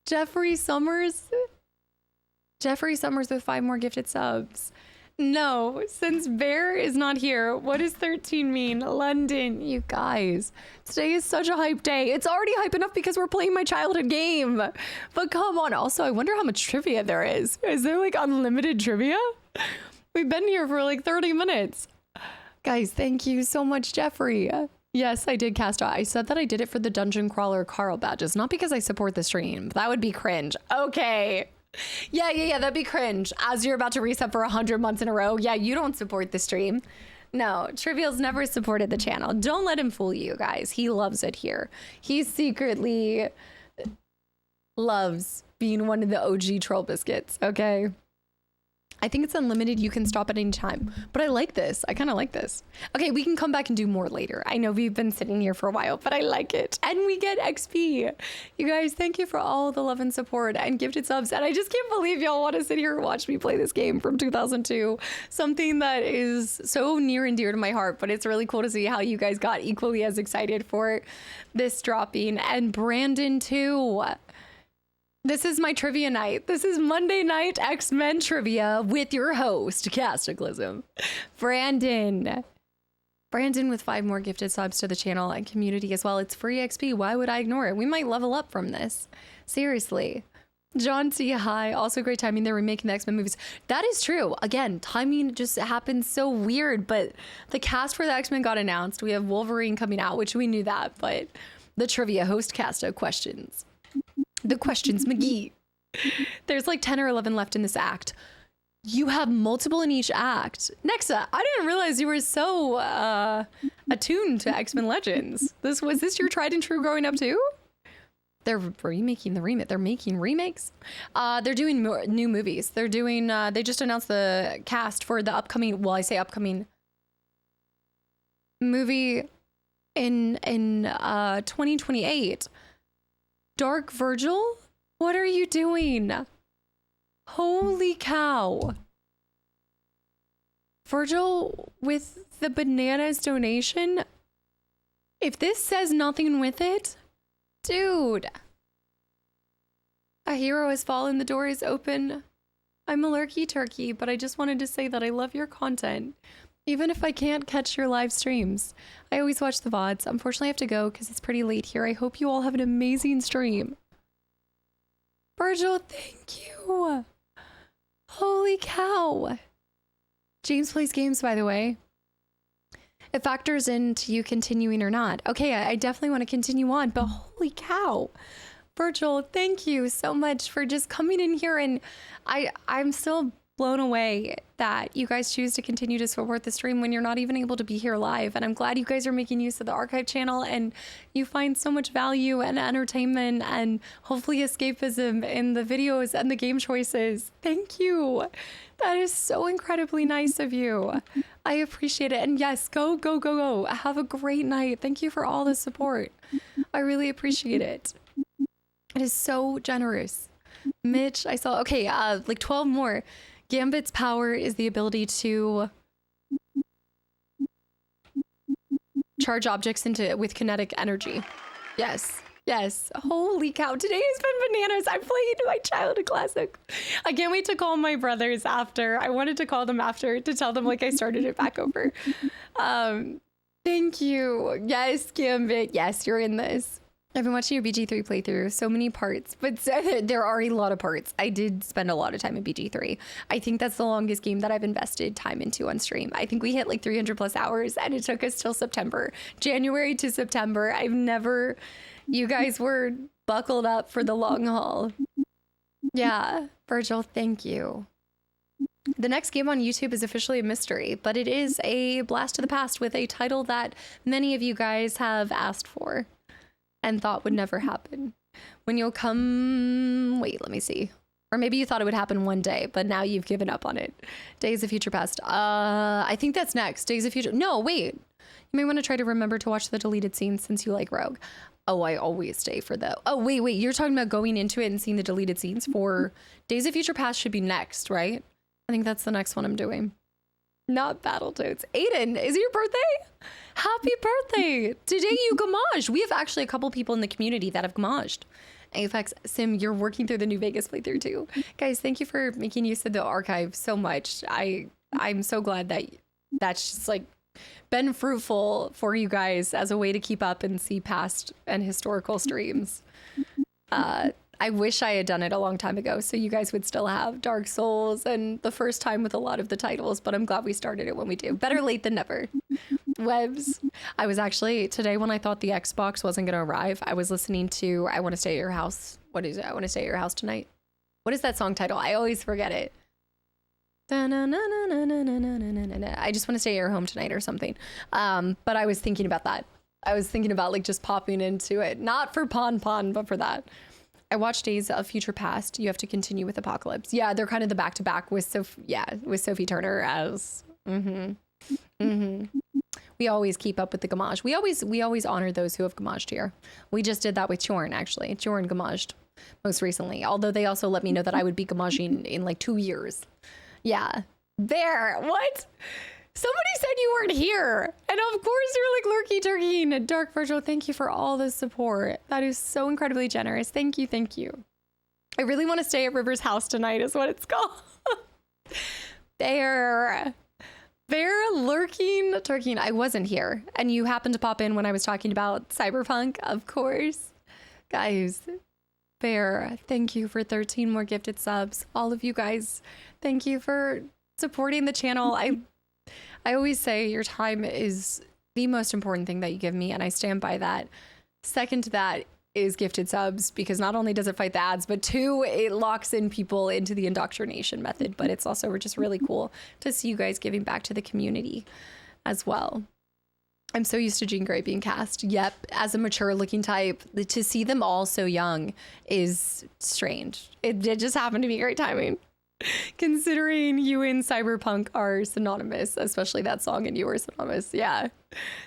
Jeffrey Summers with 5 more gifted subs. No, since Bear is not here, what does 13 mean? London, you guys. Today is such a hype day. It's already hype enough because we're playing my childhood game. But come on. Also, I wonder how much trivia there is. Is there like unlimited trivia? We've been here for like 30 minutes. Guys, thank you so much, Jeffrey. Yes, I did cast out. I said that I did it for the Dungeon Crawler Carl badges, not because I support the stream. That would be cringe. Okay. Yeah, that'd be cringe. As you're about to reset for 100 months in a row. Yeah, you don't support the stream. No, Trivial's never supported the channel. Don't let him fool you guys. He loves it here. He secretly loves being one of the OG troll biscuits, okay? I think it's unlimited. You can stop at any time. But I like this. I kind of like this. Okay, we can come back and do more later. I know we've been sitting here for a while, but I like it. And we get XP. You guys, thank you for all the love and support and gifted subs. And I just can't believe y'all want to sit here and watch me play this game from 2002. Something that is so near and dear to my heart. But it's really cool to see how you guys got equally as excited for this dropping. And Brandon, too. This is my trivia night. This is Monday night X-Men trivia with your host, Kastaclysm. Brandon with 5 more gifted subs to the channel and community as well. It's free XP. Why would I ignore it? We might level up from this. Seriously. John C. Hi. Also great timing. They're remaking the X-Men movies. That is true. Again, timing just happens so weird, but the cast for the X-Men got announced. We have Wolverine coming out, which we knew that, but the trivia host Casta questions. The questions, McGee. There's like 10 or 11 left in this act. You have multiple in each act. Nexa, I didn't realize you were so attuned to X-Men Legends. Was this your tried and true growing up too? They're remaking the remake. They're making remakes. They're doing new movies. They're doing. They just announced the cast for the upcoming. Well, I say upcoming movie in 2028. Dark Virgil? What are you doing? Holy cow. Virgil with the bananas donation? If this says nothing with it, dude. A hero has fallen, the door is open. I'm a lurky turkey, but I just wanted to say that I love your content. Even if I can't catch your live streams. I always watch the VODs. Unfortunately, I have to go because it's pretty late here. I hope you all have an amazing stream. Virgil, thank you. Holy cow. James plays games, by the way. It factors into you continuing or not. Okay, I definitely want to continue on, but holy cow. Virgil, thank you so much for just coming in here, and I'm still blown away that you guys choose to continue to support the stream when you're not even able to be here live. And I'm glad you guys are making use of the archive channel and you find so much value and entertainment and hopefully escapism in the videos and the game choices. Thank you. That is so incredibly nice of you. I appreciate it. And yes, go, go, go, go. Have a great night. Thank you for all the support. I really appreciate it. It is so generous. Mitch, I saw, okay, like 12 more. Gambit's power is the ability to charge objects with kinetic energy. Yes, yes. Holy cow, today has been bananas. I played my childhood classic. I can't wait to call my brothers after. I wanted to call them after to tell them like I started it back over. Thank you. Yes, Gambit. Yes, you're in this. I've been watching your BG3 playthrough, so many parts, but there are a lot of parts. I did spend a lot of time in BG3. I think that's the longest game that I've invested time into on stream. I think we hit like 300 plus hours and it took us till September, January to September. You guys were buckled up for the long haul. Yeah, Virgil, thank you. The next game on YouTube is officially a mystery, but it is a blast to the past with a title that many of you guys have asked for and thought would never happen. When you'll come... Wait, let me see. Or maybe you thought it would happen one day, but now you've given up on it. Days of Future Past. I think that's next. Days of Future... No, wait. You may want to try to remember to watch the deleted scenes since you like Rogue. Oh, I always stay for the... Oh, wait. You're talking about going into it and seeing the deleted scenes for... Days of Future Past should be next, right? I think that's the next one I'm doing. Not Battletoads. Aiden, is it your birthday? Happy birthday! Today you gamaged. We have actually a couple people in the community that have gamaged. Apex Sim, you're working through the New Vegas playthrough too. Guys, thank you for making use of the archive so much. I'm so glad that that's just like been fruitful for you guys as a way to keep up and see past and historical streams. I wish I had done it a long time ago so you guys would still have Dark Souls and the first time with a lot of the titles, but I'm glad we started it when we do. Better late than never. Webs. I was actually, today when I thought the Xbox wasn't going to arrive, I was listening to I Want to Stay at Your House. What is it? I Want to Stay at Your House Tonight. What is that song title? I always forget it. I just want to stay at your home tonight or something. But I was thinking about that. I was thinking about like just popping into it. Not for Pon, but for that. I watched Days of Future Past. You have to continue with Apocalypse. Yeah, they're kind of the back-to-back with Sophie Turner as... We always keep up with the gamage. We always honor those who have gamaged here. We just did that with Chorn, actually. Chorn gamaged most recently. Although they also let me know that I would be gamaging in like 2 years. Yeah. There. What? Somebody said you weren't here. And of course you're like lurky turkey and Dark Virgil. Thank you for all the support. That is so incredibly generous. Thank you. Thank you. I really want to stay at River's house tonight is what it's called. There. Lurking turkey. I wasn't here. And you happened to pop in when I was talking about Cyberpunk, of course. Guys, Bear, thank you for 13 more gifted subs. All of you guys, thank you for supporting the channel. I always say your time is the most important thing that you give me, and I stand by that. Second to that is gifted subs, because not only does it fight the ads, but 2, it locks in people into the indoctrination method, but it's also just really cool to see you guys giving back to the community as well. I'm so used to Jean Grey being cast. Yep, as a mature looking type, to see them all so young is strange. It just happened to be great timing. Considering you and Cyberpunk are synonymous, especially that song and you were synonymous. Yeah,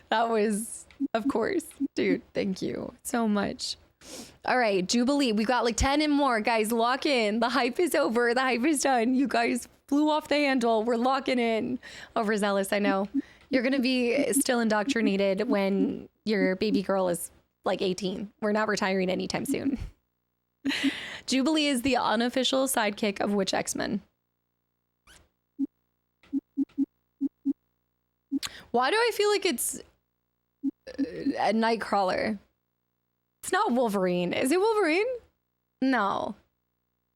that was, of course. Dude, thank you so much. All right, Jubilee. We've got like 10 and more. Guys, lock in. The hype is over. The hype is done. You guys flew off the handle. We're locking in. Overzealous, I know. You're going to be still indoctrinated when your baby girl is like 18. We're not retiring anytime soon. Jubilee is the unofficial sidekick of which X-Men? Why do I feel like it's a Nightcrawler? It's not Wolverine. Is it Wolverine? No.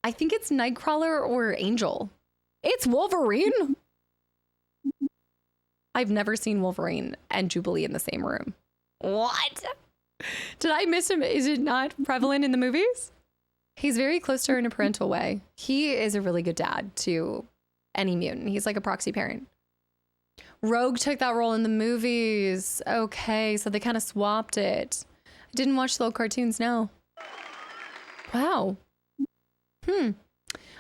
I think it's Nightcrawler or Angel. It's Wolverine. I've never seen Wolverine and Jubilee in the same room. What? Did I miss him? Is it not prevalent in the movies? He's very close to her in a parental way. He is a really good dad to any mutant. He's like a proxy parent. Rogue took that role in the movies. Okay, so they kind of swapped it. I didn't watch the old cartoons, no. Wow.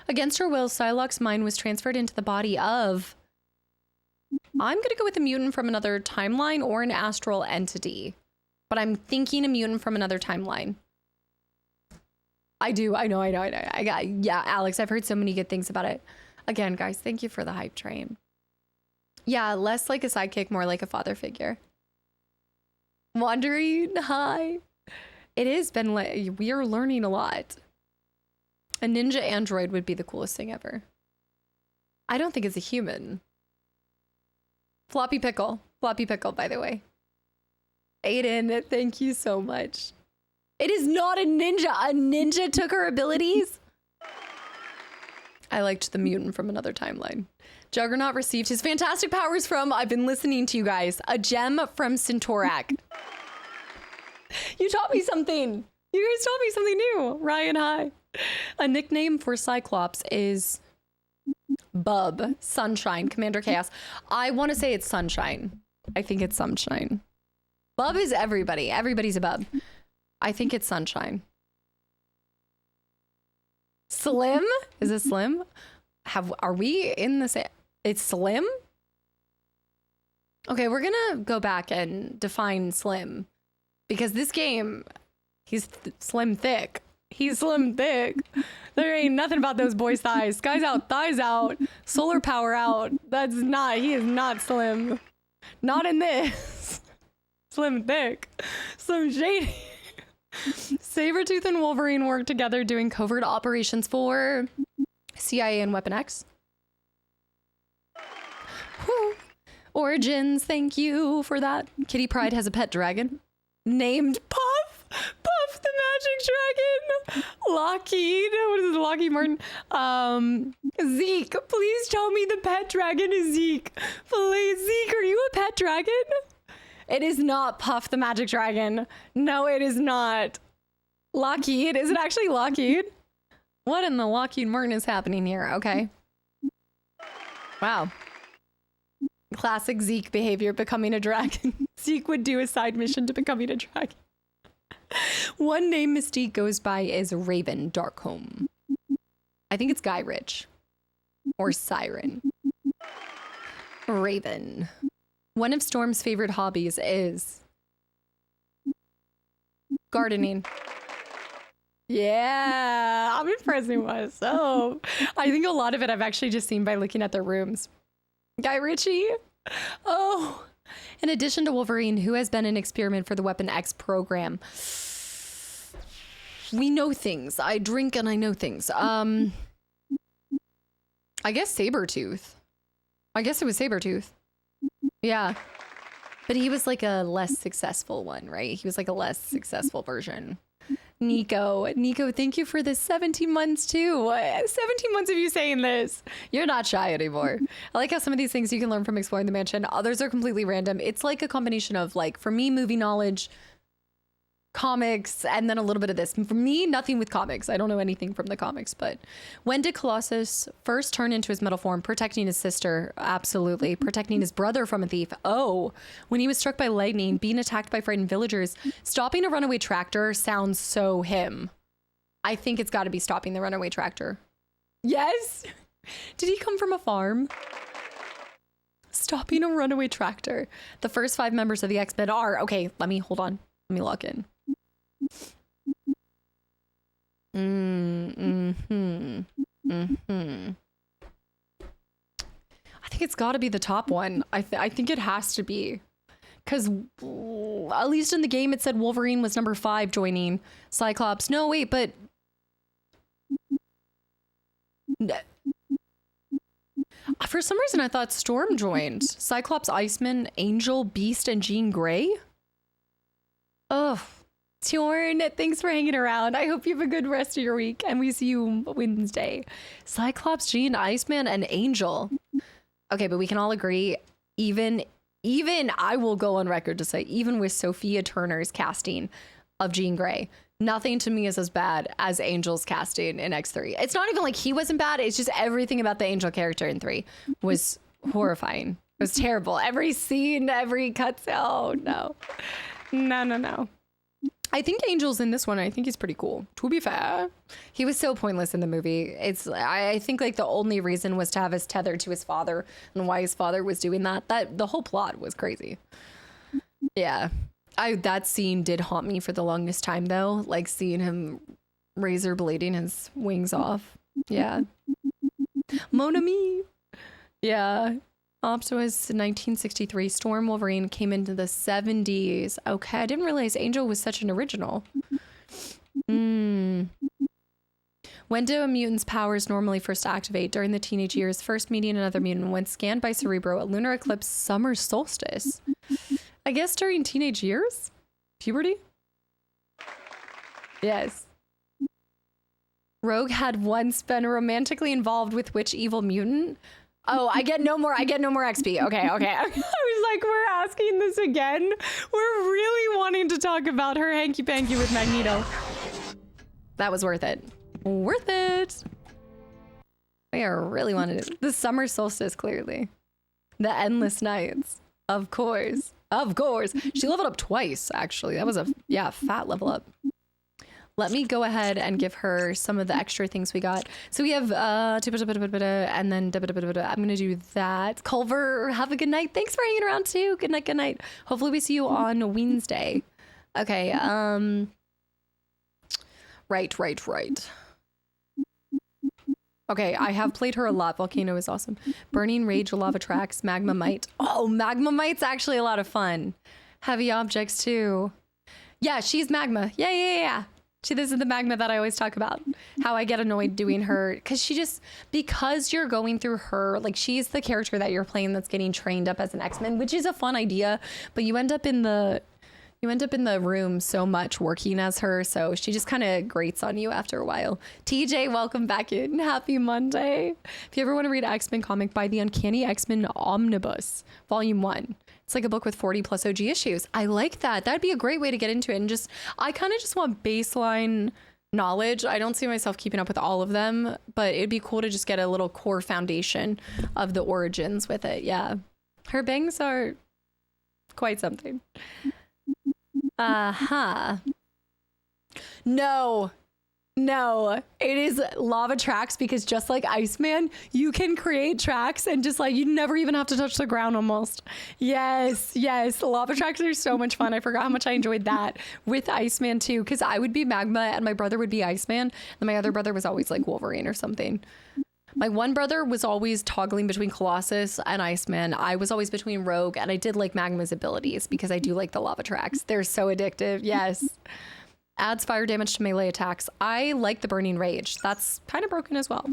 Against her will, Psylocke's mind was transferred into the body of... I'm going to go with a mutant from another timeline or an astral entity. But I'm thinking a mutant from another timeline. I know. Yeah, Alex, I've heard so many good things about it. Again, guys, thank you for the hype train. Yeah, less like a sidekick, more like a father figure. Wandering, hi. It has been like, we are learning a lot. A ninja android would be the coolest thing ever. I don't think it's a human. Floppy pickle, by the way. Aiden, thank you so much. It is not a ninja. A ninja took her abilities. I liked the mutant from another timeline. Juggernaut received his fantastic powers from, I've been listening to you guys, a gem from Centaurak. You taught me something. You guys taught me something new. Ryan, hi. A nickname for Cyclops is Bub, Sunshine, Commander Chaos. I want to say it's Sunshine. I think it's Sunshine. Bub is everybody. Everybody's a bub. I think it's Sunshine. Slim? Is it Slim? Are we in the same? It's Slim? Okay, we're gonna go back and define Slim. Because this game, he's slim thick. He's slim thick. There ain't nothing about those boys' thighs. Skies out, thighs out, solar power out. He is not slim. Not in this. Slim thick. Slim shady. Sabretooth and Wolverine work together doing covert operations for CIA and Weapon X. Whew. Origins, thank you for that. Kitty Pryde has a pet dragon named Puff. Puff the Magic Dragon. Lockheed. What is it? Lockheed Martin. Zeke. Please tell me the pet dragon is Zeke. Please, Zeke, are you a pet dragon? It is not Puff the Magic Dragon. No, it is not. Lockheed. Is it actually Lockheed? What in the Lockheed Martin is happening here? Okay. Wow. Classic Zeke behavior, becoming a dragon. Zeke would do a side mission to becoming a dragon. One name Mystique goes by is Raven Darkholme. I think it's Guy Ritchie. Or Siren. Raven. One of Storm's favorite hobbies is gardening. Yeah, I'm impressing myself. I think a lot of it I've actually just seen by looking at their rooms. Guy Ritchie. Oh, in addition to Wolverine, who has been an experiment for the Weapon X program? We know things. I drink and I know things. I guess Sabretooth. I guess it was Sabretooth. Yeah. But he was like a less successful one, right? He was like a less successful version. Nico, thank you for the 17 months too. 17 months of you saying this. You're not shy anymore. I like how some of these things you can learn from exploring the mansion. Others are completely random. It's like a combination of, like, for me, movie knowledge, comics, and then a little bit of this. For me, nothing with comics. I don't know anything from the comics, but when did Colossus first turn into his metal form? Protecting his sister. Absolutely. Protecting his brother from a thief. Oh, when he was struck by lightning, being attacked by frightened villagers, stopping a runaway tractor sounds so him. I think it's got to be stopping the runaway tractor. Yes. Did he come from a farm? Stopping a runaway tractor. The first 5 members of the X-Men are, okay, hold on. Let me lock in. I think it's got to be the top one. I think it has to be. Because at least in the game it said Wolverine was number 5 joining Cyclops. No, wait, but... For some reason I thought Storm joined. Cyclops, Iceman, Angel, Beast, and Jean Grey? Oh, Torn, thanks for hanging around. I hope you have a good rest of your week, and we see you Wednesday. Cyclops, Jean, Iceman, and Angel. Okay, but we can all agree, even I will go on record to say, even with Sophia Turner's casting of Jean Grey, nothing to me is as bad as Angel's casting in X3. It's not even like he wasn't bad. It's just everything about the Angel character in 3 was horrifying. It was terrible. Every scene, every cutscene. Oh, no. No. I think Angel's in this one. I think he's pretty cool. To be fair, he was so pointless in the movie. I think like the only reason was to have us tethered to his father and why his father was doing that. The whole plot was crazy. Yeah. That scene did haunt me for the longest time though. Like seeing him razor blading his wings off. Yeah. Mon ami. Yeah. Ops was 1963. Storm Wolverine came into the 70s. Okay, I didn't realize Angel was such an original. When do a mutant's powers normally first activate? During the teenage years, first meeting another mutant when scanned by Cerebro at lunar eclipse summer solstice. I guess during teenage years? Puberty? Yes. Rogue had once been romantically involved with which evil mutant? Oh, I get no more XP. Okay. I was like, we're asking this again? We're really wanting to talk about her hanky-panky with Magneto. That was worth it. Worth it. We are really wanting it. The summer solstice, clearly. The endless nights. Of course. She leveled up twice, actually. That was a fat level up. Let me go ahead and give her some of the extra things we got. So we have and then I'm gonna do that. Culver, have a good night. Thanks for hanging around too. Good night. Hopefully we see you on Wednesday. Okay, right. Okay, I have played her a lot. Volcano is awesome. Burning Rage, Lava Tracks, Magma Mite. Oh, Magma Mite's actually a lot of fun. Heavy Objects too. Yeah, she's Magma. Yeah. This is the Magma that I always talk about. How I get annoyed doing her. Because you're going through her, like she's the character that you're playing that's getting trained up as an X-Men, which is a fun idea, but you end up in the room so much working as her, so she just kind of grates on you after a while. TJ, welcome back in. Happy Monday. If you ever want to read an X-Men comic, buy the Uncanny X-Men Omnibus, Volume 1. It's like a book with 40 plus OG issues. I like that. That'd be a great way to get into it. And I kind of just want baseline knowledge. I don't see myself keeping up with all of them, but it'd be cool to just get a little core foundation of the origins with it. Yeah. Her bangs are quite something. No, it is lava tracks, because just like Iceman, you can create tracks and just like you never even have to touch the ground almost. Yes, lava tracks are so much fun. I forgot how much I enjoyed that with Iceman too, because I would be Magma and my brother would be Iceman, and my other brother was always like Wolverine or something. My one brother was always toggling between Colossus and Iceman. I was always between Rogue, and I did like Magma's abilities because I do like the lava tracks. They're so addictive. Yes. Adds fire damage to melee attacks. I like the Burning Rage. That's kind of broken as well.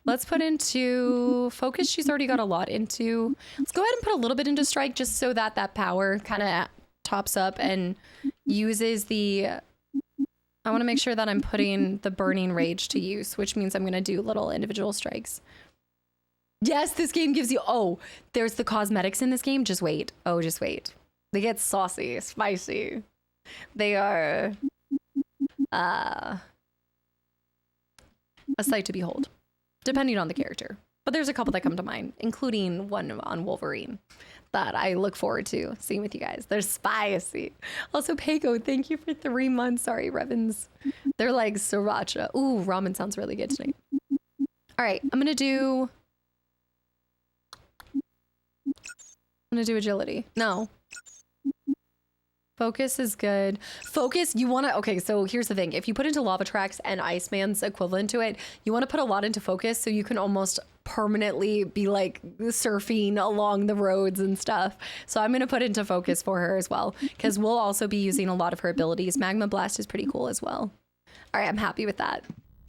Let's put into focus. She's already got a lot into. Let's go ahead and put a little bit into strike, just so that power kind of tops up and uses the... I want to make sure that I'm putting the Burning Rage to use, which means I'm going to do little individual strikes. Yes, this game gives you... Oh, there's the cosmetics in this game. Just wait. Oh, just wait. They get saucy, spicy. They are a sight to behold, depending on the character. But there's a couple that come to mind, including one on Wolverine that I look forward to seeing with you guys. They're spicy. Also, Pego, thank you for 3 months. Sorry, Revens. They're like sriracha. Ooh, ramen sounds really good tonight. All right, I'm gonna do agility. No. Focus is good. Focus, you want to, okay, so here's the thing. If you put into lava tracks and Iceman's equivalent to it, you want to put a lot into focus so you can almost permanently be like surfing along the roads and stuff. So I'm going to put into focus for her as well, because we'll also be using a lot of her abilities. Magma Blast is pretty cool as well. All right, I'm happy with that.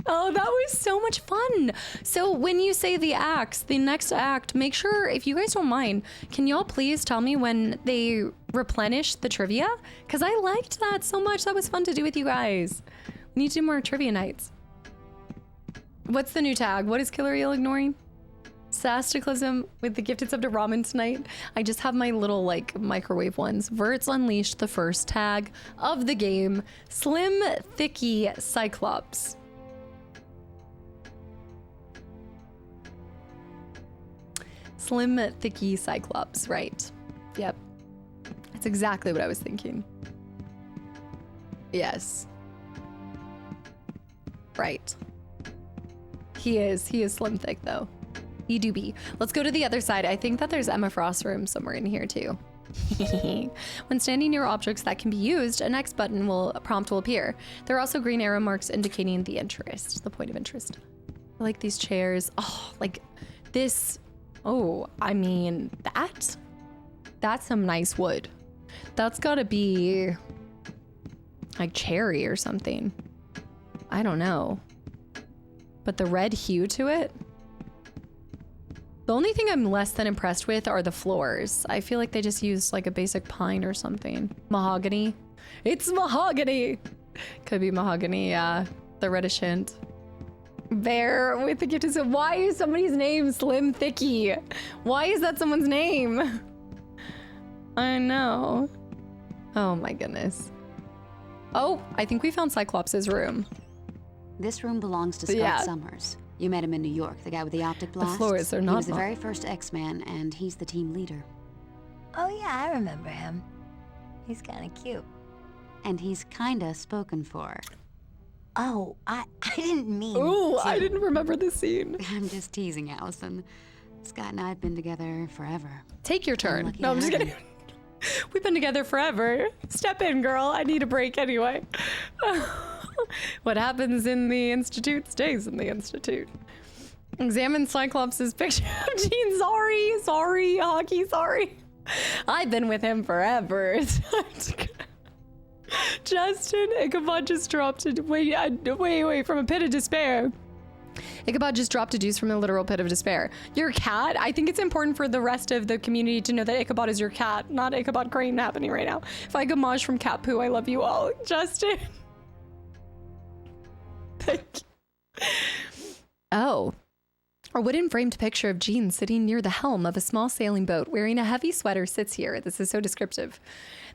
Oh, that was so much fun. So when you say the acts, the next act, make sure, if you guys don't mind, can y'all please tell me when they replenish the trivia? Because I liked that so much. That was fun to do with you guys. We need to do more trivia nights. What's the new tag? What is Killer Eel ignoring? Kastaclysm with the gifted sub to ramen tonight. I just have my little like microwave ones. Verts unleashed the first tag of the game. Slim Thicky Cyclops. Slim Thicky Cyclops, right. Yep. That's exactly what I was thinking. Yes. Right. He is slim thick though. He do be. Let's go to the other side. I think that there's Emma Frost's room somewhere in here too. When standing near objects that can be used, an X button prompt will appear. There are also green arrow marks indicating the point of interest. I like these chairs. Oh, like this. Oh, I mean, that's some nice wood. That's gotta be like cherry or something. I don't know. But the red hue to it. The only thing I'm less than impressed with are the floors. I feel like they just used like a basic pine or something. Mahogany. It's mahogany. Could be mahogany, yeah. The reddish hint. Bear with the gift is why is somebody's name Slim Thicky? Why is that someone's name? I know. Oh my goodness. Oh, I think we found Cyclops' room. This room belongs to Scott Summers. You met him in New York, the guy with the optic blast. The floors are not. He was the very first X-Man, and he's the team leader. Oh yeah, I remember him. He's kind of cute. And he's kinda spoken for. Oh, I didn't mean Ooh, to. I didn't remember the scene. I'm just teasing, Allison. Scott and I have been together forever. Take your turn. No, I'm just kidding. We've been together forever. Step in, girl. I need a break anyway. What happens in the Institute stays in the Institute. Examine Cyclops' picture of Gene. Sorry, Hockey, sorry. I've been with him forever. Justin, Ichabod just dropped it way from a pit of despair. Ichabod just dropped a deuce from a literal pit of despair. Your cat? I think it's important for the rest of the community to know that Ichabod is your cat, not Ichabod Crane happening right now. If I gamage from Cat Poo, I love you all. Justin. Thank you. Oh. A wooden framed picture of Jean sitting near the helm of a small sailing boat wearing a heavy sweater sits here. This is so descriptive.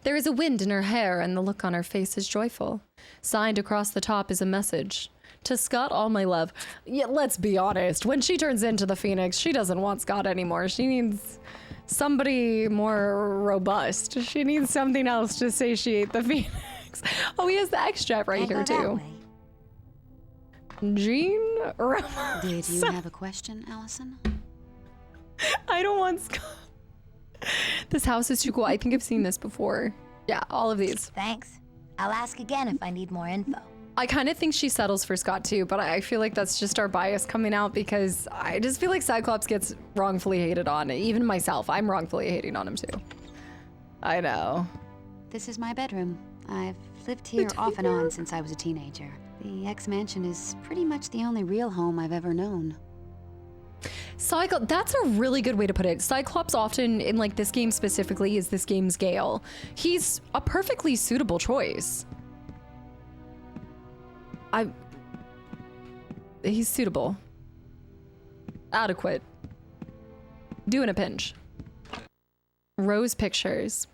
There is a wind in her hair and the look on her face is joyful. Signed across the top is a message. To Scott, all my love. Yeah, let's be honest. When she turns into the Phoenix, she doesn't want Scott anymore. She needs somebody more robust. She needs something else to satiate the Phoenix. Oh, he has the X-Jet right here too. Jean? Did you have a question, Allison? I don't want Scott. This house is too cool. I think I've seen this before. Yeah, all of these. Thanks. I'll ask again if I need more info. I kind of think she settles for Scott too, but I feel like that's just our bias coming out because I just feel like Cyclops gets wrongfully hated on. Even myself, I'm wrongfully hating on him too. I know. This is my bedroom. I've lived here off and on since I was a teenager. The X-Mansion is pretty much the only real home I've ever known. That's a really good way to put it. Cyclops often, in like this game specifically, is this game's Gale. He's a perfectly suitable choice. He's suitable. Adequate. Do in a pinch. Rose pictures.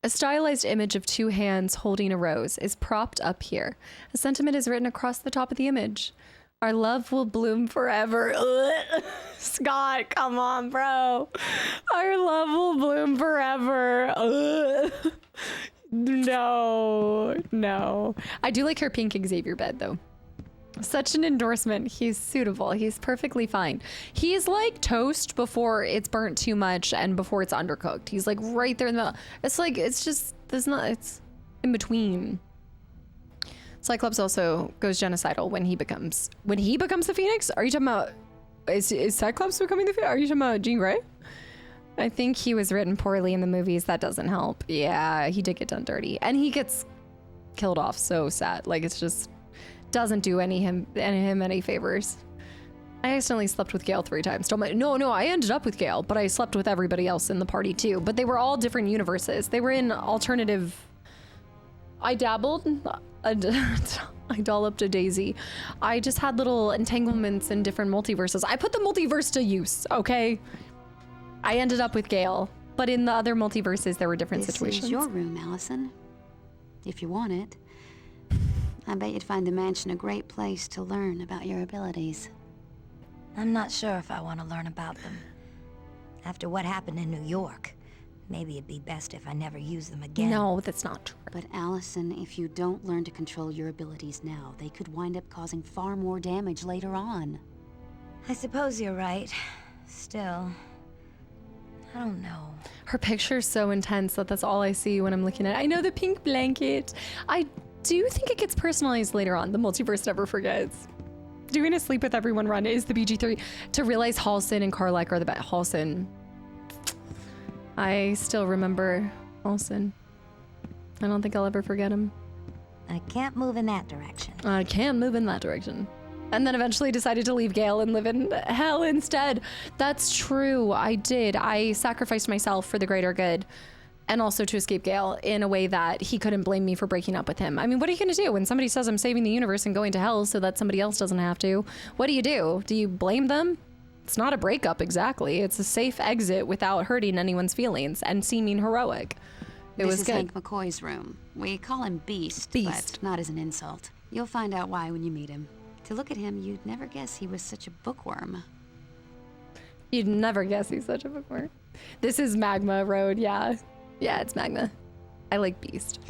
A stylized image of two hands holding a rose is propped up here. A sentiment is written across the top of the image. Our love will bloom forever. Ugh. Scott, come on, bro. Our love will bloom forever. Ugh. No. I do like her pink Xavier bed, though. Such an endorsement. He's suitable. He's perfectly fine. He's like toast before it's burnt too much and before it's undercooked. He's like right there in the... It's like, it's just... in between. Cyclops also goes genocidal when he becomes the Phoenix. Are you talking about, is Cyclops becoming the Phoenix? Are you talking about Jean Grey? I think he was written poorly in the movies. That doesn't help. Yeah, he did get done dirty. And he gets killed off so sad. Like, it's just doesn't do him any favors. I accidentally slept with Gale 3 times. No, I ended up with Gale, but I slept with everybody else in the party too. But they were all different universes. They were in alternative... I dabbled. I dolloped a daisy. I just had little entanglements in different multiverses. I put the multiverse to use, okay? I ended up with Gale, but in the other multiverses, there were different situations. This is your room, Allison. If you want it. I bet you'd find the mansion a great place to learn about your abilities. I'm not sure if I want to learn about them. After what happened in New York, maybe it'd be best if I never use them again. No, that's not true. But Allison, if you don't learn to control your abilities now, they could wind up causing far more damage later on. I suppose you're right. Still, I don't know. Her picture's so intense that that's all I see when I'm looking at it. I know the pink blanket. I do think it gets personalized later on. The multiverse never forgets. Doing a sleep with everyone run is the BG3. To realize Halsin and Karlach are the best. Halsin. I still remember Halsin. I don't think I'll ever forget him. I can't move in that direction. I can't move in that direction. And then eventually decided to leave Gale and live in hell instead. That's true. I did. I sacrificed myself for the greater good. And also to escape Gale in a way that he couldn't blame me for breaking up with him. I mean, what are you going to do when somebody says I'm saving the universe and going to hell so that somebody else doesn't have to? What do? Do you blame them? It's not a breakup exactly. It's a safe exit without hurting anyone's feelings and seeming heroic. It was good. This is Hank McCoy's room. We call him Beast, but not as an insult. You'll find out why when you meet him. To look at him, you'd never guess he was such a bookworm. You'd never guess he's such a bookworm. This is Magma Road, yeah. Yeah, it's Magma. I like Beast.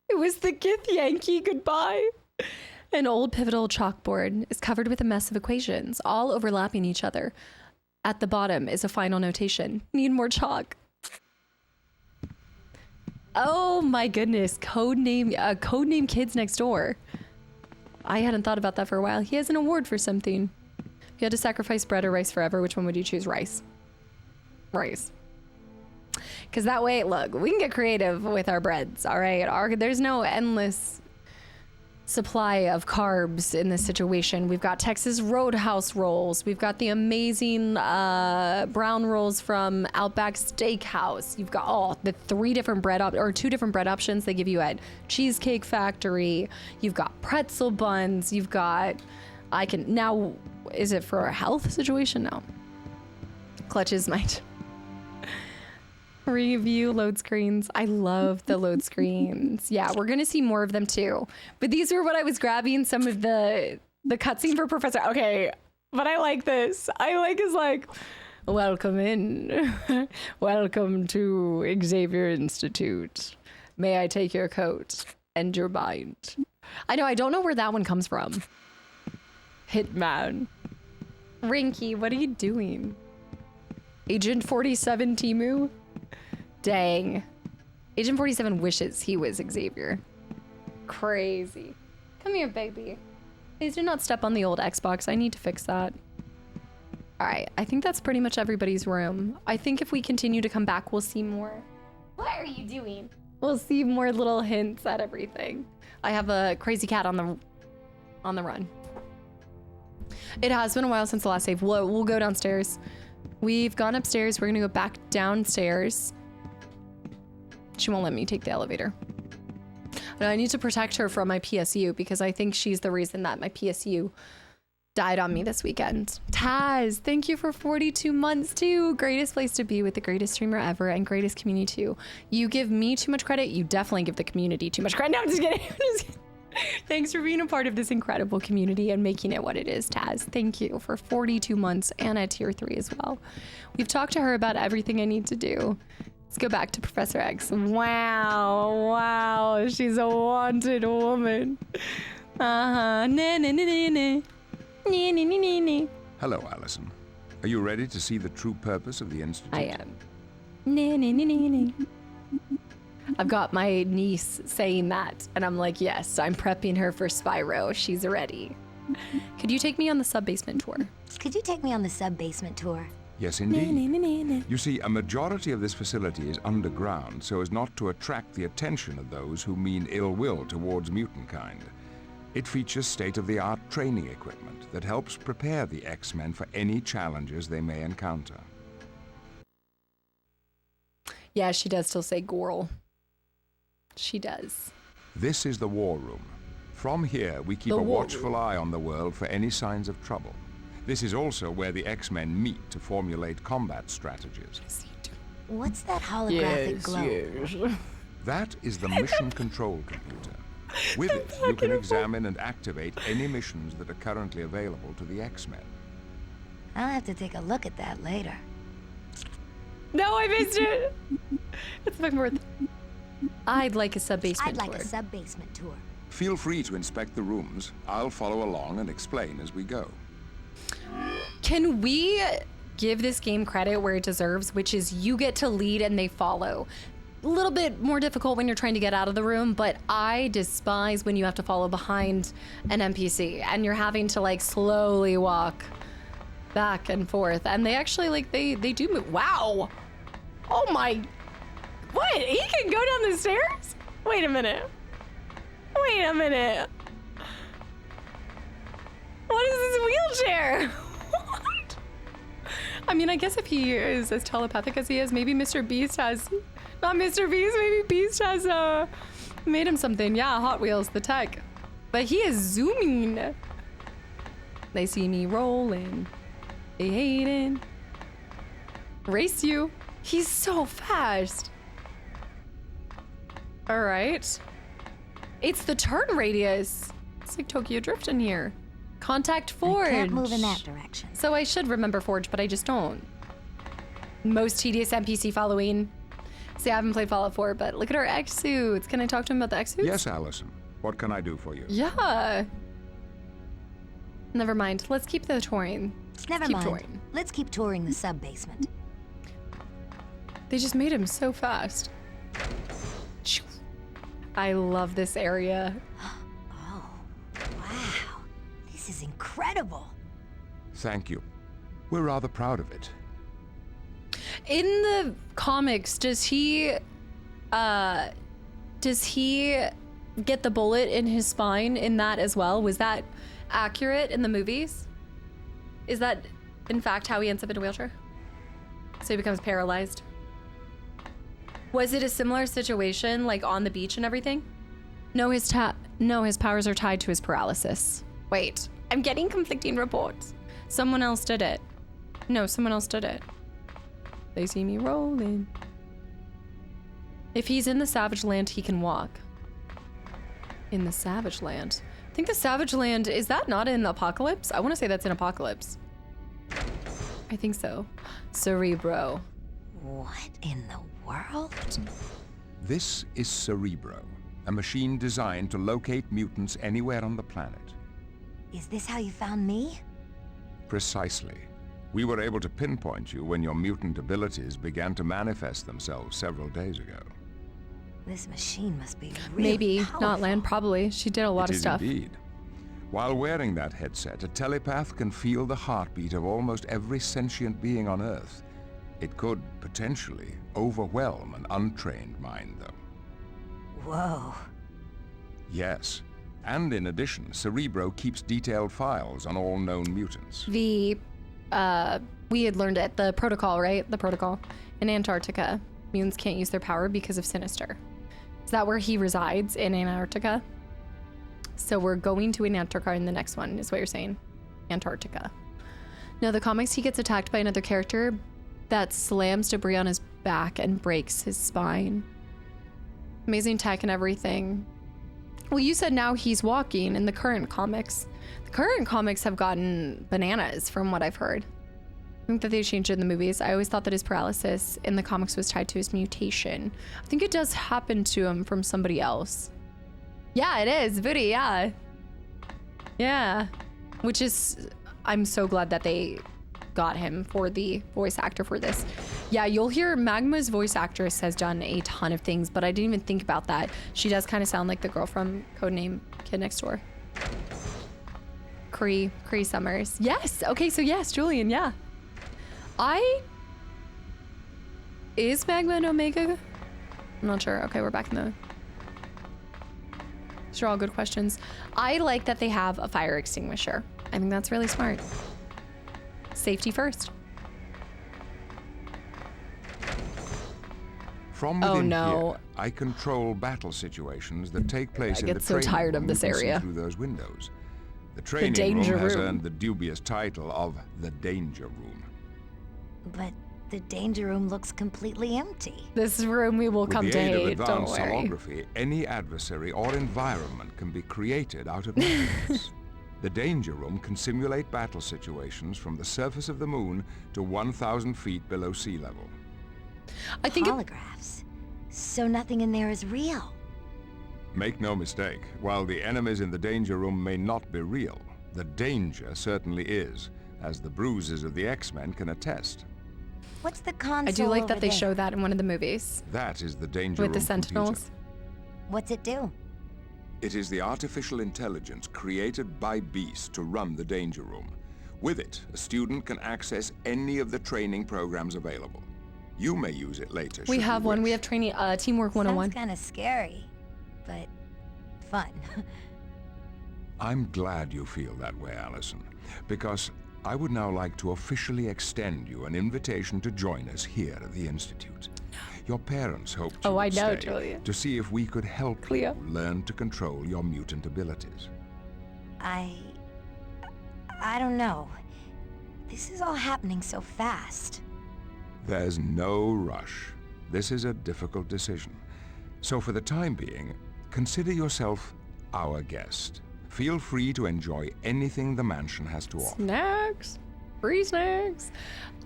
It was the Gith Yankee goodbye. An old pivotal chalkboard is covered with a mess of equations, all overlapping each other. At the bottom is a final notation. Need more chalk. Oh my goodness. Codename Kids Next Door. I hadn't thought about that for a while. He has an award for something. If you had to sacrifice bread or rice forever, which one would you choose? Rice. Rice. Because that way, look, we can get creative with our breads, all right? There's no endless supply of carbs in this situation. We've got Texas Roadhouse rolls. We've got the amazing brown rolls from Outback Steakhouse. You've got the 2 different bread options they give you at Cheesecake Factory. You've got pretzel buns. You've got, now, is it for a health situation? No. Clutches might. Review load screens. I love the load screens. Yeah, we're gonna see more of them too. But these were what I was grabbing, some of the cutscene for Professor. Okay, but I like this. I like his welcome in. Welcome to Xavier Institute. May I take your coat and your mind? I know, I don't know where that one comes from. Hitman. Rinky, what are you doing? Agent 47 Timu? Dang. Agent 47 wishes he was Xavier. Crazy. Come here, baby. Please do not step on the old Xbox. I need to fix that. All right. I think that's pretty much everybody's room. I think if we continue to come back, we'll see more. What are you doing? We'll see more little hints at everything. I have a crazy cat on the run. It has been a while since the last save. We'll go downstairs. We've gone upstairs. We're going to go back downstairs. She won't let me take the elevator. And I need to protect her from my PSU because I think she's the reason that my PSU died on me this weekend. Taz, thank you for 42 months too. Greatest place to be with the greatest streamer ever and greatest community too. You give me too much credit. You definitely give the community too much credit. No, I'm just kidding. Thanks for being a part of this incredible community and making it what it is, Taz. Thank you for 42 months and at tier 3 as well. We've talked to her about everything I need to do. Let's go back to Professor X. Wow. She's a wanted woman. Hello, Allison. Are you ready to see the true purpose of the Institute? I am. I've got my niece saying that, and I'm like, yes, I'm prepping her for Spyro. She's ready. Could you take me on the sub-basement tour? Could you take me on the sub-basement tour? Yes, indeed. You see, a majority of this facility is underground so as not to attract the attention of those who mean ill will towards mutant kind. It features state-of-the-art training equipment that helps prepare the X-Men for any challenges they may encounter. Yeah, she does still say Gorl. She does. This is the war room. From here, we keep a watchful eye on the world for any signs of trouble. This is also where the X-Men meet to formulate combat strategies. What's that holographic globe? Yes. That is the mission control computer. With it, you can examine and activate any missions that are currently available to the X-Men. I'll have to take a look at that later. No, I missed it. It's back and forth. I'd like a sub-basement tour. I'd like a sub-basement tour. Feel free to inspect the rooms. I'll follow along and explain as we go. Can we give this game credit where it deserves, which is you get to lead and they follow? A little bit more difficult when you're trying to get out of the room, but I despise when you have to follow behind an NPC and you're having to like slowly walk back and forth. And they actually like, they do move. Wow. Oh my, what? He can go down the stairs? Wait a minute. Wait a minute. What is this wheelchair? What? I mean, I guess if he is as telepathic as he is, maybe Mr. Beast has, not Mr. Beast, maybe Beast has made him something. Yeah, Hot Wheels, the tech. But he is zooming. They see me rolling. They hating. Race you. He's so fast. All right. It's the turn radius. It's like Tokyo Drift in here. Contact Forge. I can't move in that direction. So I should remember Forge, but I just don't. Most tedious NPC following. See, I haven't played Fallout 4, but look at our X suits. Can I talk to him about the X suits? Yes, Allison. What can I do for you? Yeah. Never mind. Let's keep the touring. Never mind. Touring. Let's keep touring the sub-basement. They just made him so fast. I love this area. Oh, wow. This is incredible. Thank you. We're rather proud of it. In the comics, does he get the bullet in his spine in that as well? Was that accurate in the movies? Is that, in fact, how he ends up in a wheelchair? So he becomes paralyzed? Was it a similar situation, like on the beach and everything? No, his powers are tied to his paralysis. Wait, I'm getting conflicting reports. Someone else did it. No, someone else did it. They see me rolling. If he's in the Savage Land, he can walk. In the Savage Land. I think the Savage Land, is that not in Apocalypse? I want to say that's in Apocalypse. I think so. Cerebro. What in the world? This is Cerebro, a machine designed to locate mutants anywhere on the planet. Is this how you found me? Precisely. We were able to pinpoint you when your mutant abilities began to manifest themselves several days ago. This machine must be really Maybe, powerful. not land, probably. She did a lot of stuff. Indeed. While wearing that headset, a telepath can feel the heartbeat of almost every sentient being on Earth. It could, potentially, overwhelm an untrained mind, though. Whoa. Yes. And in addition, Cerebro keeps detailed files on all known mutants. We had learned it, the protocol, right? The protocol. In Antarctica, mutants can't use their power because of Sinister. Is that where he resides, in Antarctica? So we're going to Antarctica in the next one, is what you're saying. Antarctica. No, the comics, he gets attacked by another character that slams debris on his back and breaks his spine. Amazing tech and everything. Well, you said now he's walking in the current comics. The current comics have gotten bananas from what I've heard. I think that they changed it in the movies. I always thought that his paralysis in the comics was tied to his mutation. I think it does happen to him from somebody else. Yeah, it is. Booty, yeah. Yeah. Which is, I'm so glad that they got him for the voice actor for this. Yeah, you'll hear Magma's voice actress has done a ton of things, but I didn't even think about that. She does kind of sound like the girl from Codename Kid Next Door. Cree Summers. Yes. Okay, so yes, Julian, yeah. Is Magma an Omega? I'm not sure. Okay, we're back in the... These are all good questions. I like that they have a fire extinguisher. I think that's really smart. Safety first. From within here, I control battle situations that take place in the so training tired of room this you can see area. through those windows. The training room has earned the dubious title of the Danger Room. But the danger room looks completely empty. This room we will come to hate, With the aid of don't advanced worry. holography, any adversary or environment can be created out of nothingness. The Danger Room can simulate battle situations from the surface of the moon to 1,000 feet below sea level. I think holographs. So nothing in there is real. Make no mistake, while the enemies in the Danger Room may not be real, the danger certainly is, as the bruises of the X-Men can attest. What's the console I do like that they over show there? that in one of the movies. That is the Danger With Room the Sentinels. computer. What's it do? It is the artificial intelligence created by Beast to run the Danger Room. With it, a student can access any of the training programs available. You may use it later. We should have you one. wish. We have training, Teamwork 101. Sounds kind of scary, but fun. I'm glad you feel that way, Allison, because I would now like to officially extend you an invitation to join us here at the Institute. Your parents hoped you would stay Julian. to see if we could help Cleo. you learn to control your mutant abilities. I don't know. This is all happening so fast. There's no rush. This is a difficult decision. So for the time being, consider yourself our guest. Feel free to enjoy anything the mansion has to offer. Snacks. Free snacks.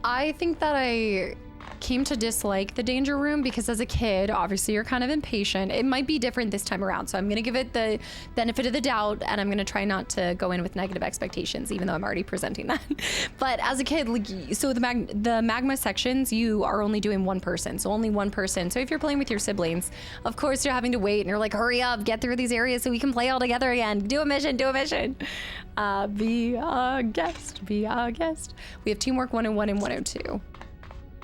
I think that I came to dislike the Danger Room because as a kid, obviously you're kind of impatient. It might be different this time around, so I'm gonna give it the benefit of the doubt, and I'm gonna try not to go in with negative expectations, even though I'm already presenting that. But as a kid, like, so the magma sections, you are only doing one person, so only one person. So if you're playing with your siblings, of course you're having to wait, and you're like, hurry up, get through these areas so we can play all together again. Do a mission, do a mission. Be a guest, be a guest. We have Teamwork 101 and 102.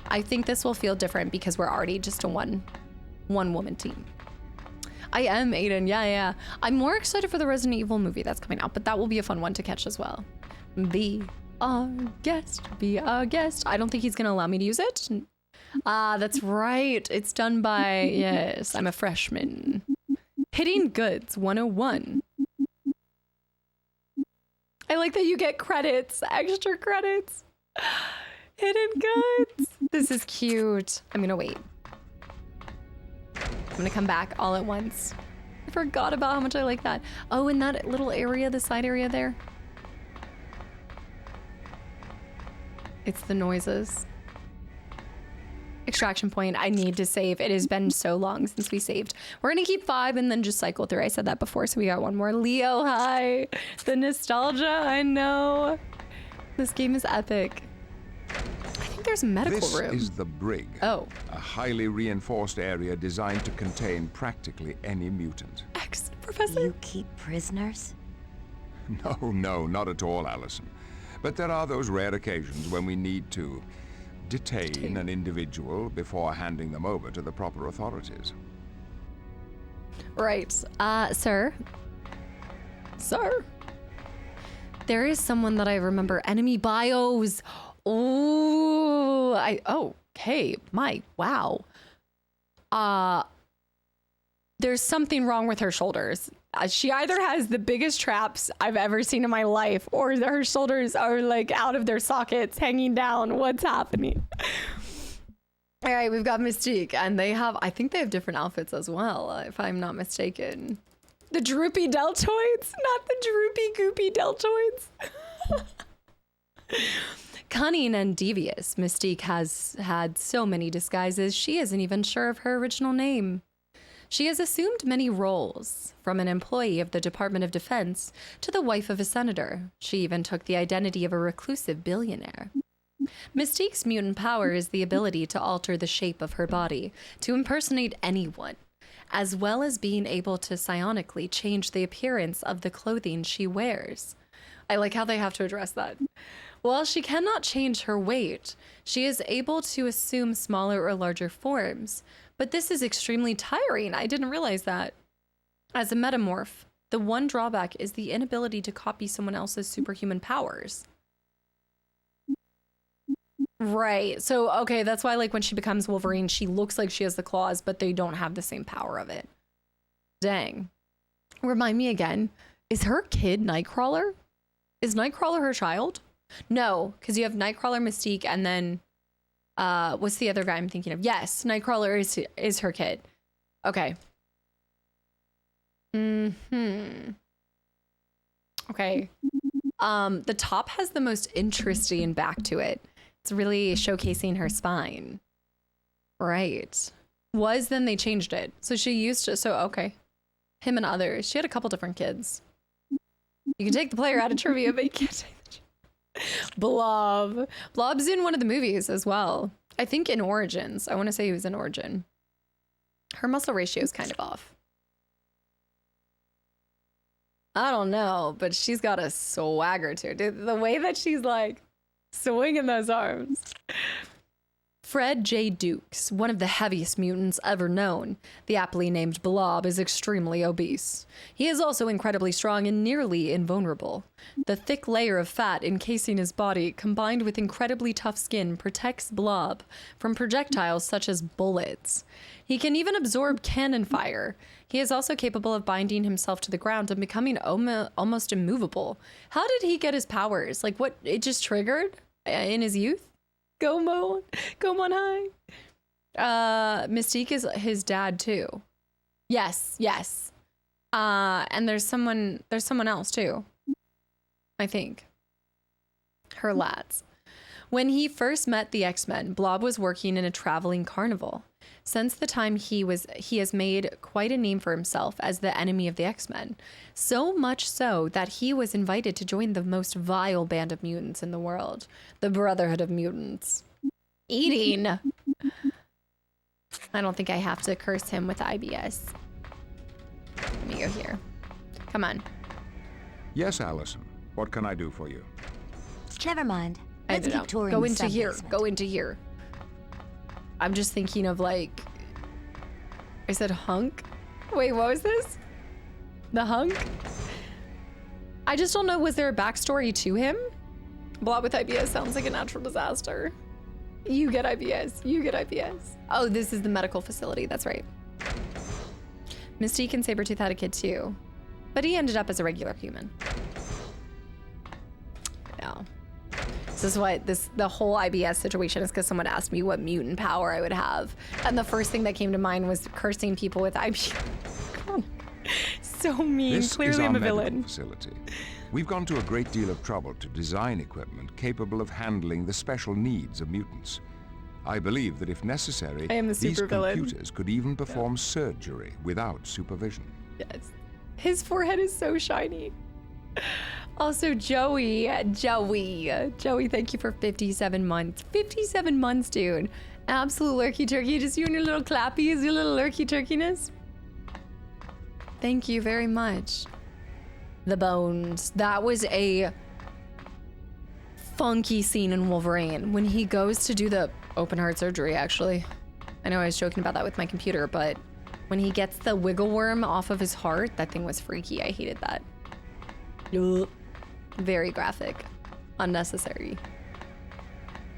I think this will feel different because we're already just a one woman team. I am Aiden, yeah. I'm more excited for the Resident Evil movie that's coming out, but that will be a fun one to catch as well. Be a guest, be a guest. I don't think he's gonna allow me to use it. That's right. It's done by, yes, I'm a freshman. Hitting Goods 101. I like that you get credits, extra credits. Hidden Goods. This is cute. I'm gonna wait. I'm gonna come back all at once. I forgot about how much I like that. Oh, in that little area, the side area there. It's the noises. Extraction point. I need to save. It has been so long since we saved. We're gonna keep 5 and then just cycle through. I said that before, so we got one more. Leo, hi. The nostalgia, I know. This game is epic. I think there's a medical room. This is the Brig. Oh. A highly reinforced area designed to contain practically any mutant. Professor? You keep prisoners? No, not at all, Allison. But there are those rare occasions when we need to detain an individual before handing them over to the proper authorities. Right. Sir. There is someone that I remember. Enemy bios. Oh, okay. Wow. There's something wrong with her shoulders. She either has the biggest traps I've ever seen in my life, or her shoulders are like out of their sockets, hanging down. What's happening? All right, we've got Mystique, and I think they have different outfits as well, if I'm not mistaken. The droopy deltoids, not the droopy goopy deltoids. Cunning and devious, Mystique has had so many disguises, she isn't even sure of her original name. She has assumed many roles, from an employee of the Department of Defense to the wife of a senator. She even took the identity of a reclusive billionaire. Mystique's mutant power is the ability to alter the shape of her body to impersonate anyone, as well as being able to psionically change the appearance of the clothing she wears. I like how they have to address that. While she cannot change her weight, she is able to assume smaller or larger forms. But this is extremely tiring. I didn't realize that. As a metamorph, the one drawback is the inability to copy someone else's superhuman powers. Right. So, okay, that's why, like, when she becomes Wolverine, she looks like she has the claws, but they don't have the same power of it. Dang. Remind me again, is her kid Nightcrawler? Is Nightcrawler her child? No, because you have Nightcrawler, Mystique, and then, what's the other guy I'm thinking of? Yes, Nightcrawler is her kid. Okay. Okay. The top has the most interesting back to it. It's really showcasing her spine. Right. Then they changed it. So she used to, so okay. Him and others. She had a couple different kids. You can take the player out of trivia, but you can't take the Blob. Blob's in one of the movies as well. I think in Origins. I want to say he was in Origin. Her muscle ratio is kind of off. I don't know, but she's got a swagger to her. Dude, the way that she's like swinging those arms. Fred J. Dukes, one of the heaviest mutants ever known, the aptly named Blob, is extremely obese. He is also incredibly strong and nearly invulnerable. The thick layer of fat encasing his body, combined with incredibly tough skin, protects Blob from projectiles such as bullets. He can even absorb cannon fire. He is also capable of binding himself to the ground and becoming almost immovable. How did he get his powers? Like, what? It just triggered in his youth? Go Mon High. Mystique is his dad too. Yes. And there's someone else too. I think. Her lads. When he first met the X-Men, Blob was working in a traveling carnival. Since the time he has made quite a name for himself as the enemy of the X-Men. So much so that he was invited to join the most vile band of mutants in the world, the Brotherhood of Mutants. Eating. I don't think I have to curse him with IBS. Let me go here. Come on. Yes, Allison. What can I do for you? Never mind. Let's keep touring. Go into here. Go into here. I'm just thinking of, like, I said hunk? Wait, what was this? The hunk? I just don't know, was there a backstory to him? Blob with IBS sounds like a natural disaster. You get IBS. You get IBS. Oh, this is the medical facility. That's right. Mystique and Sabretooth had a kid too, but he ended up as a regular human. No. This is what the whole IBS situation is, because someone asked me what mutant power I would have. And the first thing that came to mind was cursing people with IBS. So mean. This Clearly is our I'm a medical villain. facility. We've gone to a great deal of trouble to design equipment capable of handling the special needs of mutants. I believe that if necessary, I am the these supervillain. computers could even perform surgery without supervision. Yes. His forehead is so shiny. Also, Joey, thank you for 57 months. 57 months, dude. Absolute lurky turkey. Just you and your little clappies, your little lurky turkiness. Thank you very much. The bones. That was a funky scene in Wolverine when he goes to do the open heart surgery, actually. I know I was joking about that with my computer, but when he gets the wiggle worm off of his heart, that thing was freaky. I hated that. Very graphic. Unnecessary.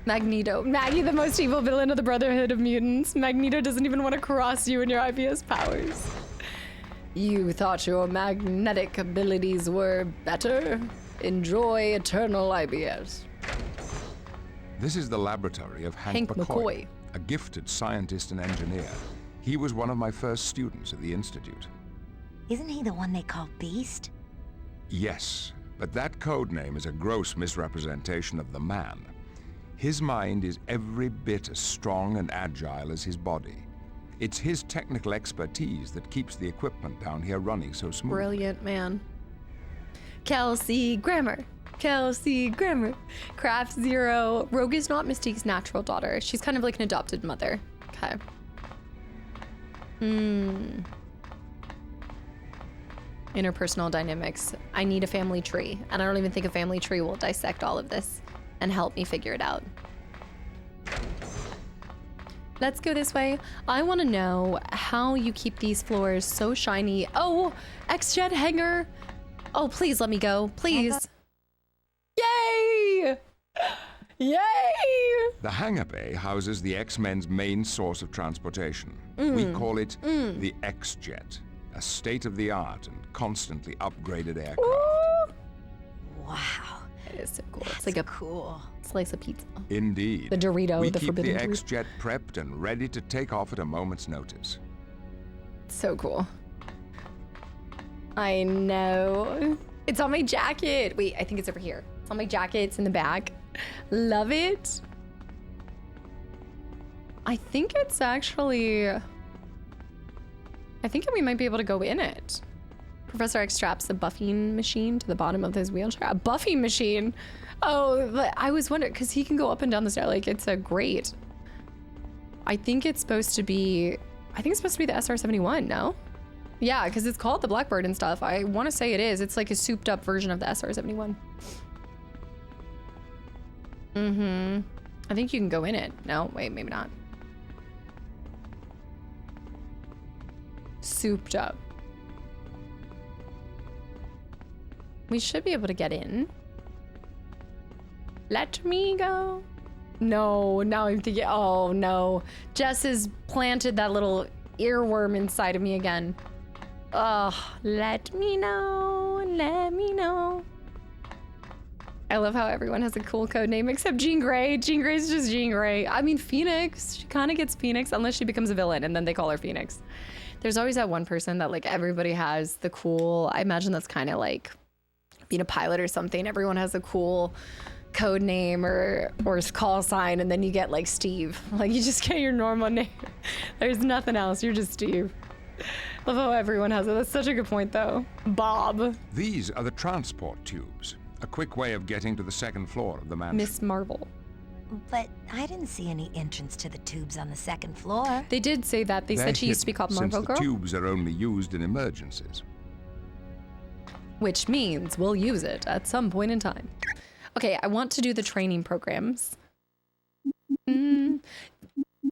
Magneto. Maggie, the most evil villain of the Brotherhood of Mutants. Magneto doesn't even want to cross you and your IBS powers. You thought your magnetic abilities were better? Enjoy eternal IBS. This is the laboratory of Hank McCoy, a gifted scientist and engineer. He was one of my first students at the Institute. Isn't he the one they call Beast? Yes, but that code name is a gross misrepresentation of the man. His mind is every bit as strong and agile as his body. It's his technical expertise that keeps the equipment down here running so smoothly. Brilliant, man. Kelsey Grammer. Kelsey Grammer. Craft Zero. Rogue is not Mystique's natural daughter. She's kind of like an adopted mother. Okay. Interpersonal dynamics. I need a family tree. And I don't even think a family tree will dissect all of this and help me figure it out. Let's go this way. I want to know how you keep these floors so shiny. Oh, X-Jet hanger. Oh, please let me go. Please. Yay! Yay! The hangar bay houses the X-Men's main source of transportation. We call it the X-Jet, a state-of-the-art and constantly upgraded aircraft. Ooh. Wow. It is so cool. It's like a cool slice of pizza. Indeed. The Dorito, we the keep forbidden the fruit. X-Jet prepped and ready to take off at a moment's notice. So cool. I know. It's on my jacket. Wait, I think it's over here. It's on my jacket. It's in the back. Love it. I think it's actually... I think we might be able to go in it. Professor X straps the buffing machine to the bottom of his wheelchair. A buffing machine? Oh, but I was wondering, because he can go up and down the stair. Like, it's a great... I think it's supposed to be... I think it's supposed to be the SR-71, no? Yeah, because it's called the Blackbird and stuff. I want to say it is. It's like a souped up version of the SR-71. I think you can go in it. No, wait, maybe not. Souped up. We should be able to get in. Let me go. No, now I'm thinking, oh no. Jess has planted that little earworm inside of me again. Oh, let me know, let me know. I love how everyone has a cool code name except Jean Grey. Jean Grey's just Jean Grey. I mean, Phoenix, she kind of gets Phoenix unless she becomes a villain and then they call her Phoenix. There's always that one person that like everybody has the cool, I imagine that's kind of like being a pilot or something. Everyone has a cool code name or call sign, and then you get like Steve. Like you just get your normal name. There's nothing else. You're just Steve. Love how everyone has it. That's such a good point though. Bob. These are the transport tubes, a quick way of getting to the second floor of the mansion. Miss Marvel. But I didn't see any entrance to the tubes on the second floor. They did say that. They said she used to be called Marvel since Girl. the tubes are only used in emergencies. Which means we'll use it at some point in time. Okay, I want to do the training programs.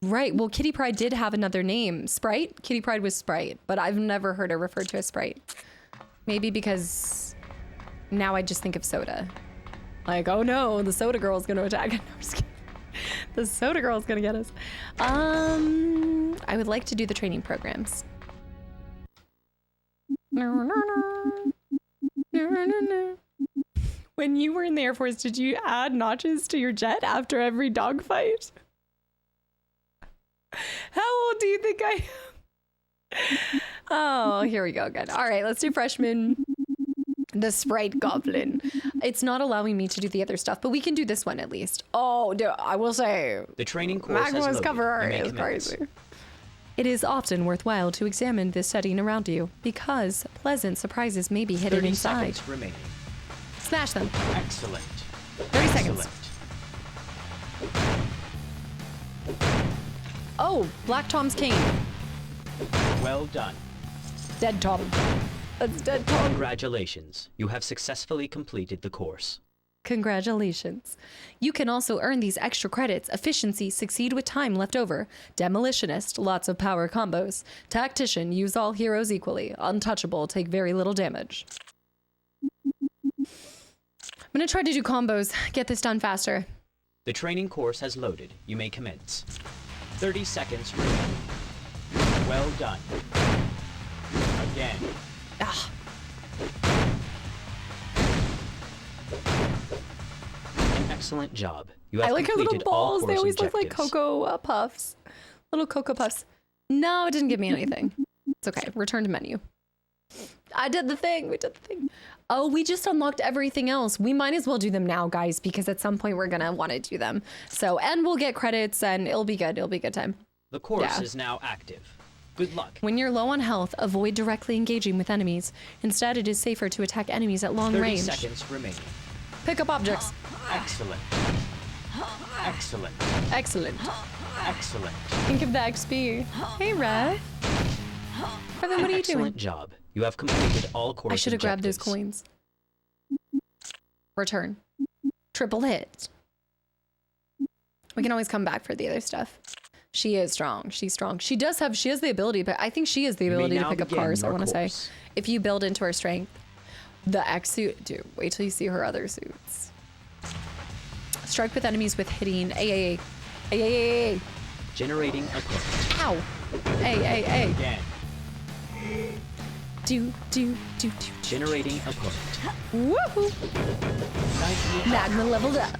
Right, well, Kitty Pryde did have another name. Sprite? Kitty Pryde was Sprite, but I've never heard her referred to as Sprite. Maybe because now I just think of soda. Like, oh no, the soda girl's gonna attack. No, I'm just kidding. The soda girl's gonna get us. I would like to do the training programs. When you were in the Air Force, did you add notches to your jet after every dogfight? How old do you think I am? Oh, here we go. Good. All right, let's do freshman. The Sprite Goblin. It's not allowing me to do the other stuff, but we can do this one at least. Oh, I will say. The training course has loaded. Cover art is crazy. It is often worthwhile to examine the setting around you because pleasant surprises may be hidden 30 inside. seconds remaining. Smash them. Excellent. 30 seconds. Oh, Black Tom's cane. Well done. Dead Tom. That's Dead Tom. Congratulations. You have successfully completed the course. Congratulations. You can also earn these extra credits. Efficiency, succeed with time left over. Demolitionist, lots of power combos. Tactician, use all heroes equally. Untouchable, take very little damage. I'm gonna try to do combos. Get this done faster. The training course has loaded. You may commence. 30 seconds remaining. Well done. Again. Ah. An excellent job. You have I like her little completed all balls. They course always look like objectives. Cocoa Puffs. Little Cocoa Puffs. No, it didn't give me anything. It's okay. Return to menu. I did the thing. We did the thing. Oh, we just unlocked everything else. We might as well do them now, guys, because at some point we're going to want to do them. So, and we'll get credits and it'll be good. It'll be a good time. The course is now active. Good luck. When you're low on health, avoid directly engaging with enemies. Instead, it is safer to attack enemies at long range. 30 seconds remaining. Pick up objects. Excellent. Excellent. Excellent. Excellent. Think of the XP. Hey, Rev. Brother, what are you doing? Excellent job. You have completed all course I should have grabbed those objectives. coins. Return. Triple hit. We can always come back for the other stuff. She is strong. She's strong. She has the ability, but I think she has the ability to pick up cars, I want to say. If you build into her strength. The X suit, dude, wait till you see her other suits. Strike with enemies with hitting A. Generating a point. Ow. A. Again. Do. Generating a point. Woohoo! Magma leveled up.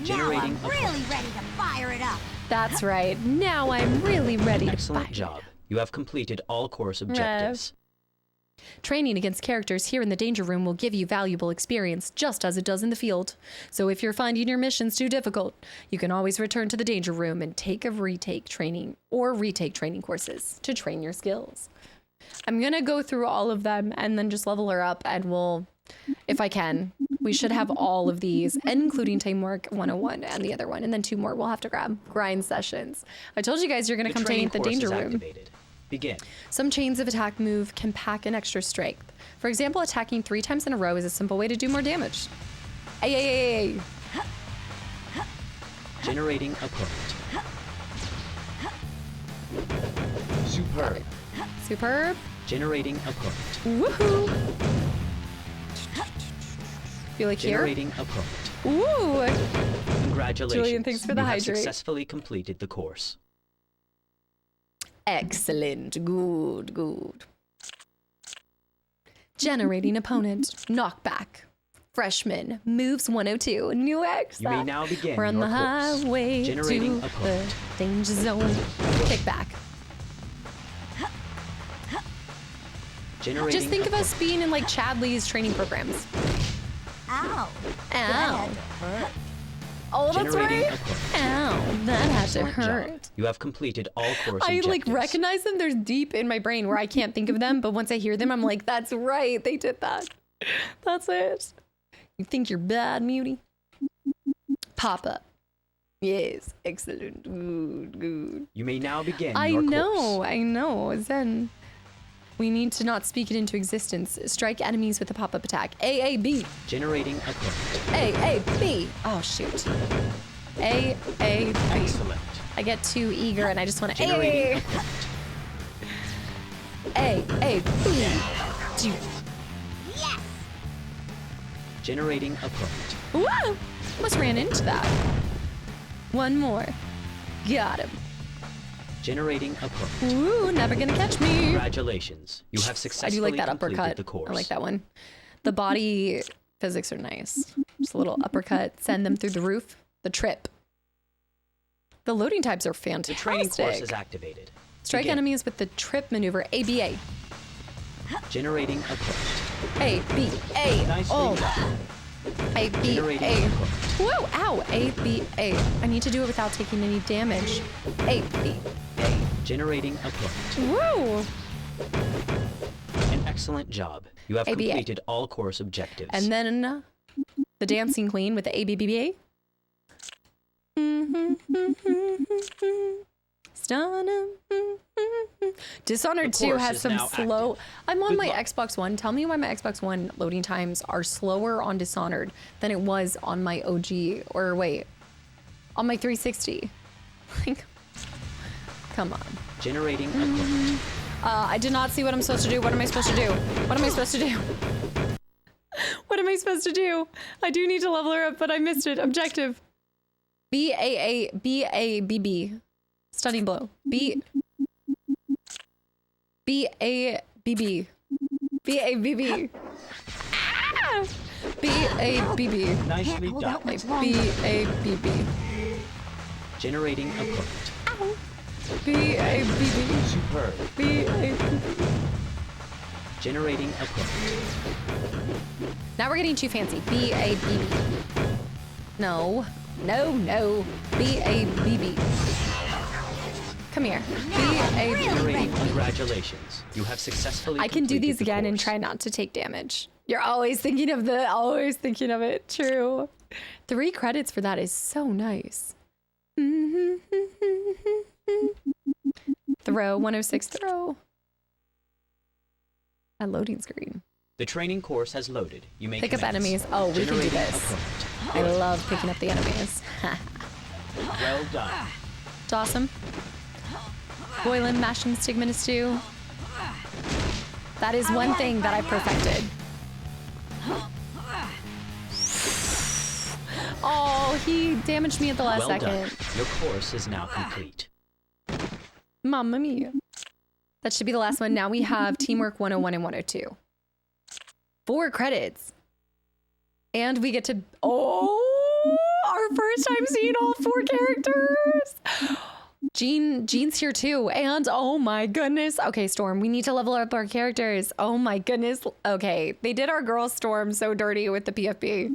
Generating now I'm really ready to fire it up. That's right. Now I'm really ready to Excellent fire. job. You have completed all course objectives. Training against characters here in the Danger Room will give you valuable experience, just as it does in the field. So if you're finding your missions too difficult, you can always return to the Danger Room and take retake training courses to train your skills. I'm gonna go through all of them and then just level her up, and we'll, if I can, we should have all of these, including Teamwork 101 and the other one, and then 2 more we'll have to grab. Grind sessions. I told you guys you're gonna come to the Danger Room. Activated. Begin. Some chains of attack move can pack an extra strength. For example, attacking 3 times in a row is a simple way to do more damage. Ay. Generating a point. Superb. Generating a point. Woohoo! Feel like Generating a point. Ooh! Congratulations. Julian, thanks for the you have hydrate. successfully completed the course. Excellent. Good. Generating opponent. Knockback. Freshman. Moves 102. New X. You may now begin We're on your the course. highway Generating to a the point. danger zone. Kick back. Generating Just think a of us being in like Chadley's training programs. Ow. Ow. Oh, that's Generating right. a point. Ow, that had to Excellent job. hurt. You have completed all course I objectives. like recognize them. They're deep in my brain where I can't think of them, but once I hear them, I'm like, that's right. They did that. That's it. You think you're bad, Mutie? Pop up. Yes, excellent. Good. You may now begin I your know. course. Zen. We need to not speak it into existence. Strike enemies with a pop-up attack. A-A-B. Generating a point. A-A-B. Oh, shoot. A-A-B. Excellent. I get too eager and I just want to Generating A-A-B. Yes. Generating a point. Whoa! Almost ran into that. One more. Got him. Generating a point. Ooh, never gonna catch me. Congratulations. You have I successfully do like that completed uppercut. the course. I like that one. The body physics are nice. Just a little uppercut. Send them through the roof. The trip. The loading types are The fantastic. training course is activated. Strike Begin. enemies with the trip maneuver. ABA. Generating a point. A-B-A. Nicely Oh. done. Generating A-B-A. a point. Whoa, ow. A-B-A. I need to do it without taking any damage. A-B-A. Generating a point. Woo! An excellent job. You have ABA. completed all course objectives. And then the dancing queen with the ABBA. Stunning. Dishonored The 2 course has is some now slow. active. I'm on Good my luck. Xbox One. Tell me why my Xbox One loading times are slower on Dishonored than it was on my OG, or wait, on my 360. Like, come on. Generating a point. I did not see what I'm supposed to do. What am I supposed to do? What am I supposed to do? What am I supposed to do? I do need to level her up, but I missed it. Objective. B-A-A-B-A-B-B. Stunning blow. B-A-B-B. B-A-B-B. Ah! B-A-B-B. Nicely hold done. out much longer. B-A-B-B. Generating a point. Ow. B-A-B-B. Superb. B-A-B-B. Generating a point. Now we're getting too fancy. B-A-B-B. No. B-A-B-B. Come here. B-A-B-B. Generating. Congratulations. You have successfully I can do these completed the again and course. try not to take damage. You're always thinking of it. True. 3 credits for that is so nice. Throw, 106 throw. A loading screen. The training course has loaded. You may Pick up commence. enemies. Oh, we can do Generating this. opponent. I love picking up the enemies. Well done. It's awesome. Boiling, mashing, stigma stew. That is one thing that I perfected. Oh, he damaged me at the last Well second. done. Your course is now complete. Mamma mia. That should be the last one. Now we have Teamwork 101 and 102. 4 credits. And we get to... Oh! Our first time seeing all 4 characters! Jean's here too. And oh my goodness. Okay, Storm, we need to level up our characters. Oh my goodness. Okay, they did our girl Storm so dirty with the PFP.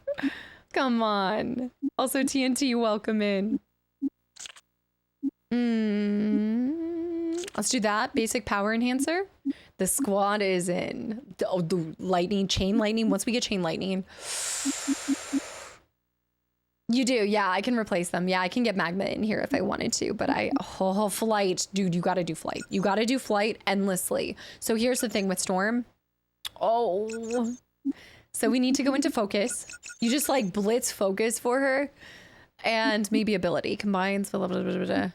Come on. Also, TNT, welcome in. Let's do that. Basic power enhancer. The squad is in. The lightning, chain lightning. Once we get chain lightning. You do. Yeah, I can replace them. Yeah, I can get magma in here if I wanted to, but flight. Dude, you got to do flight. You got to do flight endlessly. So here's the thing with Storm. Oh. So we need to go into focus. You just like blitz focus for her. And maybe ability combines with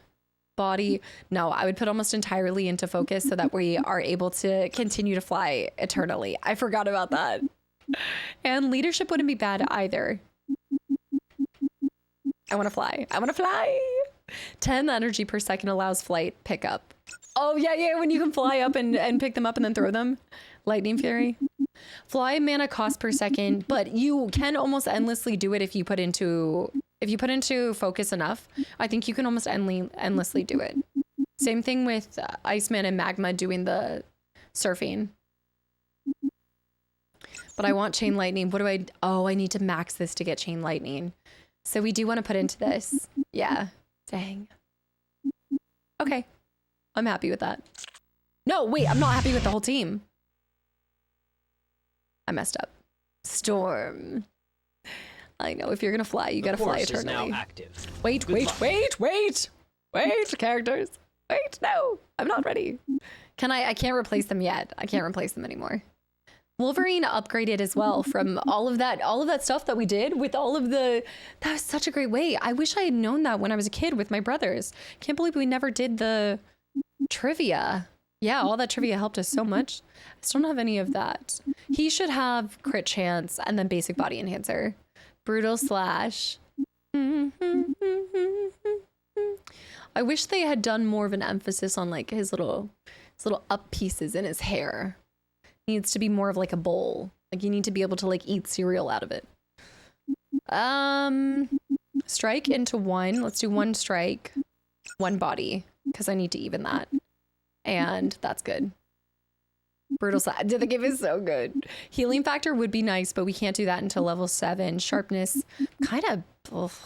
body. No, I would put almost entirely into focus so that we are able to continue to fly eternally. I forgot about that. And leadership wouldn't be bad either. I want to fly. I want to fly. 10 energy per second allows flight pickup. Oh, yeah. When you can fly up and pick them up and then throw them. Lightning Fury. Fly mana cost per second, but you can almost endlessly do it if you put into focus enough. I think you can almost endlessly do it. Same thing with Iceman and Magma doing the surfing. But I want Chain Lightning. I need to max this to get Chain Lightning. So we do want to put into this. Yeah. Dang. Okay. I'm happy with that. No, wait, I'm not happy with the whole team. I messed up. Storm. I know, if you're gonna fly, you gotta fly eternally. Is now active. Wait, characters. Wait, no, I'm not ready. I can't replace them yet. I can't replace them anymore. Wolverine upgraded as well from all of that stuff that we did with that was such a great way. I wish I had known that when I was a kid with my brothers. Can't believe we never did the trivia. Yeah, all that trivia helped us so much. I still don't have any of that. He should have crit chance and then basic body enhancer. Brutal slash. I wish they had done more of an emphasis on like his little up pieces in his hair. Needs to be more of like a bowl. Like you need to be able to like eat cereal out of it. Strike into 1. Let's do 1 strike, 1 body, because I need to even that. And that's good. Brutal slash. The game is so good. Healing factor would be nice, but we can't do that until level 7. Sharpness, kind of.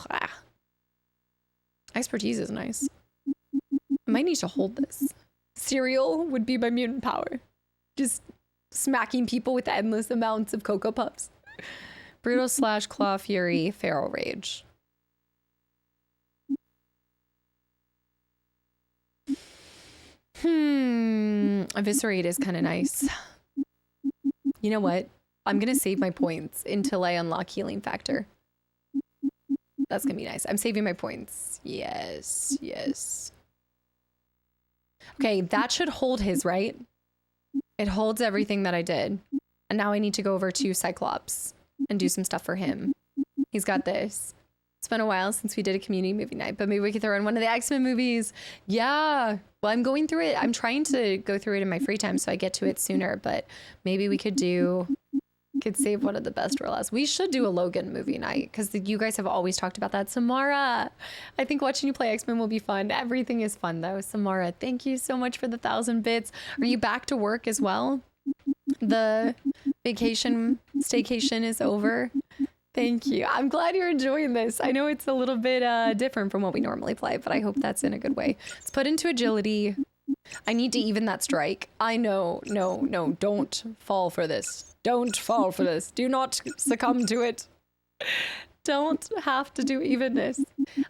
Expertise is nice. I might need to hold this. Cereal would be my mutant power. Just smacking people with endless amounts of Cocoa Puffs. Brutal slash, Claw Fury, Feral Rage. Eviscerate is kind of nice. You know what? I'm going to save my points until I unlock healing factor. That's going to be nice. I'm saving my points. Yes. Okay, that should hold his, right? It holds everything that I did. And now I need to go over to Cyclops and do some stuff for him. He's got this. It's been a while since we did a community movie night, but maybe we could throw in one of the X-Men movies. Yeah. Well, I'm going through it. I'm trying to go through it in my free time so I get to it sooner, but maybe we could save one of the best for last. We should do a Logan movie night because you guys have always talked about that. Samara, I think watching you play X-Men will be fun. Everything is fun though. Samara, thank you so much for the 1,000 bits. Are you back to work as well? The staycation is over. Thank you. I'm glad you're enjoying this. I know it's a little bit different from what we normally play, but I hope that's in a good way. Let's put into agility. I need to even that strike. I know. No, don't fall for this. Don't fall for this. Do not succumb to it. Don't have to do evenness.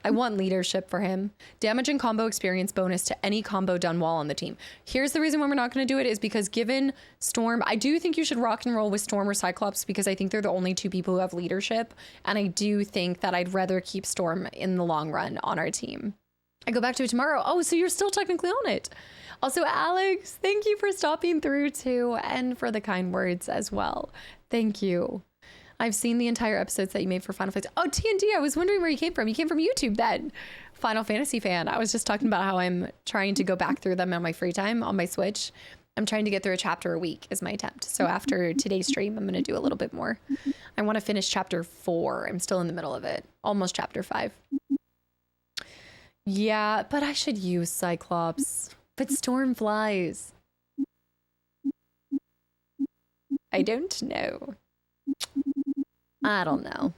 I want leadership for him. Damage and combo experience bonus to any combo done while on the team. Here's the reason why we're not going to do it is because given Storm, I do think you should rock and roll with Storm or Cyclops because I think they're the only two people who have leadership. And I do think that I'd rather keep Storm in the long run on our team. I go back to it tomorrow. Oh, so you're still technically on it. Also, Alex, thank you for stopping through too and for the kind words as well. Thank you. I've seen the entire episodes that you made for Final Fantasy. Oh, TND, I was wondering where you came from. You came from YouTube then. Final Fantasy fan. I was just talking about how I'm trying to go back through them on my free time on my Switch. I'm trying to get through a chapter a week is my attempt. So after today's stream, I'm going to do a little bit more. I want to finish chapter 4. I'm still in the middle of it. Almost chapter 5. Yeah, but I should use Cyclops. But Storm flies. I don't know. I don't know.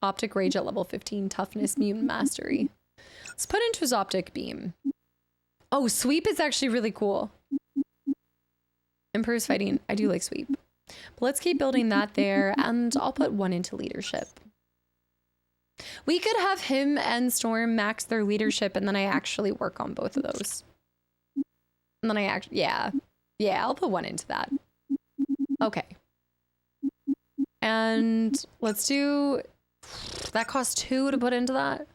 Optic Rage at level 15, Toughness, Mutant Mastery. Let's put into his Optic Beam. Oh, Sweep is actually really cool. Improves fighting. I do like Sweep. But let's keep building that there, and I'll put 1 into leadership. We could have him and Storm max their leadership, and then I actually work on both of those. And then I actually, yeah, I'll put 1 into that. Okay. And let's do, that costs 2 to put into that.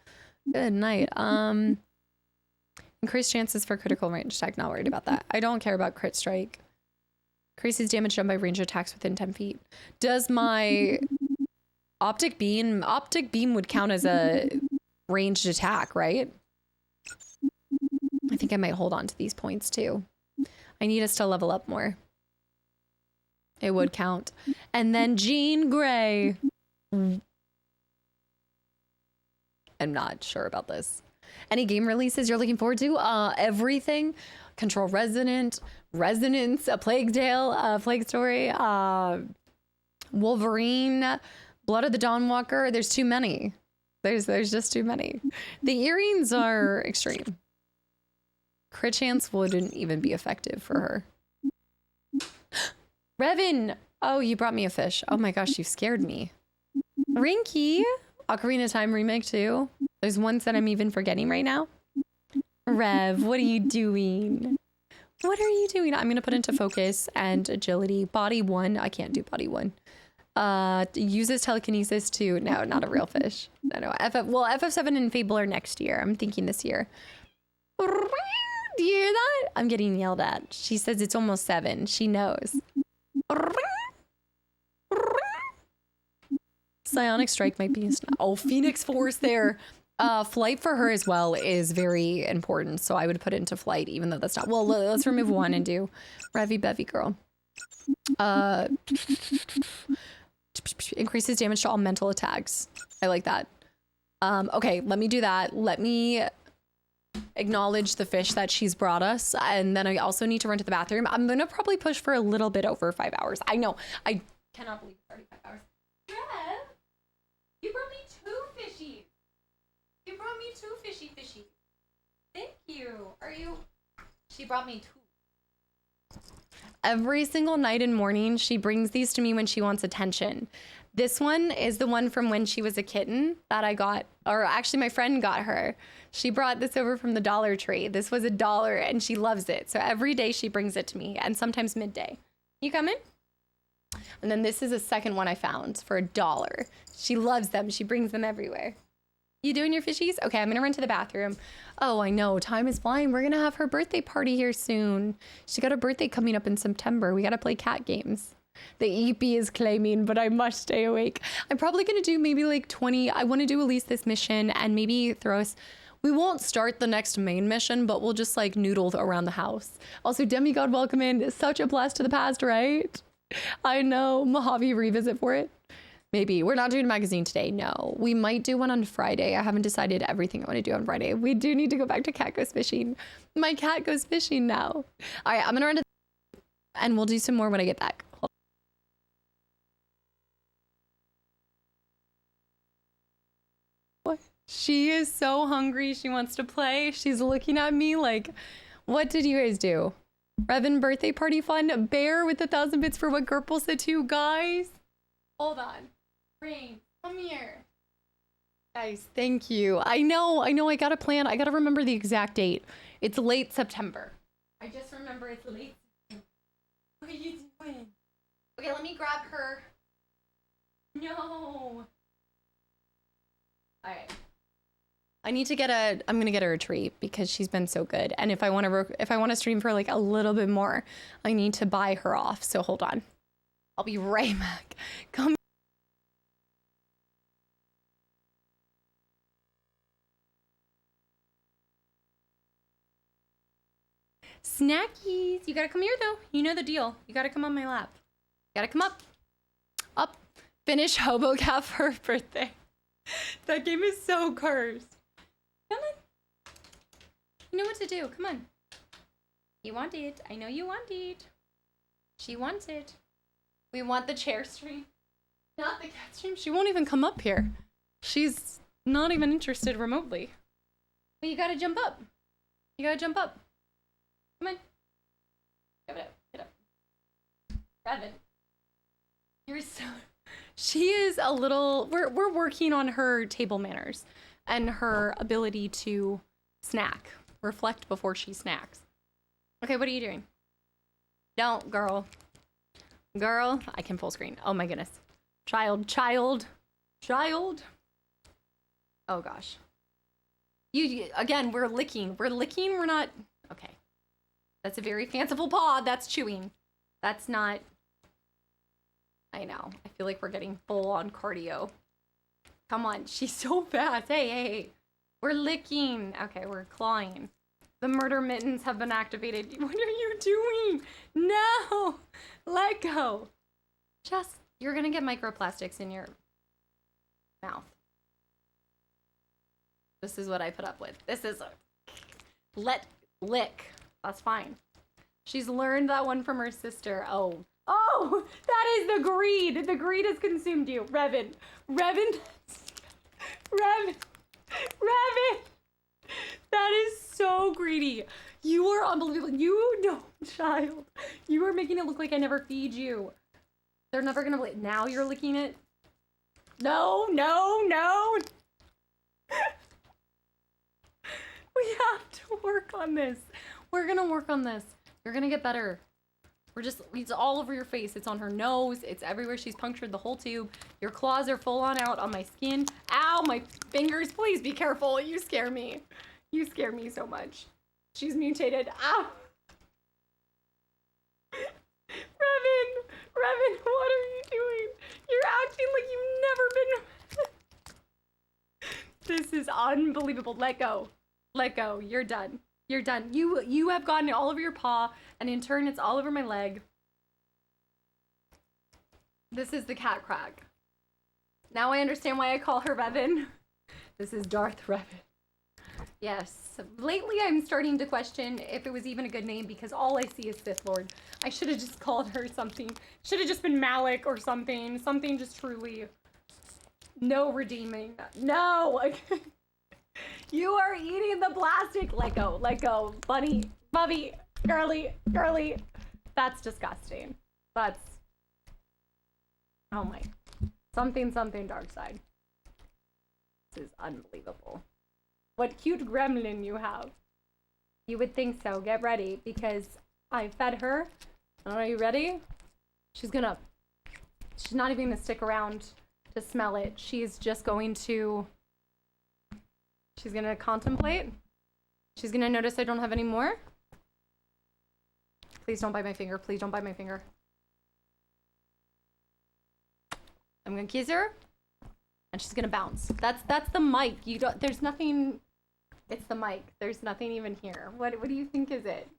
Good night. Increased chances for critical range attack. Not worried about that. I don't care about crit strike. Increases damage done by range attacks within 10 feet. Does my Optic Beam would count as a ranged attack, right? I think I might hold on to these points too. I need us to level up more. It would count. And then Jean Grey. I'm not sure about this. Any game releases you're looking forward to? Everything. Control Resonance, A Plague Tale, Plague Story, Wolverine, Blood of the Dawnwalker. There's too many. There's just too many. The earrings are extreme. Crit chance wouldn't even be effective for her. Revan! Oh, you brought me a fish. Oh my gosh, you scared me. Rinky! Ocarina of Time remake too. There's ones that I'm even forgetting right now. Rev, what are you doing? What are you doing? I'm going to put into focus and agility. Body 1. I can't do body 1. Uses telekinesis too. No, not a real fish. No. FF7 and Fable are next year. I'm thinking this year. Do you hear that? I'm getting yelled at. She says it's almost 7. She knows. Psionic Strike might be... Oh, Phoenix Force there. Flight for her as well is very important, so I would put it into flight, even though that's not... Well, let's remove 1 and do Revy Bevy Girl. Increases damage to all mental attacks. I like that. Okay, let me do that. Let me acknowledge the fish that she's brought us, and then I also need to run to the bathroom. I'm gonna probably push for a little bit over 5 hours. I know. I cannot believe it's already 5 hours. Rev, you brought me 2 fishies. You brought me 2 fishy. Thank you. She brought me 2. Every single night and morning, she brings these to me when she wants attention. This one is the one from when she was a kitten that I got, or actually my friend got her. She brought this over from the Dollar Tree. This was $1 and she loves it. So every day she brings it to me, and sometimes midday. You coming? And then this is a second one I found for $1. She loves them. She brings them everywhere. You doing your fishies? Okay, I'm gonna run to the bathroom. Oh, I know, time is flying. We're gonna have her birthday party here soon. She got a birthday coming up in September. We gotta play cat games. The EP is claiming, but I must stay awake. I'm probably gonna do maybe like 20. I wanna do at least this mission and maybe throw us... We won't start the next main mission, but we'll just like noodle around the house. Also, Demigod welcome in. Such a blast to the past, right? I know. Mojave revisit for it. Maybe. We're not doing a magazine today. No. We might do one on Friday. I haven't decided everything I want to do on Friday. We do need to go back to Cat Goes Fishing. My cat goes fishing now. All right, I'm going to run to... And we'll do some more when I get back. Hold on. What? She is so hungry. She wants to play. She's looking at me like, What did you guys do? Revan birthday party fun. Bear with 1,000 bits for what Gerpel said too. Guys, hold on. Rain, come here. Guys, thank you. I know. I gotta plan. I gotta remember the exact date. It's late September. I just remember it's late September. What are you doing? Okay, let me grab her. No. Alright. I'm gonna get her a treat because she's been so good. And if I want to stream for like a little bit more, I need to buy her off. So hold on. I'll be right back. Come. Snackies. You gotta come here though. You know the deal. You gotta come on my lap. You gotta come up. Up. Finish Hobo Cat for her birthday. That game is so cursed. Come on. You know what to do. Come on. You want it. I know you want it. She wants it. We want the chair stream. Not the cat stream. She won't even come up here. She's not even interested remotely. But you gotta jump up. You gotta jump up. Come on. Give it up. Get up. Revan. You're so... She is a little... We're working on her table manners and her ability to snack. Reflect before she snacks. Okay, what are you doing? Don't, girl. Girl. I can full screen. Oh my goodness. Child. Oh gosh. You again, we're licking. We're not... Okay. That's a very fanciful paw. That's chewing. That's not... I know. I feel like we're getting full on cardio. Come on. She's so fast. Hey. We're licking. Okay, we're clawing. The murder mittens have been activated. What are you doing? No! Let go. You're gonna get microplastics in your mouth. This is what I put up with. This is a... Lick. That's fine. She's learned that one from her sister. Oh, that is the greed. The greed has consumed you. Revan. That is so greedy. You are unbelievable. You don't, child. You are making it look like I never feed you. They're never gonna believe. Now you're licking it? No. We have to work on this. We're gonna work on this. You're gonna get better. It's all over your face. It's on her nose. It's everywhere. She's punctured the whole tube. Your claws are full on out on my skin. Ow, my fingers. Please be careful. You scare me. You scare me so much. She's mutated. Ow. Revan, what are you doing? You're acting like you've never been... This is unbelievable. Let go. You're done. You have gotten it all over your paw, and in turn, it's all over my leg. This is the cat crack. Now I understand why I call her Revan. This is Darth Revan. Yes. Lately, I'm starting to question if it was even a good name because all I see is Sith Lord. I should have just called her something. Should have just been Malik or something. Something just truly... No redeeming. No! You are eating the plastic. Let go. Bunny, Bubby, girly. That's disgusting. That's... Oh my. Something dark side. This is unbelievable. What cute gremlin you have. You would think so. Get ready because I fed her. Are you ready? She's not even gonna stick around to smell it. She's just going to... She's gonna contemplate. She's gonna notice I don't have any more. Please don't bite my finger. Please don't bite my finger. I'm gonna kiss her. And she's gonna bounce. That's the mic. There's nothing. It's the mic. There's nothing even here. What do you think is it?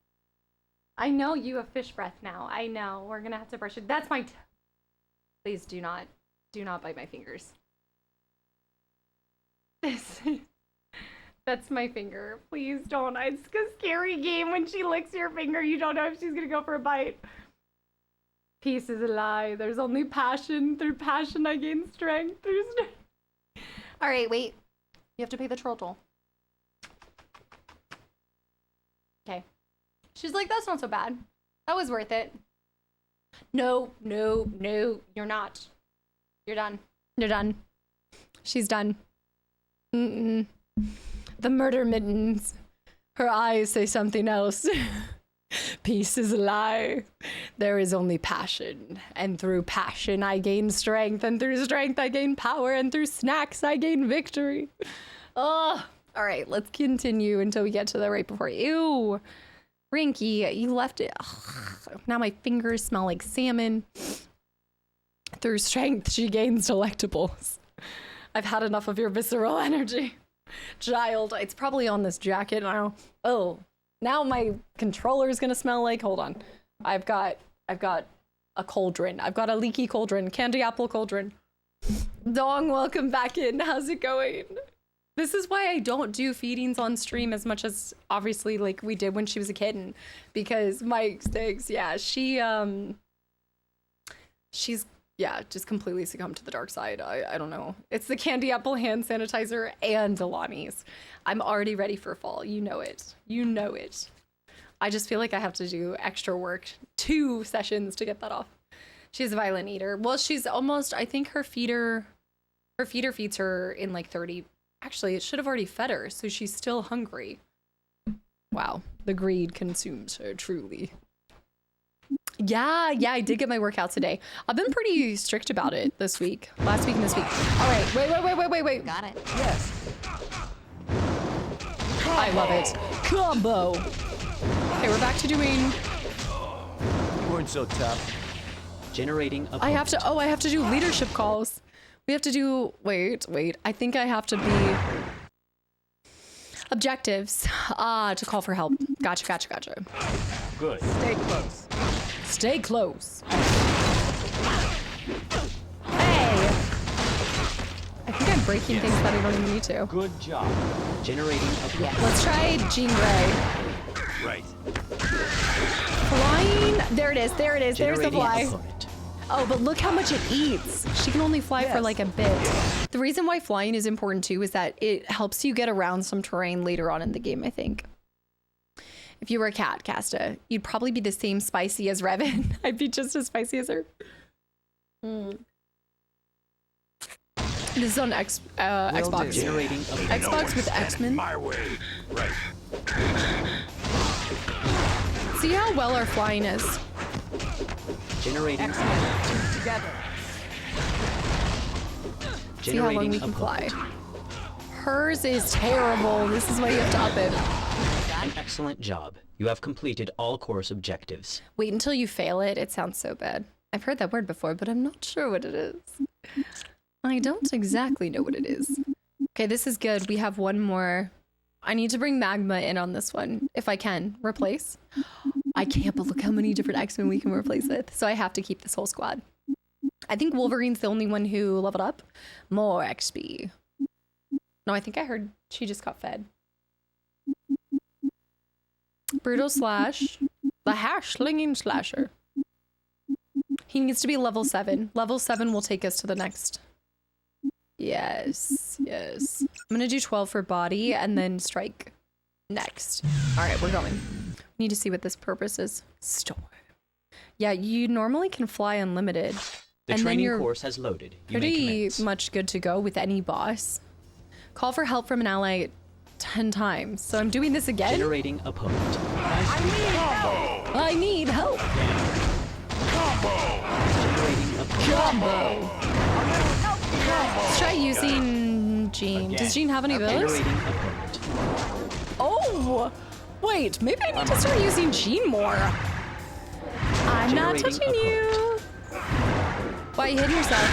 I know you have fish breath now. I know. We're gonna have to brush it. That's my... Please do not bite my fingers. That's my finger. Please don't. It's a scary game when she licks your finger. You don't know if she's gonna go for a bite. Peace is a lie. There's only passion. Through passion I gain strength. All right, wait. You have to pay the troll toll. Okay. She's like, that's not so bad. That was worth it. No, no, no, you're not. You're done. You're done. She's done. Mm-mm. The murder mittens. Her eyes say something else. Peace is a lie. There is only passion. And through passion I gain strength. And through strength I gain power. And through snacks I gain victory. Oh, all right, let's continue until we get to the right before. Ew. Rinky, you left it. Ugh. Now my fingers smell like salmon. Through strength, she gains delectables. I've had enough of your visceral energy. Child, it's probably on this jacket now. Oh, now my controller is gonna smell like, hold on. I've got a cauldron. I've got a leaky cauldron, candy apple cauldron. Dong, welcome back in. How's it going? This is why I don't do feedings on stream as much as obviously like we did when she was a kitten, because Mike Sticks, yeah, she's just completely succumbed to the dark side. I don't know. It's the candy apple hand sanitizer and the Lonnie's. I'm already ready for fall. You know it. You know it. I just feel like I have to do extra work, 2 sessions to get that off. She's a violent eater. Well, she's almost, I think her feeder feeds her in like 30. Actually, it should have already fed her, so she's still hungry. Wow, the greed consumes her, truly. Yeah, I did get my workout today. I've been pretty strict about it this week. Last week and this week. All right, wait. Got it. Yes. I love it. Combo. Okay, we're back to doing... You weren't so tough. Generating a I have to do leadership calls. We have to do, wait. I think I have to be objectives. To call for help. Gotcha. Good. Stay close. Hey! I think I'm breaking things that I don't even need to. Good job. generating a Let's try Jean Grey. Right. Flying. There it is. There's the generating fly. opponent. Oh, but look how much it eats. She can only fly for like a bit. The reason why flying is important too is that it helps you get around some terrain later on in the game, I think. If you were a cat, Casta, you'd probably be the same spicy as Revan. I'd be just as spicy as her. This is on Xbox. Generating Xbox with X-Men. My way. Right. See how well our flying is. Generating together. See how long we can fly. Hers is terrible. This is why you have to up it. An excellent job. You have completed all course objectives. Wait until you fail it. It sounds so bad. I've heard that word before, but I'm not sure what it is. I don't exactly know what it is. Okay, this is good. We have one more. I need to bring Magma in on this one, if I can. Replace? I can't, but look how many different X-Men we can replace with. So I have to keep this whole squad. I think Wolverine's the only one who leveled up. More XP. No, I think I heard she just got fed. Brutal Slash. The hash-slinging slasher. He needs to be level 7. Level 7 will take us to the next. Yes. I'm gonna do 12 for body and then strike next. All right, we're going. We need to see what this purpose is. Storm. Yeah, you normally can fly unlimited. The and training then you're course has loaded. You may pretty commence. much good to go with any boss. Call for help from an ally 10 times. So I'm doing this again. Generating opponent. I need help. Generating opponent. Let's try using Jean. Does Jean have any of those? Generating opponent. Oh! Wait, maybe I need to start using Jean more. I'm not Generating touching you. Why are you hitting yourself?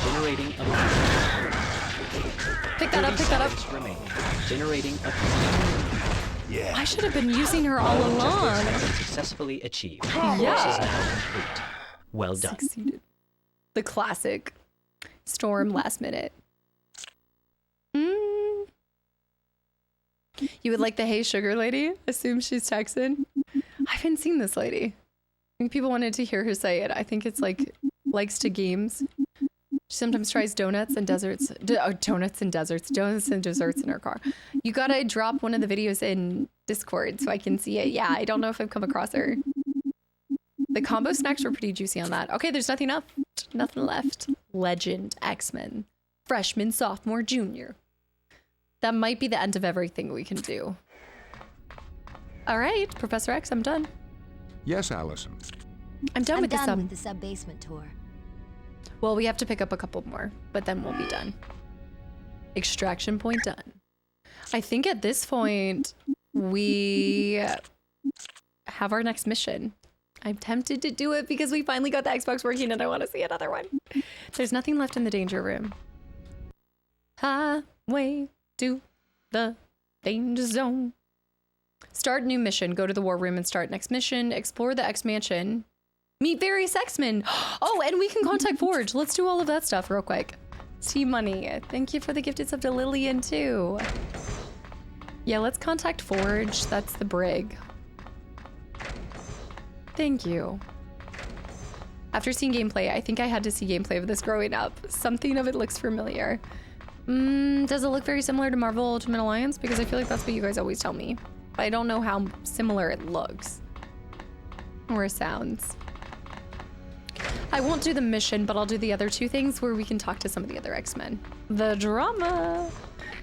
Generating opponent. Pick that up. 30 seconds remaining. Generating opponent. Yeah. I should have been using her all along. Objectives have been successfully achieved. Yeah. Course is now complete. Well done. Succeeded. The classic Storm last minute. You would like the Hey Sugar lady? Assume she's Texan. I haven't seen this lady. I think people wanted to hear her say it. I think it's like likes to games. She sometimes tries donuts and desserts in her car. You gotta drop one of the videos in Discord so I can see it. Yeah, I don't know if I've come across her. The combo snacks were pretty juicy on that. Okay, there's nothing left. Nothing left. Legend, X-Men, freshman, sophomore, junior. That might be the end of everything we can do. All right, Professor X, I'm done. Yes, Allison. I'm done with the sub-basement tour. Well, we have to pick up a couple more, but then we'll be done. Extraction point done. I think at this point, we have our next mission. I'm tempted to do it because we finally got the Xbox working and I want to see another one. There's nothing left in the danger room. Highway to the danger zone. Start new mission. Go to the war room and start next mission. Explore the X mansion. Meet various X-Men. Oh, and we can contact Forge. Let's do all of that stuff real quick. Team Money. Thank you for the gifted sub to Lillian too. Yeah, let's contact Forge. That's the brig. Thank you. After seeing gameplay, I think I had to see gameplay of this growing up. Something of it looks familiar. Does it look very similar to Marvel Ultimate Alliance? Because I feel like that's what you guys always tell me. But I don't know how similar it looks. Or sounds. I won't do the mission, but I'll do the other two things where we can talk to some of the other X-Men. The drama.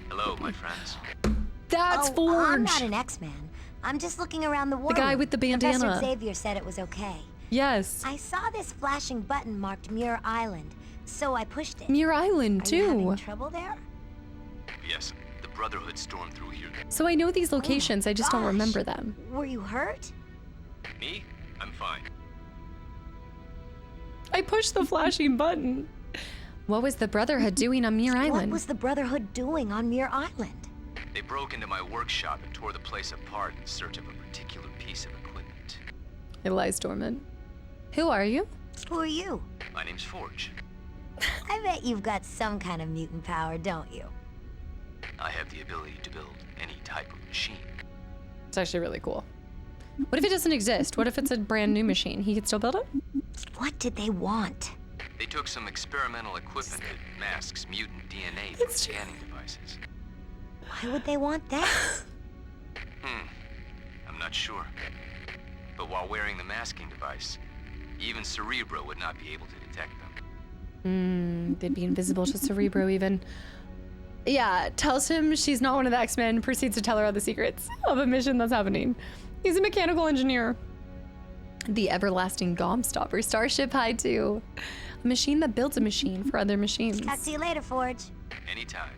Hello, my friends. That's Forge. I'm not an X-Man. I'm just looking around the world. The guy with the bandana. Professor Xavier said it was okay. Yes. I saw this flashing button marked Muir Island, so I pushed it. Muir Island, too. Are you having trouble there? Yes, the Brotherhood stormed through here. So I know these locations, I just don't remember them. Were you hurt? Me? I'm fine. I pushed the flashing button. What was the Brotherhood doing on Muir Island? What was the Brotherhood doing on Muir Island? They broke into my workshop and tore the place apart in search of a particular piece of equipment. It lies dormant. Who are you? Who are you? My name's Forge. I bet you've got some kind of mutant power, don't you? I have the ability to build any type of machine. It's actually really cool. What if it doesn't exist? What if it's a brand new machine? He could still build it? What did they want? They took some experimental equipment that masks mutant DNA from scanning devices. Why would they want that? I'm not sure. But while wearing the masking device, even Cerebro would not be able to detect them. They'd be invisible to Cerebro even. Yeah, tells him she's not one of the X-Men, proceeds to tell her all the secrets of a mission that's happening. He's a mechanical engineer. The everlasting Gomstopper, Starship High 2. A machine that builds a machine for other machines. Talk to you later, Forge. Anytime.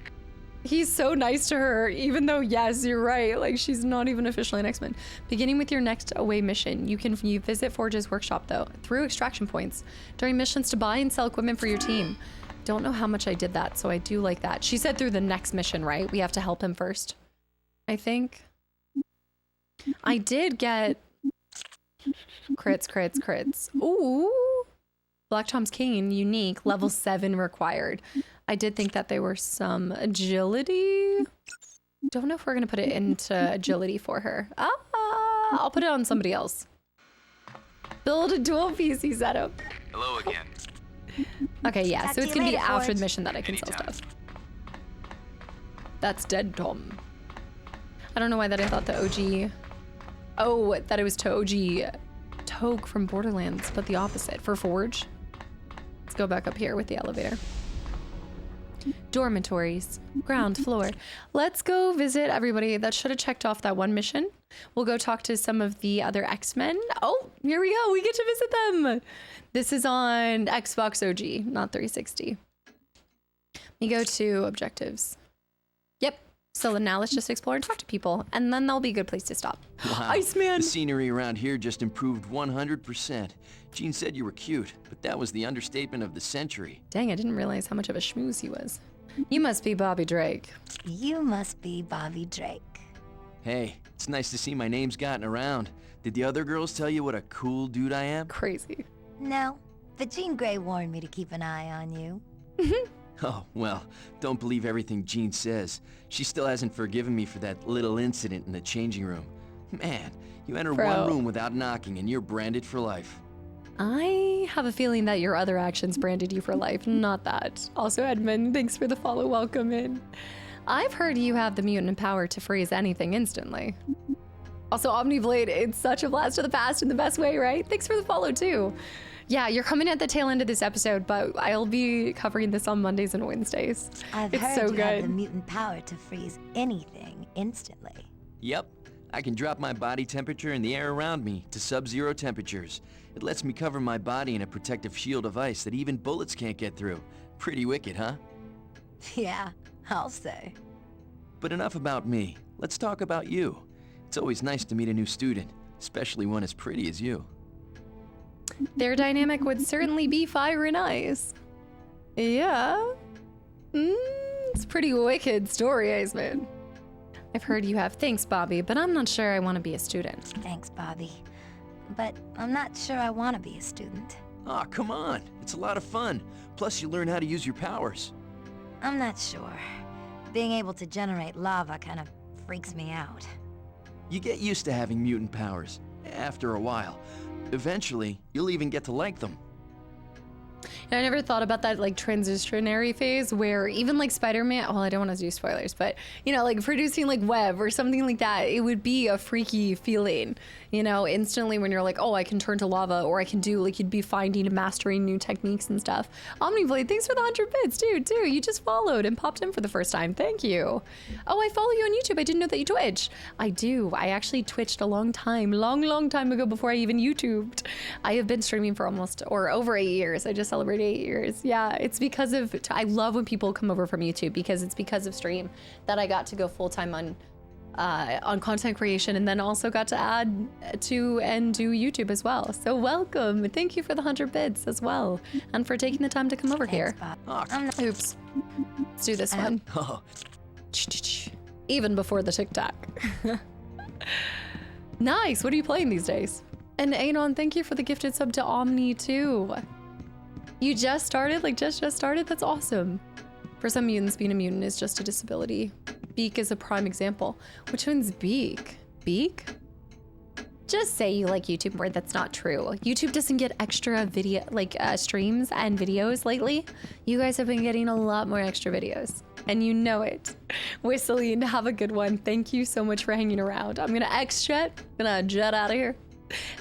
He's so nice to her, even though, yes, you're right, like she's not even officially an X-Men. Beginning with your next away mission, you visit Forge's workshop though, through extraction points, during missions to buy and sell equipment for your team. Don't know how much I did that, so I do like that. She said through the next mission, right? We have to help him first, I think. I did get crits. Ooh. Black Tom's Cane, unique, level 7 required. I did think that there were some agility. Don't know if we're gonna put it into agility for her. I'll put it on somebody else. Build a dual PC setup. Hello again. Okay, yeah, Talk so to it's you gonna be later, after Forge. the mission that I can sell stuff. That's dead, Tom. I don't know why that I thought the OG... Oh, that it was to OG Togue from Borderlands, but the opposite for Forge. Let's go back up here with the elevator. Dormitories, ground floor. Let's go visit everybody that should have checked off that one mission. We'll go talk to some of the other X-Men. Oh, here we go. We get to visit them. This is on Xbox OG, not 360. Let me go to objectives. Yep. So now let's just explore and talk to people, and then that'll be a good place to stop. Wow. Iceman! The scenery around here just improved 100%. Jean said you were cute, but that was the understatement of the century. Dang, I didn't realize how much of a schmooze he was. You must be Bobby Drake. You must be Bobby Drake. Hey, it's nice to see my name's gotten around. Did the other girls tell you what a cool dude I am? Crazy. No, but Jean Grey warned me to keep an eye on you. Oh, well, don't believe everything Jean says. She still hasn't forgiven me for that little incident in the changing room. Man, you enter one room without knocking and you're branded for life. I have a feeling that your other actions branded you for life, not that. Also, Edmund, thanks for the follow. Welcome in. I've heard you have the mutant power to freeze anything instantly. Also, Omniblade, it's such a blast of the past in the best way, right? Thanks for the follow, too. Yeah, you're coming at the tail end of this episode, but I'll be covering this on Mondays and Wednesdays. I've it's heard so you good. have the mutant power to freeze anything instantly. Yep. I can drop my body temperature and the air around me to sub-zero temperatures. It lets me cover my body in a protective shield of ice that even bullets can't get through. Pretty wicked, huh? Yeah, I'll say. But enough about me. Let's talk about you. It's always nice to meet a new student, especially one as pretty as you. Their dynamic would certainly be fire and ice. Yeah. It's a pretty wicked story, Iceman. I've heard you have. Thanks, Bobby, but I'm not sure I want to be a student. Thanks, Bobby. But I'm not sure I want to be a student. Aw, come on. It's a lot of fun. Plus, you learn how to use your powers. I'm not sure. Being able to generate lava kind of freaks me out. You get used to having mutant powers, after a while. Eventually, you'll even get to like them. And I never thought about that like transitionary phase where even like Spider-Man, well, I don't want to do spoilers, but you know, like producing like web or something like that, it would be a freaky feeling, you know, instantly when you're like, oh, I can turn to lava, or I can do like, you'd be finding and mastering new techniques and stuff. Omniblade, thanks for the 100 bits, dude, too. You just followed and popped in for the first time. Thank you. Oh, I follow you on YouTube. I didn't know that you Twitch. I do. I actually Twitched a long time ago before I even YouTubed. I have been streaming for almost or over 8 years. I just celebrated 8 years. Yeah, it's because of, I love when people come over from YouTube because it's because of stream that I got to go full-time on content creation, and then also got to add to and do YouTube as well. So welcome. Thank you for the 100 bits as well, and for taking the time to come over here. Oops. Let's do this one. Even before the TikTok. Nice. What are you playing these days? And Anon, thank you for the gifted sub to Omni too. You just started? Like just started? That's awesome. For some mutants, being a mutant is just a disability. Beak is a prime example. Which one's Beak? Beak? Just say you like YouTube more. That's not true. YouTube doesn't get extra video, like streams and videos lately. You guys have been getting a lot more extra videos, and you know it. Whistling, have a good one. Thank you so much for hanging around. I'm gonna X-jet, gonna jet out of here.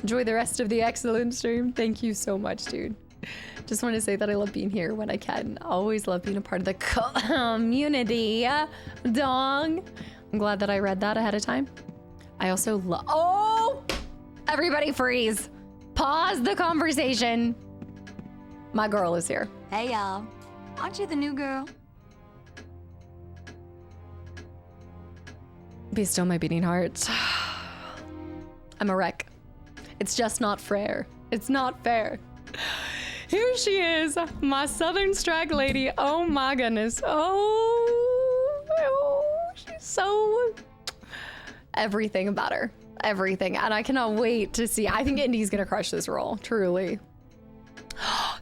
Enjoy the rest of the excellent stream. Thank you so much, dude. Just want to say that I love being here when I can. Always love being a part of the community. Dong. I'm glad that I read that ahead of time. I also love... Oh! Everybody freeze. Pause the conversation. My girl is here. Hey, y'all. Aren't you the new girl? Be still my beating heart. I'm a wreck. It's just not fair. It's not fair. Here she is, my Southern Strike lady. Oh my goodness. Oh, she's so... Everything about her. Everything. And I cannot wait to see. I think Indy's gonna crush this role, truly.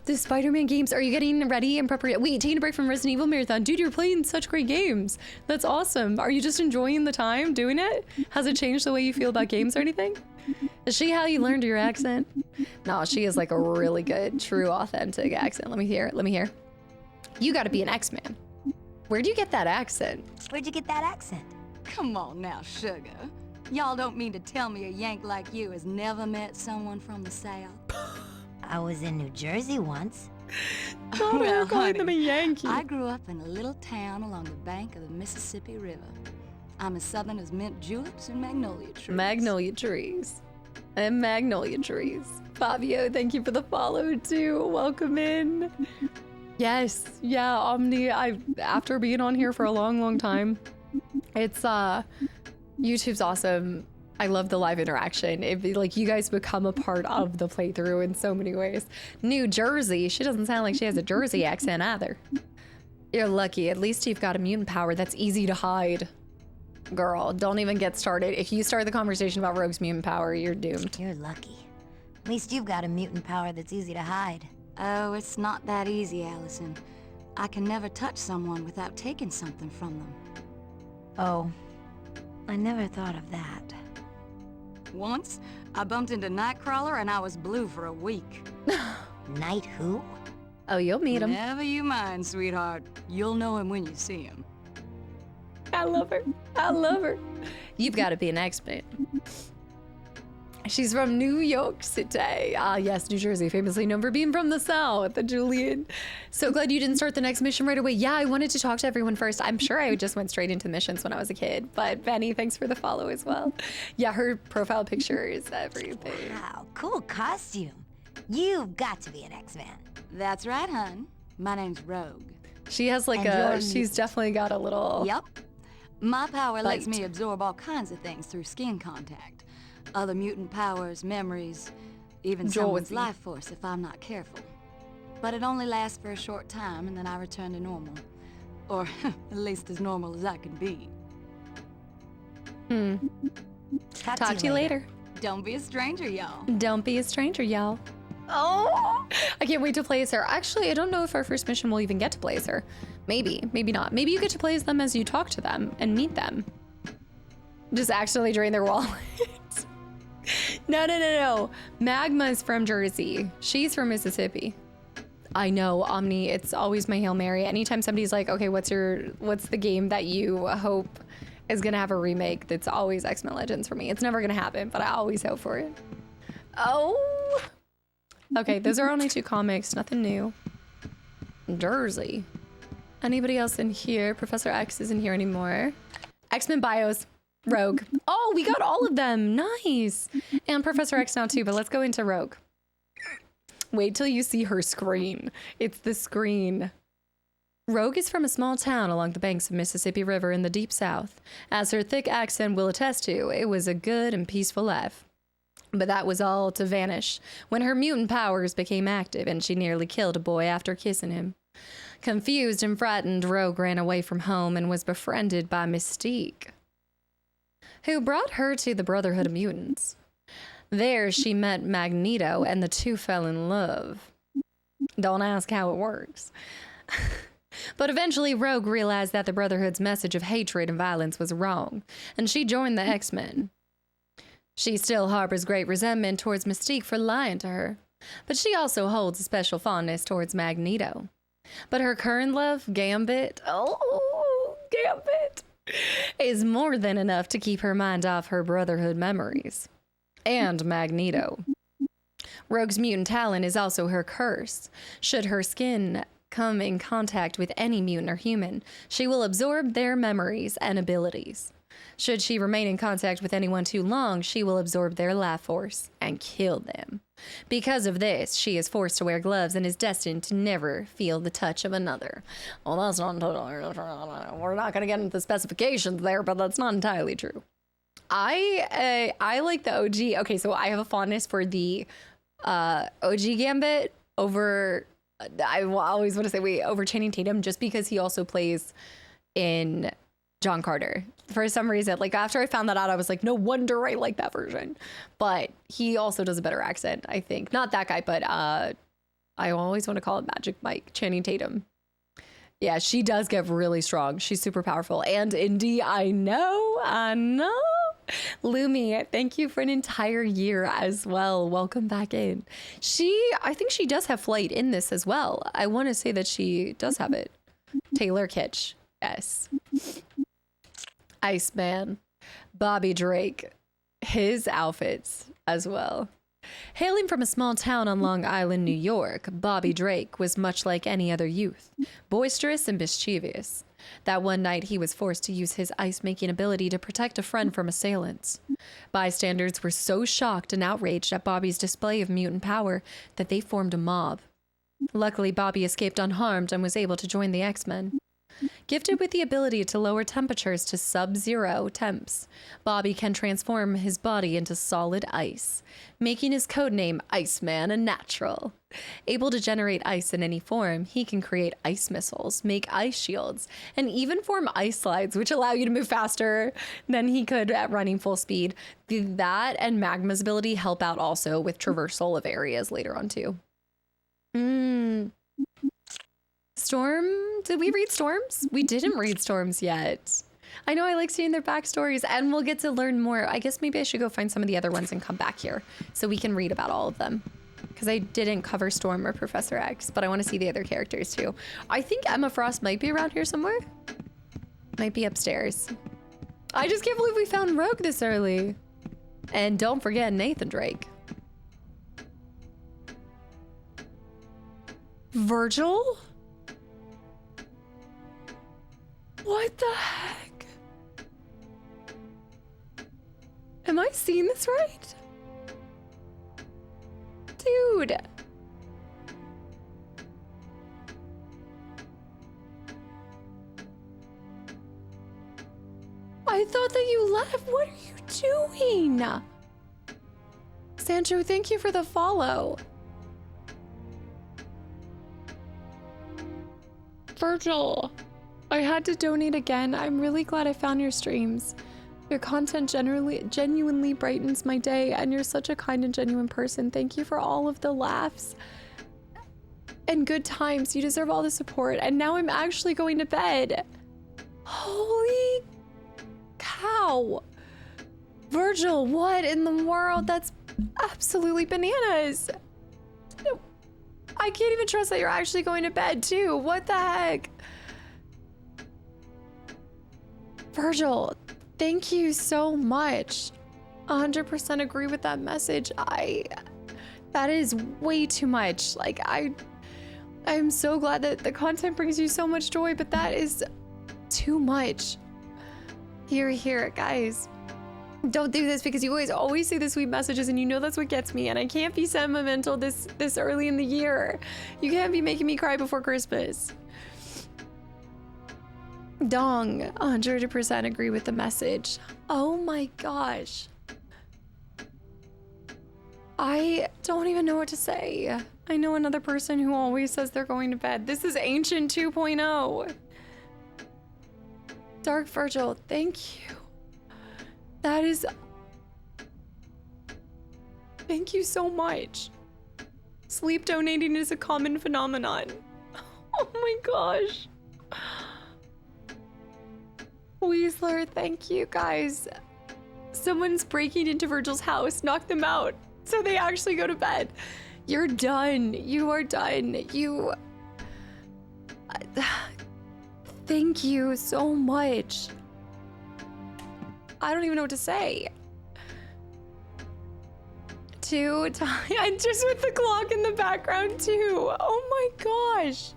The Spider-Man games, are you getting ready and prepared? Wait, taking a break from Resident Evil Marathon. Dude, you're playing such great games. That's awesome. Are you just enjoying the time doing it? Has it changed the way you feel about games or anything? Is she how you learned your accent? No, she is like a really good, true, authentic accent. Let me hear it. Let me hear. You gotta be an X-Man. Where'd you get that accent? Where'd you get that accent? Come on now, sugar. Y'all don't mean to tell me a Yank like you has never met someone from the South? I was in New Jersey once. Oh, you're calling them a Yankee. I grew up in a little town along the bank of the Mississippi River. I'm as southern as mint juleps and magnolia trees. Magnolia trees. And magnolia trees. Fabio, thank you for the follow too. Welcome in. Yes, yeah, Omni, after being on here for a long, long time, it's YouTube's awesome. I love the live interaction. Like you guys become a part of the playthrough in so many ways. New Jersey, she doesn't sound like she has a Jersey accent either. You're lucky. At least you've got a mutant power that's easy to hide. Girl, don't even get started. If you start the conversation about Rogue's mutant power, you're doomed. You're lucky. At least you've got a mutant power that's easy to hide. Oh, it's not that easy, Allison. I can never touch someone without taking something from them. Oh, I never thought of that. Once, I bumped into Nightcrawler and I was blue for a week. Night who? Oh, you'll meet him. Never you mind, sweetheart. You'll know him when you see him. I love her. I love her. You've got to be an X-Man. She's from New York City. Ah, yes, New Jersey, famously known for being from the South. Julian. So glad you didn't start the next mission right away. Yeah, I wanted to talk to everyone first. I'm sure I just went straight into missions when I was a kid. But Benny, thanks for the follow as well. Yeah, her profile picture is everything. Wow, cool costume. You've got to be an X-Man. That's right, hun. My name's Rogue. She has like she's definitely got a little... Yep. My power lets bite. me absorb all kinds of things through skin contact. Other mutant powers, memories, even someone's life force if I'm not careful. But it only lasts for a short time and then I return to normal. Or at least as normal as I can be. Talk to you later. Don't be a stranger, y'all. Don't be a stranger, y'all. Oh, I can't wait to play as her. Actually, I don't know if our first mission will even get to play as her. Maybe, maybe not. Maybe you get to play as them as you talk to them and meet them. Just accidentally drain their wallet. No. Magma's from Jersey. She's from Mississippi. I know, Omni, it's always my Hail Mary. Anytime somebody's like, okay, what's the game that you hope is gonna have a remake? That's always X-Men Legends for me. It's never gonna happen, but I always hope for it. Oh. Okay, those are only 2 comics, nothing new. Jersey. Anybody else in here? Professor X isn't here anymore. X-Men bios. Rogue. Oh, we got all of them. Nice. And Professor X now too, but let's go into Rogue. Wait till you see her screen. It's the screen. Rogue is from a small town along the banks of Mississippi River in the deep south. As her thick accent will attest to, it was a good and peaceful life. But that was all to vanish when her mutant powers became active and she nearly killed a boy after kissing him. Confused and frightened, Rogue ran away from home and was befriended by Mystique, who brought her to the Brotherhood of Mutants. There she met Magneto and the two fell in love. Don't ask how it works. But eventually Rogue realized that the Brotherhood's message of hatred and violence was wrong, and she joined the X-Men. She still harbors great resentment towards Mystique for lying to her, but she also holds a special fondness towards Magneto. But her current love, Gambit, Gambit, is more than enough to keep her mind off her Brotherhood memories. And Magneto. Rogue's mutant talent is also her curse. Should her skin come in contact with any mutant or human, she will absorb their memories and abilities. Should she remain in contact with anyone too long, she will absorb their life force and kill them. Because of this, she is forced to wear gloves and is destined to never feel the touch of another. Well, that's not totally, we're not going to get into the specifications there, but that's not entirely true. I like the OG. Okay, so I have a fondness for the OG Gambit over, I always want to say, over Channing Tatum, just because he also plays in John Carter. For some reason, like after I found that out, I was like, no wonder I like that version. But he also does a better accent, I think. Not that guy, but I always want to call it Magic Mike, Channing Tatum. Yeah, she does get really strong. She's super powerful. And Indy, I know. Lumi, thank you for an entire year as well. Welcome back in. I think she does have flight in this as well. I want to say that she does have it. Taylor Kitsch, yes. Iceman, Bobby Drake, his outfits as well. Hailing from a small town on Long Island, New York, Bobby Drake was much like any other youth, boisterous and mischievous. That one night he was forced to use his ice-making ability to protect a friend from assailants. Bystanders were so shocked and outraged at Bobby's display of mutant power that they formed a mob. Luckily, Bobby escaped unharmed and was able to join the X-Men. Gifted with the ability to lower temperatures to sub-zero temps, Bobby can transform his body into solid ice, making his codename Iceman a natural. Able to generate ice in any form, he can create ice missiles, make ice shields, and even form ice slides, which allow you to move faster than he could at running full speed. That and Magma's ability help out also with traversal of areas later on too. Storm? Did we read Storms? We didn't read Storms yet. I know, I like seeing their backstories, and we'll get to learn more. I guess maybe I should go find some of the other ones and come back here so we can read about all of them. Because I didn't cover Storm or Professor X, but I want to see the other characters too. I think Emma Frost might be around here somewhere. Might be upstairs. I just can't believe we found Rogue this early. And don't forget Nathan Drake. Virgil? What the heck? Am I seeing this right? Dude. I thought that you left. What are you doing? Sancho, thank you for the follow. Virgil, I had to donate again. I'm really glad I found your streams. Your content genuinely brightens my day, and you're such a kind and genuine person. Thank you for all of the laughs and good times. You deserve all the support. And now I'm actually going to bed. Holy cow. Virgil, what in the world? That's absolutely bananas. I can't even trust that you're actually going to bed too. What the heck? Virgil, thank you so much. 100% agree with that message. That is way too much. Like, I'm so glad that the content brings you so much joy, but that is too much. Here, guys. Don't do this, because you guys always say the sweet messages, and you know that's what gets me, and I can't be sentimental this early in the year. You can't be making me cry before Christmas. Dong, 100% agree with the message. Oh my gosh. I don't even know what to say. I know another person who always says they're going to bed. This is Ancient 2.0. Dark Virgil, thank you. That is... Thank you so much. Sleep donating is a common phenomenon. Oh my gosh. Weasler, thank you guys. Someone's breaking into Virgil's house. Knock them out so they actually go to bed. You're done. You are done. You... Thank you so much. I don't even know what to say. And just with the clock in the background too. Oh my gosh.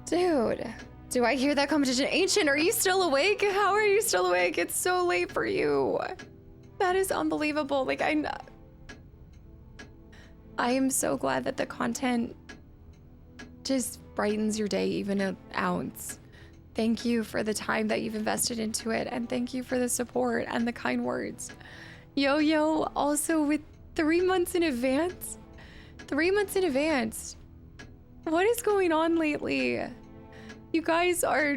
Dude, do I hear that competition? Ancient, are you still awake? How are you still awake? It's so late for you. That is unbelievable. Like, I am so glad that the content just brightens your day even an ounce. Thank you for the time that you've invested into it, and thank you for the support and the kind words. Yo, also with 3 months in advance. 3 months in advance. What is going on lately? You guys are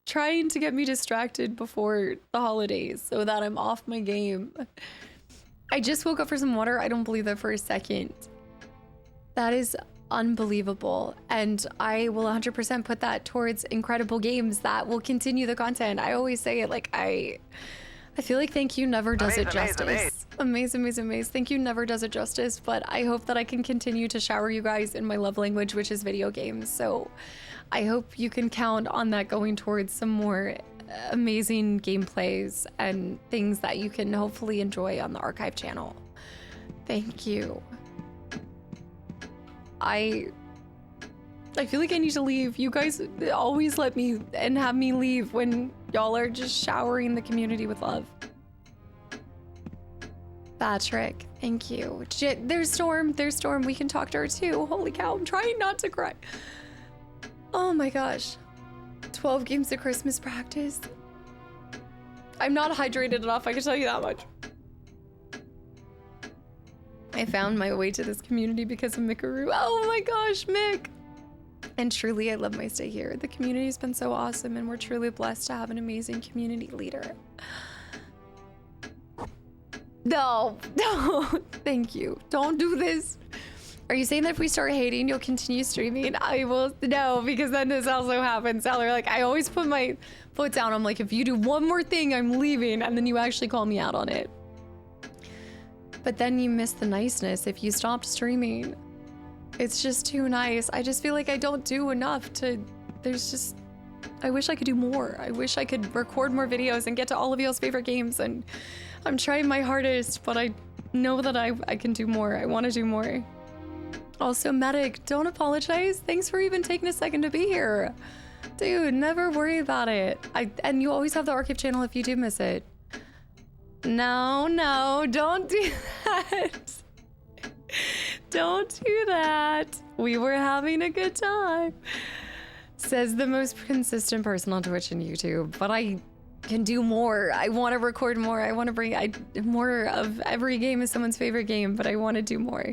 trying to get me distracted before the holidays so that I'm off my game. I just woke up for some water. I don't believe that for a second. That is unbelievable, and I will 100% put that towards incredible games that will continue the content. I always say it, like, I feel like thank you never does it justice. Amazing. Thank you never does it justice, but I hope that I can continue to shower you guys in my love language, which is video games. So I hope you can count on that going towards some more amazing gameplays and things that you can hopefully enjoy on the archive channel. Thank you. I feel like I need to leave. You guys always let me and have me leave when y'all are just showering the community with love. Patrick, thank you. There's Storm. We can talk to her too. Holy cow, I'm trying not to cry. Oh my gosh. 12 games of Christmas practice. I'm not hydrated enough, I can tell you that much. I found my way to this community because of Mikaru. Oh my gosh, Mick! And truly, I love my stay here. The community's been so awesome, and we're truly blessed to have an amazing community leader. No, thank you. Don't do this. Are you saying that if we start hating, you'll continue streaming? I will, no, because then this also happens. Eller, like, I always put my foot down. I'm like, if you do one more thing, I'm leaving, and then you actually call me out on it. But then you miss the niceness if you stopped streaming. It's just too nice. I just feel like I don't do enough to... There's just I wish I could do more. I wish I could record more videos and get to all of y'all's favorite games, and I'm trying my hardest, but I know that I can do more. I want to do more. Also, Medic, don't apologize. Thanks for even taking a second to be here. Dude, never worry about it. And you always have the archive channel if you do miss it. No, don't do that. Don't do that. We were having a good time. Says the most consistent person on Twitch and YouTube, but I can do more. I want to record more. I want to bring more of every game is someone's favorite game, but I want to do more.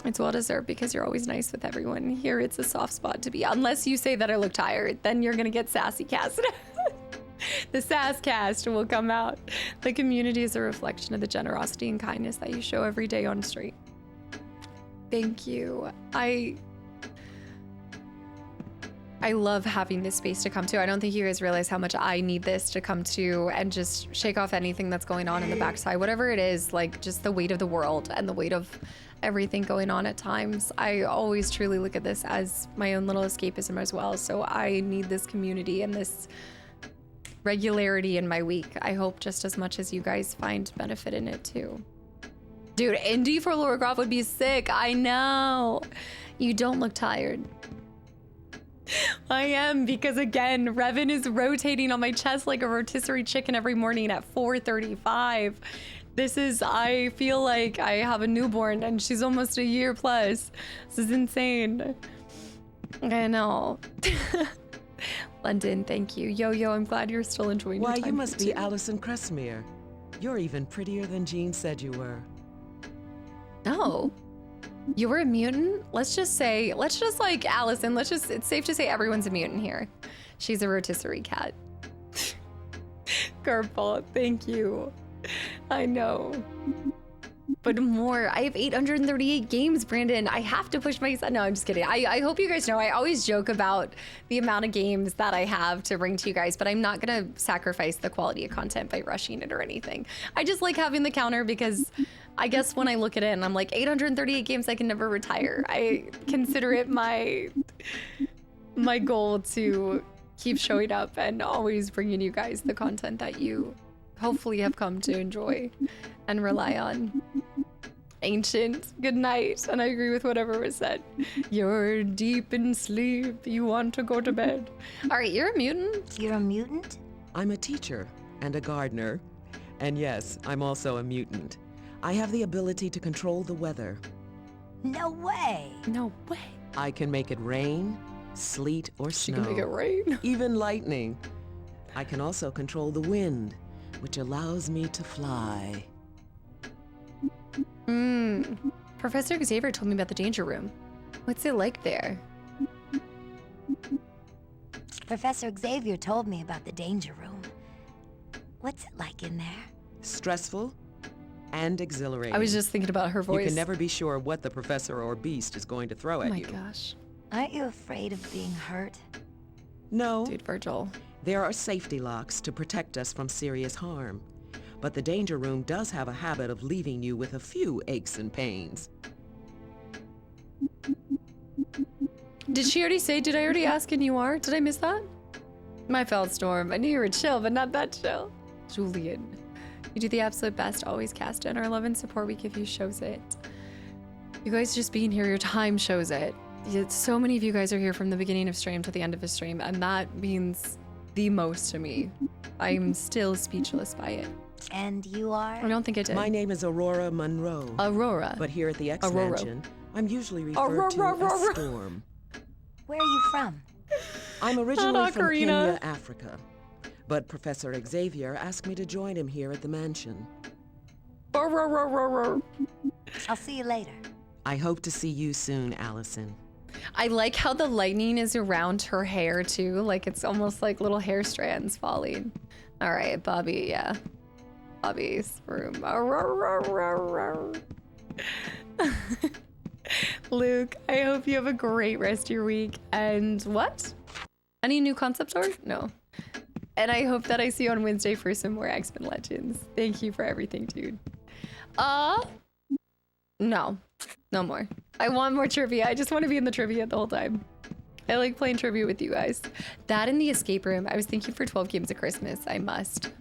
It's well deserved because you're always nice with everyone. Here it's a soft spot to be. Unless you say that I look tired, then you're gonna get sassy cast. The sass cast will come out. The community is a reflection of the generosity and kindness that you show every day on stream. Thank you. I love having this space to come to. I don't think you guys realize how much I need this to come to and just shake off anything that's going on in the backside. Whatever it is, like just the weight of the world and the weight of everything going on at times. I always truly look at this as my own little escapism as well. So I need this community and this regularity in my week. I hope just as much as you guys find benefit in it too. Dude, Indy for Lara Croft would be sick. I know. You don't look tired. I am, because again, Revan is rotating on my chest like a rotisserie chicken every morning at 4:35. I feel like I have a newborn and she's almost a year plus. This is insane. I know. London, thank you. Yo, I'm glad you're still enjoying your time. Why, you must be Allison Cressmere. You're even prettier than Jean said you were. No. You were a mutant? Let's just like Allison, it's safe to say everyone's a mutant here. She's a rotisserie cat. Garble, thank you. I know. But more, I have 838 games, Brandon. I have to push myself. No, I'm just kidding. I hope you guys know, I always joke about the amount of games that I have to bring to you guys, but I'm not gonna sacrifice the quality of content by rushing it or anything. I just like having the counter because I guess when I look at it and I'm like 838 games, I can never retire. I consider it my goal to keep showing up and always bringing you guys the content that you hopefully have come to enjoy and rely on. Ancient, good night. And I agree with whatever was said. You're deep in sleep. You want to go to bed. All right, you're a mutant? You're a mutant? I'm a teacher and a gardener. And yes, I'm also a mutant. I have the ability to control the weather. No way. No way. I can make it rain, sleet, or snow. She can make it rain. Even lightning. I can also control the wind, which allows me to fly. Professor Xavier told me about the danger room. What's it like there? Professor Xavier told me about the danger room. What's it like in there? Stressful and exhilarating. I was just thinking about her voice. You can never be sure what the professor or beast is going to throw at you. Oh my gosh. Aren't you afraid of being hurt? No. Dude, Virgil. There are safety locks to protect us from serious harm. But the danger room does have a habit of leaving you with a few aches and pains. Did she already say, did I already ask and you are? Did I miss that? My fault, Storm. I knew you were chill, but not that chill. Julian. You do the absolute best, always, cast in. Our love and support we give you shows it. You guys just being here, your time shows it. So many of you guys are here from the beginning of stream to the end of the stream, and that means the most to me. I'm still speechless by it. And you are? I don't think it did. My name is Aurora Monroe. Aurora. But here at the X-Mansion, I'm usually referred to as Storm. Where are you from? I'm originally from Kenya, Africa. But Professor Xavier asked me to join him here at the mansion. I'll see you later. I hope to see you soon, Allison. I like how the lightning is around her hair too. Like it's almost like little hair strands falling. All right, Bobby, yeah. Bobby's room. Luke, I hope you have a great rest of your week. And what? Any new concept art? No. And I hope that I see you on Wednesday for some more X-Men Legends. Thank you for everything, dude. No more. I want more trivia. I just want to be in the trivia the whole time. I like playing trivia with you guys. That in the escape room. I was thinking for 12 games of Christmas. I must.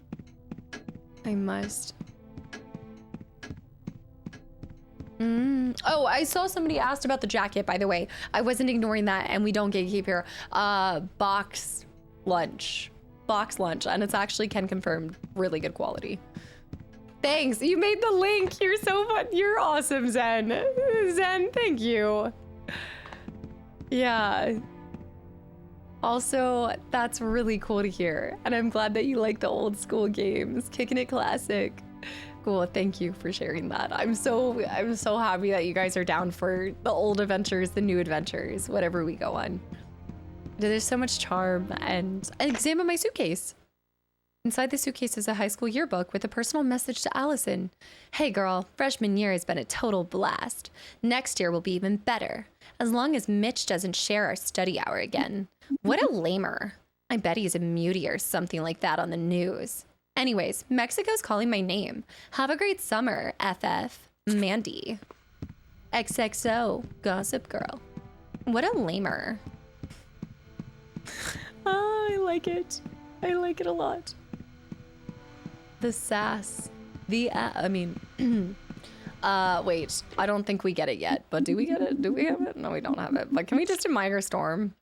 Oh, I saw somebody asked about the jacket, by the way. I wasn't ignoring that, and we don't gatekeep here. Box lunch. And it's actually, can confirm, really good quality. Thanks, you made the link. You're so fun. You're awesome, Zen. Zen, thank you. Yeah. Also, that's really cool to hear. And I'm glad that you like the old school games. Kicking It Classic. Cool, thank you for sharing that. I'm so happy that you guys are down for the old adventures, the new adventures, whatever we go on. There's so much charm. And examine my suitcase. Inside the suitcase is a high school yearbook with a personal message to Allison. Hey girl, freshman year has been a total blast. Next year will be even better, as long as Mitch doesn't share our study hour again. What a lamer. I bet he's a mutie or something like that on the news. Anyways, Mexico's calling my name. Have a great summer, FF. Mandy. XXO, Gossip Girl. What a lamer. Oh, I like it. I like it a lot. The sass. Wait, I don't think we get it yet, but do we get it? Do we have it? No, we don't have it. But can we just admire Storm?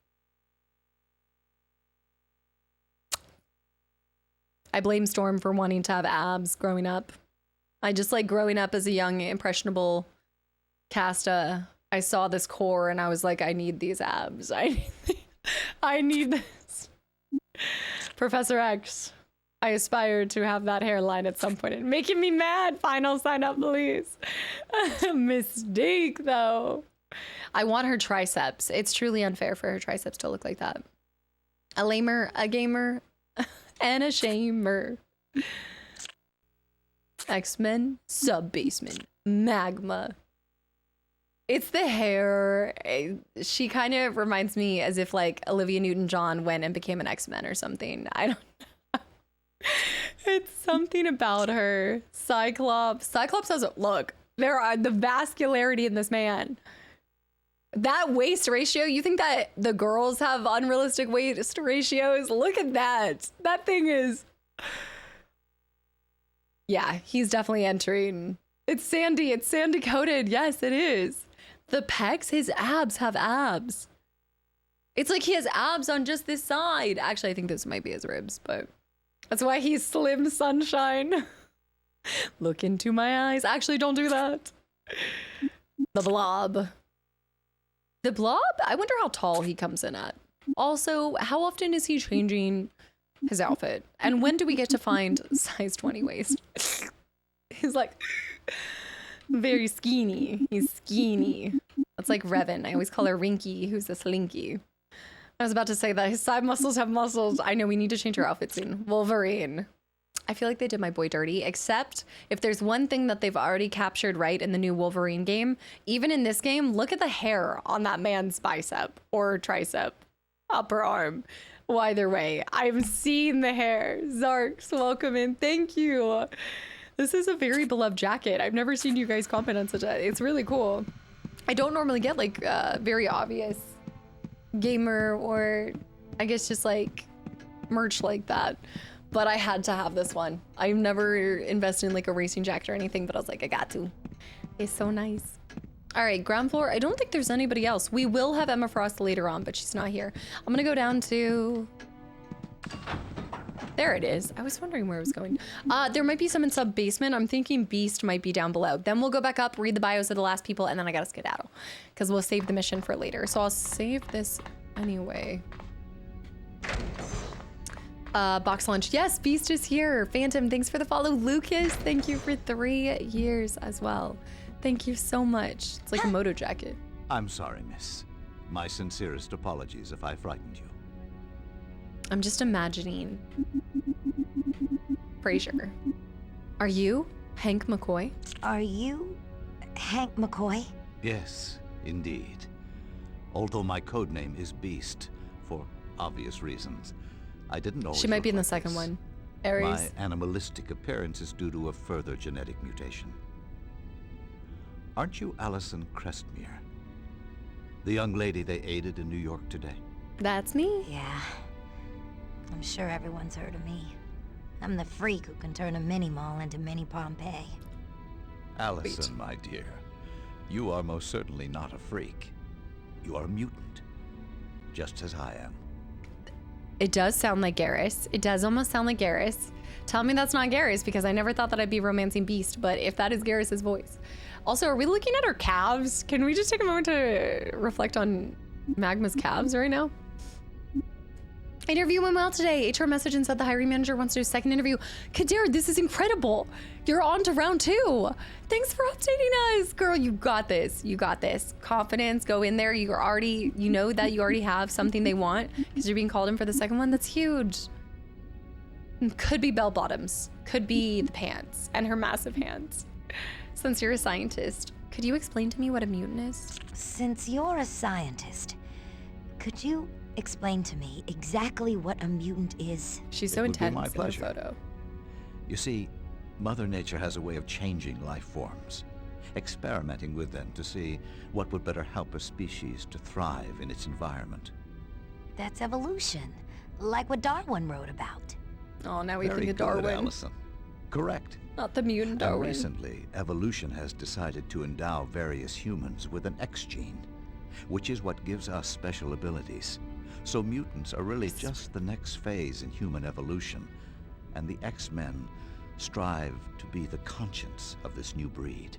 I blame Storm for wanting to have abs growing up. I just like growing up as a young, impressionable Casta. I saw this core and I was like, I need these abs. I need this. Professor X. I aspired to have that hairline at some point. It's making me mad. Final sign up, please. Mistake, though. I want her triceps. It's truly unfair for her triceps to look like that. A lamer, a gamer, and a shamer. X-Men, sub-basement, magma. It's the hair. She kind of reminds me as if like Olivia Newton-John went and became an X-Men or something. I don't know. It's something about her. Cyclops has a look. There are the vascularity in this man. That waist ratio, you think that the girls have unrealistic waist ratios? Look at that. That thing is... Yeah, he's definitely entering. It's sandy. It's sandy coated. Yes, it is. The pecs, his abs have abs. It's like he has abs on just this side. Actually, I think this might be his ribs, but that's why he's slim sunshine. Look into my eyes. Actually, don't do that. The Blob. The Blob? I wonder how tall he comes in at. Also, how often is he changing his outfit? And when do we get to find size 20 waist? He's like very skinny. He's skinny. That's like Revan. I always call her Rinky, who's a slinky. I was about to say that his side muscles have muscles. I know we need to change her outfit soon. Wolverine. I feel like they did my boy dirty, except if there's one thing that they've already captured right in the new Wolverine game, even in this game, look at the hair on that man's bicep or tricep, upper arm. Well, either way, I've seen the hair. Zarks, welcome in. Thank you. This is a very beloved jacket. I've never seen you guys comment on such a, it's really cool. I don't normally get like very obvious gamer or I guess just like merch like that. But I had to have this one. I've never invested in like a racing jacket or anything, but I was like, I got to. It's so nice. All right, ground floor. I don't think there's anybody else. We will have Emma Frost later on, but she's not here. I'm gonna go down to... There it is. I was wondering where it was going. There might be some in sub-basement. I'm thinking Beast might be down below. Then we'll go back up, read the bios of the last people, and then I gotta skedaddle. Because we'll save the mission for later. So I'll save this anyway. Box lunch. Yes, Beast is here. Phantom, thanks for the follow. Lucas, thank you for 3 years as well. Thank you so much. It's like a moto jacket. I'm sorry, miss. My sincerest apologies if I frightened you. I'm just imagining. Frasier. Are you Hank McCoy? Are you Hank McCoy? Yes, indeed. Although my code name is Beast, for obvious reasons. I didn't always. She might be in the second one. Ares. My animalistic appearance is due to a further genetic mutation. Aren't you Allison Crestmere? The young lady they aided in New York today? That's me? Yeah. I'm sure everyone's heard of me. I'm the freak who can turn a mini-mall into mini Pompeii. Allison, my dear, you are most certainly not a freak. You are a mutant, just as I am. It does sound like Garrus. It does almost sound like Garrus. Tell me that's not Garrus, because I never thought that I'd be romancing Beast, but if that is Garrus's voice. Also, are we looking at her calves? Can we just take a moment to reflect on Magma's calves right now? Interview went well today. HR messaged and said the hiring manager wants to do a second interview. Kadir, this is incredible. You're on to round 2. Thanks for updating us. Girl, you got this. You got this. Confidence, go in there. You know that you already have something they want because you're being called in for the second one. That's huge. Could be bell bottoms. Could be the pants and her massive hands. Since you're a scientist, could you explain to me what a mutant is? Since you're a scientist, could you explain to me exactly what a mutant is? She's so intense in the photo. You see, Mother Nature has a way of changing life forms, experimenting with them to see what would better help a species to thrive in its environment. That's evolution, like what Darwin wrote about. Oh, now we Very think of good, Darwin. Allison. Correct. Not the mutant Darwin. And recently, evolution has decided to endow various humans with an X gene, which is what gives us special abilities. So mutants are really just the next phase in human evolution, and the X-Men strive to be the conscience of this new breed.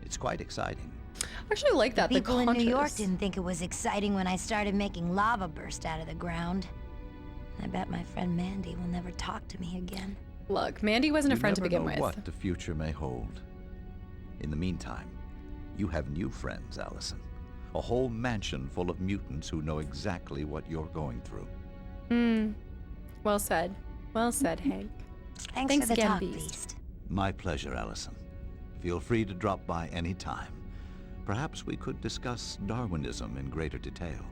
It's quite exciting. I actually like that. People in New York didn't think it was exciting when I started making lava burst out of the ground. I bet my friend Mandy will never talk to me again. Look, Mandy wasn't a friend to begin with. You never know what the future may hold. In the meantime, you have new friends, Allison. A whole mansion full of mutants who know exactly what you're going through. Well said. Well said, Hank. Thanks for the again, talk, Beast. My pleasure, Allison. Feel free to drop by any time. Perhaps we could discuss Darwinism in greater detail.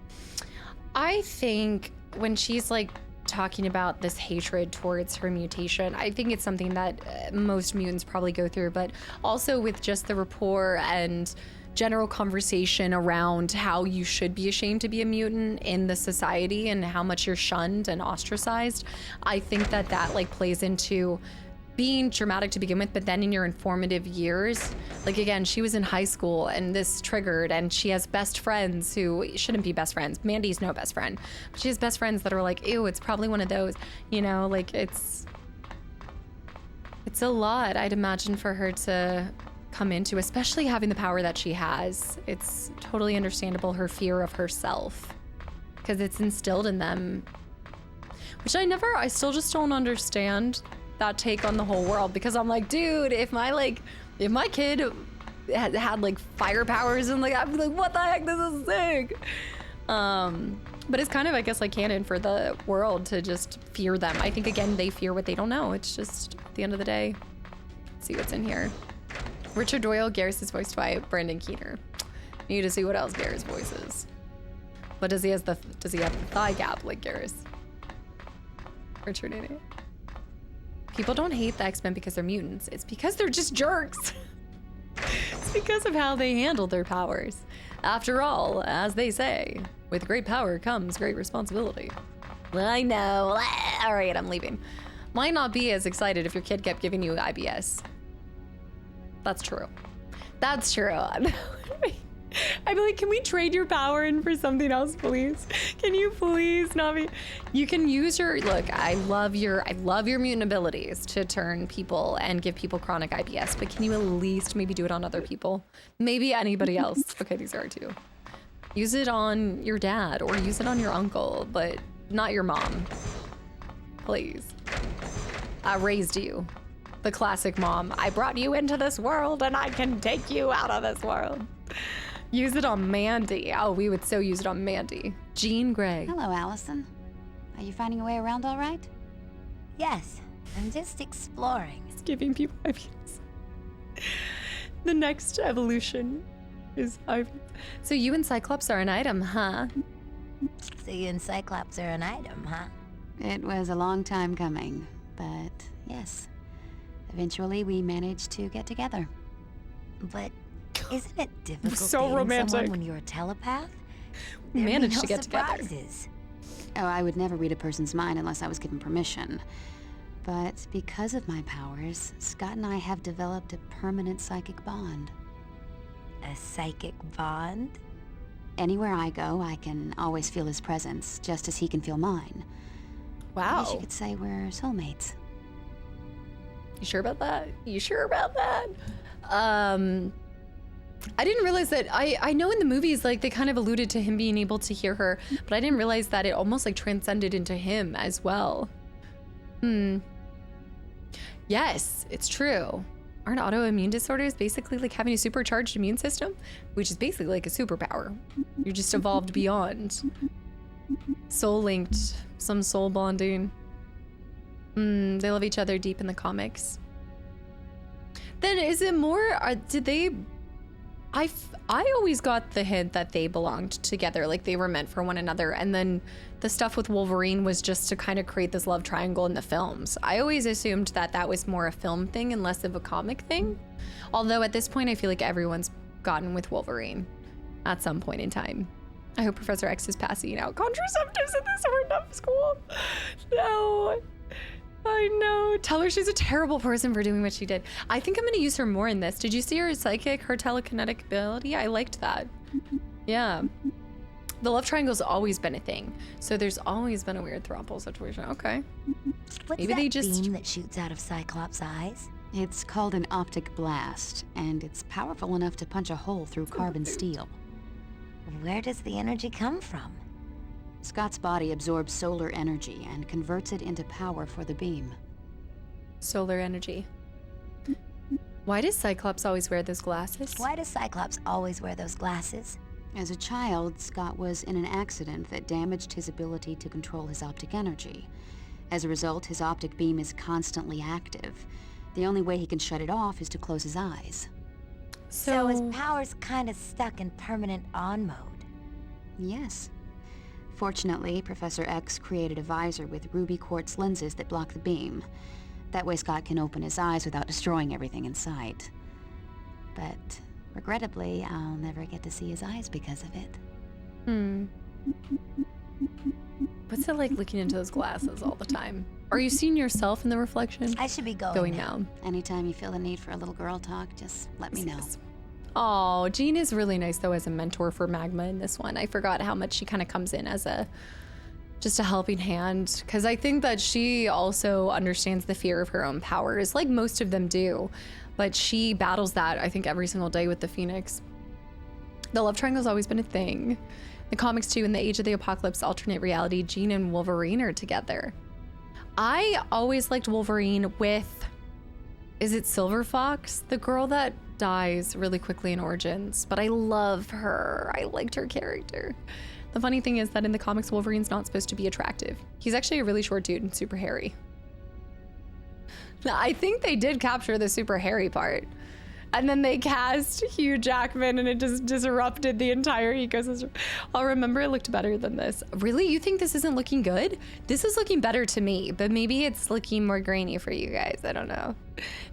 I think when she's like talking about this hatred towards her mutation, I think it's something that most mutants probably go through, but also with just the rapport and general conversation around how you should be ashamed to be a mutant in the society and how much you're shunned and ostracized. I think that like plays into being dramatic to begin with, but then in your informative years, like again, she was in high school and this triggered, and she has best friends who shouldn't be best friends. Mandy's no best friend, but she has best friends that are like, ew, it's probably one of those, you know, like it's a lot, I'd imagine, for her to come into, especially having the power that she has. It's totally understandable, her fear of herself, because it's instilled in them, which I still just don't understand that take on the whole world, because I'm like, dude, if my kid had like fire powers and like, I'd be like, what the heck, this is sick. But it's kind of, I guess, like canon for the world to just fear them. I think, again, they fear what they don't know. It's just, at the end of the day, let's see what's in here. Richard Doyle, Garrus is voiced by Brendan Keener. Need to see what else Garrus voices. But does he have the thigh gap like Garrus? Richard in it. People don't hate the X-Men because they're mutants. It's because they're just jerks. It's because of how they handle their powers. After all, as they say, with great power comes great responsibility. I know. All right, I'm leaving. Might not be as excited if your kid kept giving you IBS. That's true. That's true. I'd be like, can we trade your power in for something else, please? Can you please not be? You can use your, look, I love your mutant abilities to turn people and give people chronic IBS, but can you at least maybe do it on other people? Maybe anybody else. Okay, these are two. Use it on your dad or use it on your uncle, but not your mom. Please. I raised you. The classic mom. I brought you into this world and I can take you out of this world. Use it on Mandy. Oh, we would so use it on Mandy. Jean Grey. Hello, Allison. Are you finding your way around all right? Yes, I'm just exploring. It's giving people ideas. The next evolution is so you and Cyclops are an item, huh? So you and Cyclops are an item, huh? It was a long time coming, but yes. Eventually, we managed to get together. But isn't it difficult so dating romantic someone when you're a telepath? We managed to no get surprises. together. Oh, I would never read a person's mind unless I was given permission. But because of my powers, Scott and I have developed a permanent psychic bond. A psychic bond? Anywhere I go, I can always feel his presence, just as he can feel mine. Wow. I guess you could say we're soulmates. You sure about that? You sure about that? I didn't realize that. I know in the movies, like, they kind of alluded to him being able to hear her, but I didn't realize that it almost like transcended into him as well. Yes, it's true. Aren't autoimmune disorders basically like having a supercharged immune system? Which is basically like a superpower. You're just evolved beyond. Soul linked, some soul bonding. They love each other deep in the comics. Then is it more, did they, I always got the hint that they belonged together, like they were meant for one another, and then the stuff with Wolverine was just to kind of create this love triangle in the films. I always assumed that that was more a film thing and less of a comic thing. Although at this point, I feel like everyone's gotten with Wolverine at some point in time. I hope Professor X is passing out contraceptives in this or enough school. No. I know. Tell her she's a terrible person for doing what she did. I think I'm going to use her more in this. Did you see her psychic, her telekinetic ability? I liked that. Yeah. The love triangle's always been a thing. So there's always been a weird throuple situation. Okay. What's Maybe that they just beam that shoots out of Cyclops' eyes? It's called an optic blast, and it's powerful enough to punch a hole through carbon steel. Where does the energy come from? Scott's body absorbs solar energy and converts it into power for the beam. Solar energy. Why does Cyclops always wear those glasses? Why does Cyclops always wear those glasses? As a child, Scott was in an accident that damaged his ability to control his optic energy. As a result, his optic beam is constantly active. The only way he can shut it off is to close his eyes. So his power's kind of stuck in permanent on mode. Yes. Fortunately, Professor X created a visor with ruby quartz lenses that block the beam. That way Scott can open his eyes without destroying everything in sight. But regrettably, I'll never get to see his eyes because of it. What's it like looking into those glasses all the time? Are you seeing yourself in the reflection? I should be going now. Anytime you feel the need for a little girl talk, just let me know. Oh, Jean is really nice though as a mentor for Magma in this one. I forgot how much she kind of comes in as just a helping hand, because I think that she also understands the fear of her own powers, like most of them do, but she battles that, I think, every single day with the Phoenix. The love triangle's always been a thing. The comics too, in the Age of the Apocalypse alternate reality, Jean and Wolverine are together. I always liked Wolverine with, is it Silver Fox? The girl that dies really quickly in Origins, but I love her. I liked her character. The funny thing is that in the comics, Wolverine's not supposed to be attractive. He's actually a really short dude and super hairy. I think they did capture the super hairy part. And then they cast Hugh Jackman and it just disrupted the entire ecosystem. I'll remember it looked better than this. Really? You think this isn't looking good? This is looking better to me, but maybe it's looking more grainy for you guys. I don't know.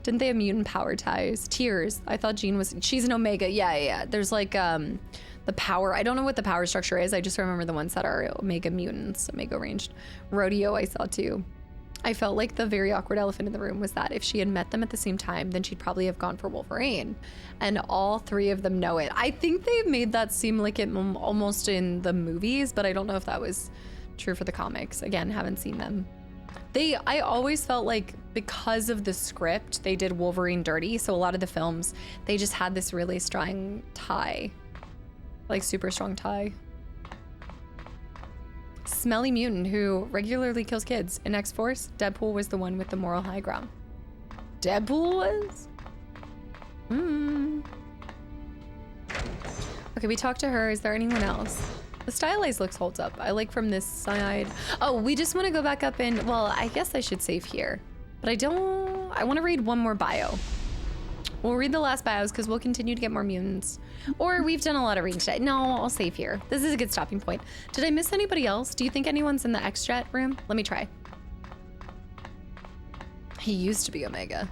Didn't they have mutant power ties? Tears. I thought Jean was, she's an Omega. Yeah. There's like the power. I don't know what the power structure is. I just remember the ones that are Omega mutants, Omega ranged. Rodeo I saw too. I felt like the very awkward elephant in the room was that if she had met them at the same time, then she'd probably have gone for Wolverine. And all three of them know it. I think they made that seem like it almost in the movies, but I don't know if that was true for the comics. Again, haven't seen them. I always felt like because of the script, they did Wolverine dirty. So a lot of the films, they just had this really strong tie, like super strong tie. Smelly mutant who regularly kills kids. In X-Force, Deadpool was the one with the moral high ground. Deadpool was? Okay, we talked to her. Is there anyone else? The stylized looks holds up. I like from this side. Oh, we just want to go back up and, well, I guess I should save here. But I want to read one more bio. We'll read the last bios because we'll continue to get more mutants. Or we've done a lot of reading today. No, I'll save here. This is a good stopping point. Did I miss anybody else? Do you think anyone's in the X-Jet room? Let me try. He used to be Omega.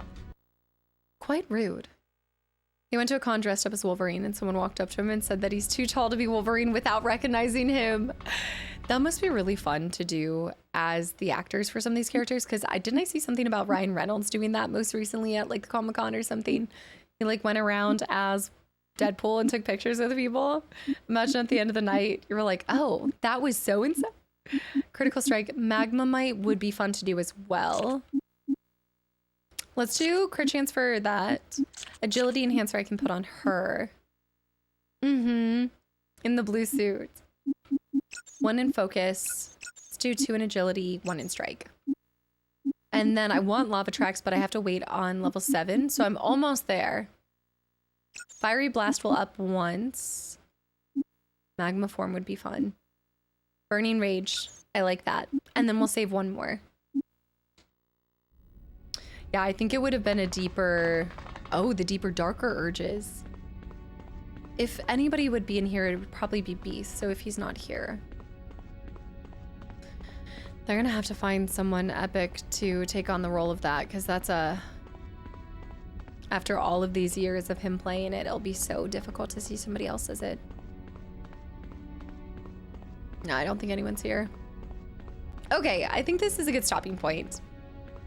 Quite rude. He went to a con dressed up as Wolverine, and someone walked up to him and said that he's too tall to be Wolverine without recognizing him. That must be really fun to do as the actors for some of these characters, because didn't I see something about Ryan Reynolds doing that most recently at like the Comic-Con or something? He like went around as Deadpool and took pictures with people. Imagine at the end of the night, you were like, oh, that was so insane. Critical Strike. Magmamite would be fun to do as well. Let's do crit chance for that. Agility enhancer I can put on her. In the blue suit. 1 in focus. Let's do 2 in agility, 1 in strike. And then I want lava tracks, but I have to wait on level 7, so I'm almost there. Fiery blast will up once. Magma form would be fun. Burning rage, I like that. And then we'll save 1 more. Yeah, I think it would have been a deeper... Oh, the deeper, darker urges. If anybody would be in here, it would probably be Beast, so if he's not here. They're gonna have to find someone epic to take on the role of that, because that's a... After all of these years of him playing it, it'll be so difficult to see somebody else as it. No, I don't think anyone's here. Okay, I think this is a good stopping point.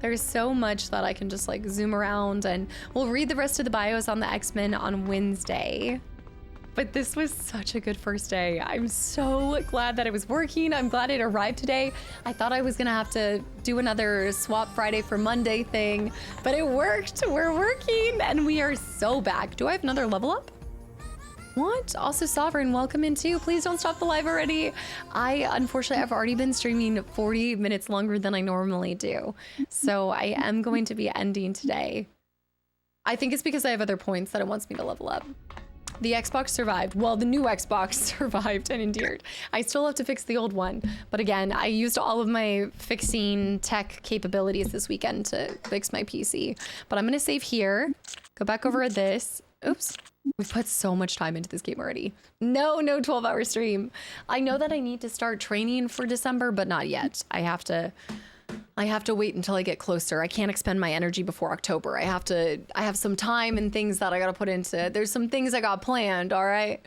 There's so much that I can just like zoom around, and we'll read the rest of the bios on the X-Men on Wednesday. But this was such a good first day. I'm so glad that it was working. I'm glad it arrived today. I thought I was gonna have to do another swap Friday for Monday thing, but it worked. We're working and we are so back. Do I have another level up? What? Also Sovereign, welcome in too. Please don't stop the live already. I unfortunately have already been streaming 40 minutes longer than I normally do. So I am going to be ending today. I think it's because I have other points that it wants me to level up. The Xbox survived. Well, the new Xbox survived and endured. I still have to fix the old one. But again, I used all of my fixing tech capabilities this weekend to fix my PC. But I'm gonna save here, go back over this. Oops. We've put so much time into this game already. No 12-hour stream. I know that I need to start training for December, but not yet. I have to wait until I get closer. I can't expend my energy before October. I have some time and things that I gotta put into. There's some things I got planned, all right?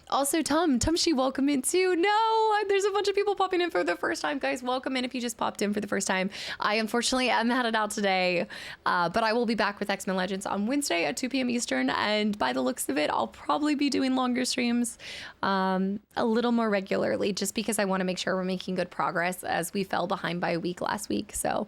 Also, Tumshi, welcome in too. No, there's a bunch of people popping in for the first time. Guys, welcome in if you just popped in for the first time. I unfortunately am headed out today, but I will be back with X-Men Legends on Wednesday at 2 p.m. Eastern. And by the looks of it, I'll probably be doing longer streams a little more regularly, just because I want to make sure we're making good progress as we fell behind by a week last week. So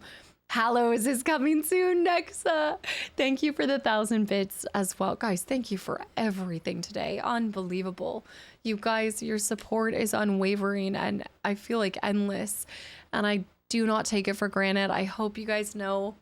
Hallows is coming soon, Nexa. Thank you for the 1,000 bits as well. Guys, thank you for everything today. Unbelievable. You guys, your support is unwavering and I feel like endless. And I do not take it for granted. I hope you guys know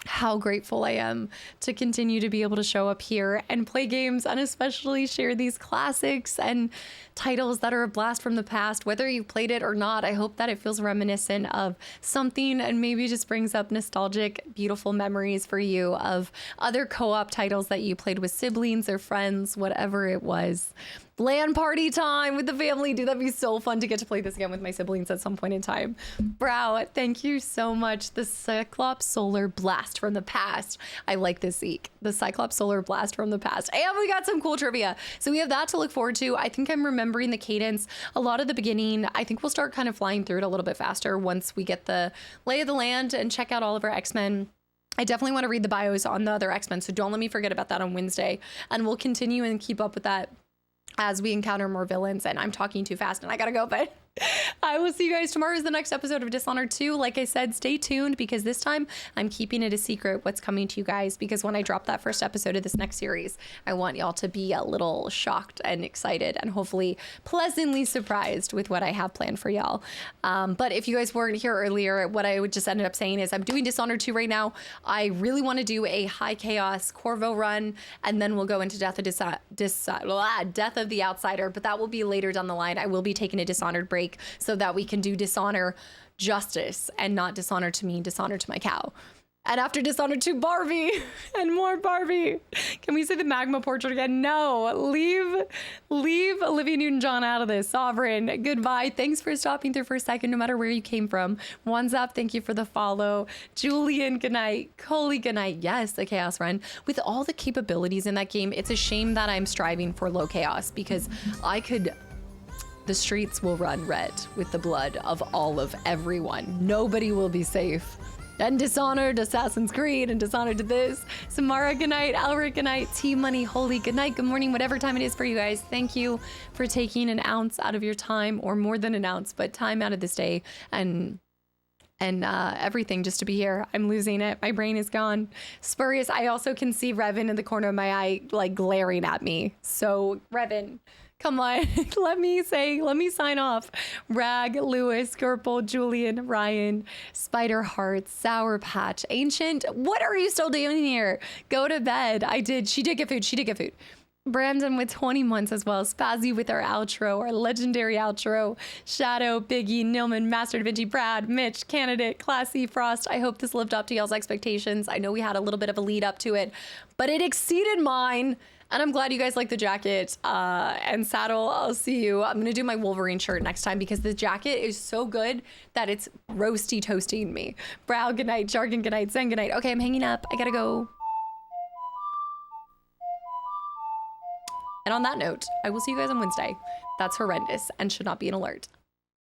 how grateful I am to continue to be able to show up here and play games and especially share these classics and titles that are a blast from the past. Whether you played it or not, I hope that it feels reminiscent of something and maybe just brings up nostalgic, beautiful memories for you of other co-op titles that you played with siblings or friends, whatever it was. LAN party time with the family. Dude, that'd be so fun to get to play this again with my siblings at some point in time. Brow, thank you so much. The Cyclops Solar Blast from the past. I like this Zeke. The Cyclops Solar Blast from the past. And we got some cool trivia. So we have that to look forward to. I think I'm remembering the cadence. A lot of the beginning, I think we'll start kind of flying through it a little bit faster once we get the lay of the land and check out all of our X-Men. I definitely want to read the bios on the other X-Men, so don't let me forget about that on Wednesday. And we'll continue and keep up with that as we encounter more villains. And I'm talking too fast and I gotta go, but I will see you guys tomorrow is the next episode of Dishonored 2. Like I said, stay tuned because this time I'm keeping it a secret what's coming to you guys, because when I drop that first episode of this next series, I want y'all to be a little shocked and excited and hopefully pleasantly surprised with what I have planned for y'all. But if you guys weren't here earlier, what I would just ended up saying is I'm doing Dishonored 2 right now. I really want to do a high chaos Corvo run, and then we'll go into Death of the Outsider, but that will be later down the line. I will be taking a Dishonored break so that we can do Dishonor justice and not Dishonor to me, Dishonor to my cow. And after Dishonored 2, Barbie and more Barbie. Can we say the magma portrait again? No, leave Olivia Newton-John out of this. Sovereign, goodbye. Thanks for stopping through for a second, no matter where you came from. One's up, thank you for the follow. Julian, good night. Coley, good night. Yes, the Chaos Run. With all the capabilities in that game, it's a shame that I'm striving for low chaos because the streets will run red with the blood of everyone. Nobody will be safe. And Dishonored, Assassin's Creed, and Dishonored to this. Samara, good night. Alric, good night. T-Money, holy good night. Good morning, whatever time it is for you guys. Thank you for taking an ounce out of your time, or more than an ounce, but time out of this day and everything just to be here. I'm losing it. My brain is gone. Spurious, I also can see Revan in the corner of my eye, like glaring at me. So Revan, come on, let me sign off. Rag, Lewis, Gerpel, Julian, Ryan, Spider Heart, Sour Patch, Ancient. What are you still doing here? Go to bed. She did get food. Brandon with 20 months as well. Spazzy with our outro, our legendary outro. Shadow, Biggie, Nilman, Master Da Vinci, Brad, Mitch, Candidate, Classy, Frost. I hope this lived up to y'all's expectations. I know we had a little bit of a lead up to it, but it exceeded mine. And I'm glad you guys like the jacket. And Saddle, I'll see you. I'm going to do my Wolverine shirt next time because the jacket is so good that it's roasty toasting me. Brow, good night. Jargon, good night. Zen, good night. Okay, I'm hanging up. I got to go. And on that note, I will see you guys on Wednesday. That's horrendous and should not be an alert.